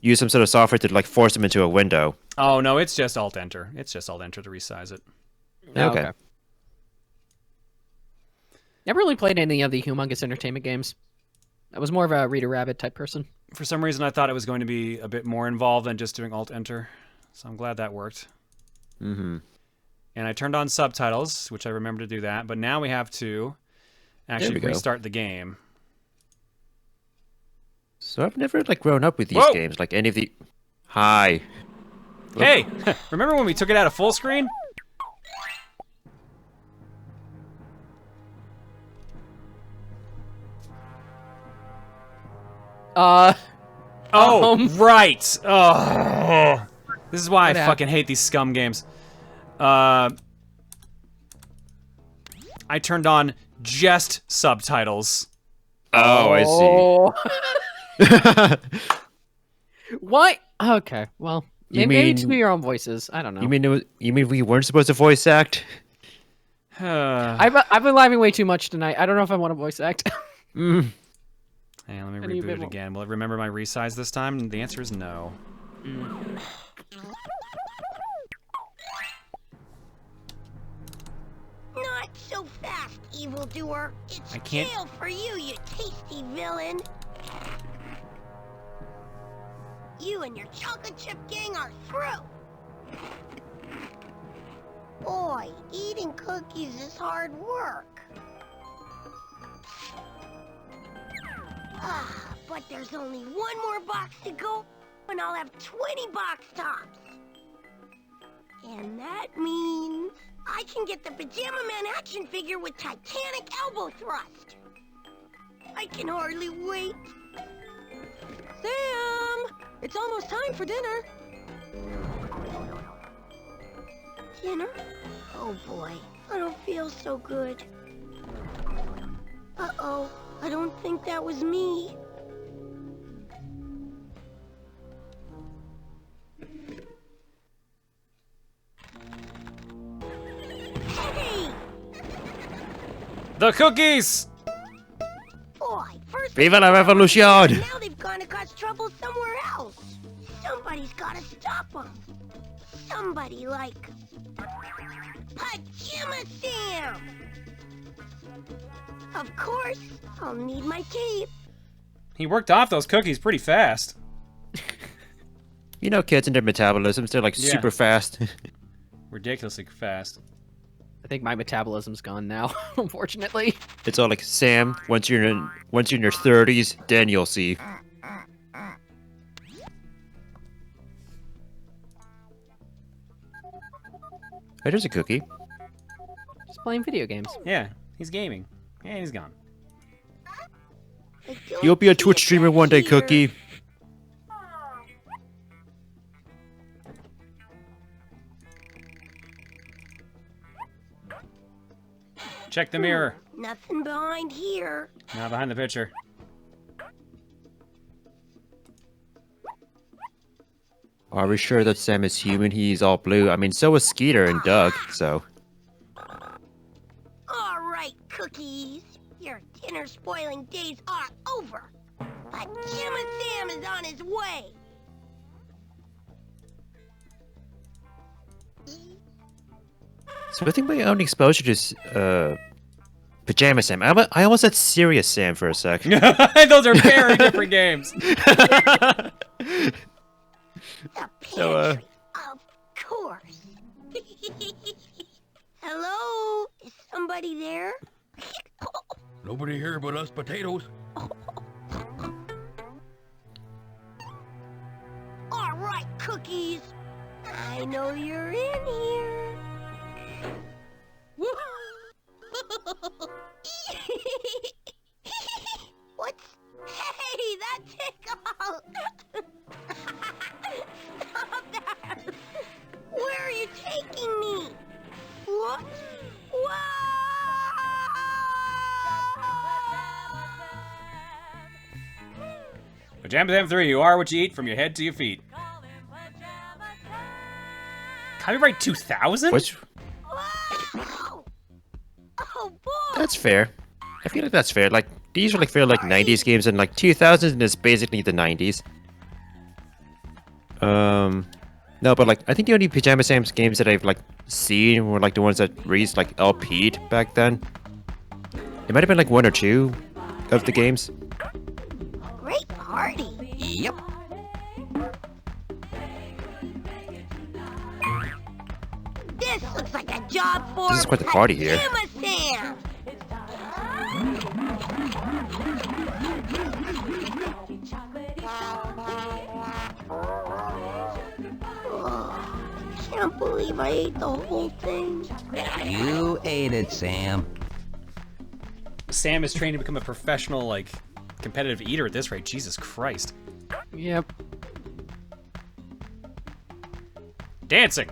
use some sort of software to like force them into a window? Oh no, it's just Alt Enter. It's just Alt Enter to resize it. Okay. Never really played any of the Humongous Entertainment games. I was more of a Reader Rabbit type person. For some reason, I thought it was going to be a bit more involved than just doing Alt Enter, so I'm glad that worked. Mm-hmm. And I turned on subtitles, which I remember to do that, but now we have to actually restart the game. So I've never like grown up with these games, like any of the... Hi. Hey! Remember when we took it out of full screen? Oh, right! Oh, this is why I fucking hate these scum games. I turned on just subtitles. Oh, I see. What? Okay, well, maybe do your own voices. I don't know. You mean we weren't supposed to voice act? I've been laughing way too much tonight. I don't know if I want to voice act. Hey, let me reboot it again. Will it remember my resize this time? And the answer is no. Not so fast, evildoer. It's jail for you, you tasty villain. You and your chocolate chip gang are through. Boy, eating cookies is hard work. But there's only one more box to go, and I'll have 20 box tops. And that means I can get the Pajama Man action figure with Titanic elbow thrust. I can hardly wait. Sam! It's almost time for dinner. Dinner? Oh boy, I don't feel so good. Uh-oh, I don't think that was me. Hey! The cookies! Boy, first Viva la revolution! now they've gone to cause trouble somewhere else. Somebody's gotta stop them. Somebody like Pajama Sam. Of course, I'll need my tape. He worked off those cookies pretty fast. You know, kids and their metabolisms, they're like Yeah. super fast. Ridiculously fast. I think my metabolism's gone now, unfortunately. It's all like, Sam, once you're in your 30s, then you'll see. Hey, there's a cookie. Just playing video games. Yeah, he's gaming. And he's gone. You'll be a Twitch streamer one day, Cookie. Check the mirror. Nothing behind here. Not behind the picture. Are we sure that Sam is human? He's all blue. I mean, so is Skeeter and Doug, so... All right, cookies. Your dinner spoiling days are over. Pajama Sam is on his way. So I think my only exposure to Pajama Sam. I almost said Serious Sam for a sec. Those are very different games. So, Of course. Hello? Is somebody there? Nobody here but us potatoes. All right, cookies. I know you're in here. What's... Hey, that tickled! Stop that! Where are you taking me? What? Pajama Sam 3, you are what you eat from your head to your feet. Copyright 2000? Which... Oh, boy! That's fair. I feel like that's fair. Like, these are like fair like 90s games, and like 2000s is basically the 90s. No, but like, I think the only Pajama Sam's games that I've like seen were like the ones that released like LP'd back then. It might have been like one or two of the games. Great party. Yep. This looks like a job for This is quite the party here. Pajama Sam. Oh, I can't believe I ate the whole thing. You ate it, Sam. Sam is trained to become a professional, like, competitive eater at this rate. Jesus Christ. Yep. Dancing.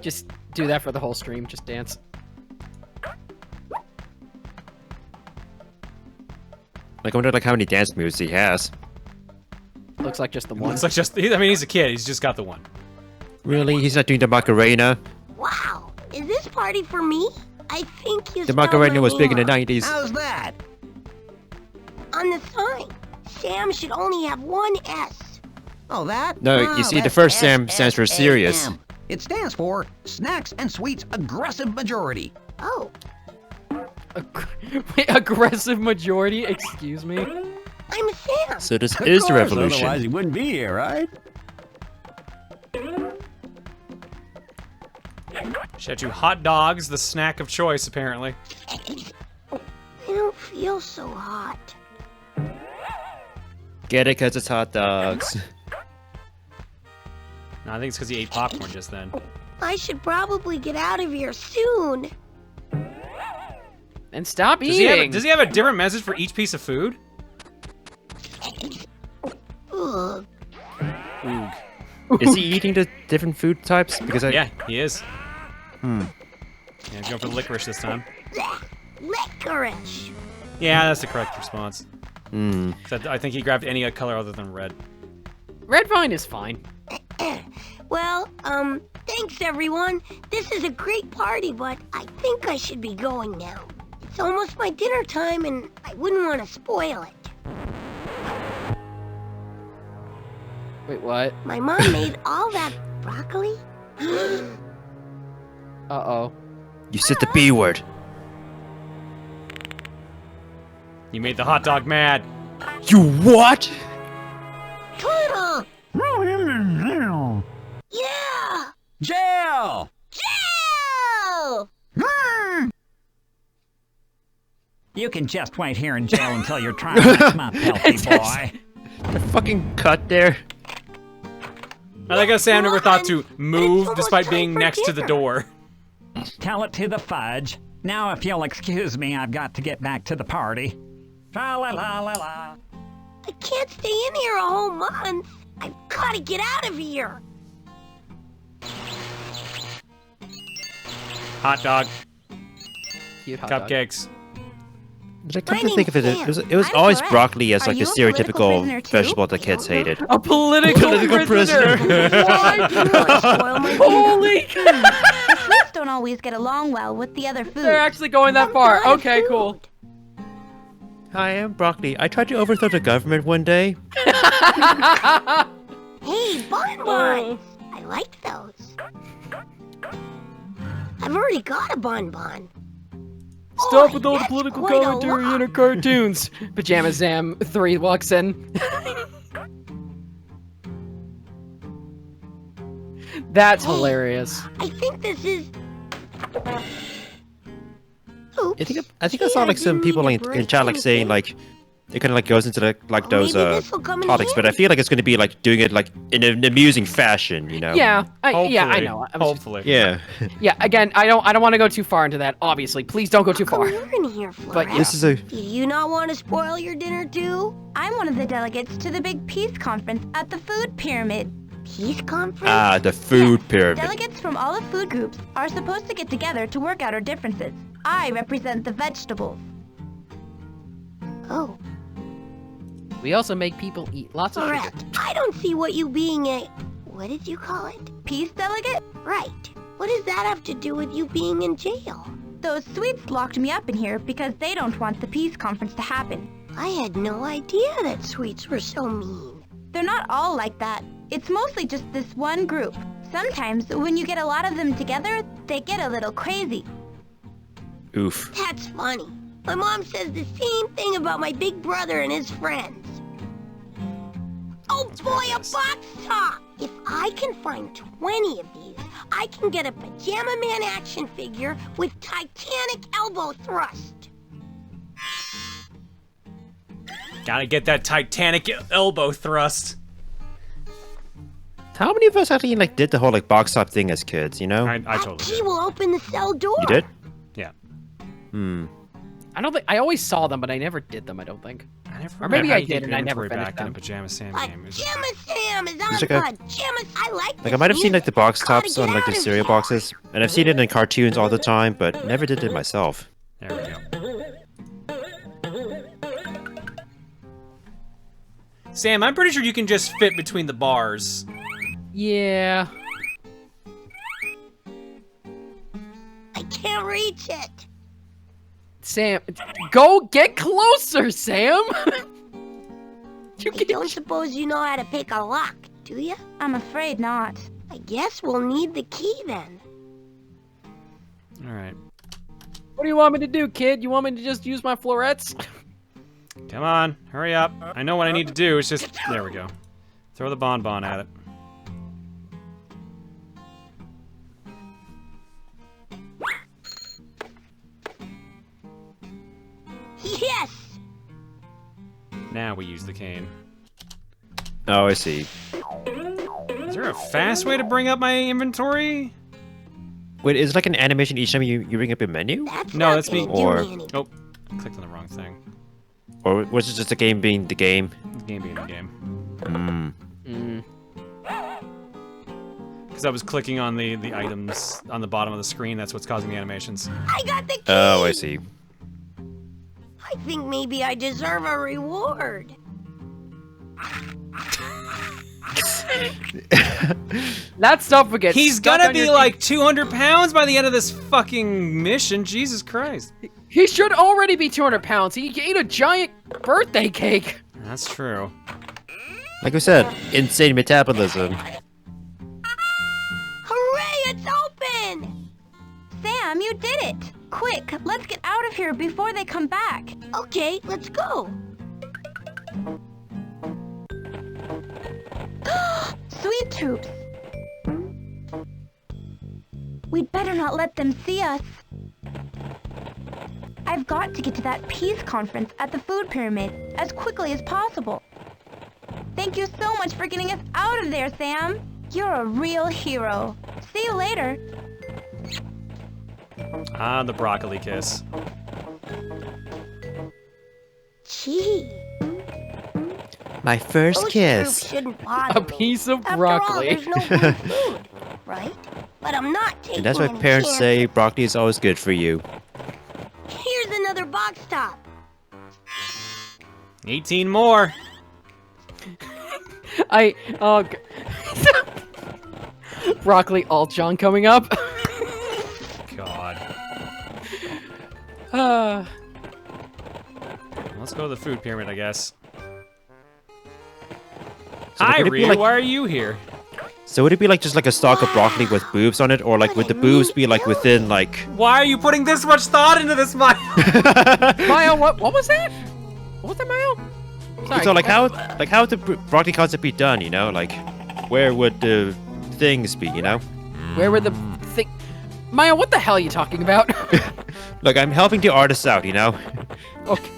Just do that for the whole stream. Just dance. Like, I wonder like how many dance moves he has. Looks like just the one. Looks like just, I mean, he's a kid. He's just got the one. Really? He's not doing the Macarena? Wow, is this party for me? I think you The spelled Macarena my was big in the name 90s. How's that? on the sign. Sam should only have one S. Oh, that? No, Oh, you see, the that's first Sam stands for SSAM. serious. It stands for Snacks and Sweets Aggressive Majority. Oh, Wait, aggressive majority? Excuse me? I'm Sam. So this is the revolution. Otherwise, he wouldn't be here, right? Shout you hot dogs, the snack of choice, apparently. I don't feel so hot. Get it, cause it's hot dogs. No, I think it's because he ate popcorn just then. I should probably get out of here soon. And stop Does he eating! have a different message for each piece of food? Ugh. Oog. Is he eating the different food types? Because I... Yeah, he is. Hmm. Yeah, he's going for the licorice this time. licorice. Yeah, that's the correct response. Hmm. I think he grabbed any color other than red. Red vine is fine. Well, thanks everyone. This is a great party, but I think I should be going now. It's almost my dinner time and I wouldn't want to spoil it. Wait, what? My mom made all that broccoli? Uh-oh. You said the B word. You made the hot dog mad. You what? Turtle! Yeah! Jail! Jail! You can just wait here in jail until your trial next month, healthy boy. The fucking cut there. I like how Sam never thought to move despite being next to the door. Tell it to the fudge. Now, if you'll excuse me, I've got to get back to the party. Tra-la-la-la-la. I can't stay in here a whole month. I've got to get out of here. Hot dog. Cute hot dog. Cupcakes. But I come to think of it, it was always broccoli as like the stereotypical vegetable that kids hated. A political prisoner. Why do you spoil my Holy The fruits don't always get along well with the other foods. They're actually going that far. Okay, cool. Hi, I'm Broccoli. I tried to overthrow the government one day. Hey, bonbons! I like those. I've already got a bonbon. Stop with all the political commentary in our cartoons. Pajama Sam 3 walks in. That's hilarious. I think this is... I think I saw like some people like in chat like saying like it kind of like goes into the, like those topics, but I feel like it's going to be like doing it like in an amusing fashion, you know? Yeah, yeah, I know. Hopefully. Yeah. Yeah. Again, I don't want to go too far into that. Obviously, please don't go too far. You're in here, But Florette. This is a. Do you not want to spoil your dinner too? I'm one of the delegates to the big peace conference at the food pyramid. Peace conference? Ah, the food pyramid. Delegates from all the food groups are supposed to get together to work out our differences. I represent the vegetables. Oh. We also make people eat lots of Florette, sugar. I don't see what you being a... What did you call it? Peace delegate? Right. What does that have to do with you being in jail? Those sweets locked me up in here because they don't want the peace conference to happen. I had no idea that sweets were so mean. They're not all like that. It's mostly just this one group. Sometimes, when you get a lot of them together, they get a little crazy. Oof. That's funny. My mom says the same thing about my big brother and his friends. Oh boy, a box top! If I can find 20 of these, I can get a Pajama Man action figure with Titanic elbow thrust. Gotta get that Titanic elbow thrust. How many of us actually like did the whole like box top thing as kids? You know? I totally He did. will open the cell door. You did? Yeah. Hmm. I don't think I always saw them, but I never did them. I don't think. I never Or maybe remember how I you did get and your I never inventory finished back in a them. Pajama Sam game. Pajama Sam is on It's like a- Pajama. I like Like I might have seen like the box Gotta tops get on like the out of cereal here. boxes, and I've seen it in cartoons all the time, but never did it myself. There we go. Sam, I'm pretty sure you can just fit between the bars. Yeah. I can't reach it. Sam, go get closer, Sam. I don't suppose you know how to pick a lock, do you? I'm afraid not. I guess we'll need the key then. All right. What do you want me to do, kid? You want me to just use my florets? Come on, hurry up. I know what I need to do. It's just... There we go. Throw the bonbon at it. Yes! Now we use the cane. Oh, I see. Is there a fast way to bring up my inventory? Wait, is it like an animation each time you bring up a menu? No, that's me. Or Oh, I clicked on the wrong thing. or was it just the game being the game? The game being the game. Hmm. Because I was clicking on the items on the bottom of the screen. That's what's causing the animations. I got the key! Oh, I see. think maybe I deserve a reward. That stuff would get He's stuck gonna on be your like 200 pounds by the end of this fucking mission. Jesus Christ. He should already be 200 pounds. He ate a giant birthday cake. That's true. Like we said, insane metabolism. Hooray, it's open! Sam, you did it! Quick, let's get out of here before they come back. Okay, let's go. Sweet troops! We'd better not let them see us. I've got to get to that peace conference at the food pyramid as quickly as possible. Thank you so much for getting us out of there, Sam. You're a real hero. See you later. Ah, the broccoli kiss. Gee. My first Those kiss. troops shouldn't bother A piece of me. broccoli. After all, there's no good food, right? But I'm not taking And that's why any parents chances. say broccoli is always good for you. Here's another box top. 18 more. Broccoli alt John coming up. God. Let's go to the food pyramid, I guess. So Hi, would it be Ryu. like- Why are you here? So would it be like just like a stalk of broccoli with boobs on it, or like would the boobs be like within like? Why are you putting this much thought into this, Maya? Maya, what was that? What was that, Maya? Sorry. So like how would the broccoli concept be done? You know, like where would the things be? You know? Where were the thing? Maya, what the hell are you talking about? Look, I'm helping the artists out. You know? Okay.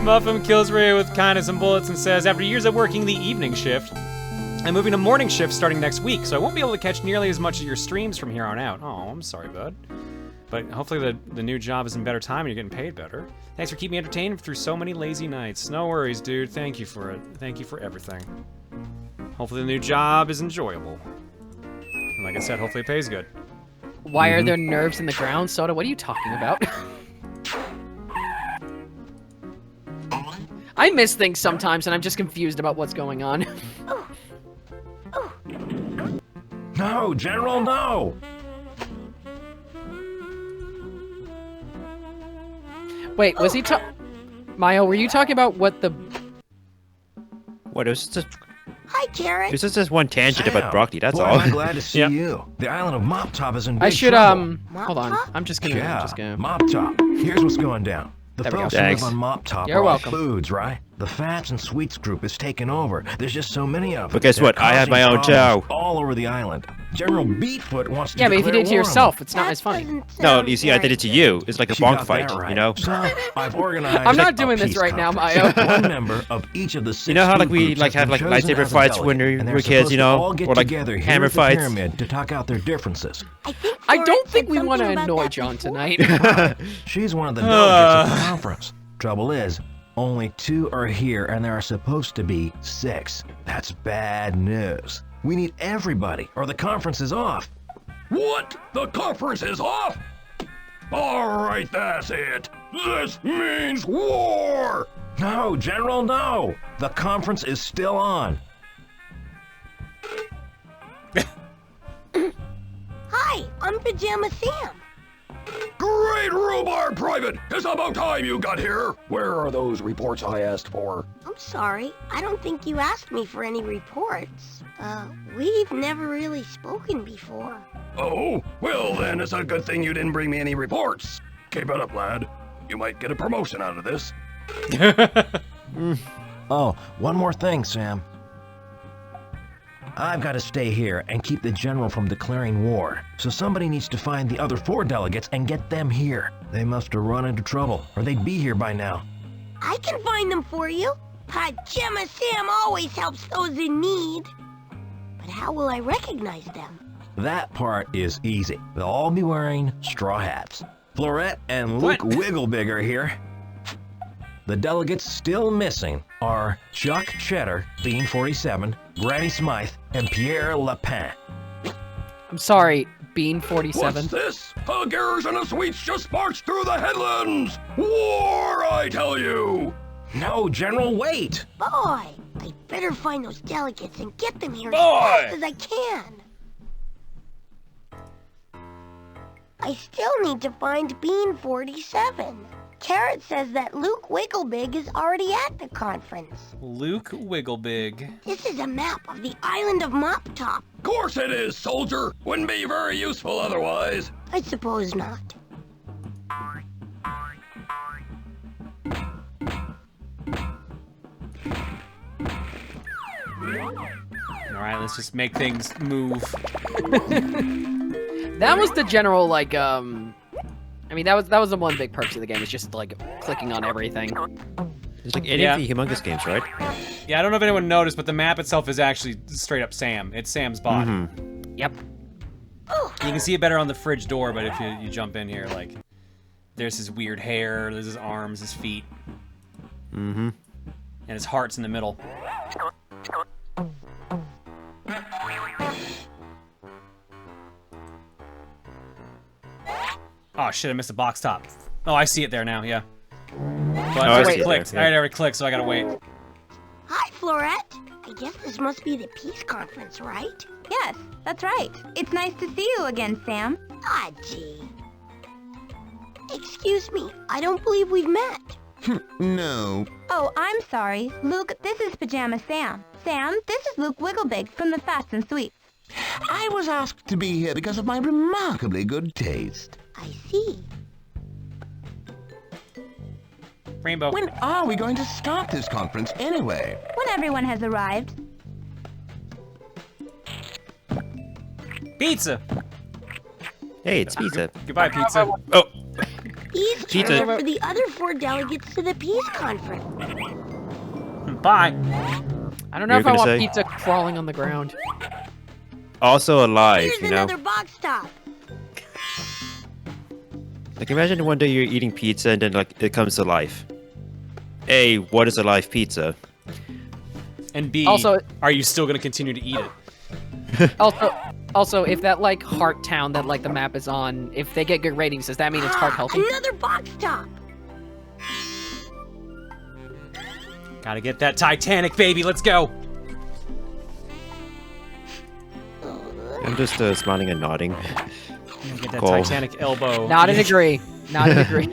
Muffin kills Ryu with kindness and bullets and says, after years of working the evening shift, I'm moving to morning shift starting next week, so I won't be able to catch nearly as much of your streams from here on out. Oh, I'm sorry, bud. But hopefully the new job is in better time and you're getting paid better. Thanks for keeping me entertained through so many lazy nights. No worries, dude. Thank you for it. Thank you for everything. Hopefully the new job is enjoyable. And like I said, hopefully it pays good. Why are there nerves in the ground, Soda? What are you talking about? I miss things sometimes, and I'm just confused about what's going on. No, General, no! Wait, was he Maya, were you talking about what the... What, it was just Hi, Carrot. this is just one tangent about Sam, broccoli. That's boy, all. I'm glad to see you. The island of Mop Top is in big I should, trouble. hold on. I'm just gonna... Yeah, Mop Top. Here's what's going down. The There we folks go. who live Thanks. on Mop Top You're are all welcome. foods, right? The Fats and Sweets group is taking over. There's just so many of them. But guess They're what? I have my causing own chow. problems all over the island. General Beatfoot wants to Yeah, but if you declare did it to war on yourself, them. it's not as funny. No, you see, I did it to you. It's like a She bonk got fight, that right. you know? So, I've organized I'm not a doing this peace right now, conference. Maya. One member of each of the six You know how like food we groups like has have like been chosen lightsaber as a fights when delegate, and we're they're kids, you supposed to know, all get or like together here hammer at the fights. pyramid to talk out their differences. I don't think we want to annoy John tonight. She's one of the delegates at the conference. Trouble is, only 2 are here and there are supposed to be 6. That's bad news. We need everybody or the conference is off. What? The conference is off? All right, that's it. This means war! No, General, no. The conference is still on. Hi, I'm Pajama Sam. Great rhubarb, Private! It's about time you got here! Where are those reports I asked for? I'm sorry, I don't think you asked me for any reports. We've never really spoken before. Oh? Well, then it's a good thing you didn't bring me any reports. Keep it up, lad. You might get a promotion out of this. Oh, one more thing, Sam. I've got to stay here and keep the general from declaring war. So somebody needs to find the other 4 delegates and get them here. They must have run into trouble, or they'd be here by now. I can find them for you. Pajama Sam always helps those in need. But how will I recognize them? That part is easy. They'll all be wearing straw hats. Florette and Luke Wigglebig are here. The delegates still missing are Chuck Cheddar, Bean 47, Granny Smythe, and Pierre Lapin. I'm sorry, Bean 47. What's this? A garrison of sweets just marched through the headlands! War, I tell you! No, General, wait! Boy, I better find those delegates and get them here as fast as I can. I still need to find Bean 47. Carrot says that Luke Wigglebig is already at the conference. Luke Wigglebig. This is a map of the island of Mop Top. Of course it is, soldier! Wouldn't be very useful otherwise. I suppose not. Alright, let's just make things move. That was the general, like, I mean, that was the one big perk of the game. It's just, like, clicking on everything. It's like any of the Humongous games, right? Yeah, I don't know if anyone noticed, but the map itself is actually straight up Sam. It's Sam's body. Yep. Oh. You can see it better on the fridge door, but if you jump in here, like, there's his weird hair, there's his arms, his feet. Mm-hmm. And his heart's in the middle. Oh shit, I missed a box top. Oh, I see it there now, yeah. But I already clicked. I already clicked, so I gotta wait. Hi, Florette. I guess this must be the peace conference, right? Yes, that's right. It's nice to see you again, Sam. Ah, gee. Excuse me, I don't believe we've met. No. Oh, I'm sorry. Luke, this is Pajama Sam. Sam, this is Luke Wigglebig from the Fast and Sweet. I was asked to be here because of my remarkably good taste. I see. Rainbow. When are we going to start this conference anyway? When everyone has arrived. Pizza! Hey, it's pizza. Goodbye, pizza. Oh! These Pizza. are for the other 4 delegates to the peace conference. Bye. I don't know You're if I gonna want say? pizza crawling on the ground. Also alive, Here's you know? another box top. Like, imagine one day you're eating pizza and then, like, it comes to life. A, what is a live pizza? And B, Also- are you still gonna continue to eat it? Also, if that, like, heart town that, like, the map is on, if they get good ratings, does that mean it's heart healthy? Another box top. Gotta get that Titanic, baby, let's go! I'm just smiling and nodding. Get that Cool. Titanic elbow. Not an agree. Not an agree.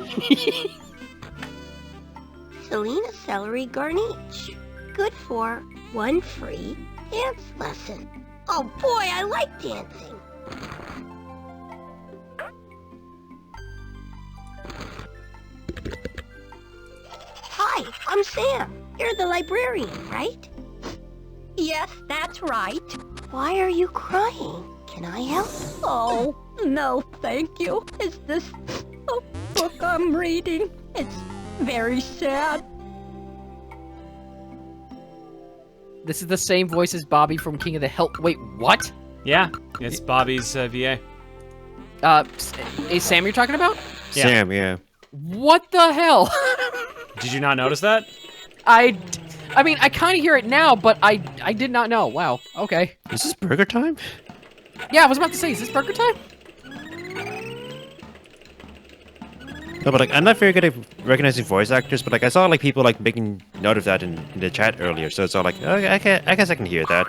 Selena Celery Garniche. Good for 1 free dance lesson. Oh boy, I like dancing. Hi, I'm Sam. You're the librarian, right? Yes, that's right. Why are you crying? Can I help? Oh, no, thank you. Is this a book I'm reading? It's very sad. This is the same voice as Bobby from King of the Hill. Wait, what? Yeah, it's Bobby's VA. Is Sam you're talking about? Yeah. Sam, yeah. What the hell? Did you not notice that? I mean, I kind of hear it now, but I did not know. Wow. Okay. Is this burger time? Yeah, I was about to say, is this burger time? No, but like, I'm not very good at recognizing voice actors, but like, I saw like people like making note of that in the chat earlier, so it's all like, okay, I guess I can hear that.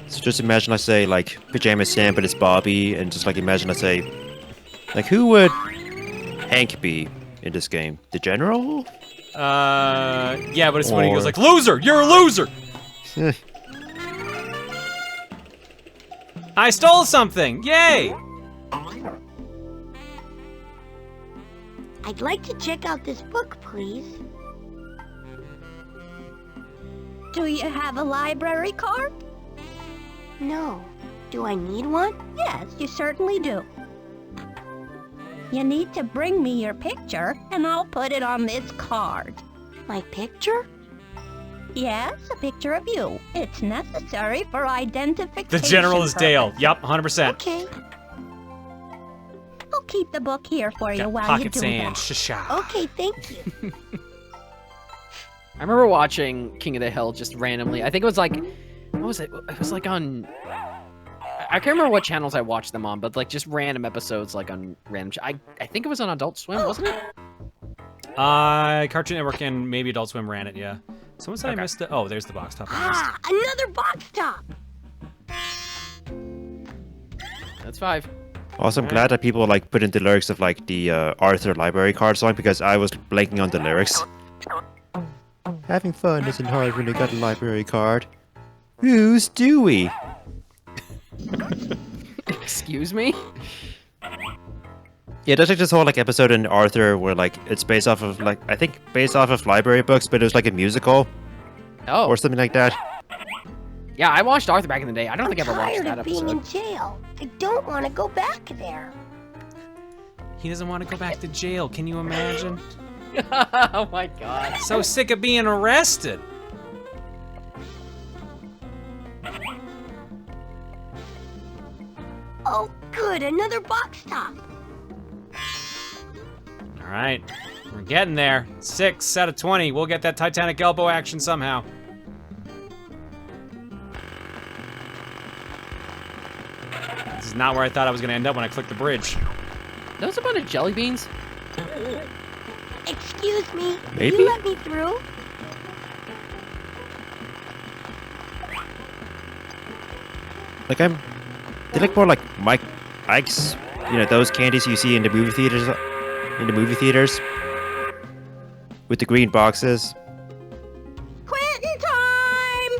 So just imagine I say like Pajama Sam, but it's Bobby, and just like imagine I say, like, who would Hank be in this game? The General? Yeah, but it's when he goes like, loser! You're a loser! I stole something! Yay! I'd like to check out this book, please. Do you have a library card? No. Do I need one? Yes, you certainly do. You need to bring me your picture, and I'll put it on this card. My picture? Yes, a picture of you. It's necessary for identification. The General is Dale. purposes. Yup, 100%. Okay. I'll keep the book here for you Got while you pocket do sand. that. Shasha. Okay, thank you. I remember watching King of the Hill just randomly. I think it was like, what was it? It was like on. I can't remember what channels I watched them on, but like just random episodes, like on random. I think it was on Adult Swim, wasn't it? Cartoon Network and maybe Adult Swim ran it. Yeah. Someone said I missed it. Oh, there's the box top. Ah, another box top. That's 5. Also, I'm glad that people like put in the lyrics of like the Arthur library card song because I was blanking on the lyrics. Having fun isn't hard when you got a library card. Who's Dewey? Excuse me? Yeah, there's like this whole like episode in Arthur where like it's based off of like I think based off of library books, but it was like a musical. Oh. Or something like that. Yeah, I watched Arthur back in the day. I don't think I ever watched that I'm tired of being episode. in jail. I don't want to go back there. He doesn't want to go back to jail. Can you imagine? Oh my god. So sick of being arrested. Oh, good, another box top. All right, we're getting there. 6 out of 20. We'll get that Titanic elbow action somehow. This is not where I thought I was gonna end up when I clicked the bridge. That was a bunch of jelly beans. Excuse me, Maybe? will you let me through? Like they look more like Mike's, you know, those candies you see in the movie theaters, with the green boxes. Quitting time!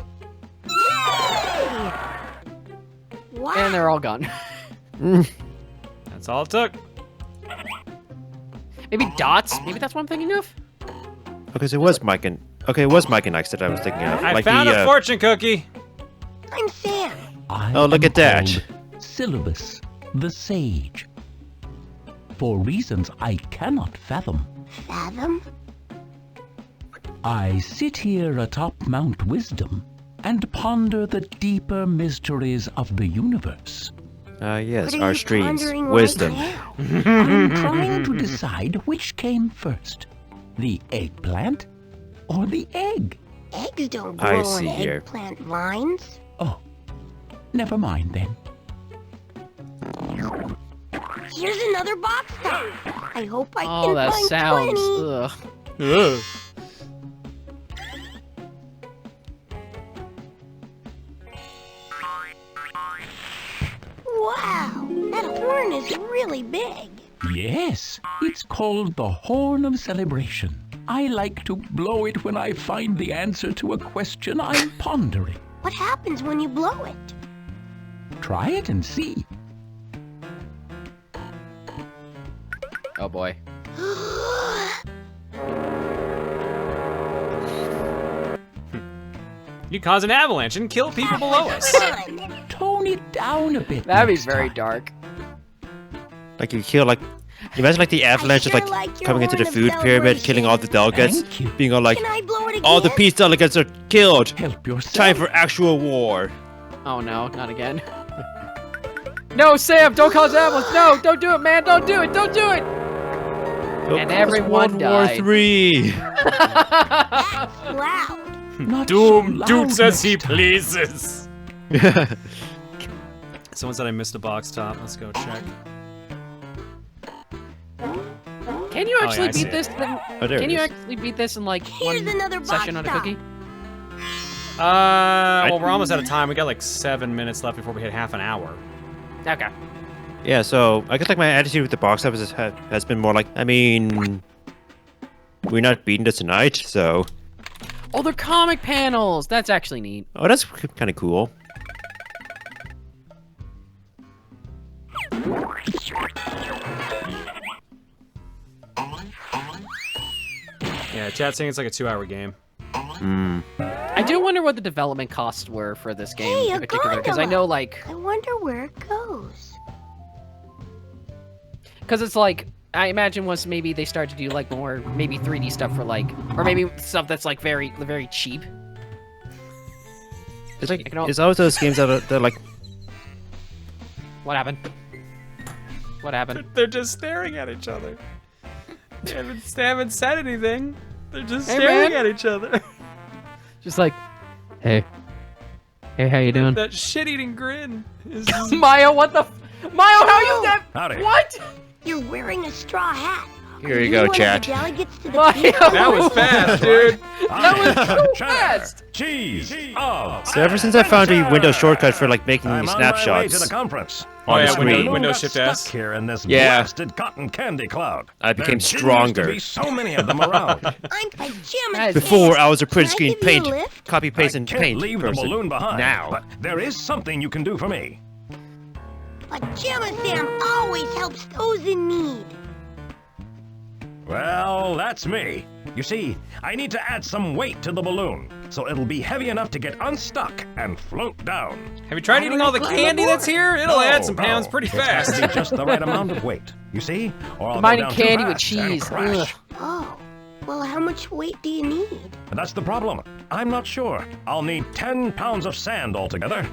Yay! Wow. And they're all gone. That's all it took. Maybe dots? Maybe that's what I'm thinking of? Okay, so it was Mike and Ike's that I was thinking of. I like found the, a fortune cookie. I'm Sam. Oh, look at that. Syllabus, the sage. For reasons I cannot fathom, Fathom? I sit here atop Mount Wisdom and ponder the deeper mysteries of the universe. Yes, What are our you streams. pondering right Wisdom. now? I'm trying to decide which came first, the eggplant or the egg. Eggs don't I grow on see here. eggplant vines. Oh, never mind then. Here's another box top. I hope I Oh, can that find sounds. 20. Ugh. Wow, that horn is really big. Yes, it's called the Horn of Celebration. I like to blow it when I find the answer to a question I'm pondering. What happens when you blow it? Try it and see. Oh boy. You cause an avalanche and kill people below us. Tone it down a bit. That'd be next very time. dark. Like you kill like. You imagine like the avalanche is sure like like your coming into the horn of food pyramid, killing all the delegates, Thank you. being all like, Can I blow it again? all the peace delegates are killed. Help yourself. Time for actual war. Oh no, not again. No, Sam, don't cause avalanche. No, don't do it, man. Don't do it. Don't do it. And everyone died. War 3. Loud. Not Doom so dukes loud as he next time. pleases. Someone said I missed a box top. Let's go check. Can you Oh, yeah, actually I see beat this? Oh, there Can it you is. actually beat this in like Here's one another box session on a top. cookie? Well, we're almost out of time. We got like 7 minutes left before we hit half an hour. Okay. Yeah, so I guess like my attitude with the box office has been more like, I mean, we're not beating this tonight, so. Oh, they're comic panels. That's actually neat. Oh, that's kind of cool. Yeah, chat's saying it's like a 2-hour game. I do wonder what the development costs were for this game Hey, in a particular, because I gondola. know like, I wonder where it goes. because it's like, I imagine once maybe they start to do like more maybe 3D stuff for like, or maybe stuff that's like very cheap. It's like, I can it's always those games that are they're like, What happened? What happened? They're just staring at each other. They haven't said anything. They're just Hey, staring man. at each other. Just like, hey, how you doing? That shit-eating grin. Is Mayo, what the? Mayo, how you that? Howdy. What? You're wearing a straw hat. Here you go, chat. Delegates to the That was fast, dude. That was so fast. Cheese. Oh. So ever since I found a Windows shortcut for like making I'm on my way to snapshots the conference. Oh, yeah, the screen, Windows got Shift stuck S. here in this Yeah. blasted cotton candy cloud. I became There didn't stronger. used to be so many of them around. I'm Pajama. Before I was a print Can I screen give you a paint, lift? copy paste and Can't paint leave person. the balloon behind. Now. But there is something you can do for me. Pajama Sam always helps those in need. Well, that's me. You see, I need to add some weight to the balloon, so it'll be heavy enough to get unstuck and float down. Have you tried eating all the candy that's here? It'll add some pounds pretty It's got to fast. be just the right amount of weight. You see? Or I'll go Combining down too candy with fast and cheese. crash. Ugh. Oh, well, how much weight do you need? And that's the problem. I'm not sure. I'll need 10 pounds of sand altogether.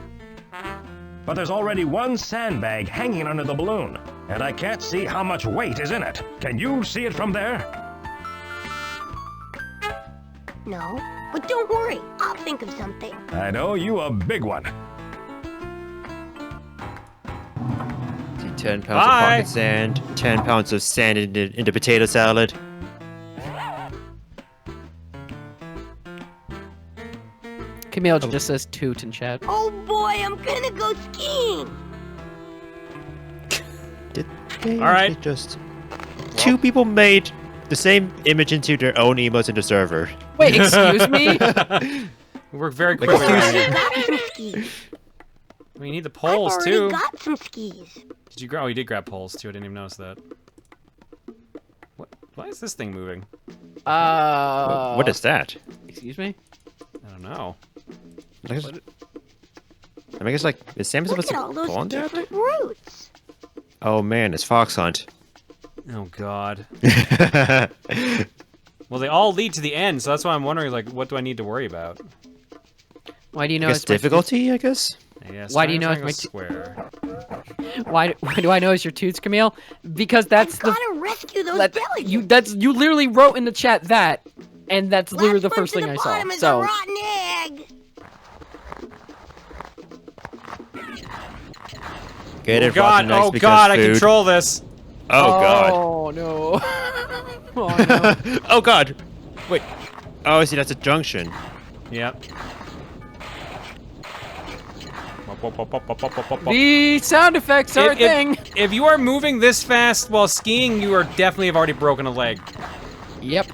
But there's already one sandbag hanging under the balloon, and I can't see how much weight is in it. Can you see it from there? No, but don't worry. I'll think of something. I know you a big one. 10 pounds Bye. of pocket sand, 10 pounds of sand into potato salad. Camille just says toot in chat. Oh boy, I'm gonna go skiing. All right. Just two people made the same image into their own emotes in the server. Wait, excuse me? We work very Like, quickly. I've around here. already got some skis. We need the I've poles already too. got some skis. Did you grab? Oh, you did grab poles too. I didn't even notice that. What? Why is this thing moving? What is that? Excuse me? I don't know. I guess like is Sam Look supposed at to all those go on that? different routes. Oh man, it's Fox Hunt. Oh God. Well, they all lead to the end, so that's why I'm wondering, like, what do I need to worry about? Why do you know I guess it's my difficulty, I guess? Yes, Why do you know triangle, it's my square? Why do I know it's your toots, Camille? Because that's the Gotta rescue those that, delegates. you literally wrote in the chat that, and that's literally the Last one first to thing the I saw. bottom is a So rotten egg. Get it, God, rotten eggs oh because God, I food. control this. Oh God. Oh no. Oh no. Oh God. Wait. Oh, I see. That's a junction. Yep. The sound effects are a thing. If you are moving this fast while skiing, you are definitely have already broken a leg. Yep.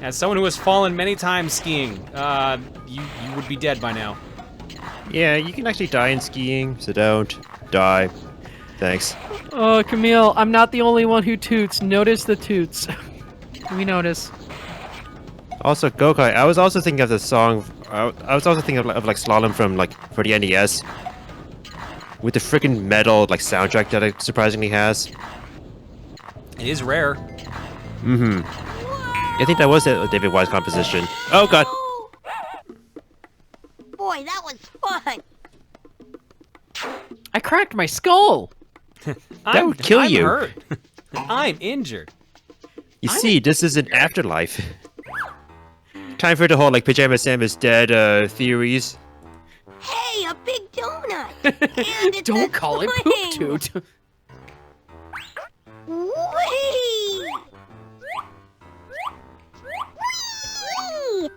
As someone who has fallen many times skiing, you would be dead by now. Yeah, you can actually die in skiing, so don't die. Thanks. Oh, Camille, I'm not the only one who toots. Notice the toots. We notice. Also, Gokai, I was also thinking of the song. I was also thinking of like Slalom from like for the NES, with the freaking metal like soundtrack that it surprisingly has. It is rare. Mm-hmm. I think that was a David Wise composition. Oh God. Boy, that was fun. I cracked my skull. That would kill I'm you. Hurt. I'm injured. You see, this is an afterlife. Time for the whole like Pajama Sam is dead theories. Hey, a big donut. And it's Don't a call it swing. poop toot. Whee! Whee!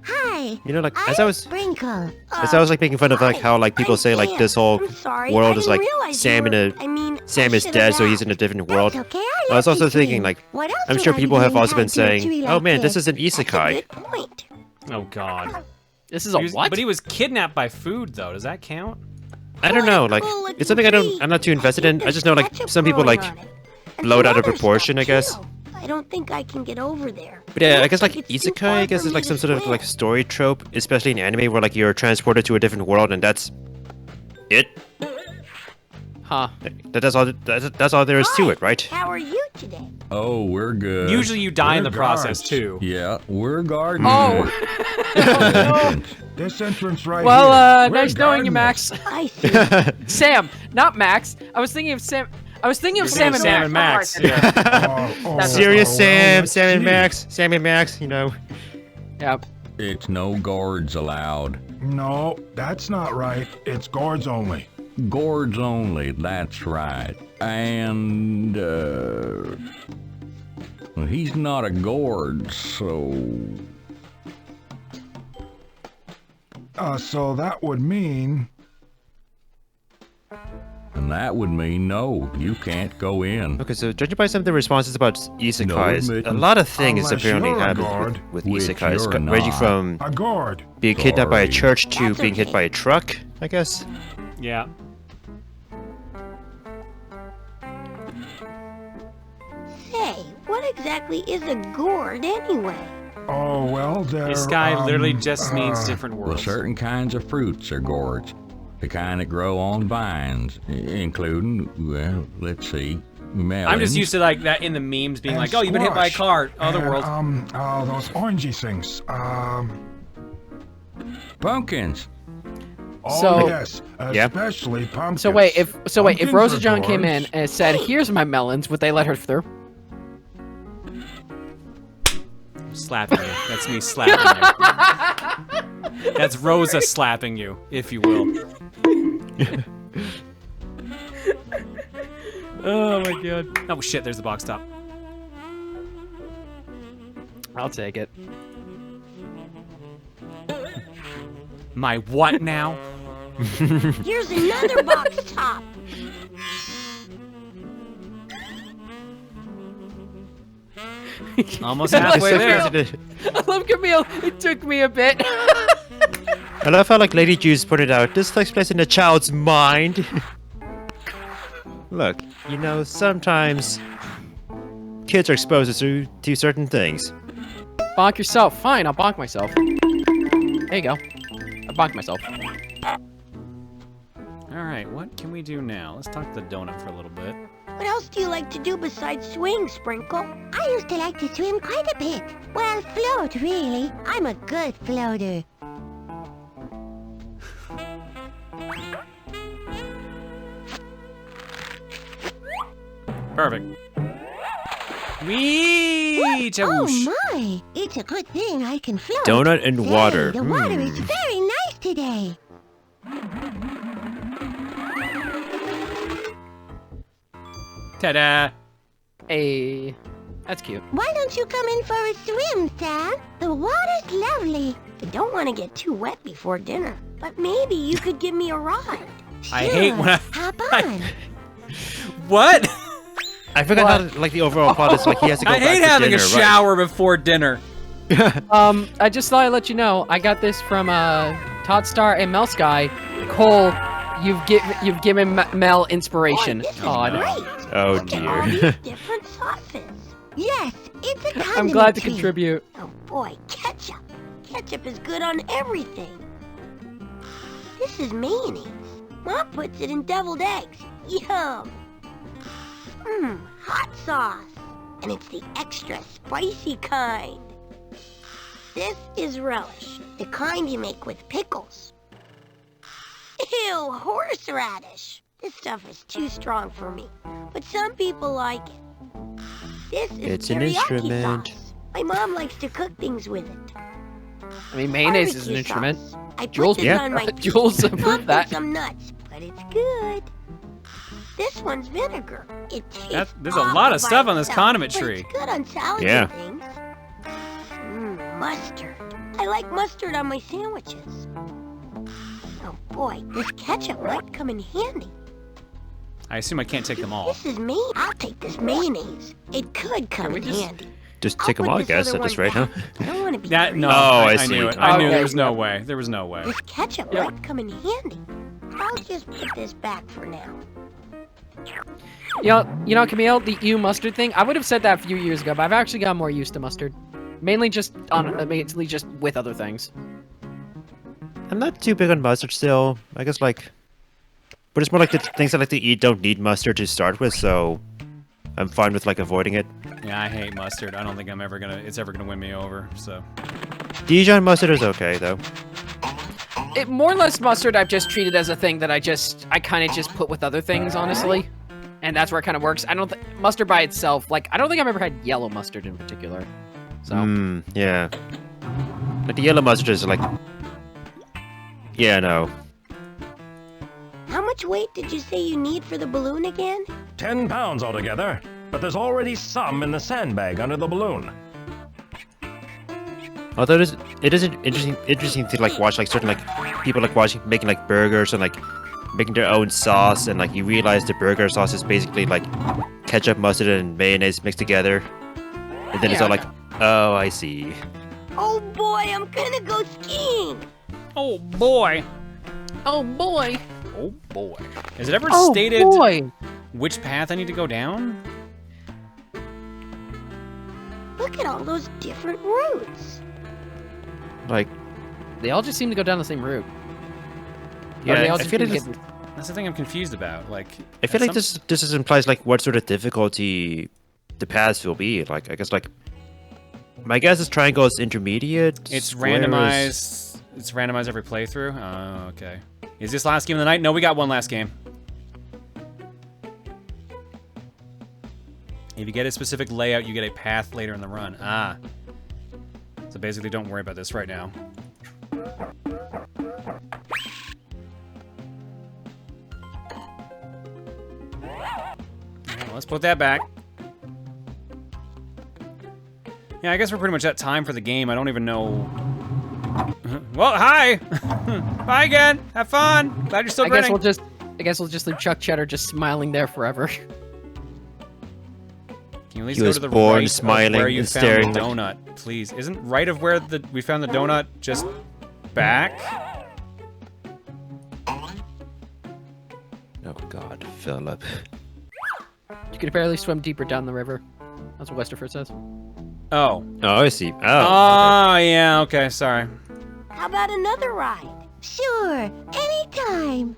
Hi. You know, like as I was Sprinkle. as I was like making fun of like how like people say like this whole sorry, world I is didn't like realize Sam you in were- a I mean, Sam I is should've dead, so he's asked. in a different world. okay, I was also thinking like What else I'm would sure I people do have in also been time to a saying, tree "Oh like man, this this?" is an isekai." Point. Oh God. This is a He was- what? But he was kidnapped by food, though. Does that count? I don't know, like it's something I'm not too invested in. I just know like some people like blow it out of proportion, I guess. I don't think I can get over there. But yeah, I guess like isekai, I guess is like some sort of like story trope, especially in anime, where like you're transported to a different world and that's it. Huh. That's all there is to it, right? How are you today? Oh, we're good. Usually you die in the We're process guards. too. Yeah, we're guarding. This entrance right Well, here. We're nice knowing you, guarding Max. I see. Sam, not Max. I was thinking of Sam. I was thinking of Sam and Sam Max. and Max. Yeah. That's Serious well, Sam, let's Sam and see. Max, Sam and Max, you know. Yep. It's no guards allowed. No, that's not right. It's guards only. Guards only, that's right. And, well, he's not a guard, so... So that would mean... And that would mean no, you can't go in. Okay, so judging by some of the responses about isekais, No a admittance. lot of things Unless apparently you're a happen guard, with which isekais, you're ranging not. from A guard. being kidnapped by a Sorry. church to That's being hit okay. by a truck, I guess. Yeah. Say, what exactly is a gourd anyway? Oh, well, they're... This guy literally just means different Well, words. certain kinds of fruits are gourds. The kind that grow on vines, including, well, let's see, melons. I'm just used to like that in the memes being and like, oh, you've been hit by a squash. car. Other And, world. those orangey things. Pumpkins. Oh, So- yes, Yeah. especially pumpkins. So wait, if Pumpkins Rosa are John came in guards. and said, "Here's my melons," would they let her through? Slapping you. That's me slapping you. That's Rosa slapping you, if you will. Oh my god. Oh shit, there's the box top. I'll take it. My what now? Here's another box top. Almost halfway there. I love Camille. It took me a bit. I love how like Lady Juice pointed out, this takes place in a child's mind. Look, you know, sometimes kids are exposed to certain things. Bonk yourself. Fine, I'll bonk myself. There you go. I bonked myself. Alright, what can we do now? Let's talk to the donut for a little bit. What else do you like to do besides swing, Sprinkle? I used to like to swim quite a bit. Well, float, really. I'm a good floater. Perfect. Wee! Oh my! It's a good thing I can float. Donut and Say, water. The water is very nice today. Ta-da! Hey, that's cute. Why don't you come in for a swim, Sam? The water's lovely. I don't want to get too wet before dinner, but maybe you could give me a ride. I hate when I... Hop on. What? I forgot how like the overall plot is like he has to go I back hate for having dinner, a shower before dinner. I just thought I'd let you know. I got this from Todd Star and Mel Sky. Cole, you've given Mel inspiration. Todd. Oh All dear. these different sauces. Yes, it's a condiment I'm glad to tree. contribute. Oh boy, ketchup. Ketchup is good on everything. This is mayonnaise. Mom puts it in deviled eggs. Yum. Mmm, hot sauce. And it's the extra spicy kind. This is relish, the kind you make with pickles. Ew, horseradish. This stuff is too strong for me, but some people like it. This is It's an teriyaki instrument. sauce. My mom likes to cook things with it. I mean, mayonnaise is an Barbecue instrument. sauce. I put Jules, this on my Jules approved Not with that. some nuts, but it's good. This one's vinegar. It tastes There's a lot of awful stuff by on this itself, condiment but tree. It's good on salads Yeah. and things. Mustard. I like mustard on my sandwiches. Oh boy, this ketchup might come in handy. I assume I can't take them all. This is me. I'll take this mayonnaise. It could come in handy. Just I'll take them put all, I this guess, other at this one rate, huh? back. I don't want to be That no, Oh, I I knew see. it. I knew Okay. there was no way. There was no way. This ketchup might come in handy. I'll just put this back for now. You know, Camille, the ew mustard thing. I would have said that a few years ago, but I've actually gotten more used to mustard. Mainly just with other things. I'm not too big on mustard still. I guess like But it's more like the things I like to eat don't need mustard to start with, so I'm fine with like avoiding it. Yeah, I hate mustard. I don't think it's ever gonna win me over. So Dijon mustard is okay though. It more or less mustard I've just treated as a thing that I kind of just put with other things, honestly. And that's where it kind of works. I don't mustard by itself, like I don't think I've ever had yellow mustard in particular. So yeah. Like the yellow mustard is like, yeah, no. How much weight did you say you need for the balloon again? 10 pounds altogether, but there's already some in the sandbag under the balloon. Although it is interesting to like watch like certain like people like making like burgers and like making their own sauce, and like you realize the burger sauce is basically like ketchup, mustard, and mayonnaise mixed together, and then it's all like, oh, I see. Oh boy, I'm gonna go skiing. Oh boy. Oh boy. Oh boy. Is it ever stated which path I need to go down? Look at all those different routes. Like, they all just seem to go down the same route. Yeah, I feel like that's the thing I'm confused about. Like, I feel like this just implies like what sort of difficulty the paths will be. Like, I guess like my guess is triangle is intermediate. It's randomized. It's randomized every playthrough. Oh, okay. Is this last game of the night? No, we got one last game. If you get a specific layout, you get a path later in the run. Ah. So basically, don't worry about this right now. Well, let's put that back. Yeah, I guess we're pretty much at time for the game. I don't even know... Well, hi! Bye again! Have fun! Glad you're still grinning. I guess we'll just leave Chuck Cheddar just smiling there forever. Can you at least go to the right of where you found the donut, please? Isn't right of where we found the donut just back? Oh God, Philip. You could apparently swim deeper down the river. That's what Westerford says. Oh. Oh, I see. Oh. Oh, okay. Yeah, okay, sorry. How about another ride? Sure, anytime.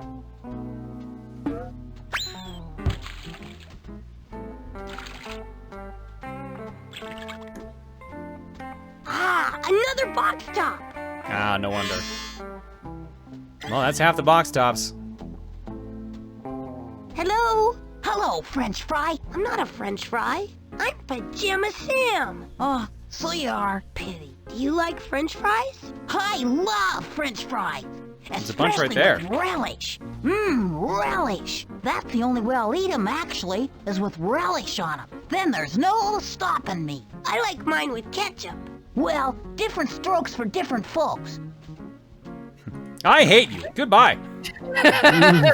Ah, another box top. Ah, no wonder. Well, that's half the box tops. Hello? Hello, French fry. I'm not a French fry. I'm Pajama Sam. Oh, so you are. Pity. Do you like French fries? I love French fries. There's a bunch right there. With relish. Relish. That's the only way I'll eat them, actually, is with relish on them. Then there's no stopping me. I like mine with ketchup. Well, different strokes for different folks. I hate you. Goodbye. I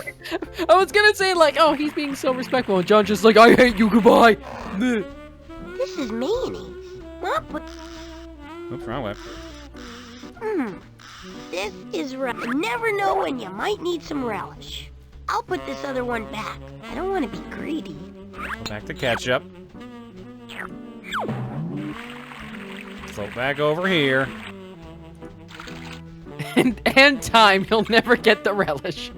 was gonna say, like, oh, he's being so respectful. And John's just like, I hate you, goodbye. This is mayonnaise. What? Oops, wrong way. This is right. You never know when you might need some relish. I'll put this other one back. I don't want to be greedy. Go back to ketchup. Float back over here. And time, he'll never get the relish.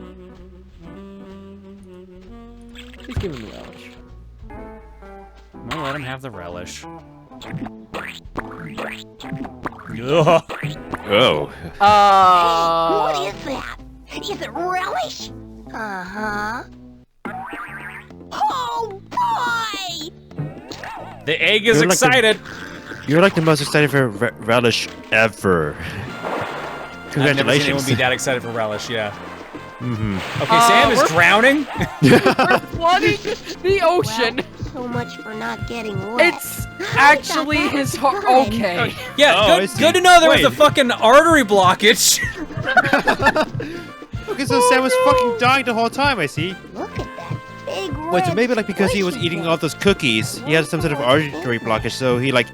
Just give him the relish. I'm gonna let him have the relish. Oh. Hey, what is that? Is it relish? Uh-huh. Oh, boy! The egg is excited. You're like the most excited for relish ever. I've never seen Congratulations. anyone be that excited for relish, yeah. Mm-hmm. Okay, Sam is drowning. We're flooding the ocean. Well, so much for not getting wet. It's actually his heart. Okay. Yeah, good to know there was a fucking artery blockage. Okay, so Sam was fucking dying the whole time, I see. Look at that big red. Wait, so maybe like because he was eating all those cookies, he had some sort of artery blockage, so he like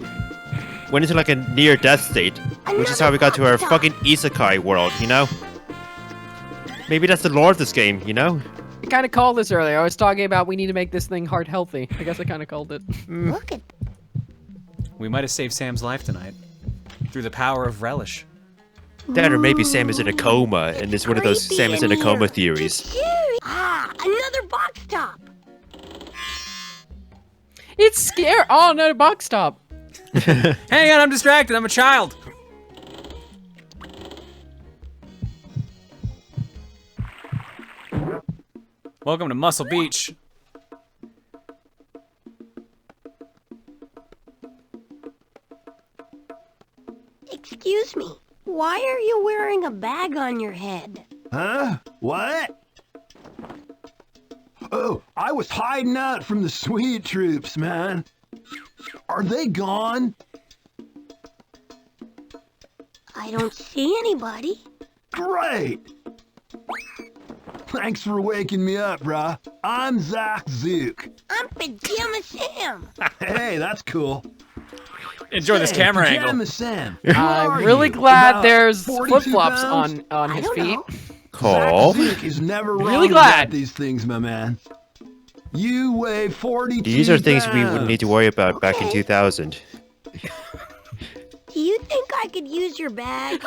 went into like a near-death state, which is how we got to our fucking isekai world, you know? Maybe that's the lore of this game, you know? I kind of called this earlier. I was talking about we need to make this thing heart healthy. I guess I kind of called it. Look at. We might have saved Sam's life tonight through the power of relish. That or maybe Sam is in a coma, and it's one of those Sam is in a coma theories. Ah, another box top. It's scary. Oh, no, box top. Hang on, I'm distracted. I'm a child. Welcome to Muscle Beach. Excuse me, why are you wearing a bag on your head? Huh? What? Oh, I was hiding out from the sweet troops, man. Are they gone? I don't see anybody. Great! Thanks for waking me up, brah. I'm Zach Zook. I'm Pajama Sam. Hey, that's cool. Enjoy this camera Pajama angle. Sam. I'm really glad About there's 42 flip-flops pounds? on his feet. Cool. Zach Zook is never wrong Really glad. about these things, my man. You weigh 42 These are things we pounds. wouldn't need to worry about back in 2000. Do you think I could use your bag?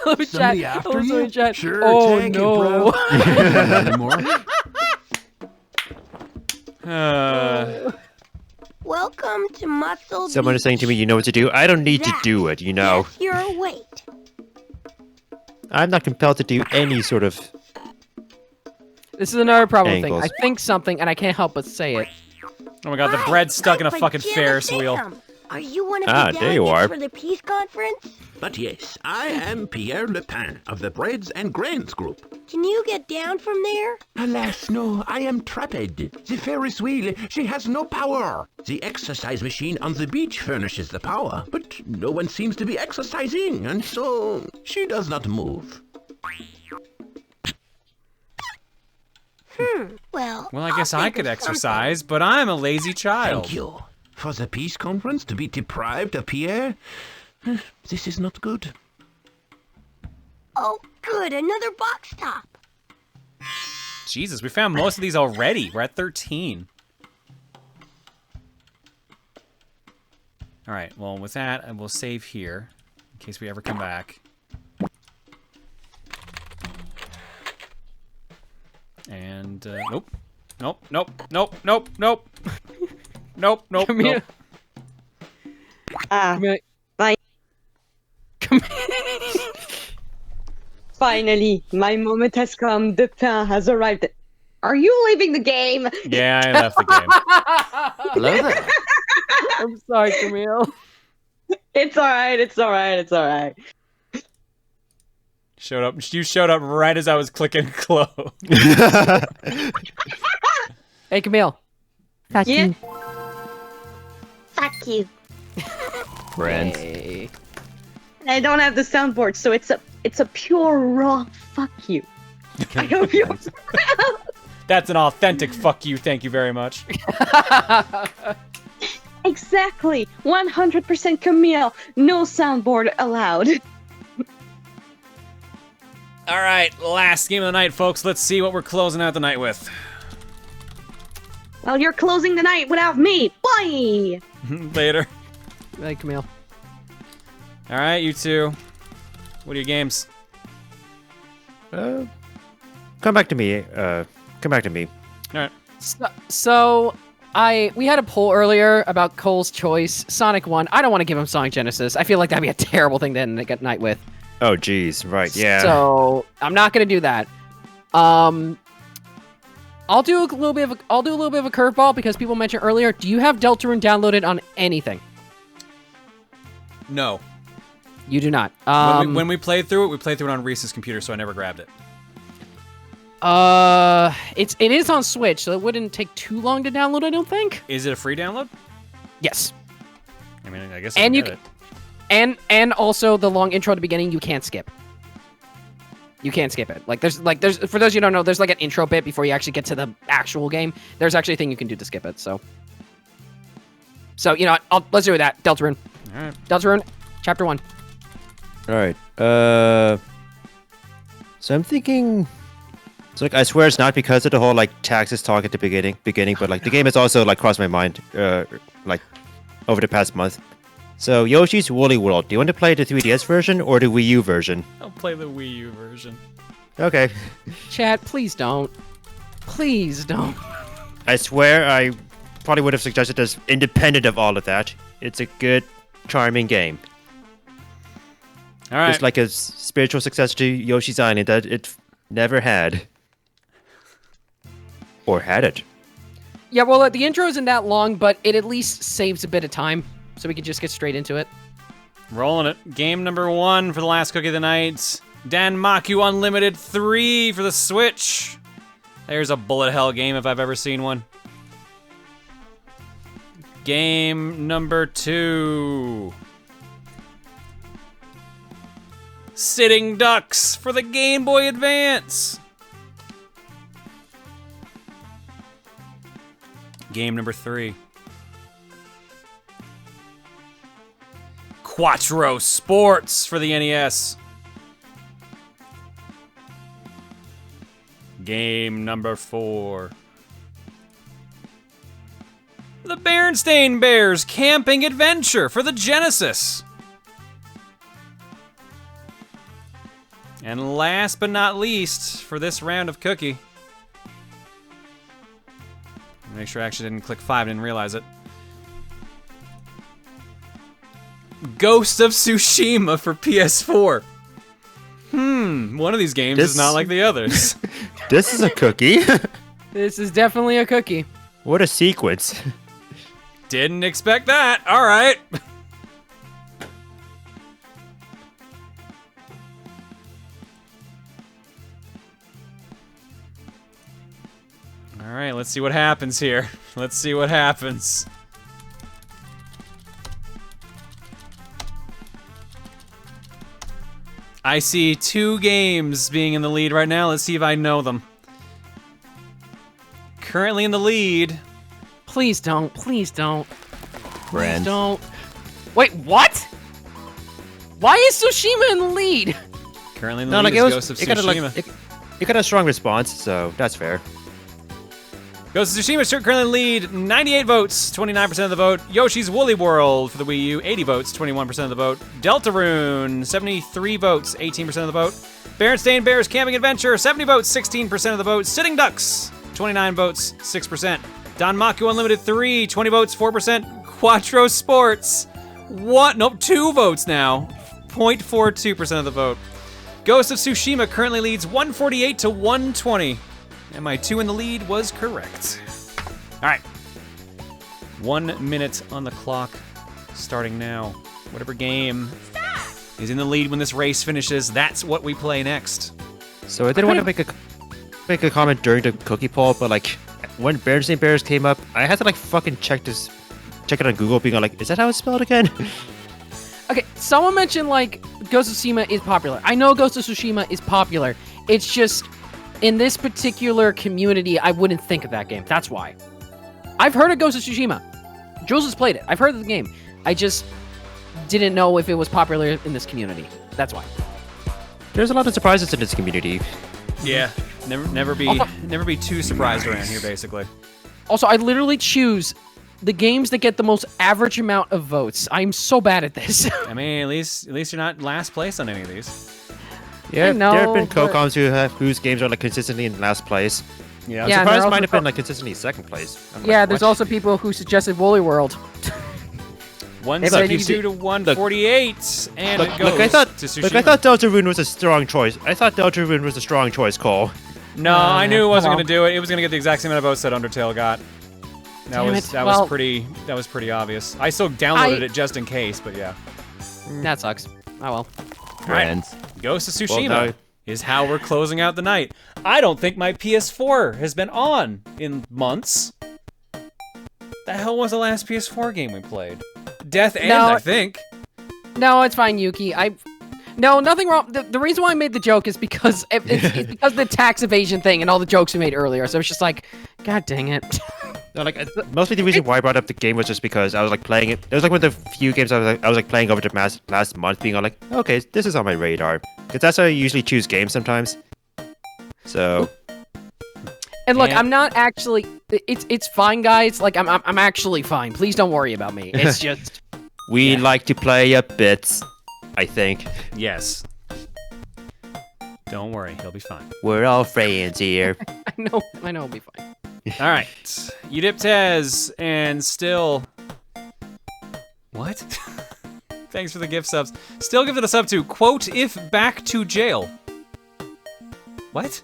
Let me Somebody chat. after Let me you? chat. Sure, Oh, take no. it, bro. Anymore? Welcome to Muscle Someone is saying to me, you know what to do? I don't need to do it, you know. Guess your weight. I'm not compelled to do any sort of... This is another problem thing. Angles. I think something and I can't help but say it. Oh my god, the bread's stuck in a fucking Pajama Ferris Sam. wheel. Are you one of Ah, the there you delegates are. for the peace conference? But yes, I am Pierre Le Pen of the Breads and Grains Group. Can you get down from there? Alas, no, I am trapped. The Ferris wheel, she has no power. The exercise machine on the beach furnishes the power, but no one seems to be exercising, and so she does not move. Well, Well, I guess I could exercise, but I'm a lazy child. Thank you. For the peace conference to be deprived of Pierre? This is not good. Oh, good, another box top. Jesus, we found most of these already. We're at 13. All right, well, with that, I will save here in case we ever come back. And, nope. Nope, nope, nope, nope, nope. Nope, nope, Come nope. here. Ah, Come here. bye. Come Finally, my moment has come. The pain has arrived. Are you leaving the game? Yeah, I left the game. Hello there. I'm sorry, Camille. It's alright, it's alright, it's alright. Showed up. You showed up right as I was clicking close. Hey, Camille. Fuck you. Fuck you. Friends. Hey. I don't have the soundboard, so it's a pure raw fuck you. I hope you. That's an authentic fuck you. Thank you very much. Exactly. 100% Camille. No soundboard allowed. All right, last game of the night, folks. Let's see what we're closing out the night with. Well, you're closing the night without me. Bye. Later. Hey, Camille. All right, you two. What are your games? Come back to me. Come back to me. All right. So we had a poll earlier about Cole's choice. Sonic won. I don't want to give him Sonic Genesis. I feel like that'd be a terrible thing to end the night with. Oh, geez. Right, yeah. So I'm not gonna do that. I'll do a little bit of a curveball because people mentioned earlier. Do you have Deltarune downloaded on anything? No. You do not. When we played through it on Reese's computer, so I never grabbed it. It is on Switch, so it wouldn't take too long to download. I don't think. Is it a free download? Yes. I mean, I guess I can get it. And also the long intro at the beginning, you can't skip. You can't skip it. There's for those you don't know, there's like an intro bit before you actually get to the actual game. There's actually a thing you can do to skip it. So you know what? Let's do that. Deltarune. All right. Deltarune, Chapter 1. All right. So I'm thinking. It's like I swear it's not because of the whole taxes talk at the beginning, but the game has also crossed my mind over the past month. So, Yoshi's Woolly World. Do you want to play the 3DS version or the Wii U version? I'll play the Wii U version. Okay. Chat, please don't. Please don't. I swear I probably would have suggested this independent of all of that. It's a good, charming game. All right. It's like a spiritual successor to Yoshi's Island that it never had. Or had it. Yeah, well, the intro isn't that long, but it at least saves a bit of time, so we can just get straight into it. Rolling it. Game number 1 for the last cookie of the night. Danmaku Unlimited 3 for the Switch. There's a bullet hell game if I've ever seen one. Game number 2. Sitting Ducks for the Game Boy Advance. Game number 3. Quattro Sports for the NES. Game number 4. The Berenstain Bears Camping Adventure for the Genesis. And last but not least, for this round of cookie. Make sure I actually didn't click 5, didn't realize it. Ghost of Tsushima for PS4. One of these games is not like the others. This is a cookie. This is definitely a cookie. What a sequence. Didn't expect that. All right. All right, let's see what happens here. Let's see what happens. I see 2 games being in the lead right now. Let's see if I know them. Currently in the lead. Please don't. Please don't. Brand. Please don't. Wait, what? Why is Tsushima in the lead? Currently in the lead is Ghost of Tsushima. It got a strong response, so that's fair. Ghost of Tsushima currently in the lead, 98 votes, 29% of the vote. Yoshi's Woolly World for the Wii U, 80 votes, 21% of the vote. Deltarune, 73 votes, 18% of the vote. Berenstain Bears Camping Adventure, 70 votes, 16% of the vote. Sitting Ducks, 29 votes, 6%. Danmaku Unlimited 3, 20 votes, 4%. Quattro Sports, 2 votes now, 0.42% of the vote. Ghost of Tsushima currently leads 148 to 120. And my 2 in the lead was correct. All right. 1 minute on the clock, starting now. Whatever game is in the lead when this race finishes, that's what we play next. So I didn't want to make a comment during the cookie poll, but like when Berenstain Bears came up, I had to like fucking check it on Google, being like, is that how it's spelled again? Okay, someone mentioned like Ghost of Tsushima is popular. I know Ghost of Tsushima is popular. It's just in this particular community, I wouldn't think of that game. That's why. I've heard of Ghost of Tsushima. Jules has played it. I've heard of the game. I just didn't know if it was popular in this community. That's why. There's a lot of surprises in this community. Yeah, never be too surprised around here, basically. Also, I literally choose the games that get the most average amount of votes. I'm so bad at this. I mean, at least you're not last place on any of these. Yeah, know, there have been co-coms whose games are like consistently in last place. Yeah, I'm surprised mine have been like consistently second place. Yeah, there's also people who suggested Woolly World. 162 to 148, and it goes I thought to Tsushima. I thought Deltarune was a strong choice. I thought Deltarune was a strong choice, Cole. No, I knew it wasn't going to do it. It was going to get the exact same amount of votes that Undertale got. That was pretty obvious. I still downloaded it just in case, but yeah. That sucks. Oh well. Friends. Ghost of Tsushima is how we're closing out the night. I don't think my PS4 has been on in months. The hell was the last PS4 game we played? Death End, I think. No, it's fine, Yuki. No, nothing wrong. The reason why I made the joke is because it's because of the tax evasion thing and all the jokes we made earlier. So it's just like, god dang it. No, like mostly the reason why I brought up the game was just because I was like playing it. It was like one of the few games I was playing over the last month, being all like, okay, this is on my radar, because that's how I usually choose games sometimes. So. And look, I'm not actually. It's fine, guys. Like I'm actually fine. Please don't worry about me. It's just. We like to play a bit, I think. Yes. Don't worry, he'll be fine. We're all friends here. I know it'll be fine. All right, Udiptez and still. What? Thanks for the gift subs. Still giving a sub to quote if back to jail. What?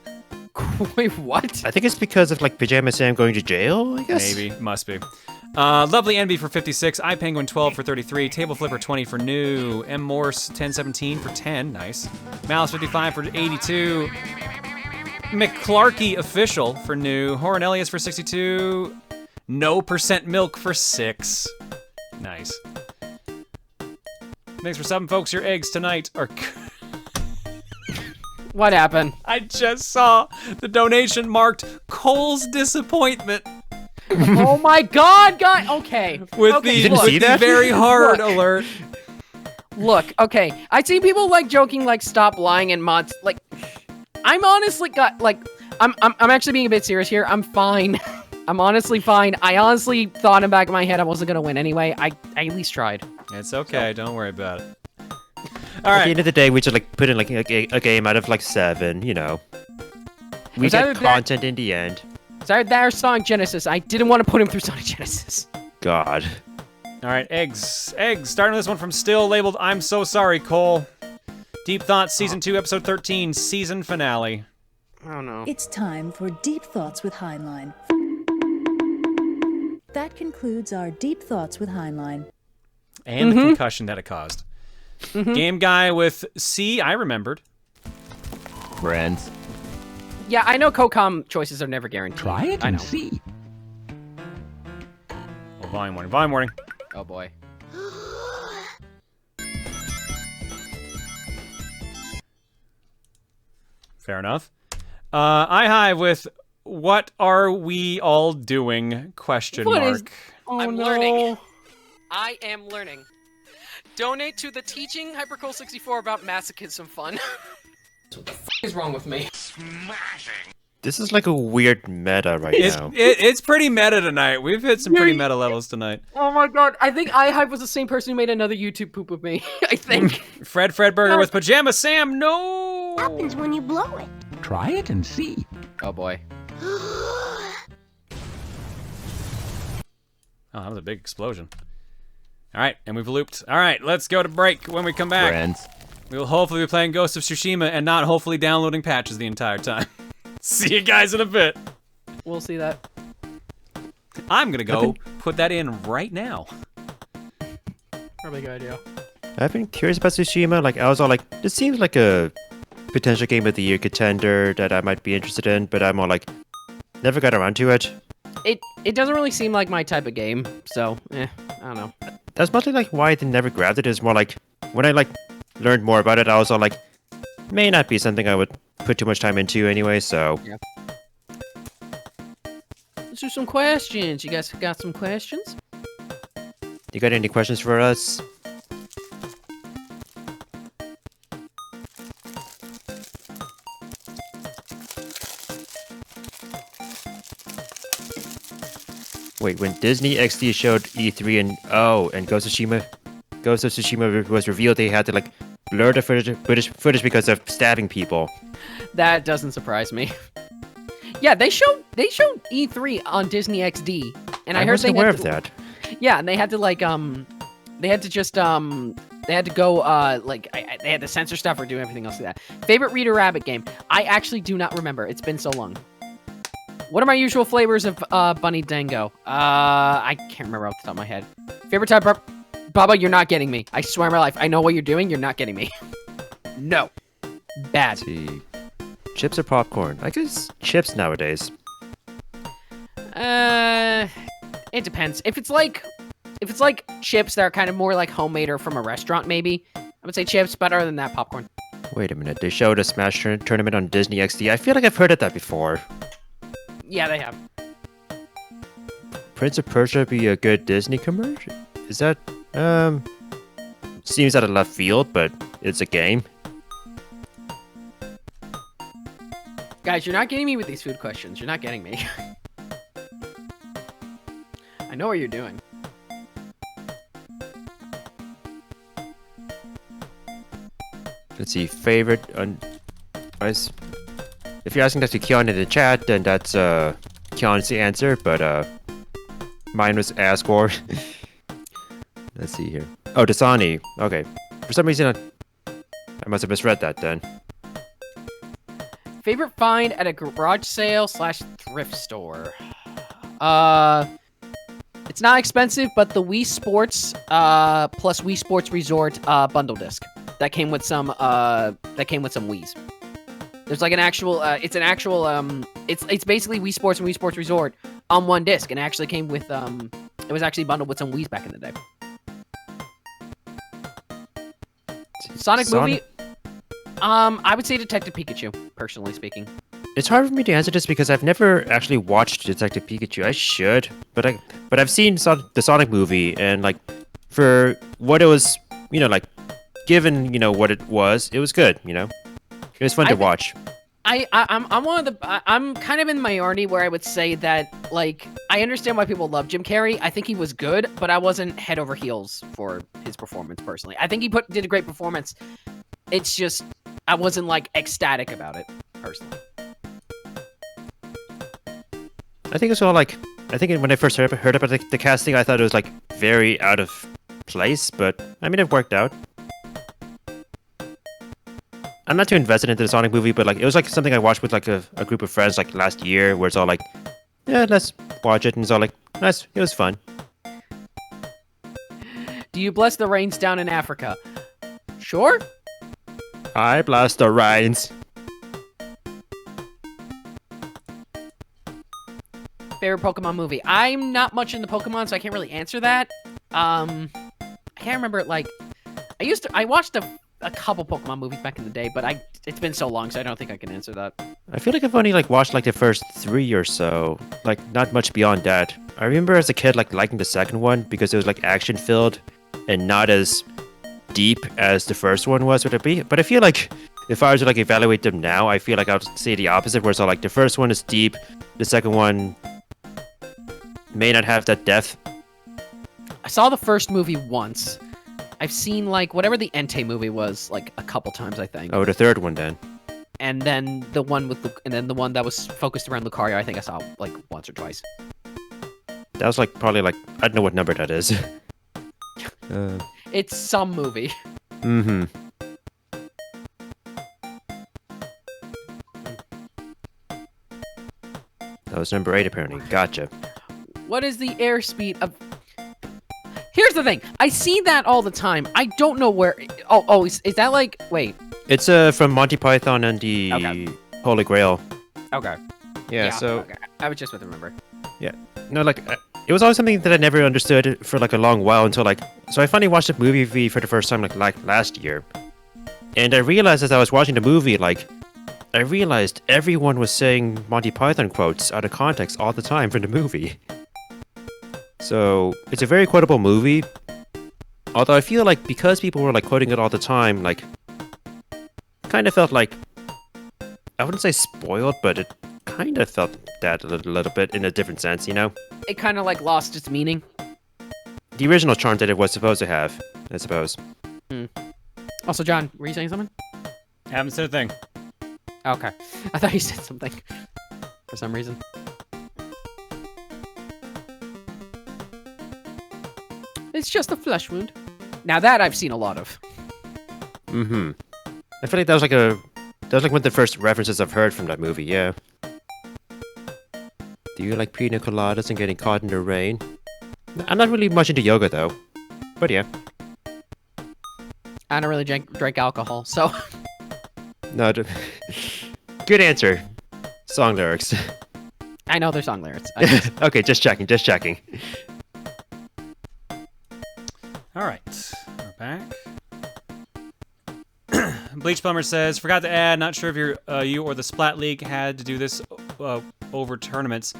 Wait, what? I think it's because of like Pajama Sam going to jail, I guess. Maybe, must be. Lovely Envy for 56, iPenguin 12 for 33, Table Flipper 20 for new, M Morse 1017 for 10, nice. Malice 55 for 82, McClarkey Official for new, Horanelius for 62, No Percent Milk for 6, nice. Thanks for subbing, folks. Your eggs tonight are. What happened? I just saw the donation marked Cole's disappointment. Oh my God, God. Okay. With okay, the very hard alert. Look, okay. I see people like joking, like stop lying and mods. Like, I'm honestly I'm actually being a bit serious here. I'm fine. I'm honestly fine. I honestly thought in the back of my head I wasn't gonna win anyway. I at least tried. It's okay. Don't worry about it. All right. At the end of the day, we just like put in like a game out of like 7. You know. We get content in the end. Sorry, there's Sonic Genesis. I didn't want to put him through Sonic Genesis. God. All right, eggs. Starting with this one from Still, labeled I'm So Sorry, Cole. Deep Thoughts, Season 2, Episode 13, Season Finale. Oh, no. It's time for Deep Thoughts with Heinlein. That concludes our Deep Thoughts with Heinlein. And the concussion that it caused. Game Guy with C, I remembered. Friends. Yeah, I know COCOM choices are never guaranteed. Try it and see. Oh, volume warning. Oh, boy. Fair enough. iHive with what are we all doing? Question mark. I'm learning. I am learning. Donate to the Teaching Hypercool 64 about masochism fun. What the f is wrong with me? Smashing. This is like a weird meta right now. It's pretty meta tonight. We've hit some pretty meta levels tonight. Oh my God, I think iHype was the same person who made another YouTube poop of me. I think. Fredburger with Pajama Sam. No. What happens when you blow it? Try it and see. Oh boy. Oh, that was a big explosion. All right, and we've looped. All right, let's go to break. When we come back, Friends. We will hopefully be playing Ghost of Tsushima and not hopefully downloading patches the entire time. See you guys in a bit. We'll see that. I'm gonna go put that in right now. Probably a good idea. I've been curious about Tsushima. Like, I was all like, this seems like a potential Game of the Year contender that I might be interested in, but I'm all like, never got around to it. It doesn't really seem like my type of game, so, I don't know. That's mostly like why I never grabbed it. Is more like, when I like learned more about it, I was all like, may not be something I would put too much time into anyway, so. Yeah. Let's do some questions. You guys got some questions? You got any questions for us? Wait, when Disney XD showed E3 and Ghost of Tsushima was revealed, they had to like blur the footage because of stabbing people. That doesn't surprise me. Yeah, they showed E3 on Disney XD, and I heard wasn't aware of that. Yeah, and they had to like they had to just they had to go like they had to censor stuff or do everything else like that. Favorite Reader Rabbit game? I actually do not remember. It's been so long. What are my usual flavors of Bunny Dango? I can't remember off the top of my head. Favorite type of... Bubba, you're not getting me. I swear on my life. I know what you're doing. You're not getting me. No. Bad. Let's see. Chips or popcorn? I guess chips nowadays. It depends. If it's like chips that are kind of more like homemade or from a restaurant, maybe I would say chips. But other than that, popcorn. Wait a minute. They showed a Smash tournament on Disney XD. I feel like I've heard of that before. Yeah, they have. Prince of Persia be a good Disney commercial? Is that, seems out of left field, but it's a game. Guys, you're not getting me with these food questions. You're not getting me. I know what you're doing. Let's see, favorite. If you're asking that to Kion in the chat, then that's Kion's the answer. But mine was Asgore. Let's see here. Oh, Dasani. Okay. For some reason, I must have misread that then. Favorite find at a garage sale / thrift store. It's not expensive, but the Wii Sports plus Wii Sports Resort bundle disc that came with some Wiis. There's like an actual it's basically Wii Sports and Wii Sports Resort on one disc, and it actually came with it was actually bundled with some Wiis back in the day. Sonic movie. I would say Detective Pikachu, personally speaking. It's hard for me to answer this because I've never actually watched Detective Pikachu. I should, but I've seen the Sonic movie, and like for what it was, like given what it was good. It was fun to watch. I'm kind of in the minority where I would say that, like, I understand why people love Jim Carrey. I think he was good, but I wasn't head over heels for his performance personally. I think he did a great performance. It's just I wasn't like ecstatic about it personally. I think it's all like when I first heard about the casting, I thought it was like very out of place, but I mean it worked out. I'm not too invested into the Sonic movie, but like it was like something I watched with like a group of friends like last year, where it's all like, yeah, let's watch it, and it's all like, nice, it was fun. Do you bless the rains down in Africa? Sure. I bless the rains. Favorite Pokemon movie? I'm not much into Pokemon, so I can't really answer that. I can't remember it. Like, I watched a couple Pokemon movies back in the day, but it's been so long, so I don't think I can answer that. I feel like I've only like watched like the first 3 or so, like not much beyond that. I remember as a kid like liking the second one because it was like action filled and not as deep as the first one was. Would it be? But I feel like if I was to like evaluate them now, I feel like I would say the opposite, where it's all like the first one is deep, the second one may not have that depth. I saw the first movie once. I've seen like whatever the Entei movie was like a couple times, I think. Oh, the third one then. And then the one the one that was focused around Lucario, I think I saw like once or twice. That was like probably like I don't know what number that is. It's some movie. Mm-hmm. That was number 8 apparently. Gotcha. What is the airspeed of... Here's the thing. I see that all the time. I don't know where... Oh, is that like... Wait. It's from Monty Python and the Holy Grail. Okay. Yeah, so... Okay. I was just with remember. Yeah. No, like... It was always something that I never understood for like a long while until like... So I finally watched the movie for the first time like last year. And I realized as I was watching the movie, like... I realized everyone was saying Monty Python quotes out of context all the time from the movie. So, it's a very quotable movie. Although I feel like because people were like quoting it all the time, like... Kind of felt like... I wouldn't say spoiled, but it kind of felt that a little bit in a different sense, you know? It kind of like lost its meaning. The original charm that it was supposed to have, I suppose. Also, John, were you saying something? Haven't said a thing. Okay. I thought you said something. For some reason. It's just a flesh wound. Now that I've seen a lot of. Mm-hmm. I feel like that was like one of the first references I've heard from that movie, yeah. Do you like pina coladas and getting caught in the rain? I'm not really much into yoga though. But yeah. I don't really drink alcohol, so... No, good answer. Song lyrics. I know they're song lyrics. Okay, just checking. Alright, we're back. Bleach Plumber says, forgot to add, not sure if you or the Splat League had to do this over tournaments.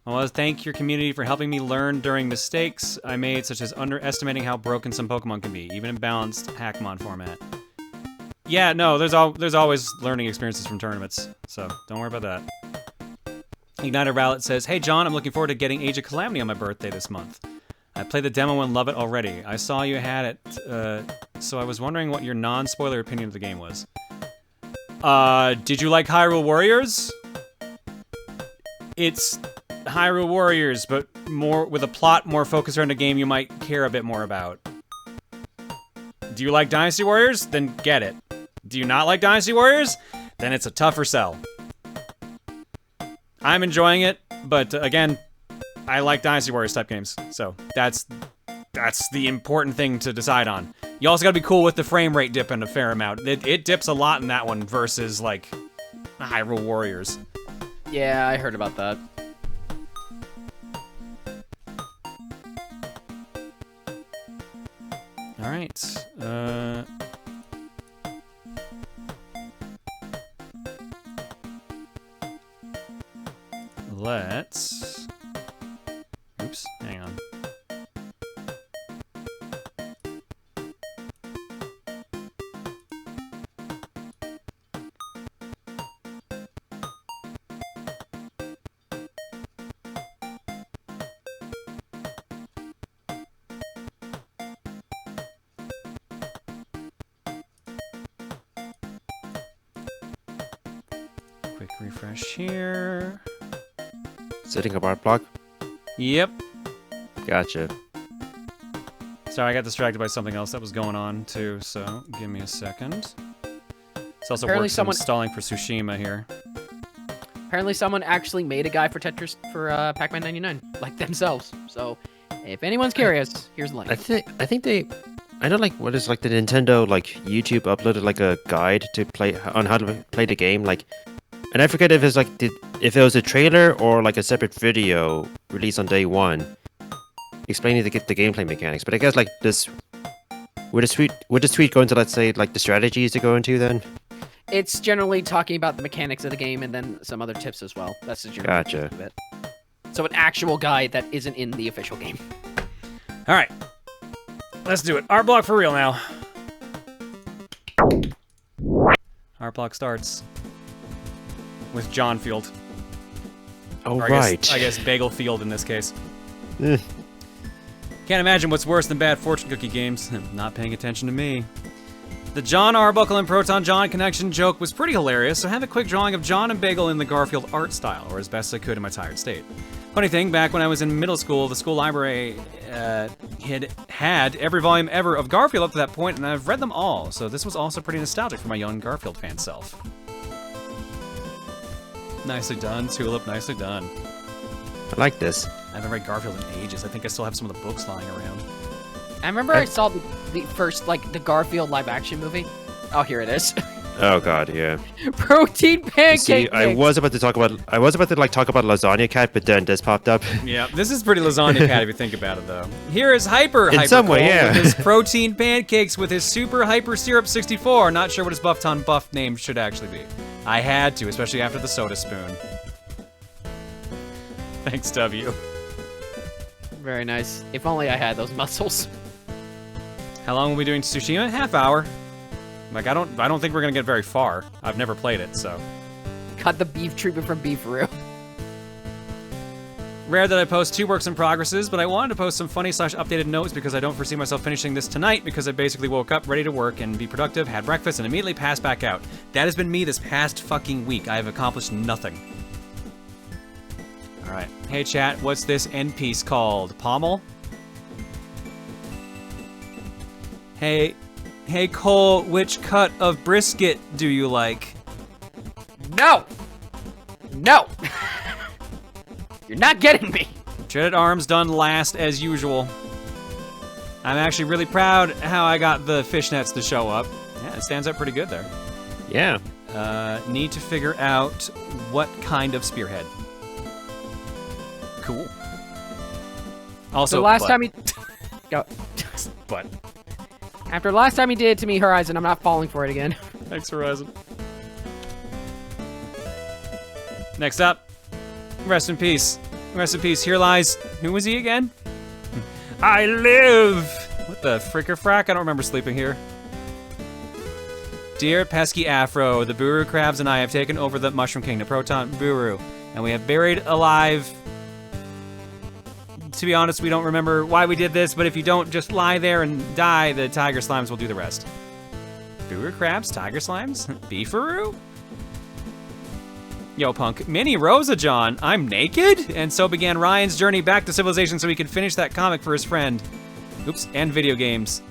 I want to thank your community for helping me learn during mistakes I made, such as underestimating how broken some Pokemon can be, even in balanced Hackmon format. Yeah, no, there's always learning experiences from tournaments, so don't worry about that. Igniter Valet says, hey John, I'm looking forward to getting Age of Calamity on my birthday this month. I I played the demo and love it already. I saw you had it, so I was wondering what your non-spoiler opinion of the game was. Did you like Hyrule Warriors? It's Hyrule Warriors, but more with a plot more focused around a game you might care a bit more about. Do you like Dynasty Warriors? Then get it. Do you not like Dynasty Warriors? Then it's a tougher sell. I'm enjoying it, but again, I like Dynasty Warriors type games, so that's the important thing to decide on. You also gotta be cool with the frame rate dipping a fair amount. It dips a lot in that one versus, like, Hyrule Warriors. Yeah, I heard about that. Alright, let's... Oops, hang on. Quick refresh here. Setting up art block? Yep. Gotcha. Sorry, I got distracted by something else that was going on, too, so give me a second. It's also Apparently works installing for Tsushima here. Apparently someone actually made a guy for Tetris for Pac-Man 99, like themselves. So, if anyone's curious, here's the link. I think they... I know, like, what is, like, the Nintendo, like, YouTube uploaded, like, a guide to play... on how to play the game, like... And I forget if it's, like, if it was a trailer or, like, a separate video released on day one explaining the gameplay mechanics. But I guess, like, this... Would the tweet go into, let's say, like, the strategies to go into, then? It's generally talking about the mechanics of the game and then some other tips as well. That's the general Gotcha. gist of it. So an actual guide that isn't in the official game. All right. Let's do it. Art block for real now. Art block starts with John Field. Oh, or right. I guess Bagel Field in this case. Can't imagine what's worse than bad fortune cookie games. Not paying attention to me. The John Arbuckle and Proton John connection joke was pretty hilarious, so I have a quick drawing of John and Bagel in the Garfield art style, or as best I could in my tired state. Funny thing, back when I was in middle school, the school library had every volume ever of Garfield up to that point, and I've read them all, so this was also pretty nostalgic for my young Garfield fan self. Nicely done, Tulip, nicely done. I like this. I haven't read Garfield in ages. I think I still have some of the books lying around. I remember I saw the first, like, the Garfield live-action movie. Oh, here it is. Oh god, yeah. Protein pancake See, I mix. was about to talk about Lasagna Cat, but then this popped up. Yeah, this is pretty Lasagna Cat if you think about it, though. Here is Hyper some way, yeah. with his protein pancakes with his Super Hyper Syrup 64. Not sure what his Buffton Buff name should actually be. I had to, especially after the soda spoon. Thanks, W. Very nice. If only I had those muscles. How long will we be doing Tsushima? Half hour. Like, I don't think we're gonna get very far. I've never played it, so. Cut the beef treatment from Beefaroo. Rare that I post 2 works in progresses, but I wanted to post some funny/updated notes because I don't foresee myself finishing this tonight because I basically woke up ready to work and be productive, had breakfast, and immediately passed back out. That has been me this past fucking week. I have accomplished nothing. Alright. Hey chat, what's this end piece called? Pommel? Hey Cole, which cut of brisket do you like? No! No! You're not getting me! Dreaded Arms done last as usual. I'm actually really proud how I got the fishnets to show up. Yeah, it stands out pretty good there. Yeah. Need to figure out what kind of spearhead. Cool. Also, the last time he... Go. But. After last time he did it to me, Horizon, I'm not falling for it again. Thanks, Horizon. Next up, rest in peace. Rest in peace. Here lies... Who was he again? I live! What the fricker-frack? I don't remember sleeping here. Dear pesky Afro, the Booru crabs and I have taken over the Mushroom Kingdom, Protonbooru, and we have buried alive to be honest, we don't remember why we did this, but if you don't just lie there and die, the tiger slimes will do the rest. Booru crabs, tiger slimes, beefaroo? Yo, punk. Mini Rosa John, I'm naked? And so began Ryan's journey back to civilization so he could finish that comic for his friend. Oops, and video games.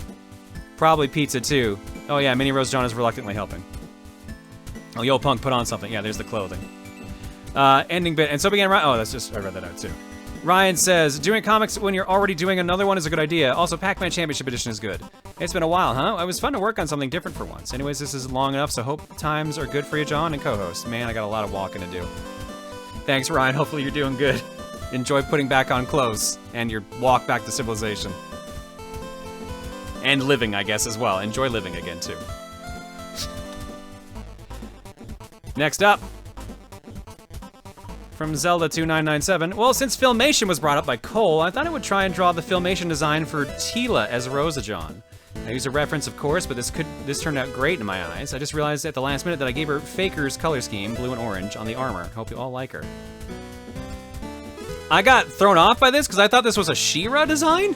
Probably pizza, too. Oh, yeah, Mini Rosa John is reluctantly helping. Oh, yo, punk, put on something. Yeah, there's the clothing. Ending bit. And so began Ryan. Oh, that's just, I read that out, too. Ryan says, doing comics when you're already doing another one is a good idea. Also, Pac-Man Championship Edition is good. It's been a while, huh? It was fun to work on something different for once. Anyways, this is long enough, so hope times are good for you, John, and co-host. Man, I got a lot of walking to do. Thanks, Ryan. Hopefully you're doing good. Enjoy putting back on clothes and your walk back to civilization. And living, I guess, as well. Enjoy living again, too. Next up. From Zelda2997. Well, since Filmation was brought up by Cole, I thought I would try and draw the Filmation design for Tila as Rosa John. I use a reference, of course, but this turned out great in my eyes. I just realized at the last minute that I gave her Faker's color scheme, blue and orange, on the armor. Hope you all like her. I got thrown off by this because I thought this was a She-Ra design.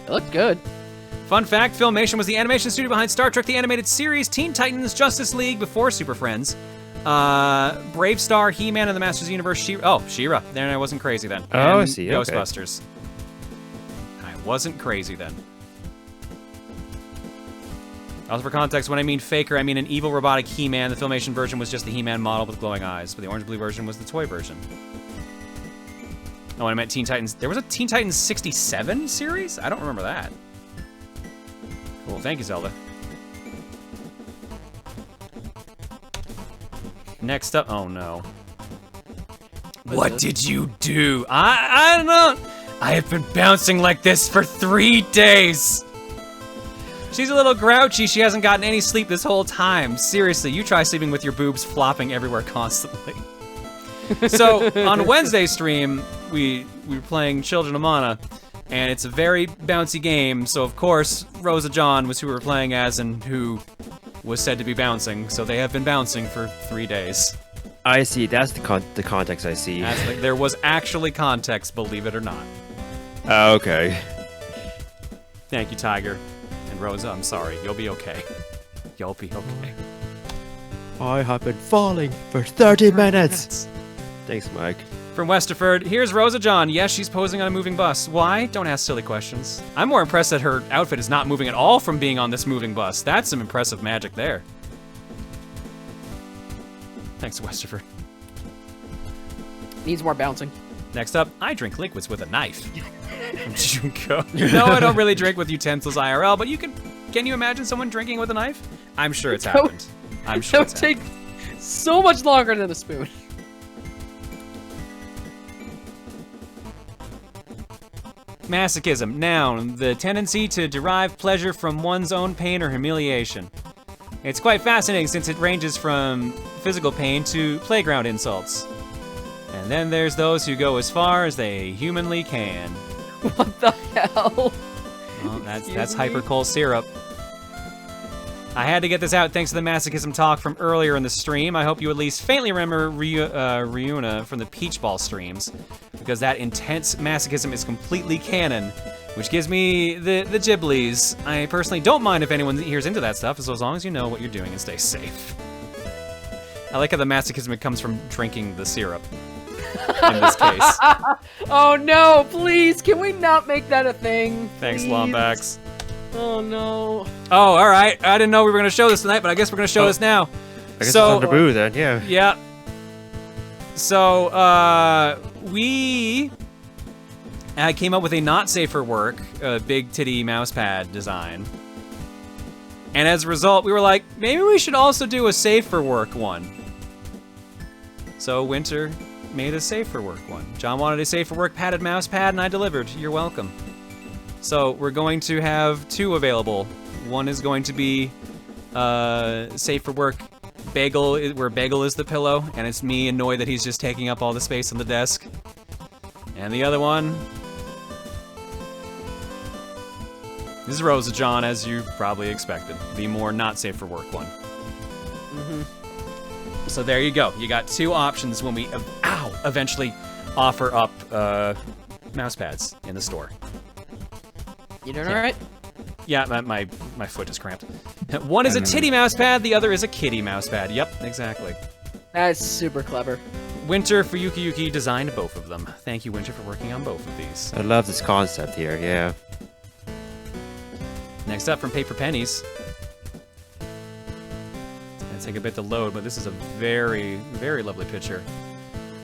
It looked good. Fun fact, Filmation was the animation studio behind Star Trek the Animated Series, Teen Titans, Justice League before Super Friends. Brave Star, He-Man, and the Masters of the Universe, She-Ra. Then I wasn't crazy then. Oh, I And see, okay. Ghostbusters. I wasn't crazy then. Also for context, when I mean Faker, I mean an evil robotic He-Man. The Filmation version was just the He-Man model with glowing eyes, but the orange-blue version was the toy version. Oh, and I meant Teen Titans. There was a Teen Titans 67 series? I don't remember that. Cool, thank you, Zelda. Next up, oh no. What did you do? I don't know. I have been bouncing like this for 3 days. She's a little grouchy. She hasn't gotten any sleep this whole time. Seriously, you try sleeping with your boobs flopping everywhere constantly. So, on Wednesday's stream, we were playing Children of Mana, and it's a very bouncy game, so of course, Rosa John was who we were playing as and who was said to be bouncing, so they have been bouncing for 3 days. I see, that's the context I see. There was actually context, believe it or not. Okay. Thank you, Tiger. And Rosa, I'm sorry, you'll be okay. You'll be okay. I have been falling for 30 minutes. Thanks, Mike. From Westerford, here's Rosa John. Yes, she's posing on a moving bus. Why? Don't ask silly questions. I'm more impressed that her outfit is not moving at all from being on this moving bus. That's some impressive magic there. Thanks, Westerford. Needs more bouncing. Next up, I drink liquids with a knife. From Junko. No, I don't really drink with utensils IRL, but can you imagine someone drinking with a knife? I'm sure it's happened. I'm sure it's happened. That would take so much longer than a spoon. Masochism, noun, the tendency to derive pleasure from one's own pain or humiliation. It's quite fascinating since it ranges from physical pain to playground insults. And then there's those who go as far as they humanly can. What the hell? Well, that's hyper-coal syrup. I had to get this out thanks to the masochism talk from earlier in the stream. I hope you at least faintly remember Ryuna from the Peach Ball streams, because that intense masochism is completely canon, which gives me the Ghiblies. I personally don't mind if anyone hears into that stuff, as long as you know what you're doing and stay safe. I like how the masochism comes from drinking the syrup, in this case. Oh no, please, can we not make that a thing? Thanks, please? Lombax. Oh no. Oh, all right. I didn't know we were going to show this tonight, but I guess we're going to show this now. I guess it's on Booru then, yeah. Yeah. So, I came up with a not safe for work, big titty mouse pad design. And as a result, we were like, maybe we should also do a safe for work one. So Winter made a safe for work one. John wanted a safe for work padded mouse pad, and I delivered. You're welcome. So we're going to have 2 available. One is going to be safe for work Bagel, where Bagel is the pillow, and it's me annoyed that he's just taking up all the space on the desk. And the other one, this is Rosa John, as you probably expected. The more not safe for work one. Mm-hmm. So there you go. You got 2 options when we eventually offer up mouse pads in the store. You doing all right? Yeah, my foot is cramped. One is a titty mouse pad, the other is a kitty mouse pad. Yep, exactly. That's super clever. Winter for Yuki designed both of them. Thank you, Winter, for working on both of these. I love this concept here, yeah. Next up from Paper Pennies. It's take a bit to load, but this is a very, very lovely picture.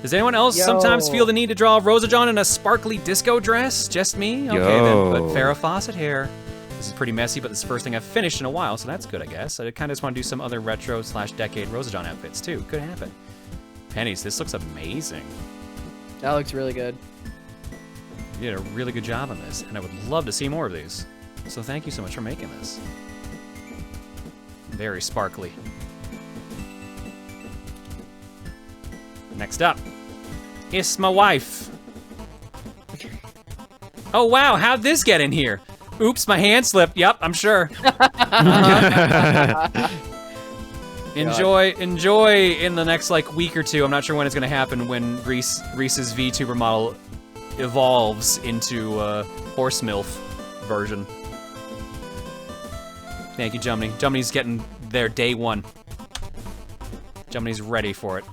Does anyone else sometimes feel the need to draw Rosa John in a sparkly disco dress? Just me? Okay then, but Farrah Fawcett here. This is pretty messy, but this is the first thing I've finished in a while, so that's good, I guess. I kind of just want to do some other retro/decade Rosa John outfits, too. Could happen. Pennies, this looks amazing. That looks really good. You did a really good job on this, and I would love to see more of these. So thank you so much for making this. Very sparkly. Next up, it's my wife. Oh wow, how'd this get in here? Oops, my hand slipped. Yep, I'm sure. Enjoy in the next like week or two. I'm not sure when it's gonna happen when Reese's VTuber model evolves into horse MILF version. Thank you, Jumney. Jumney's getting there day one. Jumney's ready for it.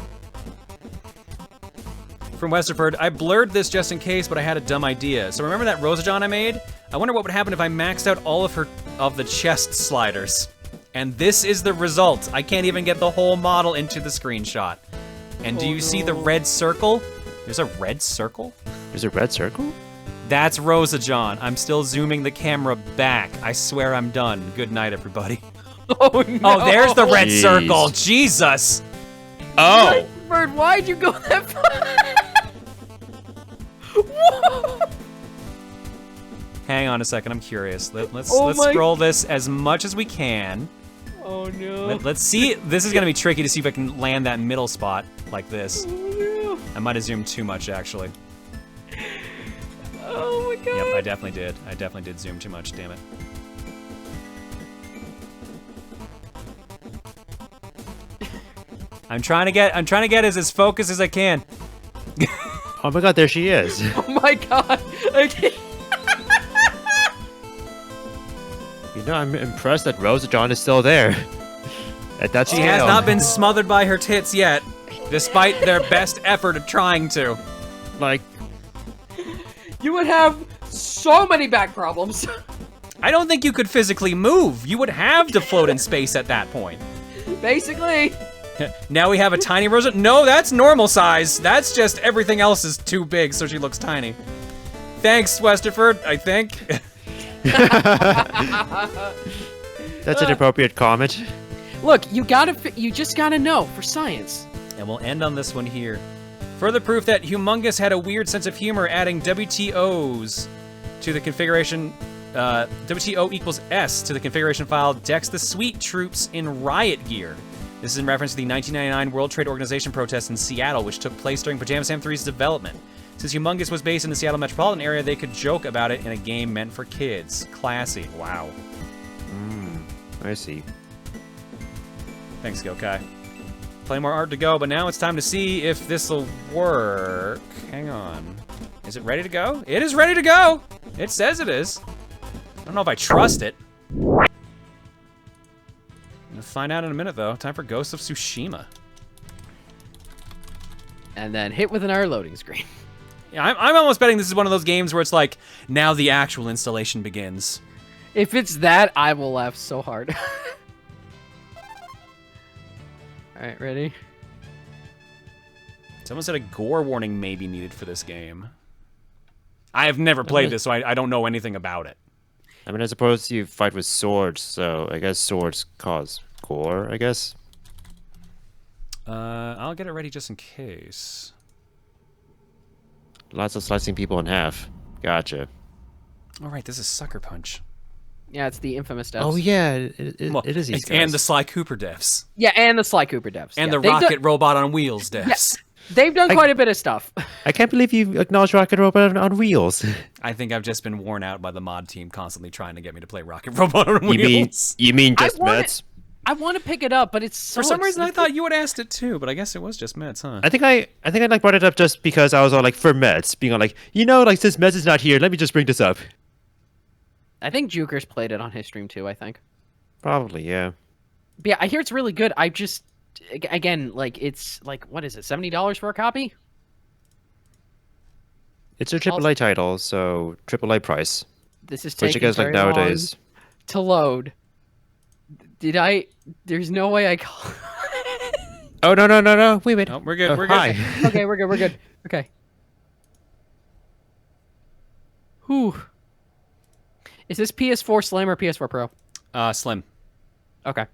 From Westerford, I blurred this just in case, but I had a dumb idea. So remember that Rosa John I made? I wonder what would happen if I maxed out all of the chest sliders. And this is the result. I can't even get the whole model into the screenshot. And do you see the red circle? There's a red circle? There's a red circle? That's Rosa John. I'm still zooming the camera back. I swear I'm done. Good night, everybody. Oh, no. Oh, there's the red circle. Jesus. Oh. Bird, why'd you go that far? Hang on a second, I'm curious. Let's scroll this as much as we can. Oh no. Let's see. This is gonna be tricky to see if I can land that middle spot like this. Oh no. I might have zoomed too much, actually. Oh my god. Yep, I definitely did. I definitely did zoom too much. Damn it. I'm trying to get as focused as I can. Oh my god, there she is. Oh my god. Okay. You know, I'm impressed that Rosa John is still there. At that She scale. has not been smothered by her tits yet, despite their best effort of trying to. Like, you would have so many back problems. I don't think you could physically move. You would have to float in space at that point. Basically. Now we have a tiny Rosa. No, that's normal size. That's just everything else is too big, so she looks tiny. Thanks, Westerford, I think. That's an appropriate comment. Look, you just gotta know for science. And we'll end on this one here. Further proof that Humongous had a weird sense of humor, adding WTOs to the configuration. WTO equals S to the configuration file. Decks the Sweet Troops in riot gear. This is in reference to the 1999 World Trade Organization protests in Seattle, which took place during Pajama Sam 3's development. Since Humongous was based in the Seattle metropolitan area, they could joke about it in a game meant for kids. Classy. Wow. I see. Thanks, Gokai. Plenty more art to go, but now it's time to see if this'll work. Hang on. Is it ready to go? It is ready to go! It says it is. I don't know if I trust it. We'll find out in a minute, though. Time for Ghost of Tsushima. And then hit with another loading screen. Yeah, I'm almost betting this is one of those games where it's like, now the actual installation begins. If it's that, I will laugh so hard. Alright, ready? Someone said a gore warning may be needed for this game. I have never played this, so I don't know anything about it. I mean, I suppose you fight with swords, so I guess swords cause gore, I guess. I'll get it ready just in case. Lots of slicing people in half. Gotcha. All right, this is Sucker Punch. Yeah, it's the infamous devs. Oh yeah, it is these guys. And the Sly Cooper devs. Yeah, and the Sly Cooper devs. And yeah. the Rocket Robot on Wheels devs. Yes, they've done quite a bit of stuff. I can't believe you acknowledged Rocket Robot on Wheels. I think I've just been worn out by the mod team constantly trying to get me to play Rocket Robot on Wheels. You mean just Mets? I want to pick it up, but it's so For some reason, I thought you had asked it too, but I guess it was just Mets, huh? I think I like brought it up just because I was all like for Mets, being all like, like since Mets is not here, let me just bring this up. I think Jukers played it on his stream too, I think. Probably, yeah. But yeah, I hear it's really good. I just, again, like, it's like, what is it, $70 for a copy? It's a AAA title, so AAA price. This is which I taking guess like very nowadays. long to load. There's no way I call. Oh, no. Wait a minute. Oh, we're good. Oh, we're good. hi. Okay, we're good. Okay. Whew. Is this PS4 Slim or PS4 Pro? Slim. Okay.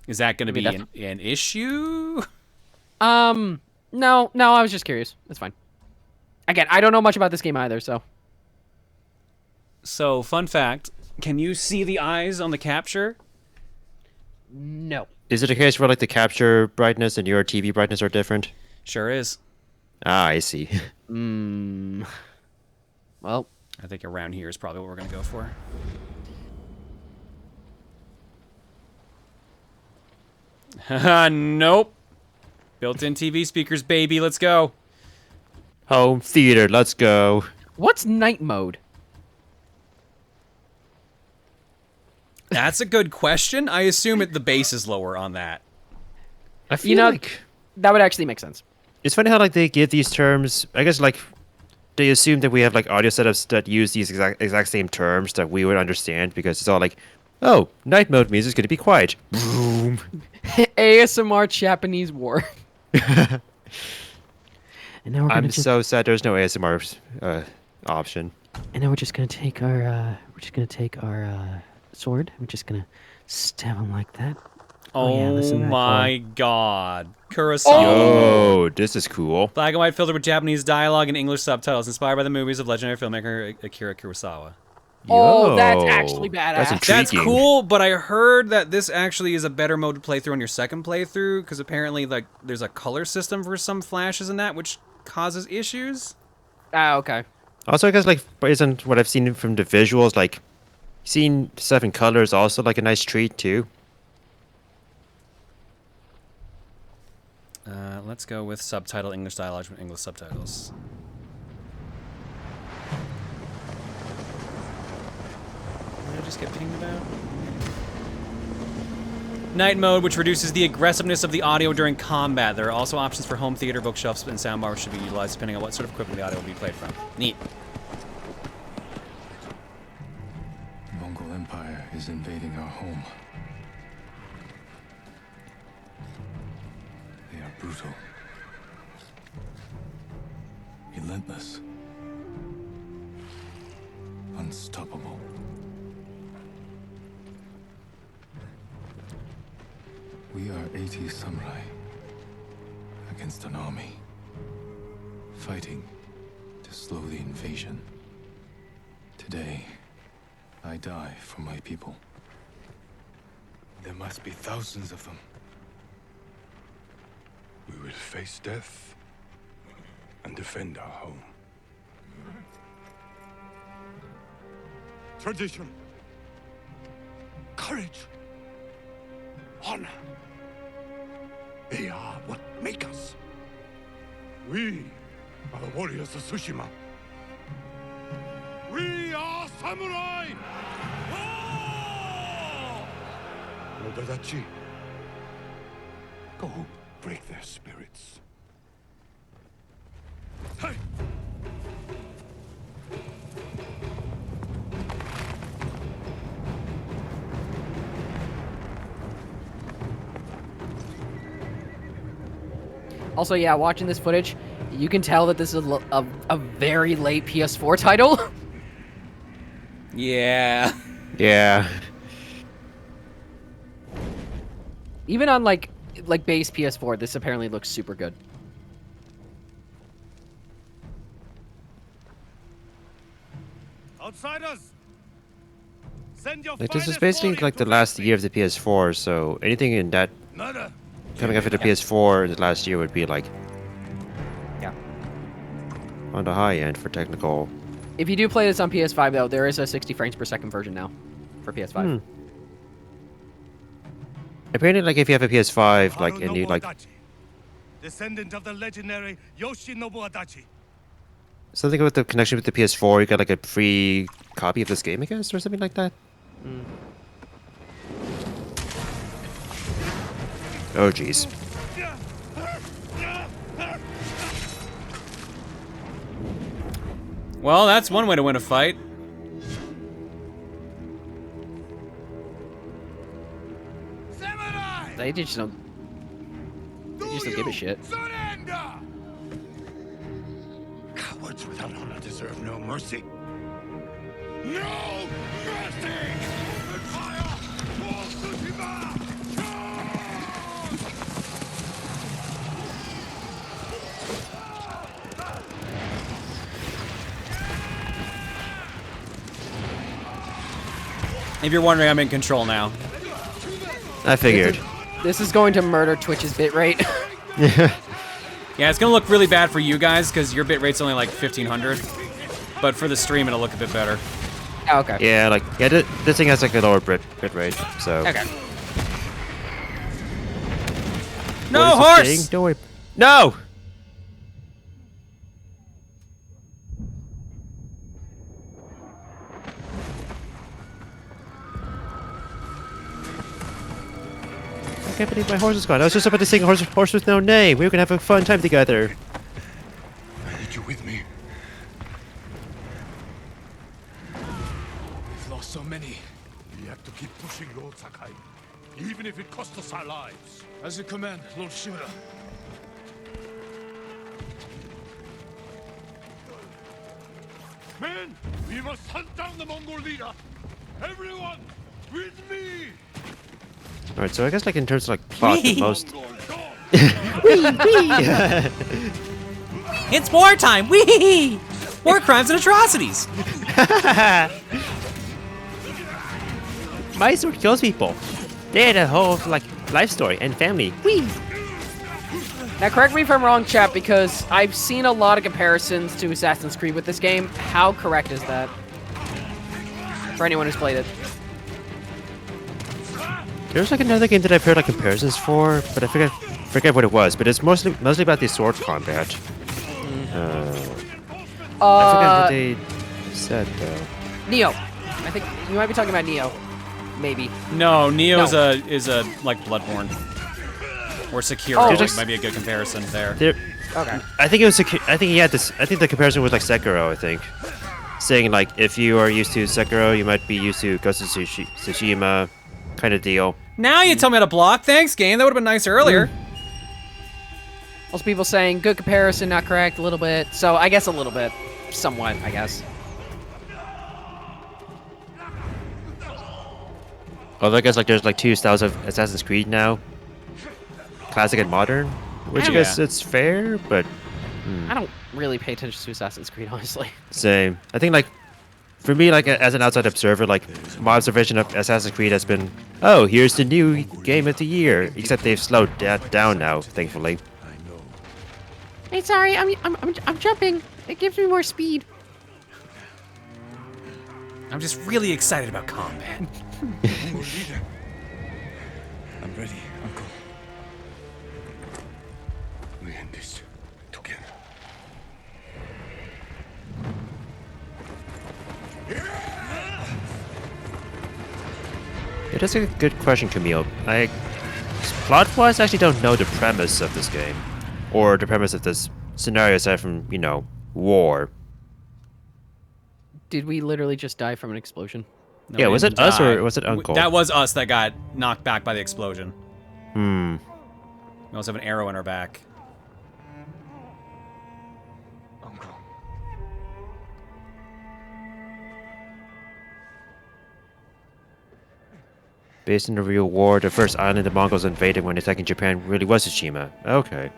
Is that going to be an issue? No, I was just curious. That's fine. Again, I don't know much about this game either, so. So, fun fact, can you see the eyes on the capture? No. Is it a case where like the capture brightness and your TV brightness are different? Sure is. Ah, I see. Well, I think around here is probably what we're going to go for. Nope. Built-in TV speakers, baby. Let's go. Home theater. Let's go. What's night mode? That's a good question. I assume the base is lower on that. I feel like that would actually make sense. It's funny how like they give these terms. I guess like they assume that we have like audio setups that use these exact same terms that we would understand because it's all like, oh, night mode means it's going to be quiet. Boom. ASMR Japanese war. And now I'm so sad there's no ASMR option. And now we're just gonna take our sword. We're just gonna stab him like that. Oh, listen to that my god. Kurosawa. Oh, this is cool. Black and white filtered with Japanese dialogue and English subtitles, inspired by the movies of legendary filmmaker Akira Kurosawa. Oh, that's actually badass. That's intriguing. That's cool, but I heard that this actually is a better mode to play through on your second playthrough, because apparently like there's a color system for some flashes in that, which causes issues. Ah, okay. Also, I guess like isn't what I've seen from the visuals, like seeing stuff in color is also like a nice treat too. Let's go with subtitle English dialogue with English subtitles. What did I just get pinged about? Night mode, which reduces the aggressiveness of the audio during combat. There are also options for home theater, bookshelves, and soundbars should be utilized depending on what sort of equipment the audio will be played from. Neat. The Mongol Empire is invading our home. They are brutal, relentless, unstoppable. We are 80 samurai against an army, fighting to slow the invasion. Today, I die for my people. There must be thousands of them. We will face death and defend our home. Tradition, courage, honor. They are what make us. We are the warriors of Tsushima. We are samurai! Nodadachi, go break their spirits. Hey! Also, yeah, watching this footage, you can tell that this is a very late PS4 title. Yeah. Yeah. Even on like base PS4, this apparently looks super good. Outsiders! Send your Like this is basically like the last year of the PS4, so anything in that coming out for the PS4 in the last year would be like on the high end for technical. If you do play this on PS5 though, there is a 60 frames per second version now for PS5. Apparently, like, if you have a PS5, like, and you, like... Descendant of the legendary Yoshinobu Adachi. Something with the connection with the PS4, you got, like, a free copy of this game, I guess, or something like that? Oh, jeez. Well, that's one way to win a fight. They just don't. They just don't give a shit. Cowards without honor deserve no mercy. No mercy! Fire! Tsushima! If you're wondering, I'm in control now. I figured. This is going to murder Twitch's bitrate. Yeah, it's gonna look really bad for you guys because your bitrate's only like 1500. But for the stream, it'll look a bit better. Oh, okay. Yeah, like, yeah, this thing has like a lower bit rate, so. Okay. No horse! Don't worry. No! I can't believe my horse is gone. I was just about to sing horse with no name. We were gonna have a fun time together. I need you with me. We've lost so many. We have to keep pushing, Lord Sakai. Even if it costs us our lives. As you command, Lord Shimura. Men, we must hunt down the Mongol leader. Everyone, with me! Alright, so I guess like in terms of like plot, the most... It's wartime! Wee! War crimes and atrocities! My sword kills people. They had a whole like life story and family. Wee! Now, correct me if I'm wrong, chat, because I've seen a lot of comparisons to Assassin's Creed with this game. How correct is that? For anyone who's played it. There's like another game that I've heard like comparisons for, but I forget what it was. But it's mostly about the sword combat. I forget what they said though. Neo. I think you might be talking about Neo. Maybe. No, Neo is a like Bloodborne. Or Sekiro might be a good comparison there. Okay. I think it was. I think he had this. I think the comparison was like Sekiro. I think, saying like if you are used to Sekiro, you might be used to Ghost of Tsushima, kind of deal. Now you tell me how to block. Thanks, game. That would have been nice earlier. Also, people saying good comparison, not correct, a little bit. So I guess a little bit, somewhat, I guess. Although I guess like there's like two styles of Assassin's Creed now. Classic and modern, which I guess it's fair, but I don't really pay attention to Assassin's Creed, honestly. Same. I think like for me, like as an outside observer, like my observation of Assassin's Creed has been, oh, here's the new game of the year. Except they've slowed that down now, thankfully. Hey, sorry, I'm jumping. It gives me more speed. I'm just really excited about combat. I'm ready, Uncle. We end this together. It is a good question, Camille. Plot-wise, I actually don't know the premise of this game, or the premise of this scenario aside from, you know, war. Did we literally just die from an explosion? No, yeah, was it us or was it Uncle? That was us that got knocked back by the explosion. Hmm. We also have an arrow in our back. Uncle. Based in the real war, the first island the Mongols invaded when attacking Japan really was Tsushima. Okay.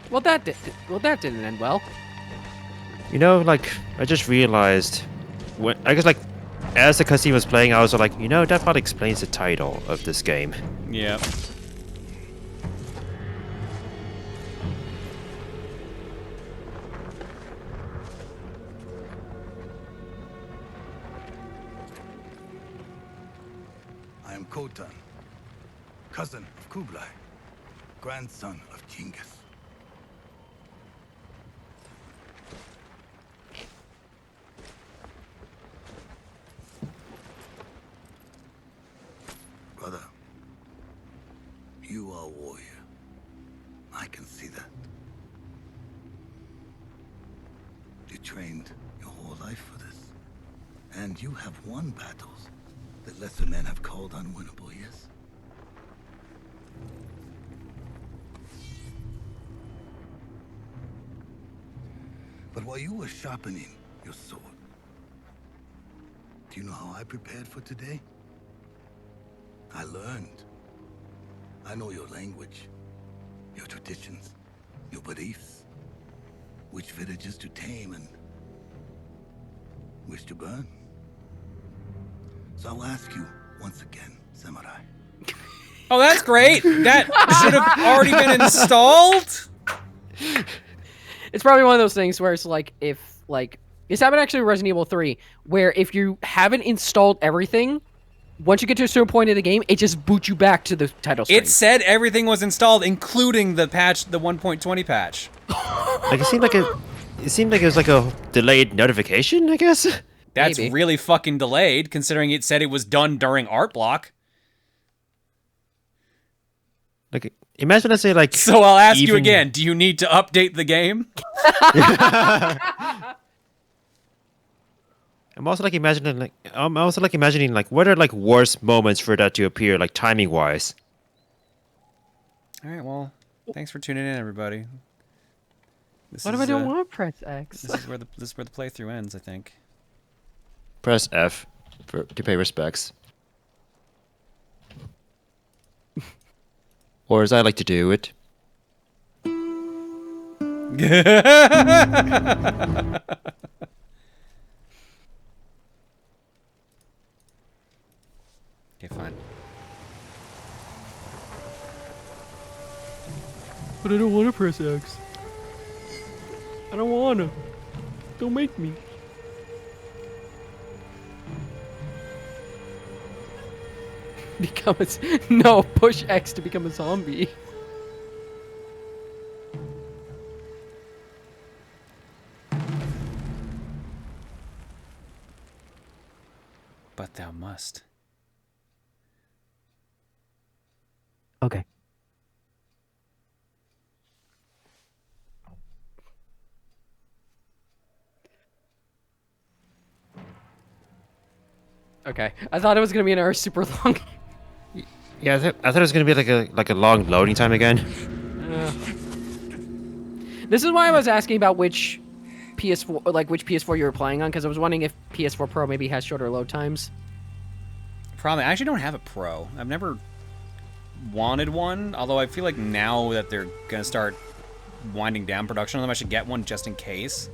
Well, that didn't end well. You know, like, I just realized, I guess, like, as the cutscene was playing, I was like, you know, that probably explains the title of this game. Yeah. Khotan, cousin of Kublai, grandson of Genghis. Brother, you are a warrior. I can see that. You trained your whole life for this. And you have won battles that lesser men have called unwinnable, yes? But while you were sharpening your sword, do you know how I prepared for today? I learned. I know your language, your traditions, your beliefs, which villages to tame and which to burn. So I'll ask you once again, Samurai. Oh, that's great. That should have already been installed. It's probably one of those things where it's like, if, like, it's happened actually in Resident Evil 3, where if you haven't installed everything, once you get to a certain point in the game, it just boots you back to the title screen. It said everything was installed, including the patch, the 1.20 patch. Like it seemed like it was like a delayed notification, I guess. That's Maybe. really fucking delayed, considering it said it was done during art block. Like, imagine I say like. So I'll ask you again: do you need to update the game? I'm also like imagining like what are like worst moments for that to appear, like timing wise. All right, well, thanks for tuning in, everybody. What if I don't want to press X? This is where the playthrough ends, I think. Press F to pay respects. Or as I like to do it. Okay, fine. But I don't want to press X. I don't want to. Don't make me. No, push X to become a zombie. But thou must. Okay. Okay. I thought it was gonna be an hour super long. Yeah, I thought it was gonna be like a long loading time again. This is why I was asking about which PS4, like which PS4 you were playing on, because I was wondering if PS4 Pro maybe has shorter load times. Probably. I actually don't have a Pro. I've never wanted one, although I feel like now that they're gonna start winding down production on them, I should get one just in case.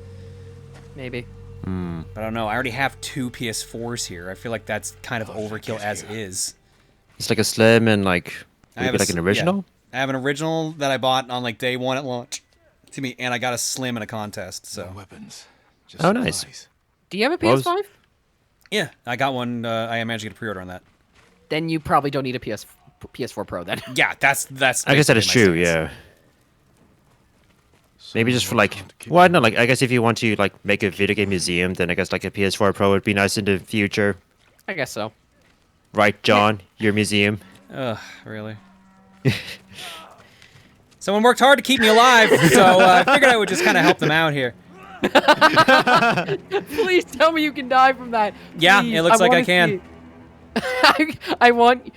Maybe. But I don't know. I already have 2 PS4s here. I feel like that's kind of overkill as is. It's like a slim and like maybe like an yeah. original. I have an original that I bought on like day 1 at launch. To me, and I got a slim in a contest. So weapons. Oh, nice. Do you have a PS5? Yeah, I got one. I managed to get a pre-order on that. Then you probably don't need a PS4 Pro then. Yeah, that's. I guess that is basically true. my stance. Yeah. Maybe just for like, well, no, like I guess if you want to like make a video game museum, then I guess like a PS4 Pro would be nice in the future. I guess so. Right, John? Your museum. Ugh, really? Someone worked hard to keep me alive, so I figured I would just kind of help them out here. Please tell me you can die from that. Yeah, Please, it looks like I can. I want.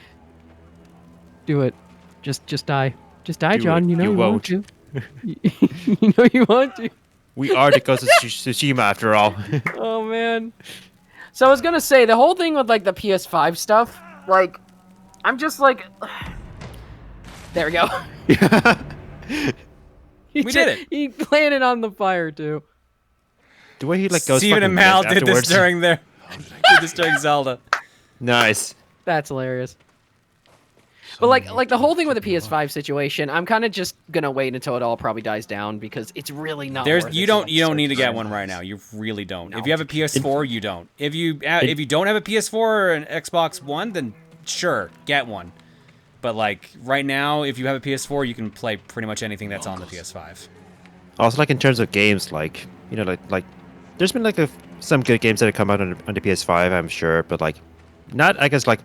Do it. Just die. Just die, Do John. it. You know You you want won't. to. You know you want to. We are the ghosts of Tsushima after all. Oh man. So I was gonna say the whole thing with like the PS5 stuff. Like, I'm just like. There we go. We did it. He landed on the fire too. The way he like goes. Steven and Mal did this during their. Did this during Zelda. Nice. That's hilarious. But like the whole thing with the PS5 situation, I'm kind of just gonna wait until it all probably dies down because it's really not. There's worth you it don't to, you like, don't need to search get for one it. right now. You really don't. No. If you have a PS4, you don't. If you don't have a PS4 or an Xbox One, then sure, get one. But like right now, if you have a PS4, you can play pretty much anything that's on the PS5. Also, like in terms of games, like like there's been like some good games that have come out on the PS5, I'm sure, but like not, I guess, like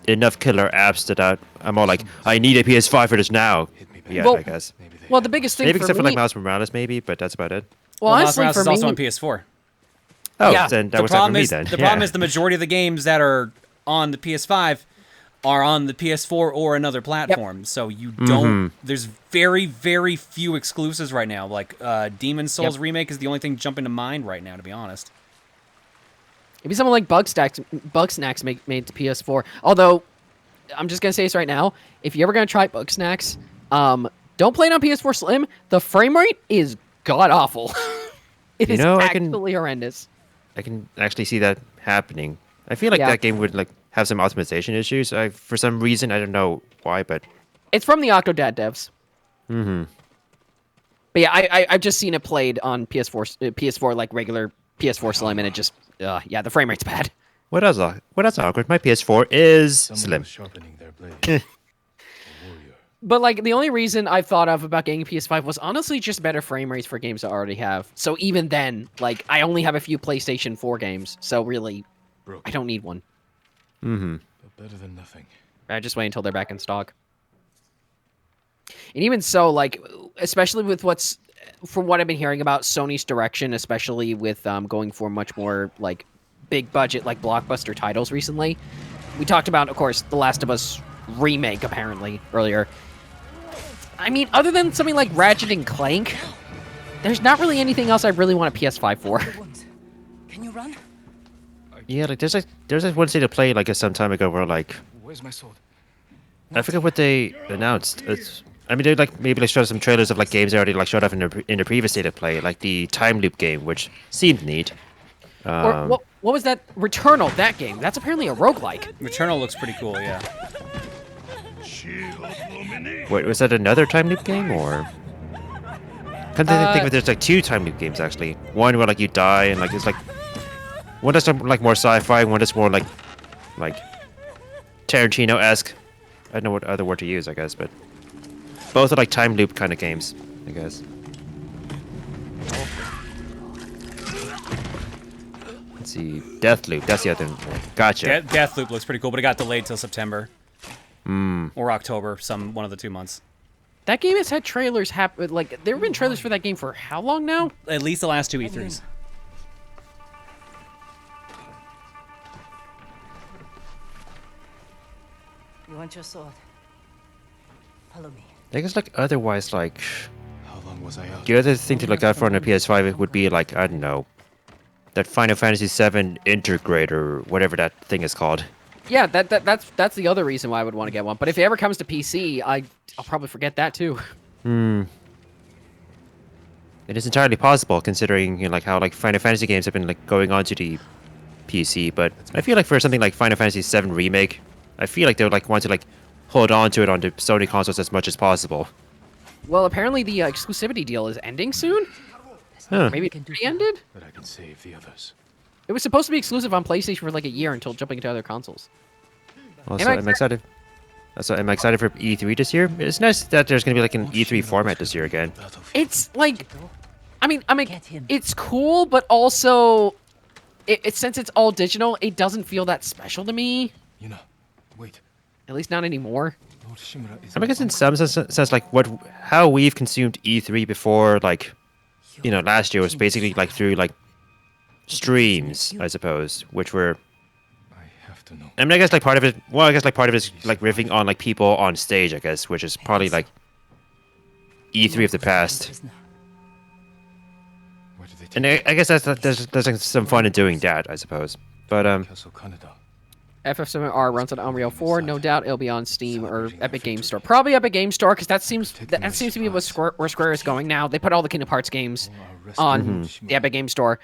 enough killer apps that I'm all like, I need a PS5 for this now. Yeah, Well, I guess. Well, the biggest thing Maybe for except for me, like Miles Morales, maybe, but that's about it. well, honestly, Miles for Morales is me, also on PS4. Oh, Yeah. then that The was that for problem me is then. the Yeah. problem is the majority of the games that are on the PS5 are on the PS4 or another platform. So you don't. There's very, very few exclusives right now. Like Demon Souls remake is the only thing jumping to mind right now, to be honest. maybe someone like Bugsnax made to PS4. Although, I'm just gonna say this right now: if you're ever gonna try Bugsnax, don't play it on PS4 Slim. The frame rate is god awful. It is absolutely horrendous. I can actually see that happening. I feel like that game would like have some optimization issues. For some reason, I don't know why, but It's from the Octodad devs. mm-hmm. But yeah, I've just seen it played on PS4 like regular PS4 Slim, and it just the frame rate's bad. What else awkward? My PS4 is slim. Sharpening their blade. But like the only reason I thought of about getting a PS5 was honestly just better frame rates for games I already have. So even then, like I only have a few PlayStation 4 games, so really, I don't need one. Mm-hmm. But better than nothing. I just wait until they're back in stock. And even so, like, especially with from what I've been hearing about Sony's direction, especially with going for much more like big budget, like blockbuster titles recently. We talked about, of course, The Last of Us remake apparently earlier. I mean, other than something like Ratchet and Clank, there's not really anything else I really want a PS5 for. Can you run? Yeah, like there's like one state of play like some time ago where like Where's my sword? I forget what they announced. I mean, they like maybe like showed some trailers of like games they already like showed off in the previous state of play, like the time loop game, which seemed neat. Or what was that? Returnal, that game. That's apparently a roguelike. Returnal looks pretty cool, yeah. Wait, was that another time loop game or? Come to think of it, there's like two time loop games actually. One where like you die and like it's like one that's like more sci-fi, one that's more like Tarantino-esque. I don't know what other word to use, I guess, but both are like time loop kind of games, I guess. Let's see, Deathloop. That's the other one. Gotcha. Deathloop looks pretty cool, but it got delayed till September. Hmm. Or October, one of the 2 months. That game has had trailers happen. Like there have been trailers for that game for how long now? At least the last 2 E3s. You want your sword? Follow me. I guess like otherwise like How long was I out? the other thing to look out for on the PS5 it would be like, I don't know, that Final Fantasy VII Integrator, whatever that thing is called. Yeah, that's the other reason why I would want to get one. But if it ever comes to PC, I'll probably forget that too. Hmm. It is entirely possible considering like how like Final Fantasy games have been like going on to the PC, but I feel like for something like Final Fantasy VII Remake, I feel like they would like want to like hold on to it on the Sony consoles as much as possible. Well, apparently the exclusivity deal is ending soon. Huh. Maybe it ended. But I can save the others. It was supposed to be exclusive on PlayStation for like a year until jumping into other consoles. Also, I'm excited. Also, I'm excited for E3 this year. It's nice that there's gonna be like an E3 format this year again. It's like, I mean, it's cool, but also, since it's all digital, it doesn't feel that special to me. You know, wait. At least not anymore. I guess in some sense, like how we've consumed E3 before, like, you know, last year was basically like through like streams, I suppose, which were. I mean, I guess like part of it. Well, I guess like part of it is like riffing on like people on stage, I guess, which is probably like E3 of the past. And I guess there's like some fun in doing that, I suppose. But FF7R runs on Unreal 4. No doubt it'll be on Steam or Epic Games Store. Probably Epic Games Store because that seems to be where Square is going now. They put all the Kingdom Hearts games on the Epic Games Store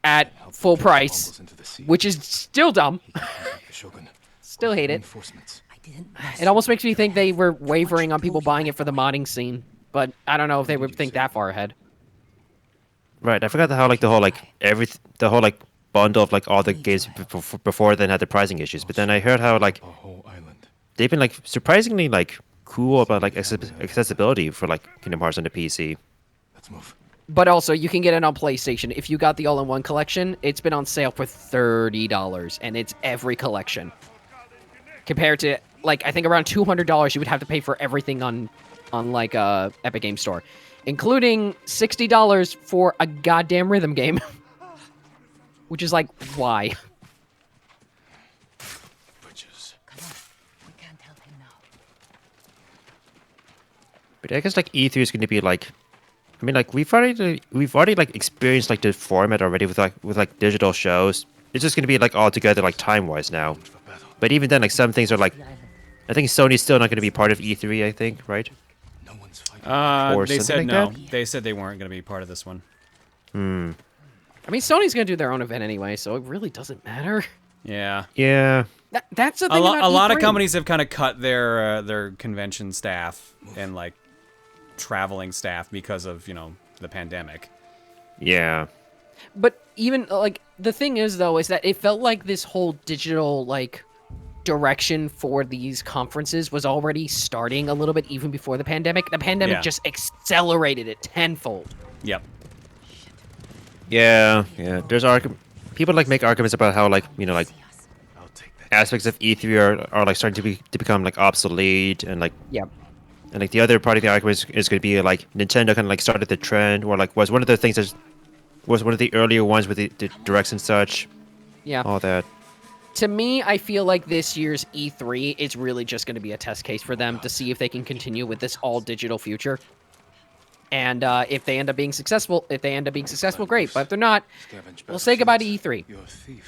at full price, which is still dumb. Still hate it. It almost makes me think they were wavering on people buying it for the modding scene, but I don't know if they would think that far ahead. Right, I forgot how like the whole bundle of like all the games before then had the pricing issues. But then I heard how like they've been like surprisingly like cool about like accessibility for like Kingdom Hearts on the PC. Let's move. But also, you can get it on PlayStation. If you got the all-in-one collection, it's been on sale for $30, and it's every collection. Compared to, like, I think around $200 you would have to pay for everything on like, Epic Game Store. Including $60 for a goddamn rhythm game. Which is like, why? But I guess like E3 is going to be like, I mean like we've already like experienced like the format already with like digital shows. It's just going to be like all together like time wise now. But even then like some things are like, I think Sony's still not going to be part of E3. I think, right? They said like no. that? They said they weren't going to be part of this one. Hmm. I mean, Sony's gonna do their own event anyway, so it really doesn't matter. Yeah. Yeah. That's the thing about a lot of E3. companies have kind of cut their convention staff and like traveling staff because of, you know, the pandemic. Yeah. But even like the thing is though is that it felt like this whole digital like direction for these conferences was already starting a little bit even before the pandemic. The pandemic just accelerated it tenfold. Yep. Yeah. There's people like make arguments about how like, you know, like aspects of E3 are like starting to become like obsolete and like and like the other part of the argument is going to be like Nintendo kind of like started the trend or like was one of the things that was one of the earlier ones with the directs and such. Yeah. All that. To me, I feel like this year's E3 is really just going to be a test case for them to see if they can continue with this all digital future. And if they end up being successful, great. But if they're not, we'll say goodbye to E3.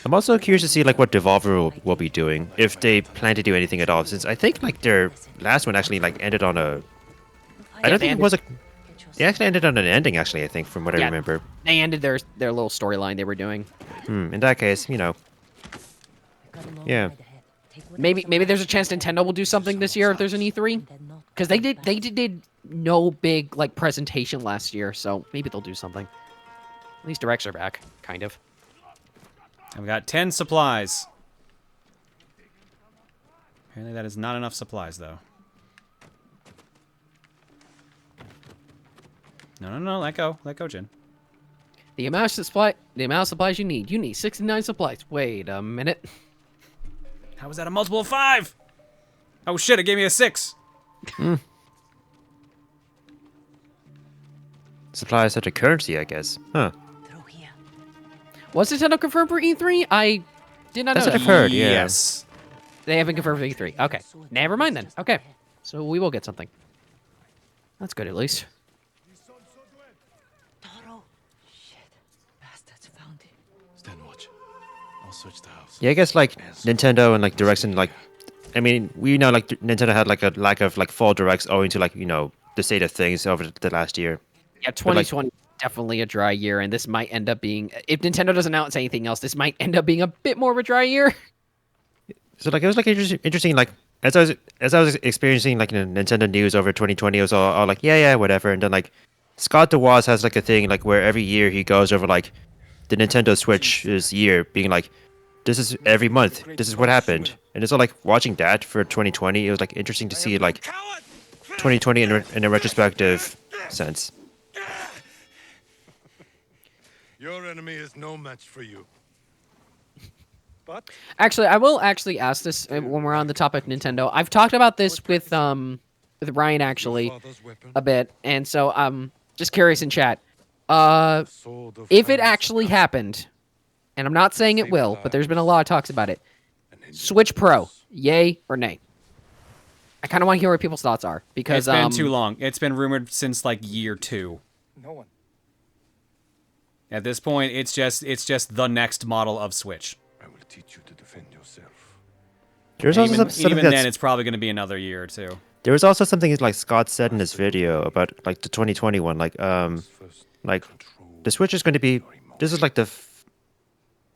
I'm also curious to see like what Devolver will be doing if they plan to do anything at all. Since I think like their last one actually like ended on a. I don't think it was a. They actually ended on an ending. Actually, I think from what I remember. They ended their little storyline they were doing. In that case, you know. Yeah. Maybe there's a chance Nintendo will do something this year if there's an E3, because they did no big like presentation last year, so maybe they'll do something. At least directs are back, kind of. I've got 10 supplies. Apparently that is not enough supplies though. No, let go, Jin. The amount of supplies you need 69 supplies. Wait a minute. How was that a multiple of 5? Oh shit, it gave me a 6. Supplies such a currency, I guess. Huh. Was Nintendo confirmed for E3? I did not know. That's what I've heard, yeah. Yes. They haven't confirmed for E3. Okay. Never mind then. Okay. So we will get something. That's good at least. Stand watch. I'll search the house. Yeah, I guess like Nintendo and like directs and like, I mean, we know like Nintendo had like a lack of like full directs owing to like, you know, the state of things over the last year. Yeah, 2020 is definitely a dry year, and this might end up being, if Nintendo doesn't announce anything else, this might end up being a bit more of a dry year. So like it was like interesting like as I was experiencing like Nintendo news over 2020, it was all like yeah whatever, and then like Scott DeWaz has like a thing like where every year he goes over like the Nintendo Switch's year, being like, this is every month, this is what happened, and it's all like watching that for 2020. It was like interesting to see like 2020 in a retrospective sense. Your enemy is no match for you. But Actually, I will actually ask this when we're on the topic of Nintendo. I've talked about this with Ryan actually a bit, and so I'm just curious in chat. If it actually happened, and I'm not saying it will, but there's been a lot of talks about it. Switch Pro, yay or nay? I kind of want to hear what people's thoughts are, because it's been too long. It's been rumored since like year 2. no one. At this point, it's just the next model of Switch. I will teach you to defend yourself. There's also something even that's, then, it's probably going to be another year or 2. There was also something like Scott said in his video about like the 2021, like the Switch is going to be. This is like the.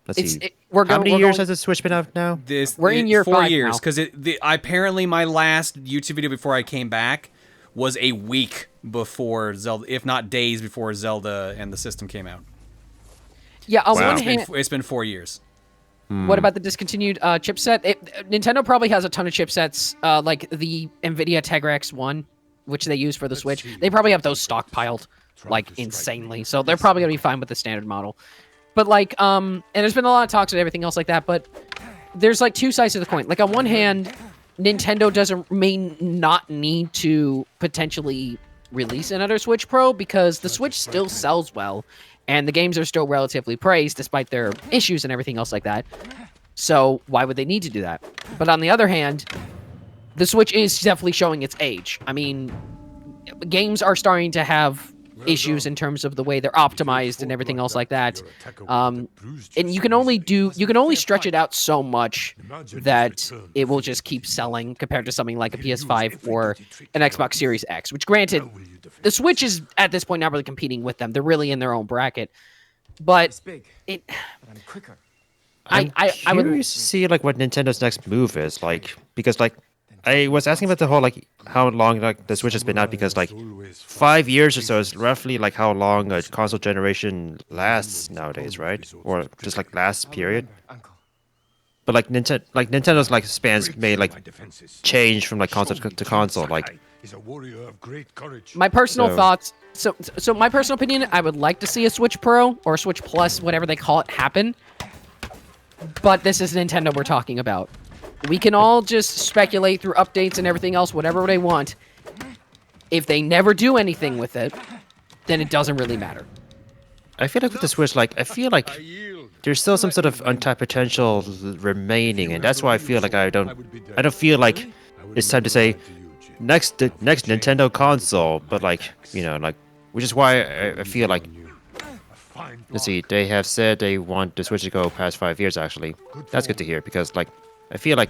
Let's see. How many years has the Switch been out now? We're in year 4 5 years, now. because apparently my last YouTube video before I came back was a week before Zelda, if not days before Zelda and the system came out. Yeah, on Wow. one hand, It's been 4 years. what about the discontinued chipset? Nintendo probably has a ton of chipsets, like the NVIDIA Tegra X1, which they use for the Switch. They probably have those stockpiled, like, insanely. So they're probably going to be fine with the standard model. But, like, and there's been a lot of talks and everything else like that, but there's, like, two sides to the coin. Like, on one hand, Nintendo may not need to potentially release another Switch Pro because the Switch still sells well. And the games are still relatively praised despite their issues and everything else like that. So why would they need to do that? But on the other hand, the Switch is definitely showing its age. I mean, games are starting to have issues in terms of the way they're optimized and everything else like that. And you can only stretch it out so much that it will just keep selling compared to something like a PS5 or an Xbox Series X, which granted, the Switch is at this point not really competing with them. They're really in their own bracket. But I'm curious to see like what Nintendo's next move is, like, because like I was asking about the whole like how long like the Switch has been out, because like 5 years or so is roughly like how long a console generation lasts nowadays, right? Or just like last period. But like Nintendo's like spans may like change from like console to console. Like my personal thoughts. So my personal opinion, I would like to see a Switch Pro or a Switch Plus, whatever they call it, happen. But this is Nintendo we're talking about. We can all just speculate through updates and everything else, whatever they want. If they never do anything with it, then it doesn't really matter. I feel like with the Switch, like I feel like there's still some sort of untapped potential remaining, and that's why I feel like I don't feel like it's time to say next Nintendo console, but like, you know, like, which is why I feel like, let's see, they have said they want the Switch to go past 5 years. Actually, that's good to hear, because like I feel like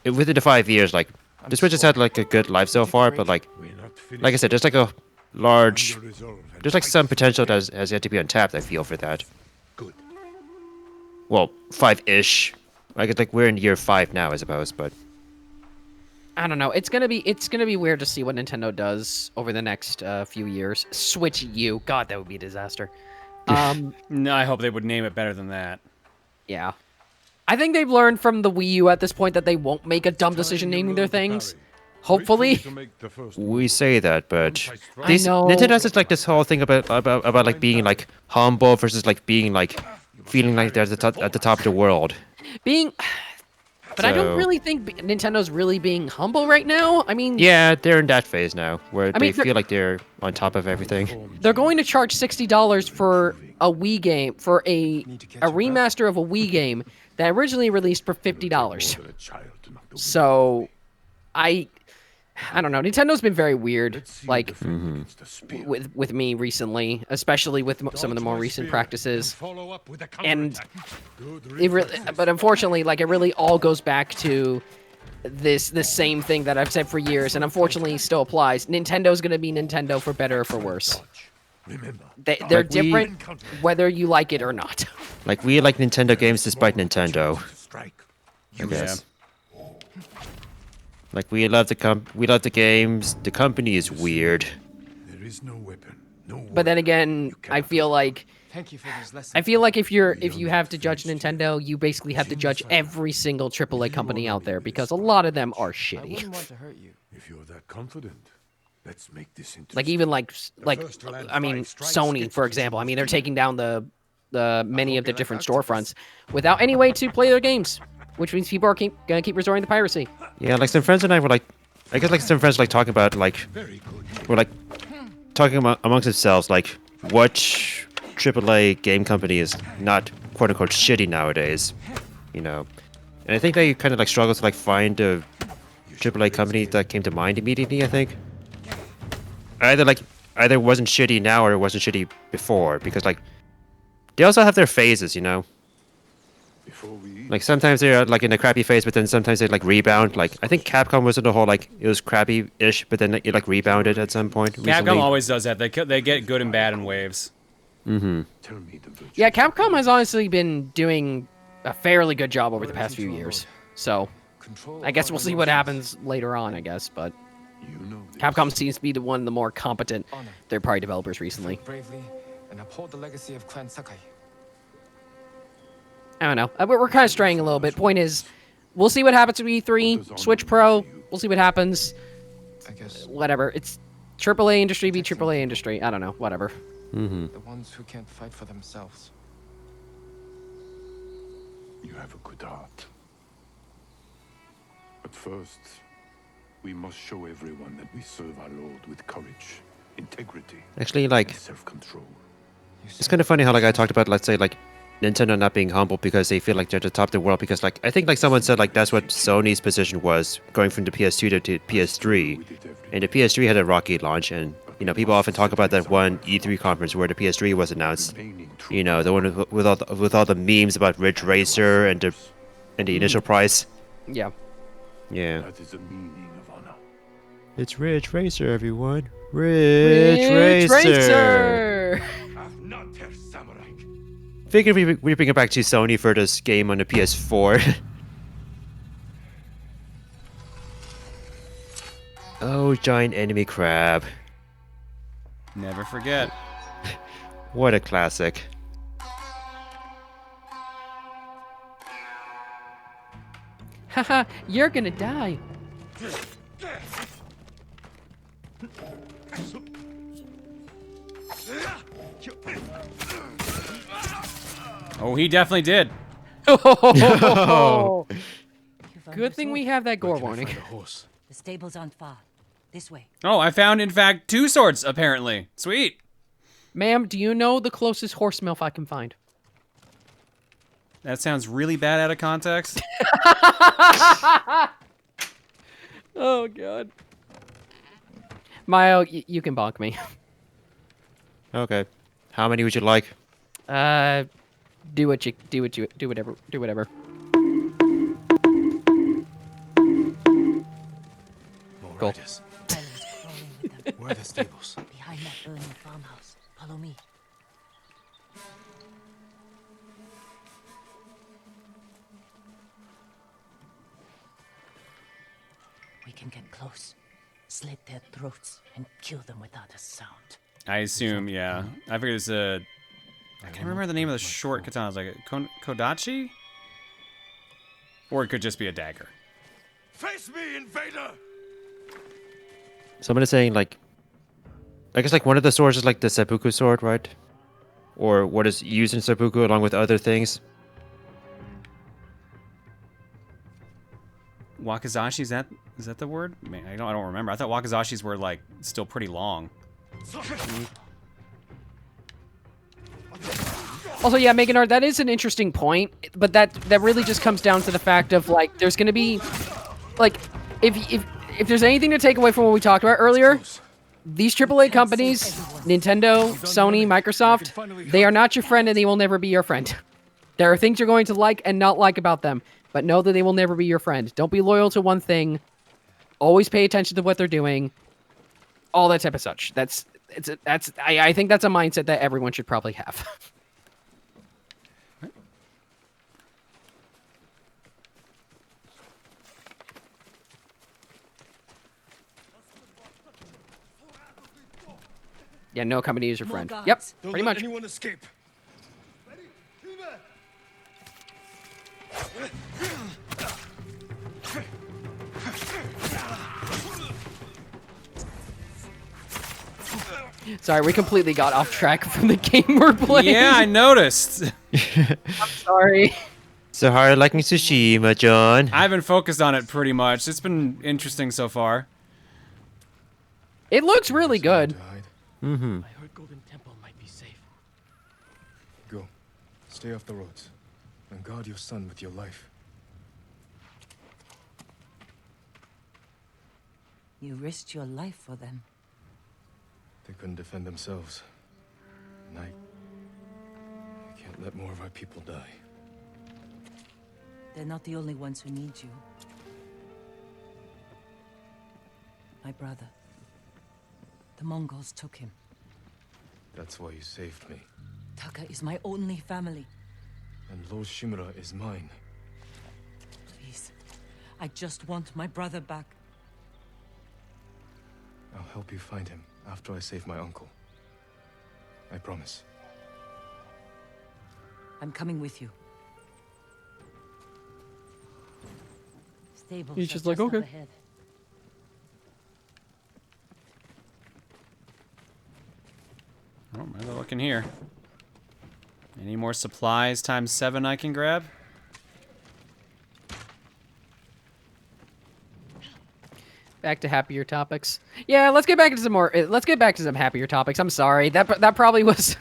within the 5 years, like the Switch has had like a good life so far, but like I said, there's like a large, there's like some potential that has yet to be untapped. I feel for that. Well, 5-ish. I guess like we're in year 5 now, I suppose, but I don't know. It's gonna be weird to see what Nintendo does over the next few years. Switch U, God, that would be a disaster. No, I hope they would name it better than that. Yeah, I think they've learned from the Wii U at this point that they won't make a dumb decision naming their things. Hopefully. We say that, but I know. Nintendo has like this whole thing about like being like humble versus like being like feeling like they're at the top of the world. But I don't really think Nintendo's really being humble right now. I mean, yeah, they're in that phase now where they feel like they're on top of everything. They're going to charge $60 for a Wii game, for a remaster of a Wii game that originally released for $50. So, I don't know. Nintendo's been very weird, like, with me recently, especially with some of the more recent practices. And but unfortunately, like, it really all goes back to the same thing that I've said for years, and unfortunately still applies. Nintendo's gonna be Nintendo for better or for worse. They're different whether you like it or not. Like, we like Nintendo games despite Nintendo, I guess. Like, we love the games. The company is weird. There is no weapon. But then again, I feel like if you have to judge Nintendo, you basically have to judge every single AAA company out there, because a lot of them are shitty. I wouldn't want to hurt you. If you're that confident, let's make this interesting. Like, even like I mean, Sony, for example. I mean, they're taking down the many of the different storefronts without any way to play their games, which means people are gonna keep resorting to piracy. Yeah, like some friends and I were like, I guess like some friends like talking about like, we're like talking amongst themselves like, what AAA game company is not quote unquote shitty nowadays, you know? And I think they kind of like struggle to like find a AAA company that came to mind immediately. I think either wasn't shitty now or it wasn't shitty before, because like they also have their phases, you know. Like, sometimes they're like in a crappy phase, but then sometimes they like rebound. Like, I think Capcom was in the whole like it was crappy-ish, but then it like rebounded at some point recently. Capcom always does that. They get good and bad in waves. Mm-hmm. Yeah, Capcom has honestly been doing a fairly good job over the past few years. So, I guess we'll see what happens later on, I guess, but Capcom seems to be one of the more competent third-party developers recently. Bravely and uphold the legacy of Clan Sakai. I don't know. We're kind of straying a little bit. Point is, we'll see what happens with E3. Switch Pro. We'll see what happens. I guess Whatever. It's AAA industry be AAA industry. I don't know. Whatever. Mm-hmm. the ones who can't fight for themselves. You have a good heart. But first, we must show everyone that we serve our Lord with courage, integrity, Actually, like, and self-control. it's kind of funny how, like, I talked about, let's say, like, Nintendo not being humble because they feel like they're at the top of the world. Because, like, I think, like, someone said, like, that's what Sony's position was going from the PS2 to PS3. And the PS3 had a rocky launch, and, you know, people often talk about that one E3 conference where the PS3 was announced. You know, the one with all the memes about Ridge Racer and the initial price. Yeah. Yeah. That is the meaning of honor. It's Ridge Racer, everyone. Ridge Racer. Figure we bring it back to Sony for this game on the PS4. Oh, giant enemy crab. Never forget. What a classic. Haha, you're gonna die. Oh, he definitely did. Oh. Good thing we have that gore warning. The stables aren't far. This way. Oh, I found, in fact, 2 swords, apparently. Sweet. Ma'am, do you know the closest horse milf I can find? That sounds really bad out of context. Oh, God. Mayo, you can bonk me. Okay. How many would you like? Do whatever. Cool. Where are the stables? Behind that burning farmhouse. Follow me. We can get close, slit their throats, and kill them without a sound. I assume, yeah. I figured it's a... I can't remember the name of the short katana. It's like a Kodachi? Or it could just be a dagger. Face me, invader! Someone is saying, like... I guess, like, one of the swords is, like, the seppuku sword, right? Or what is used in seppuku along with other things. Wakizashi, is that the word? Man, I don't remember. I thought wakizashis were, like, still pretty long. Also, yeah, Meganar, that is an interesting point, but that really just comes down to the fact of, like, there's gonna be, like, if there's anything to take away from what we talked about earlier, these AAA companies, Nintendo, Sony, Microsoft, they are not your friend and they will never be your friend. There are things you're going to like and not like about them, but know that they will never be your friend. Don't be loyal to one thing. Always pay attention to what they're doing. All that type of such. I think that's a mindset that everyone should probably have. Yeah, no company is your friend. Yep, pretty much. Anyone escape. Sorry, we completely got off track from the game we're playing. Yeah, I noticed. I'm sorry. So how are you liking Tsushima, John? I've been focused on it pretty much. It's been interesting so far. It looks really good. Mm-hmm. I heard Golden Temple might be safe. Go. Stay off the roads. And guard your son with your life. You risked your life for them. They couldn't defend themselves. And I can't let more of our people die. They're not the only ones who need you. My brother. The Mongols took him. That's why you saved me. Taka is my only family. And Lord Shimura is mine. Please. I just want my brother back. I'll help you find him after I save my uncle. I promise. I'm coming with you. stables He's are just like, up okay. ahead. Oh, might as well look in here. Any more supplies times 7 I can grab? Back to happier topics. Yeah, let's get back to some more. Let's get back to some happier topics. I'm sorry. That probably was.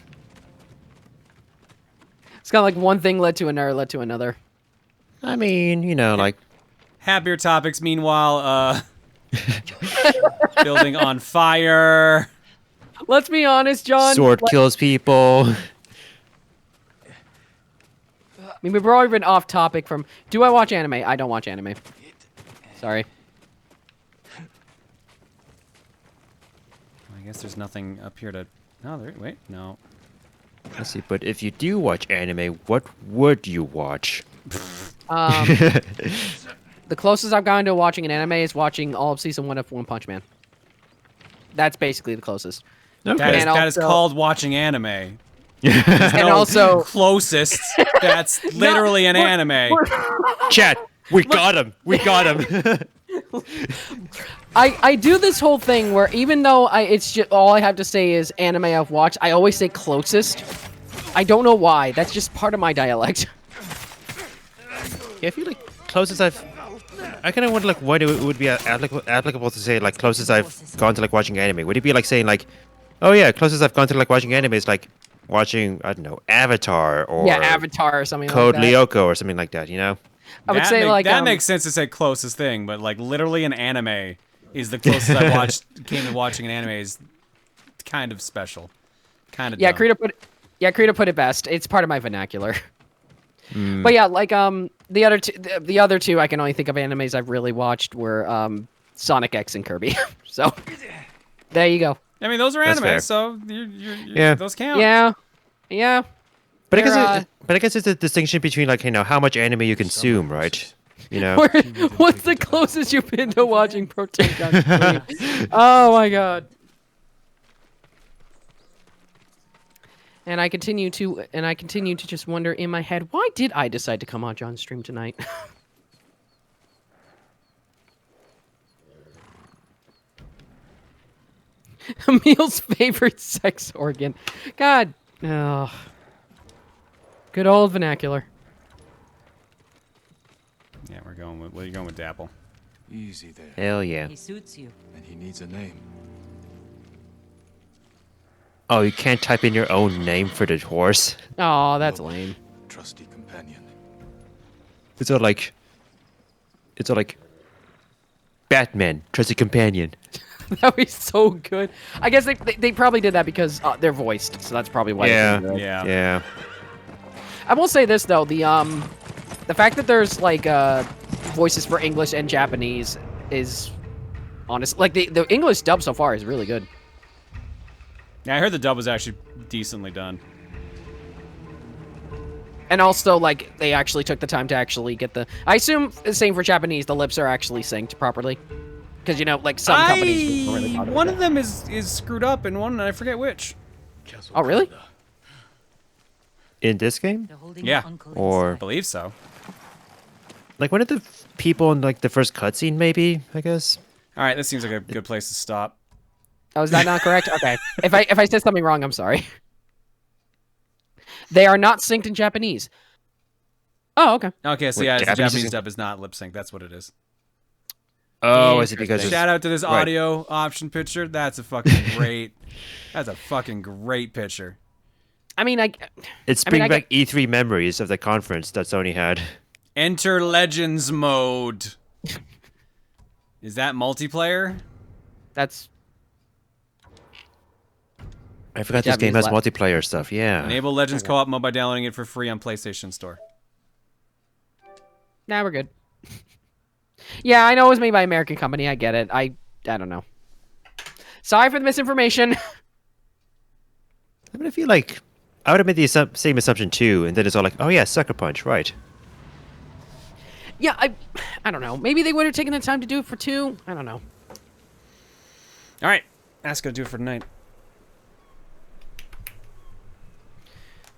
It's kind of like one thing led to another, led to another. I mean, you know, like happier topics. Meanwhile, building on fire. Let's be honest, John. Sword kills people. I mean, we've already been off topic from. Do I watch anime? I don't watch anime. Sorry. I guess there's nothing up here to. No, there. Wait, no. Let's see. But if you do watch anime, what would you watch? The closest I've gotten to watching an anime is watching all of season 1 of One Punch Man. That's basically the closest. Okay. That is called watching anime. And also closest. That's literally an anime. Chat. We got him. We got him. I do this whole thing where even though it's just all I have to say is anime I've watched, I always say closest. I don't know why. That's just part of my dialect. Yeah, I feel like closest I kind of wonder like what it would be applicable to say like closest I've gone to like watching anime. Would it be like saying like, oh yeah, closest I've gone to like watching anime is like watching, I don't know, Avatar or yeah, Avatar or something Code like that. Lyoko or something like that, you know? I would say like that makes sense to say closest thing, but like literally an anime is the closest I came to watching an anime is kind of special. Kind of Yeah, dumb. Krita put it best. It's part of my vernacular. Mm. But yeah, like the other two I can only think of animes I've really watched were Sonic X and Kirby. So there you go. I mean, those are That's anime, fair. so Yeah. those count. Yeah. But I guess it's a distinction between like, you know, how much anime you consume, right? You know. What's the closest you've been to watching Proton on stream? Oh my god. And I continue to just wonder in my head, why did I decide to come on John's stream tonight? Emil's favorite sex organ. God. Oh. Good old vernacular. Yeah, we're going with. What are you going with, Dapple? Easy there. Hell yeah. He suits you. And he needs a name. Oh, you can't type in your own name for the horse. Oh, that's lame. Trusty companion. It's all like Batman, trusty companion. That would be so good. I guess they probably did that because they're voiced, so that's probably why. Yeah, they did it. yeah. I will say this though, the fact that there's like voices for English and Japanese is honest. Like the English dub so far is really good. Yeah, I heard the dub was actually decently done. And also, like, they actually took the time to actually get the... I assume the same for Japanese, the lips are actually synced properly. Because, you know, like, some companies... don't really bother One with of them is screwed up, and one, I forget which. Oh, really? In this game? Yeah. Or I believe so. like one of the people in like the first cutscene, maybe, I guess. All right, this seems like a good place to stop. Oh, is that not correct? Okay. If I said something wrong, I'm sorry. They are not synced in Japanese. Oh, okay. Okay, so Wait, yeah, the Japanese Japanese is- dub is not lip sync. That's what it is. Oh, is it because Shout out to this Right. audio option picture. That's a fucking great. That's a fucking great picture. I mean, It's bringing back E3 memories of the conference that Sony had. Enter Legends mode. Is that multiplayer? That's. I forgot this game has Japanese multiplayer stuff. Yeah. Enable Legends co-op mode by downloading it for free on PlayStation Store. Nah, we're good. Yeah, I know it was made by an American company. I get it. I don't know. Sorry for the misinformation. I mean, I feel like I would have made the same assumption too, and then it's all like, oh yeah, Sucker Punch, right? Yeah, I don't know. Maybe they would have taken the time to do it for 2. I don't know. All right, that's gonna do it for tonight.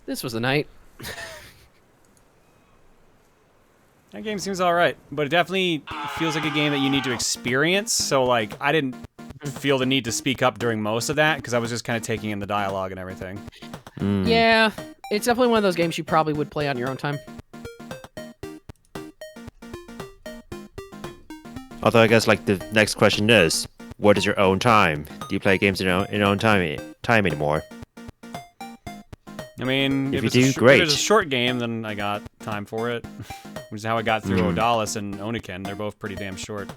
This was the night. That game seems alright, but it definitely feels like a game that you need to experience, so like, I didn't feel the need to speak up during most of that, because I was just kind of taking in the dialogue and everything. Yeah, it's definitely one of those games you probably would play on your own time. Although I guess like the next question is, what is your own time? Do you play games in your own time anymore? I mean, If it's you do, great. If it's a short game, then I got time for it. Which is how I got through Odalis and Oniken. They're both pretty damn short.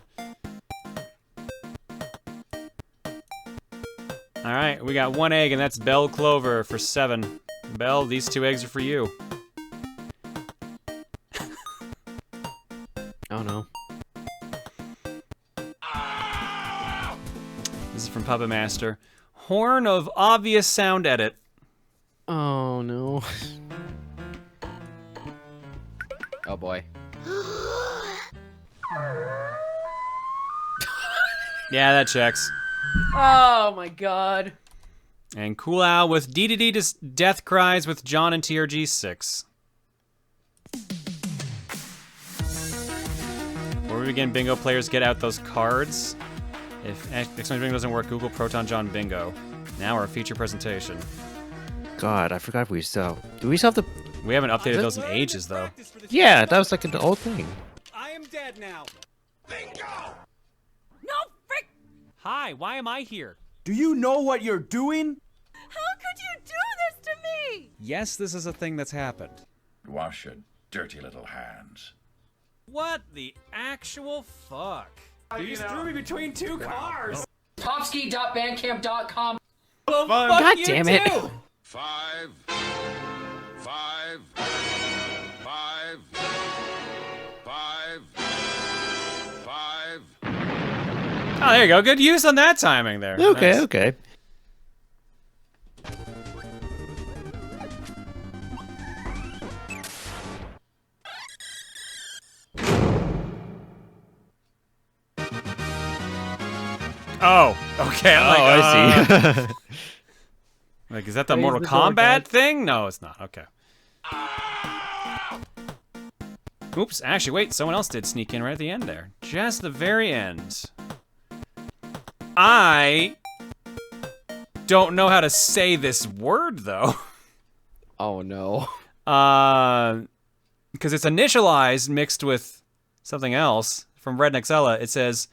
Alright, we got 1 egg, and that's Bell Clover for 7. Bell, these 2 eggs are for you. Oh no. This is from Puppet Master. Horn of obvious sound edit. Oh no. Oh boy. Yeah, that checks. Oh my god. And Cool Owl with DDD Death Cries with John and TRG 6. Before we begin, bingo players get out those cards. If exclamation bingo doesn't work, Google Proton John Bingo. Now our feature presentation. God, I forgot we still... Do we still have the... We haven't updated those in ages, though. Yeah, that was like an old thing. I am dead now. Bingo! No, frick! Hi, why am I here? Do you know what you're doing? How could you do this to me? Yes, this is a thing that's happened. Wash your dirty little hands. What the actual fuck? You just threw me between 2 cars. Popski.bandcamp.com. Well, God fuck you damn it. too. 5, 5, 5, 5, 5. Oh, there you go. Good use on that timing there. Okay, Nice. okay. Oh, okay. I'm like, I see. Like, is that the Praise Mortal the Lord, Kombat God. thing? No, it's not. Okay. Oops, actually, wait. Someone else did sneak in right at the end there. Just the very end. I don't know how to say this word, though. Oh, no. Because it's initialized mixed with something else from Rednexella. It says,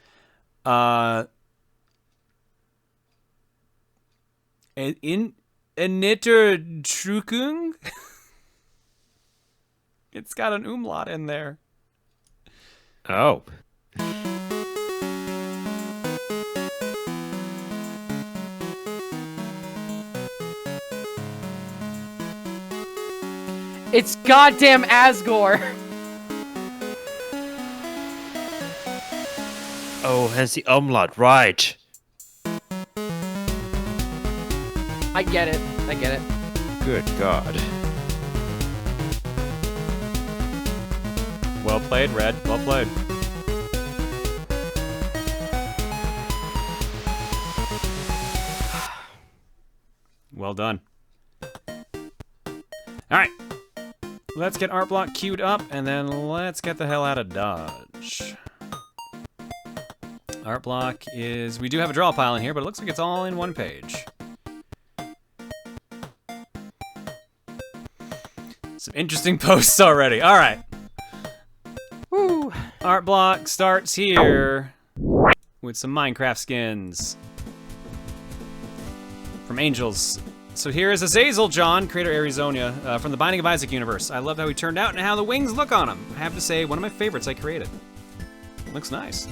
Initerdrückung? It's got an umlaut in there. Oh. It's goddamn Asgore. Oh, hence the umlaut, right. I get it. I get it. Good God. Well played, Red. Well played. Well done. Alright. Let's get art block queued up, and then let's get the hell out of Dodge. Art block is... We do have a draw pile in here, but it looks like it's all in one page. Some interesting posts already. Alright. Woo. Art block starts here with some Minecraft skins from Angels. So here is Azazel John, creator Arizona, from the Binding of Isaac universe. I loved how he turned out and how the wings look on him. I have to say, one of my favorites I created. Looks nice.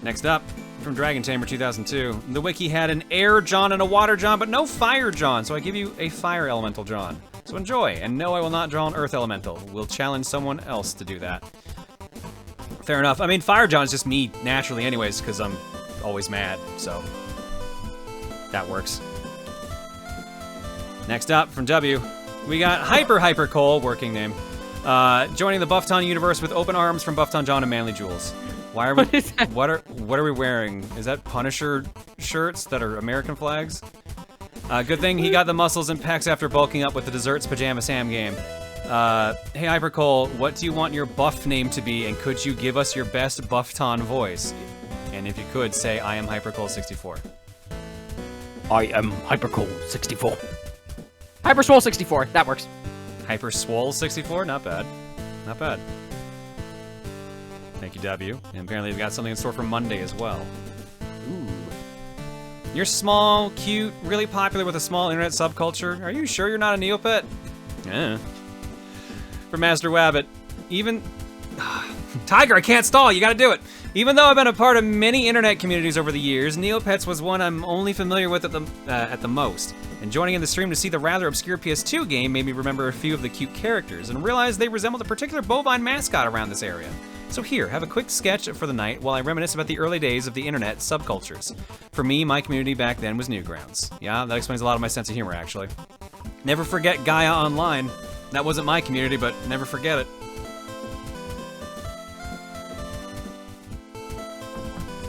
Next up, from Dragon Tamer 2002, the wiki had an Air John and a Water John, but no Fire John, so I give you a Fire Elemental John. So enjoy, and no, I will not draw an Earth Elemental. We'll challenge someone else to do that. Fair enough. I mean, Fire John's just me naturally anyways, because I'm always mad, so that works. Next up, from W, we got Hyper Cole, working name, joining the Buffton universe with open arms from Buffton John and Manly Jules. Why are we? What are we wearing? Is that Punisher shirts that are American flags? Good thing he got the muscles and pecs after bulking up with the Desserts Pajama Sam game. Hey Hypercole, what do you want your buff name to be, and could you give us your best Buffton voice? And if you could, say I am Hypercole64. I am Hypercole64. Hyperswole64, that works. Hyperswole64, not bad. Not bad. Thank you, W. And apparently we've got something in store for Monday as well. Ooh. You're small, cute, really popular with a small internet subculture. Are you sure you're not a Neopet? Yeah. For Master Wabbit, even... Tiger, I can't stall, you gotta do it! Even though I've been a part of many internet communities over the years, Neopets was one I'm only familiar with at the most. And joining in the stream to see the rather obscure PS2 game made me remember a few of the cute characters, and realize they resembled a particular bovine mascot around this area. So here, have a quick sketch for the night while I reminisce about the early days of the internet subcultures. For me, my community back then was Newgrounds. Yeah, that explains a lot of my sense of humor, actually. Never forget Gaia Online. That wasn't my community, but never forget it.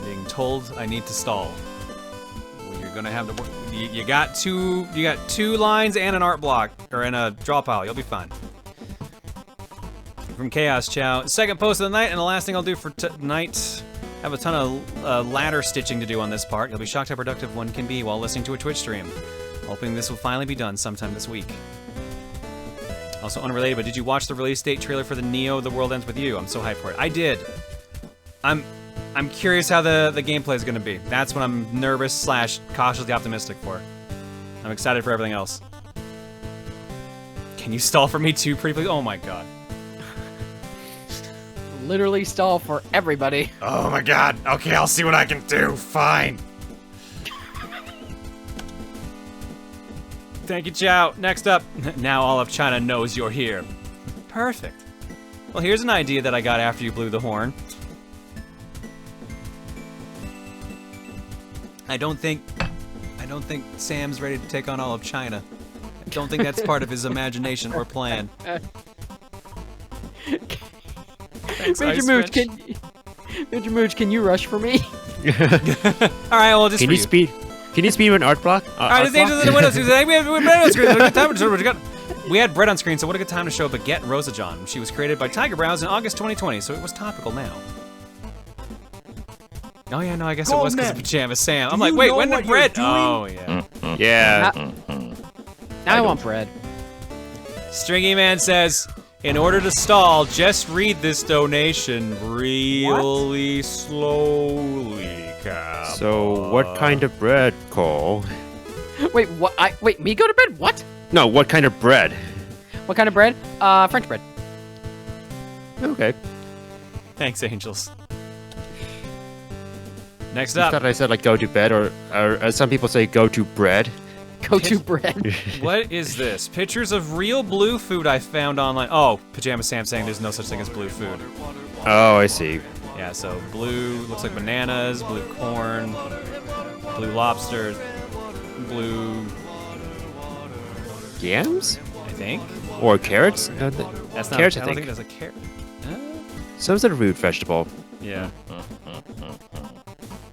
Being told I need to stall. Well, you're gonna have to. You got two lines and an art block, or in a draw pile. You'll be fine. From Chaos Chow. Second post of the night, and the last thing I'll do for tonight. I have a ton of ladder stitching to do on this part. You'll be shocked how productive one can be while listening to a Twitch stream. Hoping this will finally be done sometime this week. Also unrelated, but did you watch the release date trailer for the Neo The World Ends With You? I'm so hyped for it. I did. I'm curious how the gameplay is going to be. That's what I'm nervous / cautiously optimistic for. I'm excited for everything else. Can you stall for me too, pretty please? Oh my god. Literally stall for everybody. Oh my god. Okay, I'll see what I can do. Fine. Thank you, Chow. Next up, now all of China knows you're here. Perfect. Well, here's an idea that I got after you blew the horn. I don't think Sam's ready to take on all of China. I don't think that's part of his imagination or plan. Thanks, Major Mooch, can you rush for me? All right, well, just Can for you speed? Can you speed with an art block? All right, it's Angels in the Windows. We had bread on screen. What a good time to show. We had bread on screen, so what a good time to show Baguette Rosa John. She was created by Tiger Brows in August 2020, so it was topical now. Oh yeah, no, I guess it was because of Pajama Sam. I'm like, wait, when did bread? Oh yeah. Yeah. Now I want bread. Stringy Man says, in order to stall, just read this donation really slowly, Cap. So, what kind of bread, Cole? Wait, what? Wait, me go to bed? What? No, what kind of bread? What kind of bread? French bread. Okay. Thanks, Angels. Next I up. thought I said like go to bed, or as some people say, go to bread. Go to bread. What is this? Pictures of real blue food I found online. Oh, Pajama Sam saying there's no such thing as blue food. Oh, I see. Yeah, so blue looks like bananas, blue corn, blue lobster, blue yams? I think. Or carrots? No, That's not. carrots. I I don't think. think that's a carrot. Some sort of root vegetable. Yeah.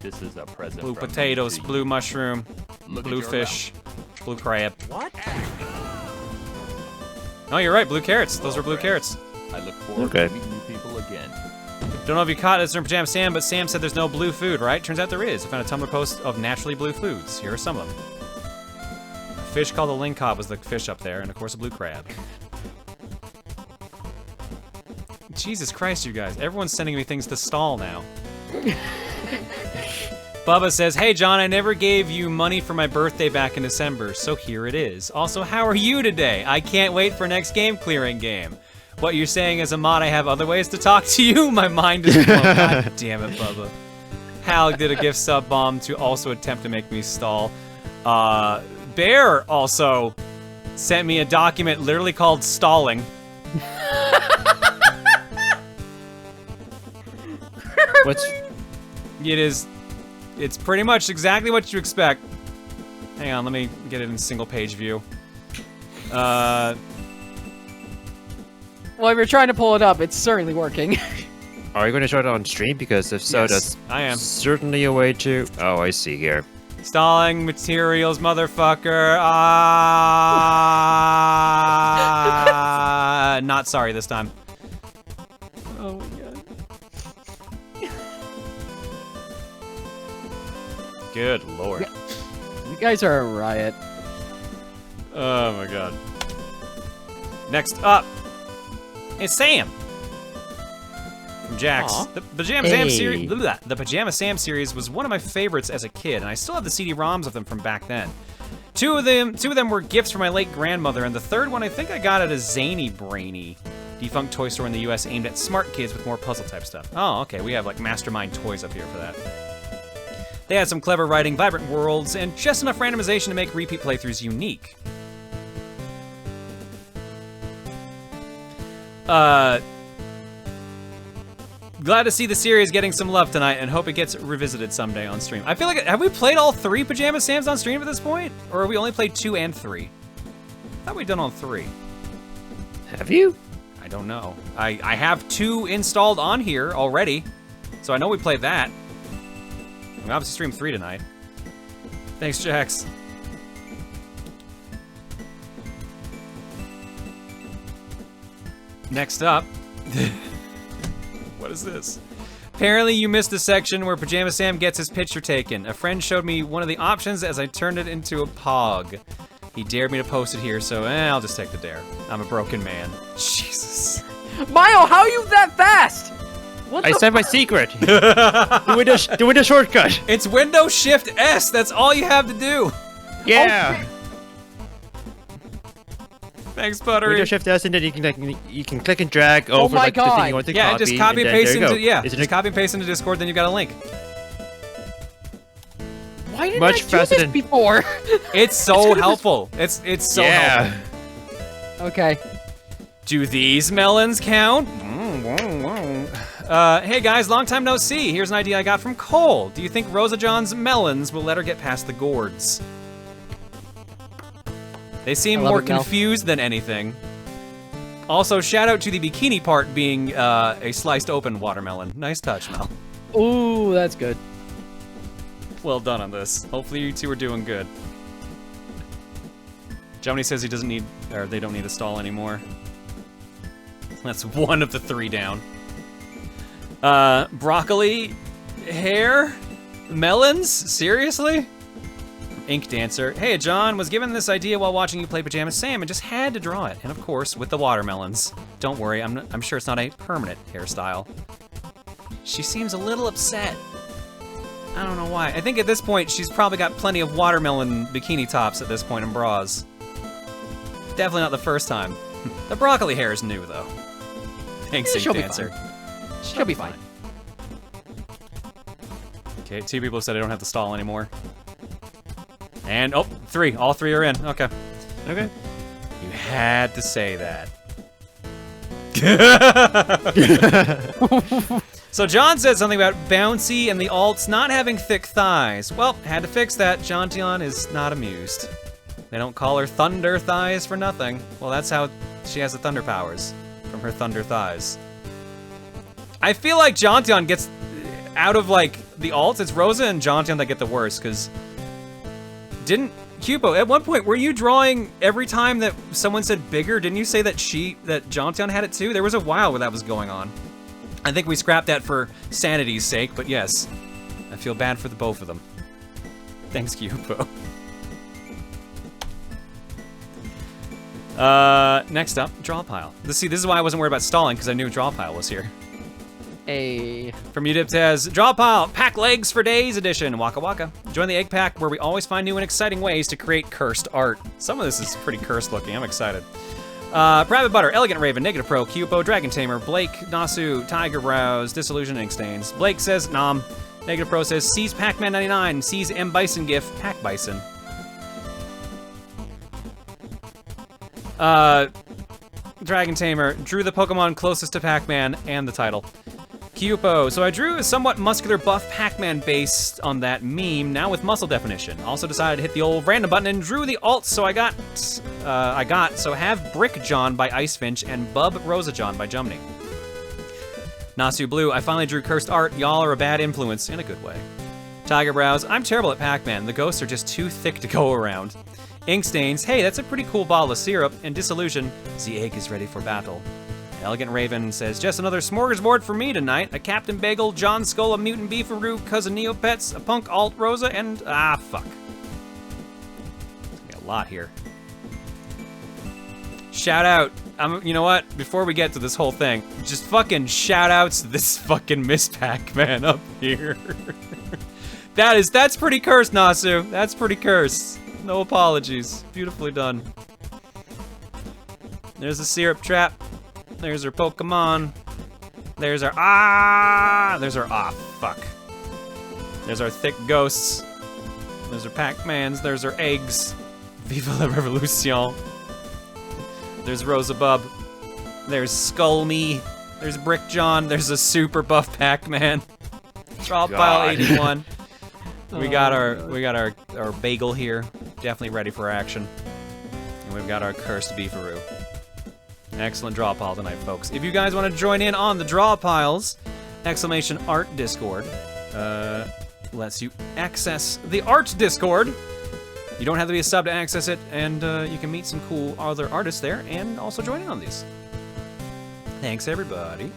This is a present. Blue from potatoes, me. blue mushroom, Look at blue your fish, blue crab. What? Oh, you're right. Blue carrots. Those are blue carrots. I look forward Okay. to meeting you people again. Don't know if you caught this from Pajama Sam, but Sam said there's no blue food, right? Turns out there is. I found a Tumblr post of naturally blue foods. Here are some of them. A fish called a lingcod was the fish up there, and of course a blue crab. Jesus Christ, you guys. Everyone's sending me things to stall now. Bubba says, hey John, I never gave you money for my birthday back in December, so here it is. Also, how are you today? I can't wait for next game clearing game. What you're saying is a mod, I have other ways to talk to you? My mind is blown. God damn it, Bubba. Hal did a gift sub bomb to also attempt to make me stall. Bear also sent me a document literally called stalling. What's... It's pretty much exactly what you expect. Hang on, let me get it in single page view. Well, if you're trying to pull it up, it's certainly working. Are you going to show it on stream? Because if so, Yes, that's I am. certainly a way to... Oh, I see here. Stalling materials, not sorry this time. Oh my god. Good lord. You guys are a riot. Oh my god. Next up is Sam from Jax. Aw. The Pajama Sam Hey. series. The Pajama Sam series was one of my favorites as a kid, and I still have the CD-ROMs of them from back then. Two of them were gifts from my late grandmother, and the third one I think I got at a Zany Brainy defunct toy store in the US aimed at smart kids with more puzzle type stuff. Oh, okay, we have like Mastermind toys up here for that. They had some clever writing, vibrant worlds, and just enough randomization to make repeat playthroughs unique. Glad to see the series getting some love tonight and hope it gets revisited someday on stream. I feel like, have we played all 3 Pajama Sams on stream at this point? Or have we only played 2 and 3? I thought we'd done all 3. Have you? I don't know. I have 2 installed on here already, so I know we played that. We obviously streamed 3 tonight. Thanks, Jax. Next up. What is this? Apparently you missed the section where Pajama Sam gets his picture taken. A friend showed me one of the options as I turned it into a pog. He dared me to post it here, so I'll just take the dare. I'm a broken man. Jesus. Mayo, how are you that fast? What I the said my secret. the window shortcut. It's Windows Shift S. That's all you have to do. Yeah. Thanks, Buttery. Window Shift S, and then you can click and drag over my like the thing God. you want to Yeah, copy. just copy and and then paste there you into go. Isn't just it copy and paste into Discord, then you've got a link. Why didn't much I do faster this than before? It's so helpful. It's so helpful. Okay. Do these melons count? Hey guys, long time no see. Here's an idea I got from Cole. Do you think Rosa John's melons will let her get past the gourds? They seem I love more it, Mel. confused than anything. Also, shout out to the bikini part being a sliced open watermelon. Nice touch, Mel. Ooh, that's good. Well done on this. Hopefully you two are doing good. Jomny says he doesn't need, or they don't need a stall anymore. That's one of the 3 down. Broccoli, hair, melons? Seriously? Ink Dancer. Hey, John, was given this idea while watching you play Pajama Sam and just had to draw it. And of course, with the watermelons. Don't worry, I'm sure it's not a permanent hairstyle. She seems a little upset. I don't know why. I think at this point, she's probably got plenty of watermelon bikini tops at this point and bras. Definitely not the first time. The broccoli hair is new, though. Thanks, Ink Dancer. She'll be fine. Okay, 2 people said I don't have to stall anymore. And, 3. All 3 are in. Okay. Okay. You had to say that. So John said something about Bouncy and the alts not having thick thighs. Well, had to fix that. Jontion is not amused. They don't call her Thunder Thighs for nothing. Well, that's how she has the thunder powers. From her thunder thighs. I feel like Jontion gets, out of like the alts, it's Rosa and Jontion that get the worst, because didn't Cupo, at one point, were you drawing every time that someone said bigger? Didn't you say that Jontion had it too? There was a while where that was going on. I think we scrapped that for sanity's sake, but yes, I feel bad for the both of them. Thanks, Cupo. Next up, draw pile. See, this is why I wasn't worried about stalling, because I knew draw pile was here. Hey. From Neopets, draw pile, pack legs for days edition, waka waka. Join the egg pack where we always find new and exciting ways to create cursed art. Some of this is pretty cursed looking, I'm excited. Private Butter, Elegant Raven, Negative Pro, Cupo, Dragon Tamer, Blake, Nasu, Tiger Brows, Disillusion Ink Stains. Blake says, nom. Negative Pro says, sees Pac-Man 99, sees M. Bison GIF, Pac Bison. Dragon Tamer, drew the Pokemon closest to Pac-Man and the title. Cupo, so I drew a somewhat muscular buff Pac-Man based on that meme, now with muscle definition. Also decided to hit the old random button and drew the alts, so so have Brick John by Icefinch and Bub Rosa John by Jumney. Nasu Blue, I finally drew cursed art, y'all are a bad influence, in a good way. Tiger Brows, I'm terrible at Pac-Man, the ghosts are just too thick to go around. Ink stains. Hey, that's a pretty cool bottle of syrup. And disillusion. The egg is ready for battle. Elegant Raven says, just another smorgasbord for me tonight. A Captain Bagel, John Skull, a Mutant Beefaroo, Cousin Neopets, a Punk Alt Rosa, and fuck. There's gonna be a lot here. Shout out. You know what? Before we get to this whole thing, just fucking shout outs to this fucking Miss Pac-Man up here. That's pretty cursed, Nasu. That's pretty cursed. No apologies. Beautifully done. There's the syrup trap. There's her Pokemon. There's our There's our fuck. There's our thick ghosts. There's our Pac-Mans. There's our eggs. Viva la Revolution. There's Rosabub. There's Skull Me. There's Brick John. There's a super buff Pac-Man. Drop pile 81. We got our bagel here. Definitely ready for action. And we've got our cursed Beefaroo. Excellent draw pile tonight, folks. If you guys want to join in on the draw piles, !art Discord lets you access the art Discord. You don't have to be a sub to access it, and you can meet some cool other artists there and also join in on these. Thanks, everybody.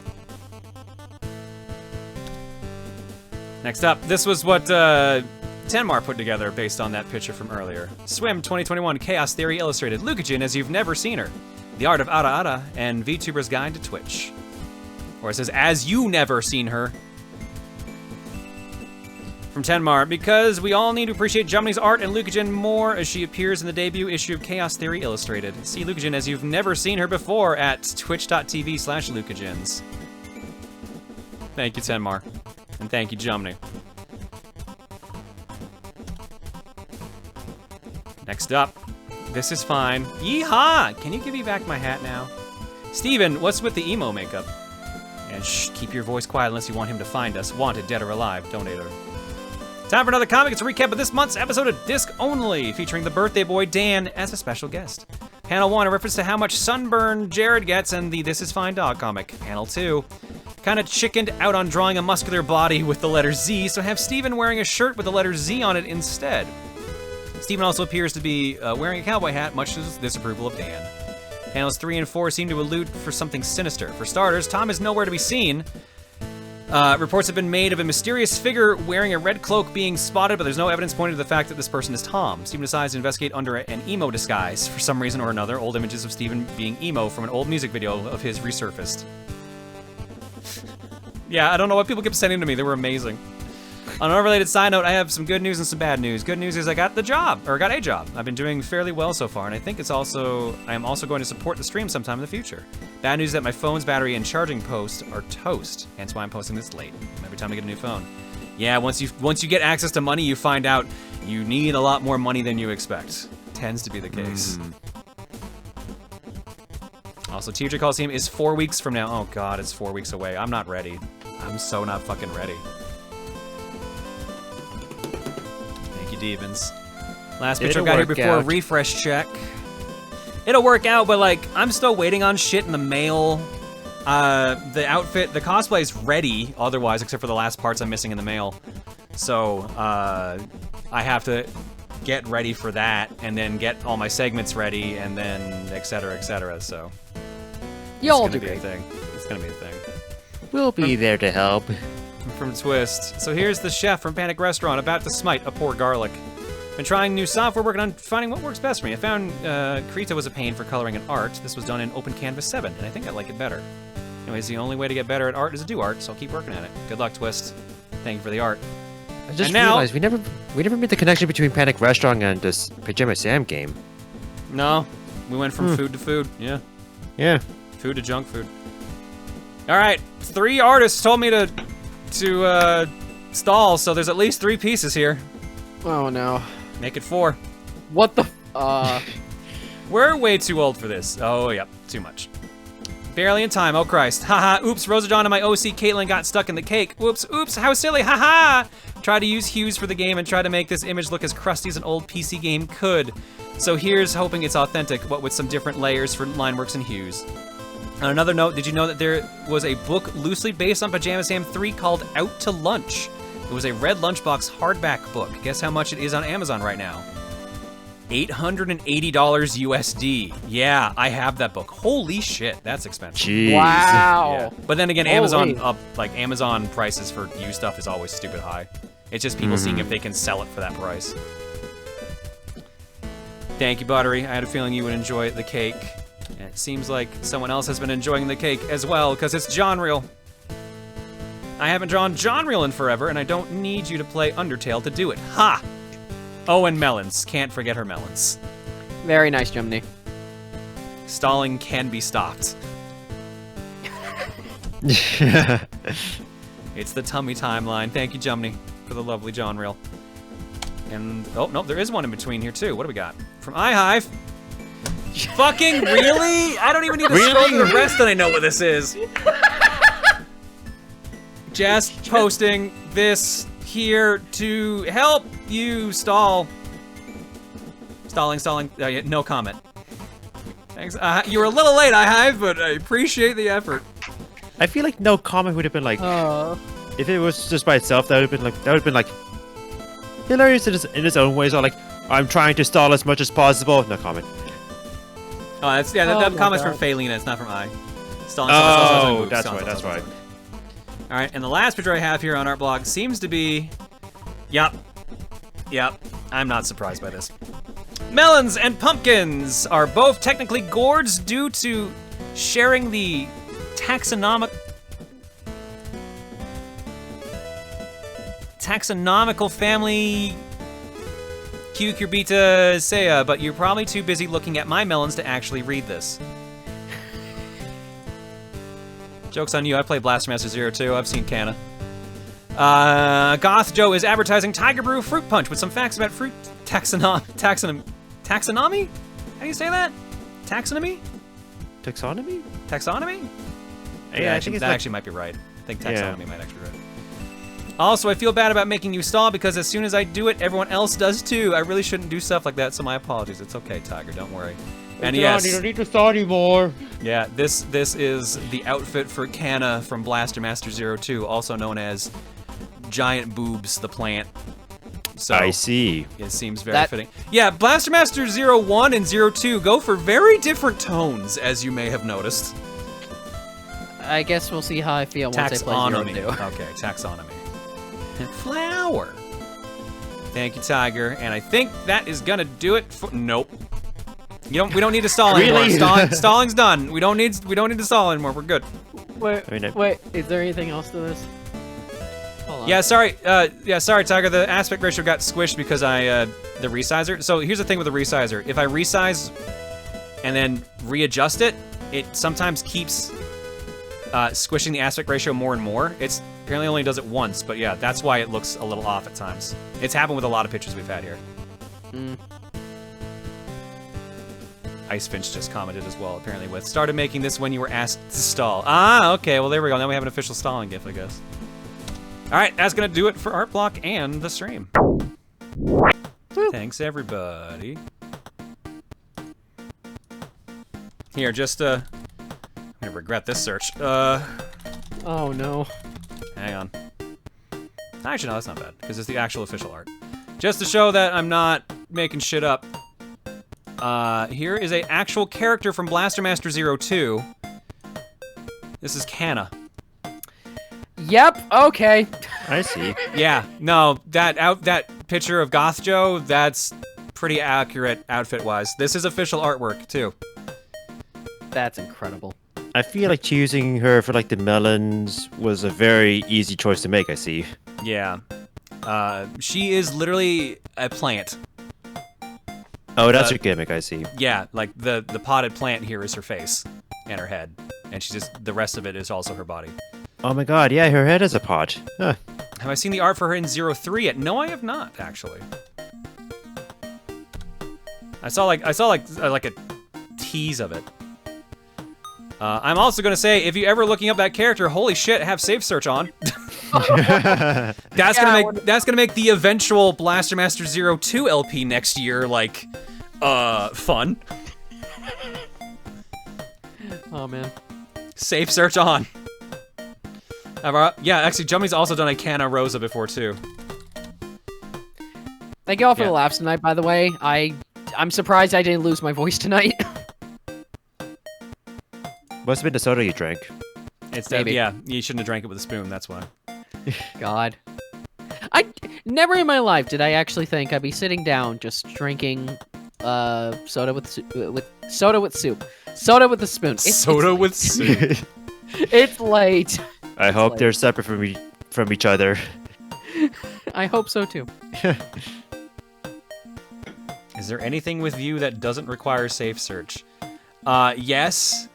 Next up, this was what Tenmar put together based on that picture from earlier. Swim 2021 Chaos Theory Illustrated. Lucajin as you've never seen her. The Art of Ara Ara and VTuber's Guide to Twitch. Or it says, as you never seen her. From Tenmar, because we all need to appreciate Jumney's art and Lucajin more as she appears in the debut issue of Chaos Theory Illustrated. See Lucajin as you've never seen her before at twitch.tv/Lucajins. Thank you, Tenmar. And thank you, Jumney. Next up. This is fine. Yeehaw! Can you give me back my hat now? Steven, what's with the emo makeup? And shh, keep your voice quiet unless you want him to find us. Wanted, dead or alive, donator. Time for another comic. It's a recap of this month's episode of Disc Only, featuring the birthday boy Dan as a special guest. Panel 1, a reference to how much sunburn Jared gets in the This Is Fine dog comic. Panel 2, kind of chickened out on drawing a muscular body with the letter Z, so have Steven wearing a shirt with the letter Z on it instead. Steven also appears to be wearing a cowboy hat, much to the disapproval of Dan. Panels 3 and 4 seem to allude for something sinister. For starters, Tom is nowhere to be seen. Reports have been made of a mysterious figure wearing a red cloak being spotted, but there's no evidence pointing to the fact that this person is Tom. Steven decides to investigate under an emo disguise. For some reason or another, old images of Steven being emo from an old music video of his resurfaced. Yeah, I don't know what people kept sending to me. They were amazing. On an unrelated side note, I have some good news and some bad news. Good news is I got a job. I've been doing fairly well so far, and I think I am also going to support the stream sometime in the future. Bad news is that my phone's battery and charging post are toast, hence why I'm posting this late. Every time I get a new phone. Yeah, once you get access to money, you find out you need a lot more money than you expect. Tends to be the case. Also, TJ Coliseum is 4 weeks from now. Oh god, it's 4 weeks away. I'm not ready. I'm so not fucking ready. Devons. Last picture I got here before a refresh check. It'll work out, but like, I'm still waiting on shit in the mail. The outfit, the cosplay is ready otherwise, except for the last parts I'm missing in the mail. So, I have to get ready for that, and then get all my segments ready, and then et cetera, so. You'll do it. It's gonna be a thing. We'll be there to help. From Twist. So here's the chef from Panic Restaurant about to smite a poor garlic. Been trying new software, working on finding what works best for me. I found Krita was a pain for coloring and art. This was done in Open Canvas 7, and I think I like it better. Anyways, the only way to get better at art is to do art, so I'll keep working at it. Good luck, Twist. Thank you for the art. I just realized we never made the connection between Panic Restaurant and this Pajama Sam game. No, we went from food to food. Yeah. Yeah. Food to junk food. All right, 3 artists told me to stall, so there's at least 3 pieces here. Oh no. Make it 4. What the We're way too old for this. Oh, yep, too much. Barely in time, oh Christ. Haha, oops, Rosa Dawn and my OC Caitlin got stuck in the cake. Whoops, oops, how silly, haha! Try to use hues for the game and try to make this image look as crusty as an old PC game could. So here's hoping it's authentic, but with some different layers for line works and hues. On another note, did you know that there was a book loosely based on Pajama Sam 3 called Out to Lunch? It was a red lunchbox hardback book. Guess how much it is on Amazon right now? $880 USD. Yeah, I have that book. Holy shit, that's expensive. Jeez. Wow. Yeah. But then again, Amazon prices for used stuff is always stupid high. It's just people seeing if they can sell it for that price. Thank you, Buttery. I had a feeling you would enjoy the cake. And it seems like someone else has been enjoying the cake as well, because it's John Reel. I haven't drawn John Reel in forever, and I don't need you to play Undertale to do it. Ha! Oh, and melons. Can't forget her melons. Very nice, Jiminy. Stalling can be stopped. It's the tummy timeline. Thank you, Jumney, for the lovely John Reel. And, oh, no, there is one in between here, too. What do we got? From iHive. Fucking really? I don't even need to scroll through the rest and I know what this is. Just posting this here to help you stall. Stalling. Yeah, no comment. Thanks. You were a little late, iHive, but I appreciate the effort. I feel like no comment would have been like, if it was just by itself, that would have been like hilarious in its own way. So like, I'm trying to stall as much as possible. No comment. Oh, that's that comment's from Faelina. It's not from I. Stalling. That's right. All right, and the last picture I have here on Artblog seems to be, yep. I'm not surprised by this. Melons and pumpkins are both technically gourds due to sharing the taxonomical family Cucurbitaceae, but you're probably too busy looking at my melons to actually read this. Joke's on you, I play Blaster Master 02, I've seen Canna. Goth Joe is advertising Tiger Brew Fruit Punch with some facts about fruit taxonomy? How do you say that? Taxonomy? Taxonomy? Yeah, I think that actually might be right. I think taxonomy might actually be right. Also, I feel bad about making you stall because as soon as I do it, everyone else does too. I really shouldn't do stuff like that, so my apologies. It's okay, Tiger, don't worry. And yes, you don't need to stall anymore. Yeah, this is the outfit for Canna from Blaster Master 02, also known as Giant Boobs the Plant. So I see. It seems very fitting. Yeah, Blaster Master 01 and 02 go for very different tones, as you may have noticed. I guess we'll see how I feel once I play 02. Okay, taxonomy. And flower. Thank you, Tiger. And I think that is gonna do it for. Nope. We don't need to stall anymore. Stalling's done. We don't need to stall anymore. We're good. Wait. Is there anything else to this? Hold on. Yeah, sorry. Sorry, Tiger. The aspect ratio got squished because the resizer. So here's the thing with the resizer. If I resize and then readjust it, it sometimes keeps squishing the aspect ratio more and more. It's apparently only does it once, but yeah, that's why it looks a little off at times. It's happened with a lot of pictures we've had here. Icefinch just commented as well, apparently, with started making this when you were asked to stall. Ah, okay, well there we go. Now we have an official stalling GIF, I guess. Alright, that's gonna do it for Art Block and the stream. Thanks, everybody. Here, just, I'm gonna regret this search. Oh, no. Hang on. Actually, no, that's not bad, because it's the actual official art. Just to show that I'm not making shit up. Here is a actual character from Blaster Master 02. This is Canna. Yep, okay. I see. Yeah, no, that picture of Goth Joe, that's pretty accurate outfit-wise. This is official artwork, too. That's incredible. I feel like choosing her for like the melons was a very easy choice to make, I see. Yeah. She is literally a plant. Oh, that's her gimmick, I see. Yeah, like the potted plant here is her face and her head. And the rest of it is also her body. Oh my god, yeah, her head is a pot. Huh. Have I seen the art for her in 03 yet? No, I have not, actually. I saw like a tease of it. I'm also gonna say, if you're ever looking up that character, holy shit, have safe search on. That's gonna make the eventual Blaster Master 02 LP next year like fun. Oh man. Safe search on. Yeah, actually, Jummy's also done a Canna Rosa before too. Thank you all for the laughs tonight, by the way. I I'm surprised I didn't lose my voice tonight. Must have been the soda you drank. It's Maybe. yeah, you shouldn't have drank it with a spoon, that's why. God. I never in my life did I actually think I'd be sitting down just drinking soda with soup. Soda with a spoon. Soda with soup. It's late. I hope they're separate from each other. I hope so too. Is there anything with you that doesn't require safe search? Yes.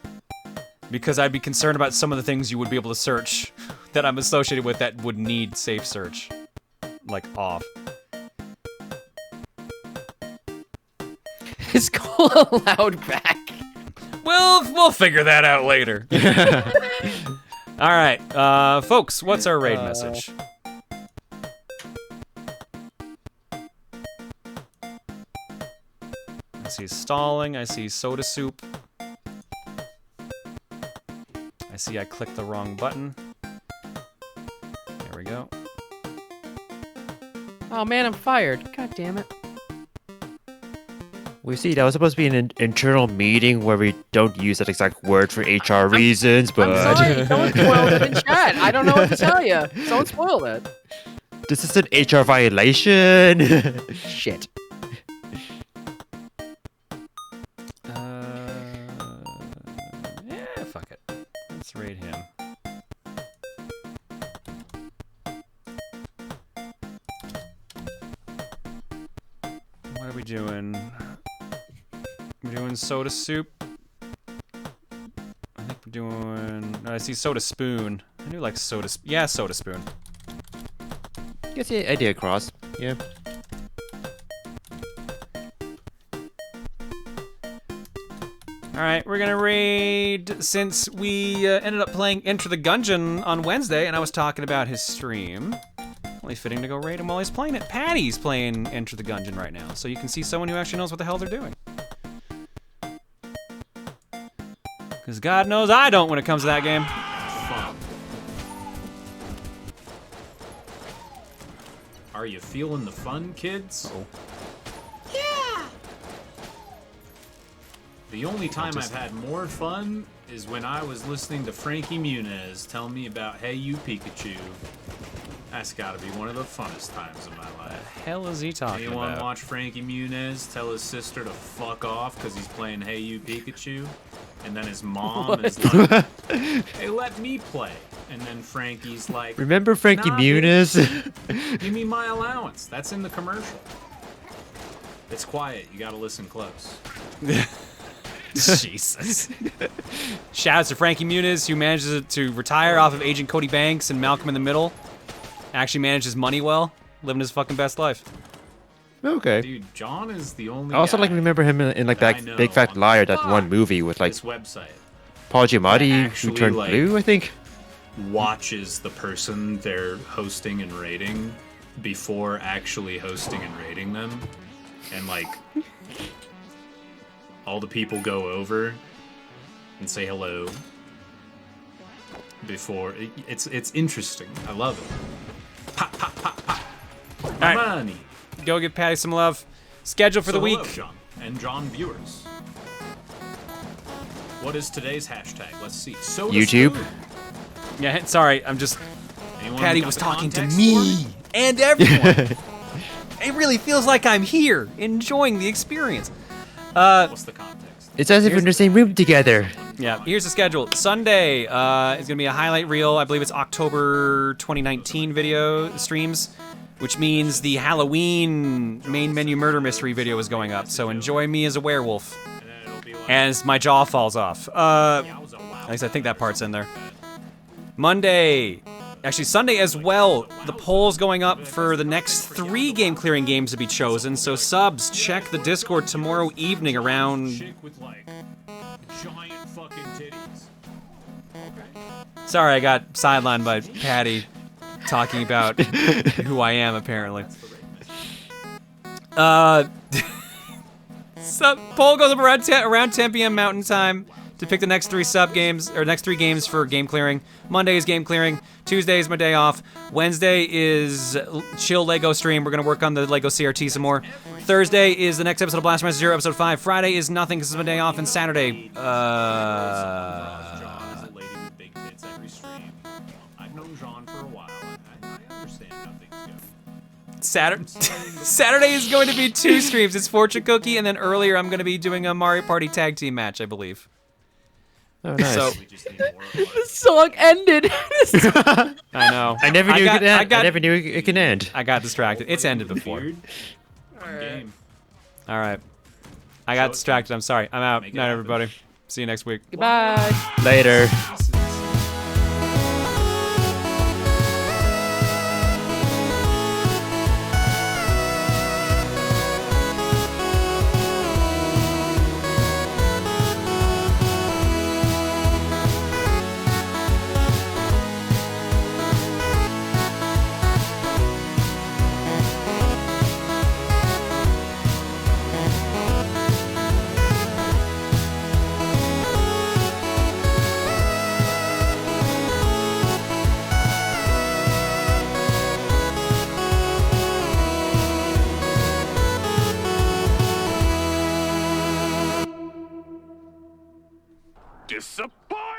Because I'd be concerned about some of the things you would be able to search that I'm associated with that would need safe search. Like, off. Is Cole allowed back? We'll figure that out later. Alright, folks, what's our raid message? I see stalling, I see soda soup. I see I clicked the wrong button. There we go. Oh man, I'm fired. God damn it. We see, that was supposed to be an internal meeting where we don't use that exact word for HR reasons, but... I'm sorry, someone spoiled it in chat. I don't know what to tell you. Someone spoiled it. This is an HR violation. Shit. Yeah, fuck it. Let's raid him. What are we doing? We're doing soda soup. I think we're doing... I see soda spoon. I do like soda... Yeah, soda spoon. Get the idea across. Yeah. Alright, we're gonna raid since we ended up playing Enter the Gungeon on Wednesday and I was talking about his stream. Only fitting to go raid him while he's playing it. Patty's playing Enter the Gungeon right now, so you can see someone who actually knows what the hell they're doing. Because God knows I don't when it comes to that game. Are you feeling the fun, kids? Oh. Yeah! The only time I've had more fun is when I was listening to Frankie Muniz tell me about Hey You Pikachu. That's gotta be one of the funnest times of my life. The hell is he talking Anyone about? watch Frankie Muniz tell his sister to fuck off because he's playing Hey You Pikachu? And then his mom is like, hey, let me play. And then Frankie's like, Remember Frankie nah, Muniz? bitch, give me my allowance. That's in the commercial. It's quiet. You gotta listen close. Jesus. Shouts to Frankie Muniz, who manages to retire off of Agent Cody Banks and Malcolm in the Middle. Actually manages money well, living his fucking best life. Okay. Dude, John is the only I also guy like remember him in like that I that know Big Fat Liar, that one movie with like this website Pajama who actually, turned like, blue, I think. watches the person they're hosting and rating before actually hosting and rating them, and like all the people go over and say hello before. It's interesting. I love it. Pop pop pop pop. right. Money. Go give Patty some love. Schedule for the Hello, week. John and John viewers. What is today's hashtag? Let's see. Soda YouTube. Spoon. Yeah, sorry, I'm just... Anyone Patty got was the talking to context me for it? and everyone. It really feels like I'm here, enjoying the experience. What's the context? It's as if we're in the same room together. Yeah, here's the schedule. Sunday is going to be a highlight reel. I believe it's October 2019 video streams, which means the Halloween main menu murder mystery video is going up. So enjoy me as a werewolf as my jaw falls off. At least I think that part's in there. Monday, actually Sunday as well, the poll's going up for the next 3 game clearing games to be chosen. So subs, check the Discord tomorrow evening around... Chick with like giant fucking titties. Sorry, I got sidelined by Patty talking about who I am, apparently. So, poll goes up around 10 p.m. Mountain Time to pick the next 3 sub games, or next 3 games for game clearing. Monday is game clearing. Tuesday is my day off. Wednesday is chill Lego stream. We're going to work on the Lego CRT some more. Thursday is the next episode of Blast Master Zero, episode 5. Friday is nothing because it's my day off. And Saturday, Saturday is going to be 2 streams. It's Fortune Cookie, and then earlier I'm going to be doing a Mario Party tag team match, I believe. Oh, nice. So, The song ended. I know. I never knew it could end. I never knew it could end. I got distracted. It's ended before. All right. I got distracted. I'm sorry. I'm out. Night, everybody. See you next week. Goodbye. Later. Disappointed!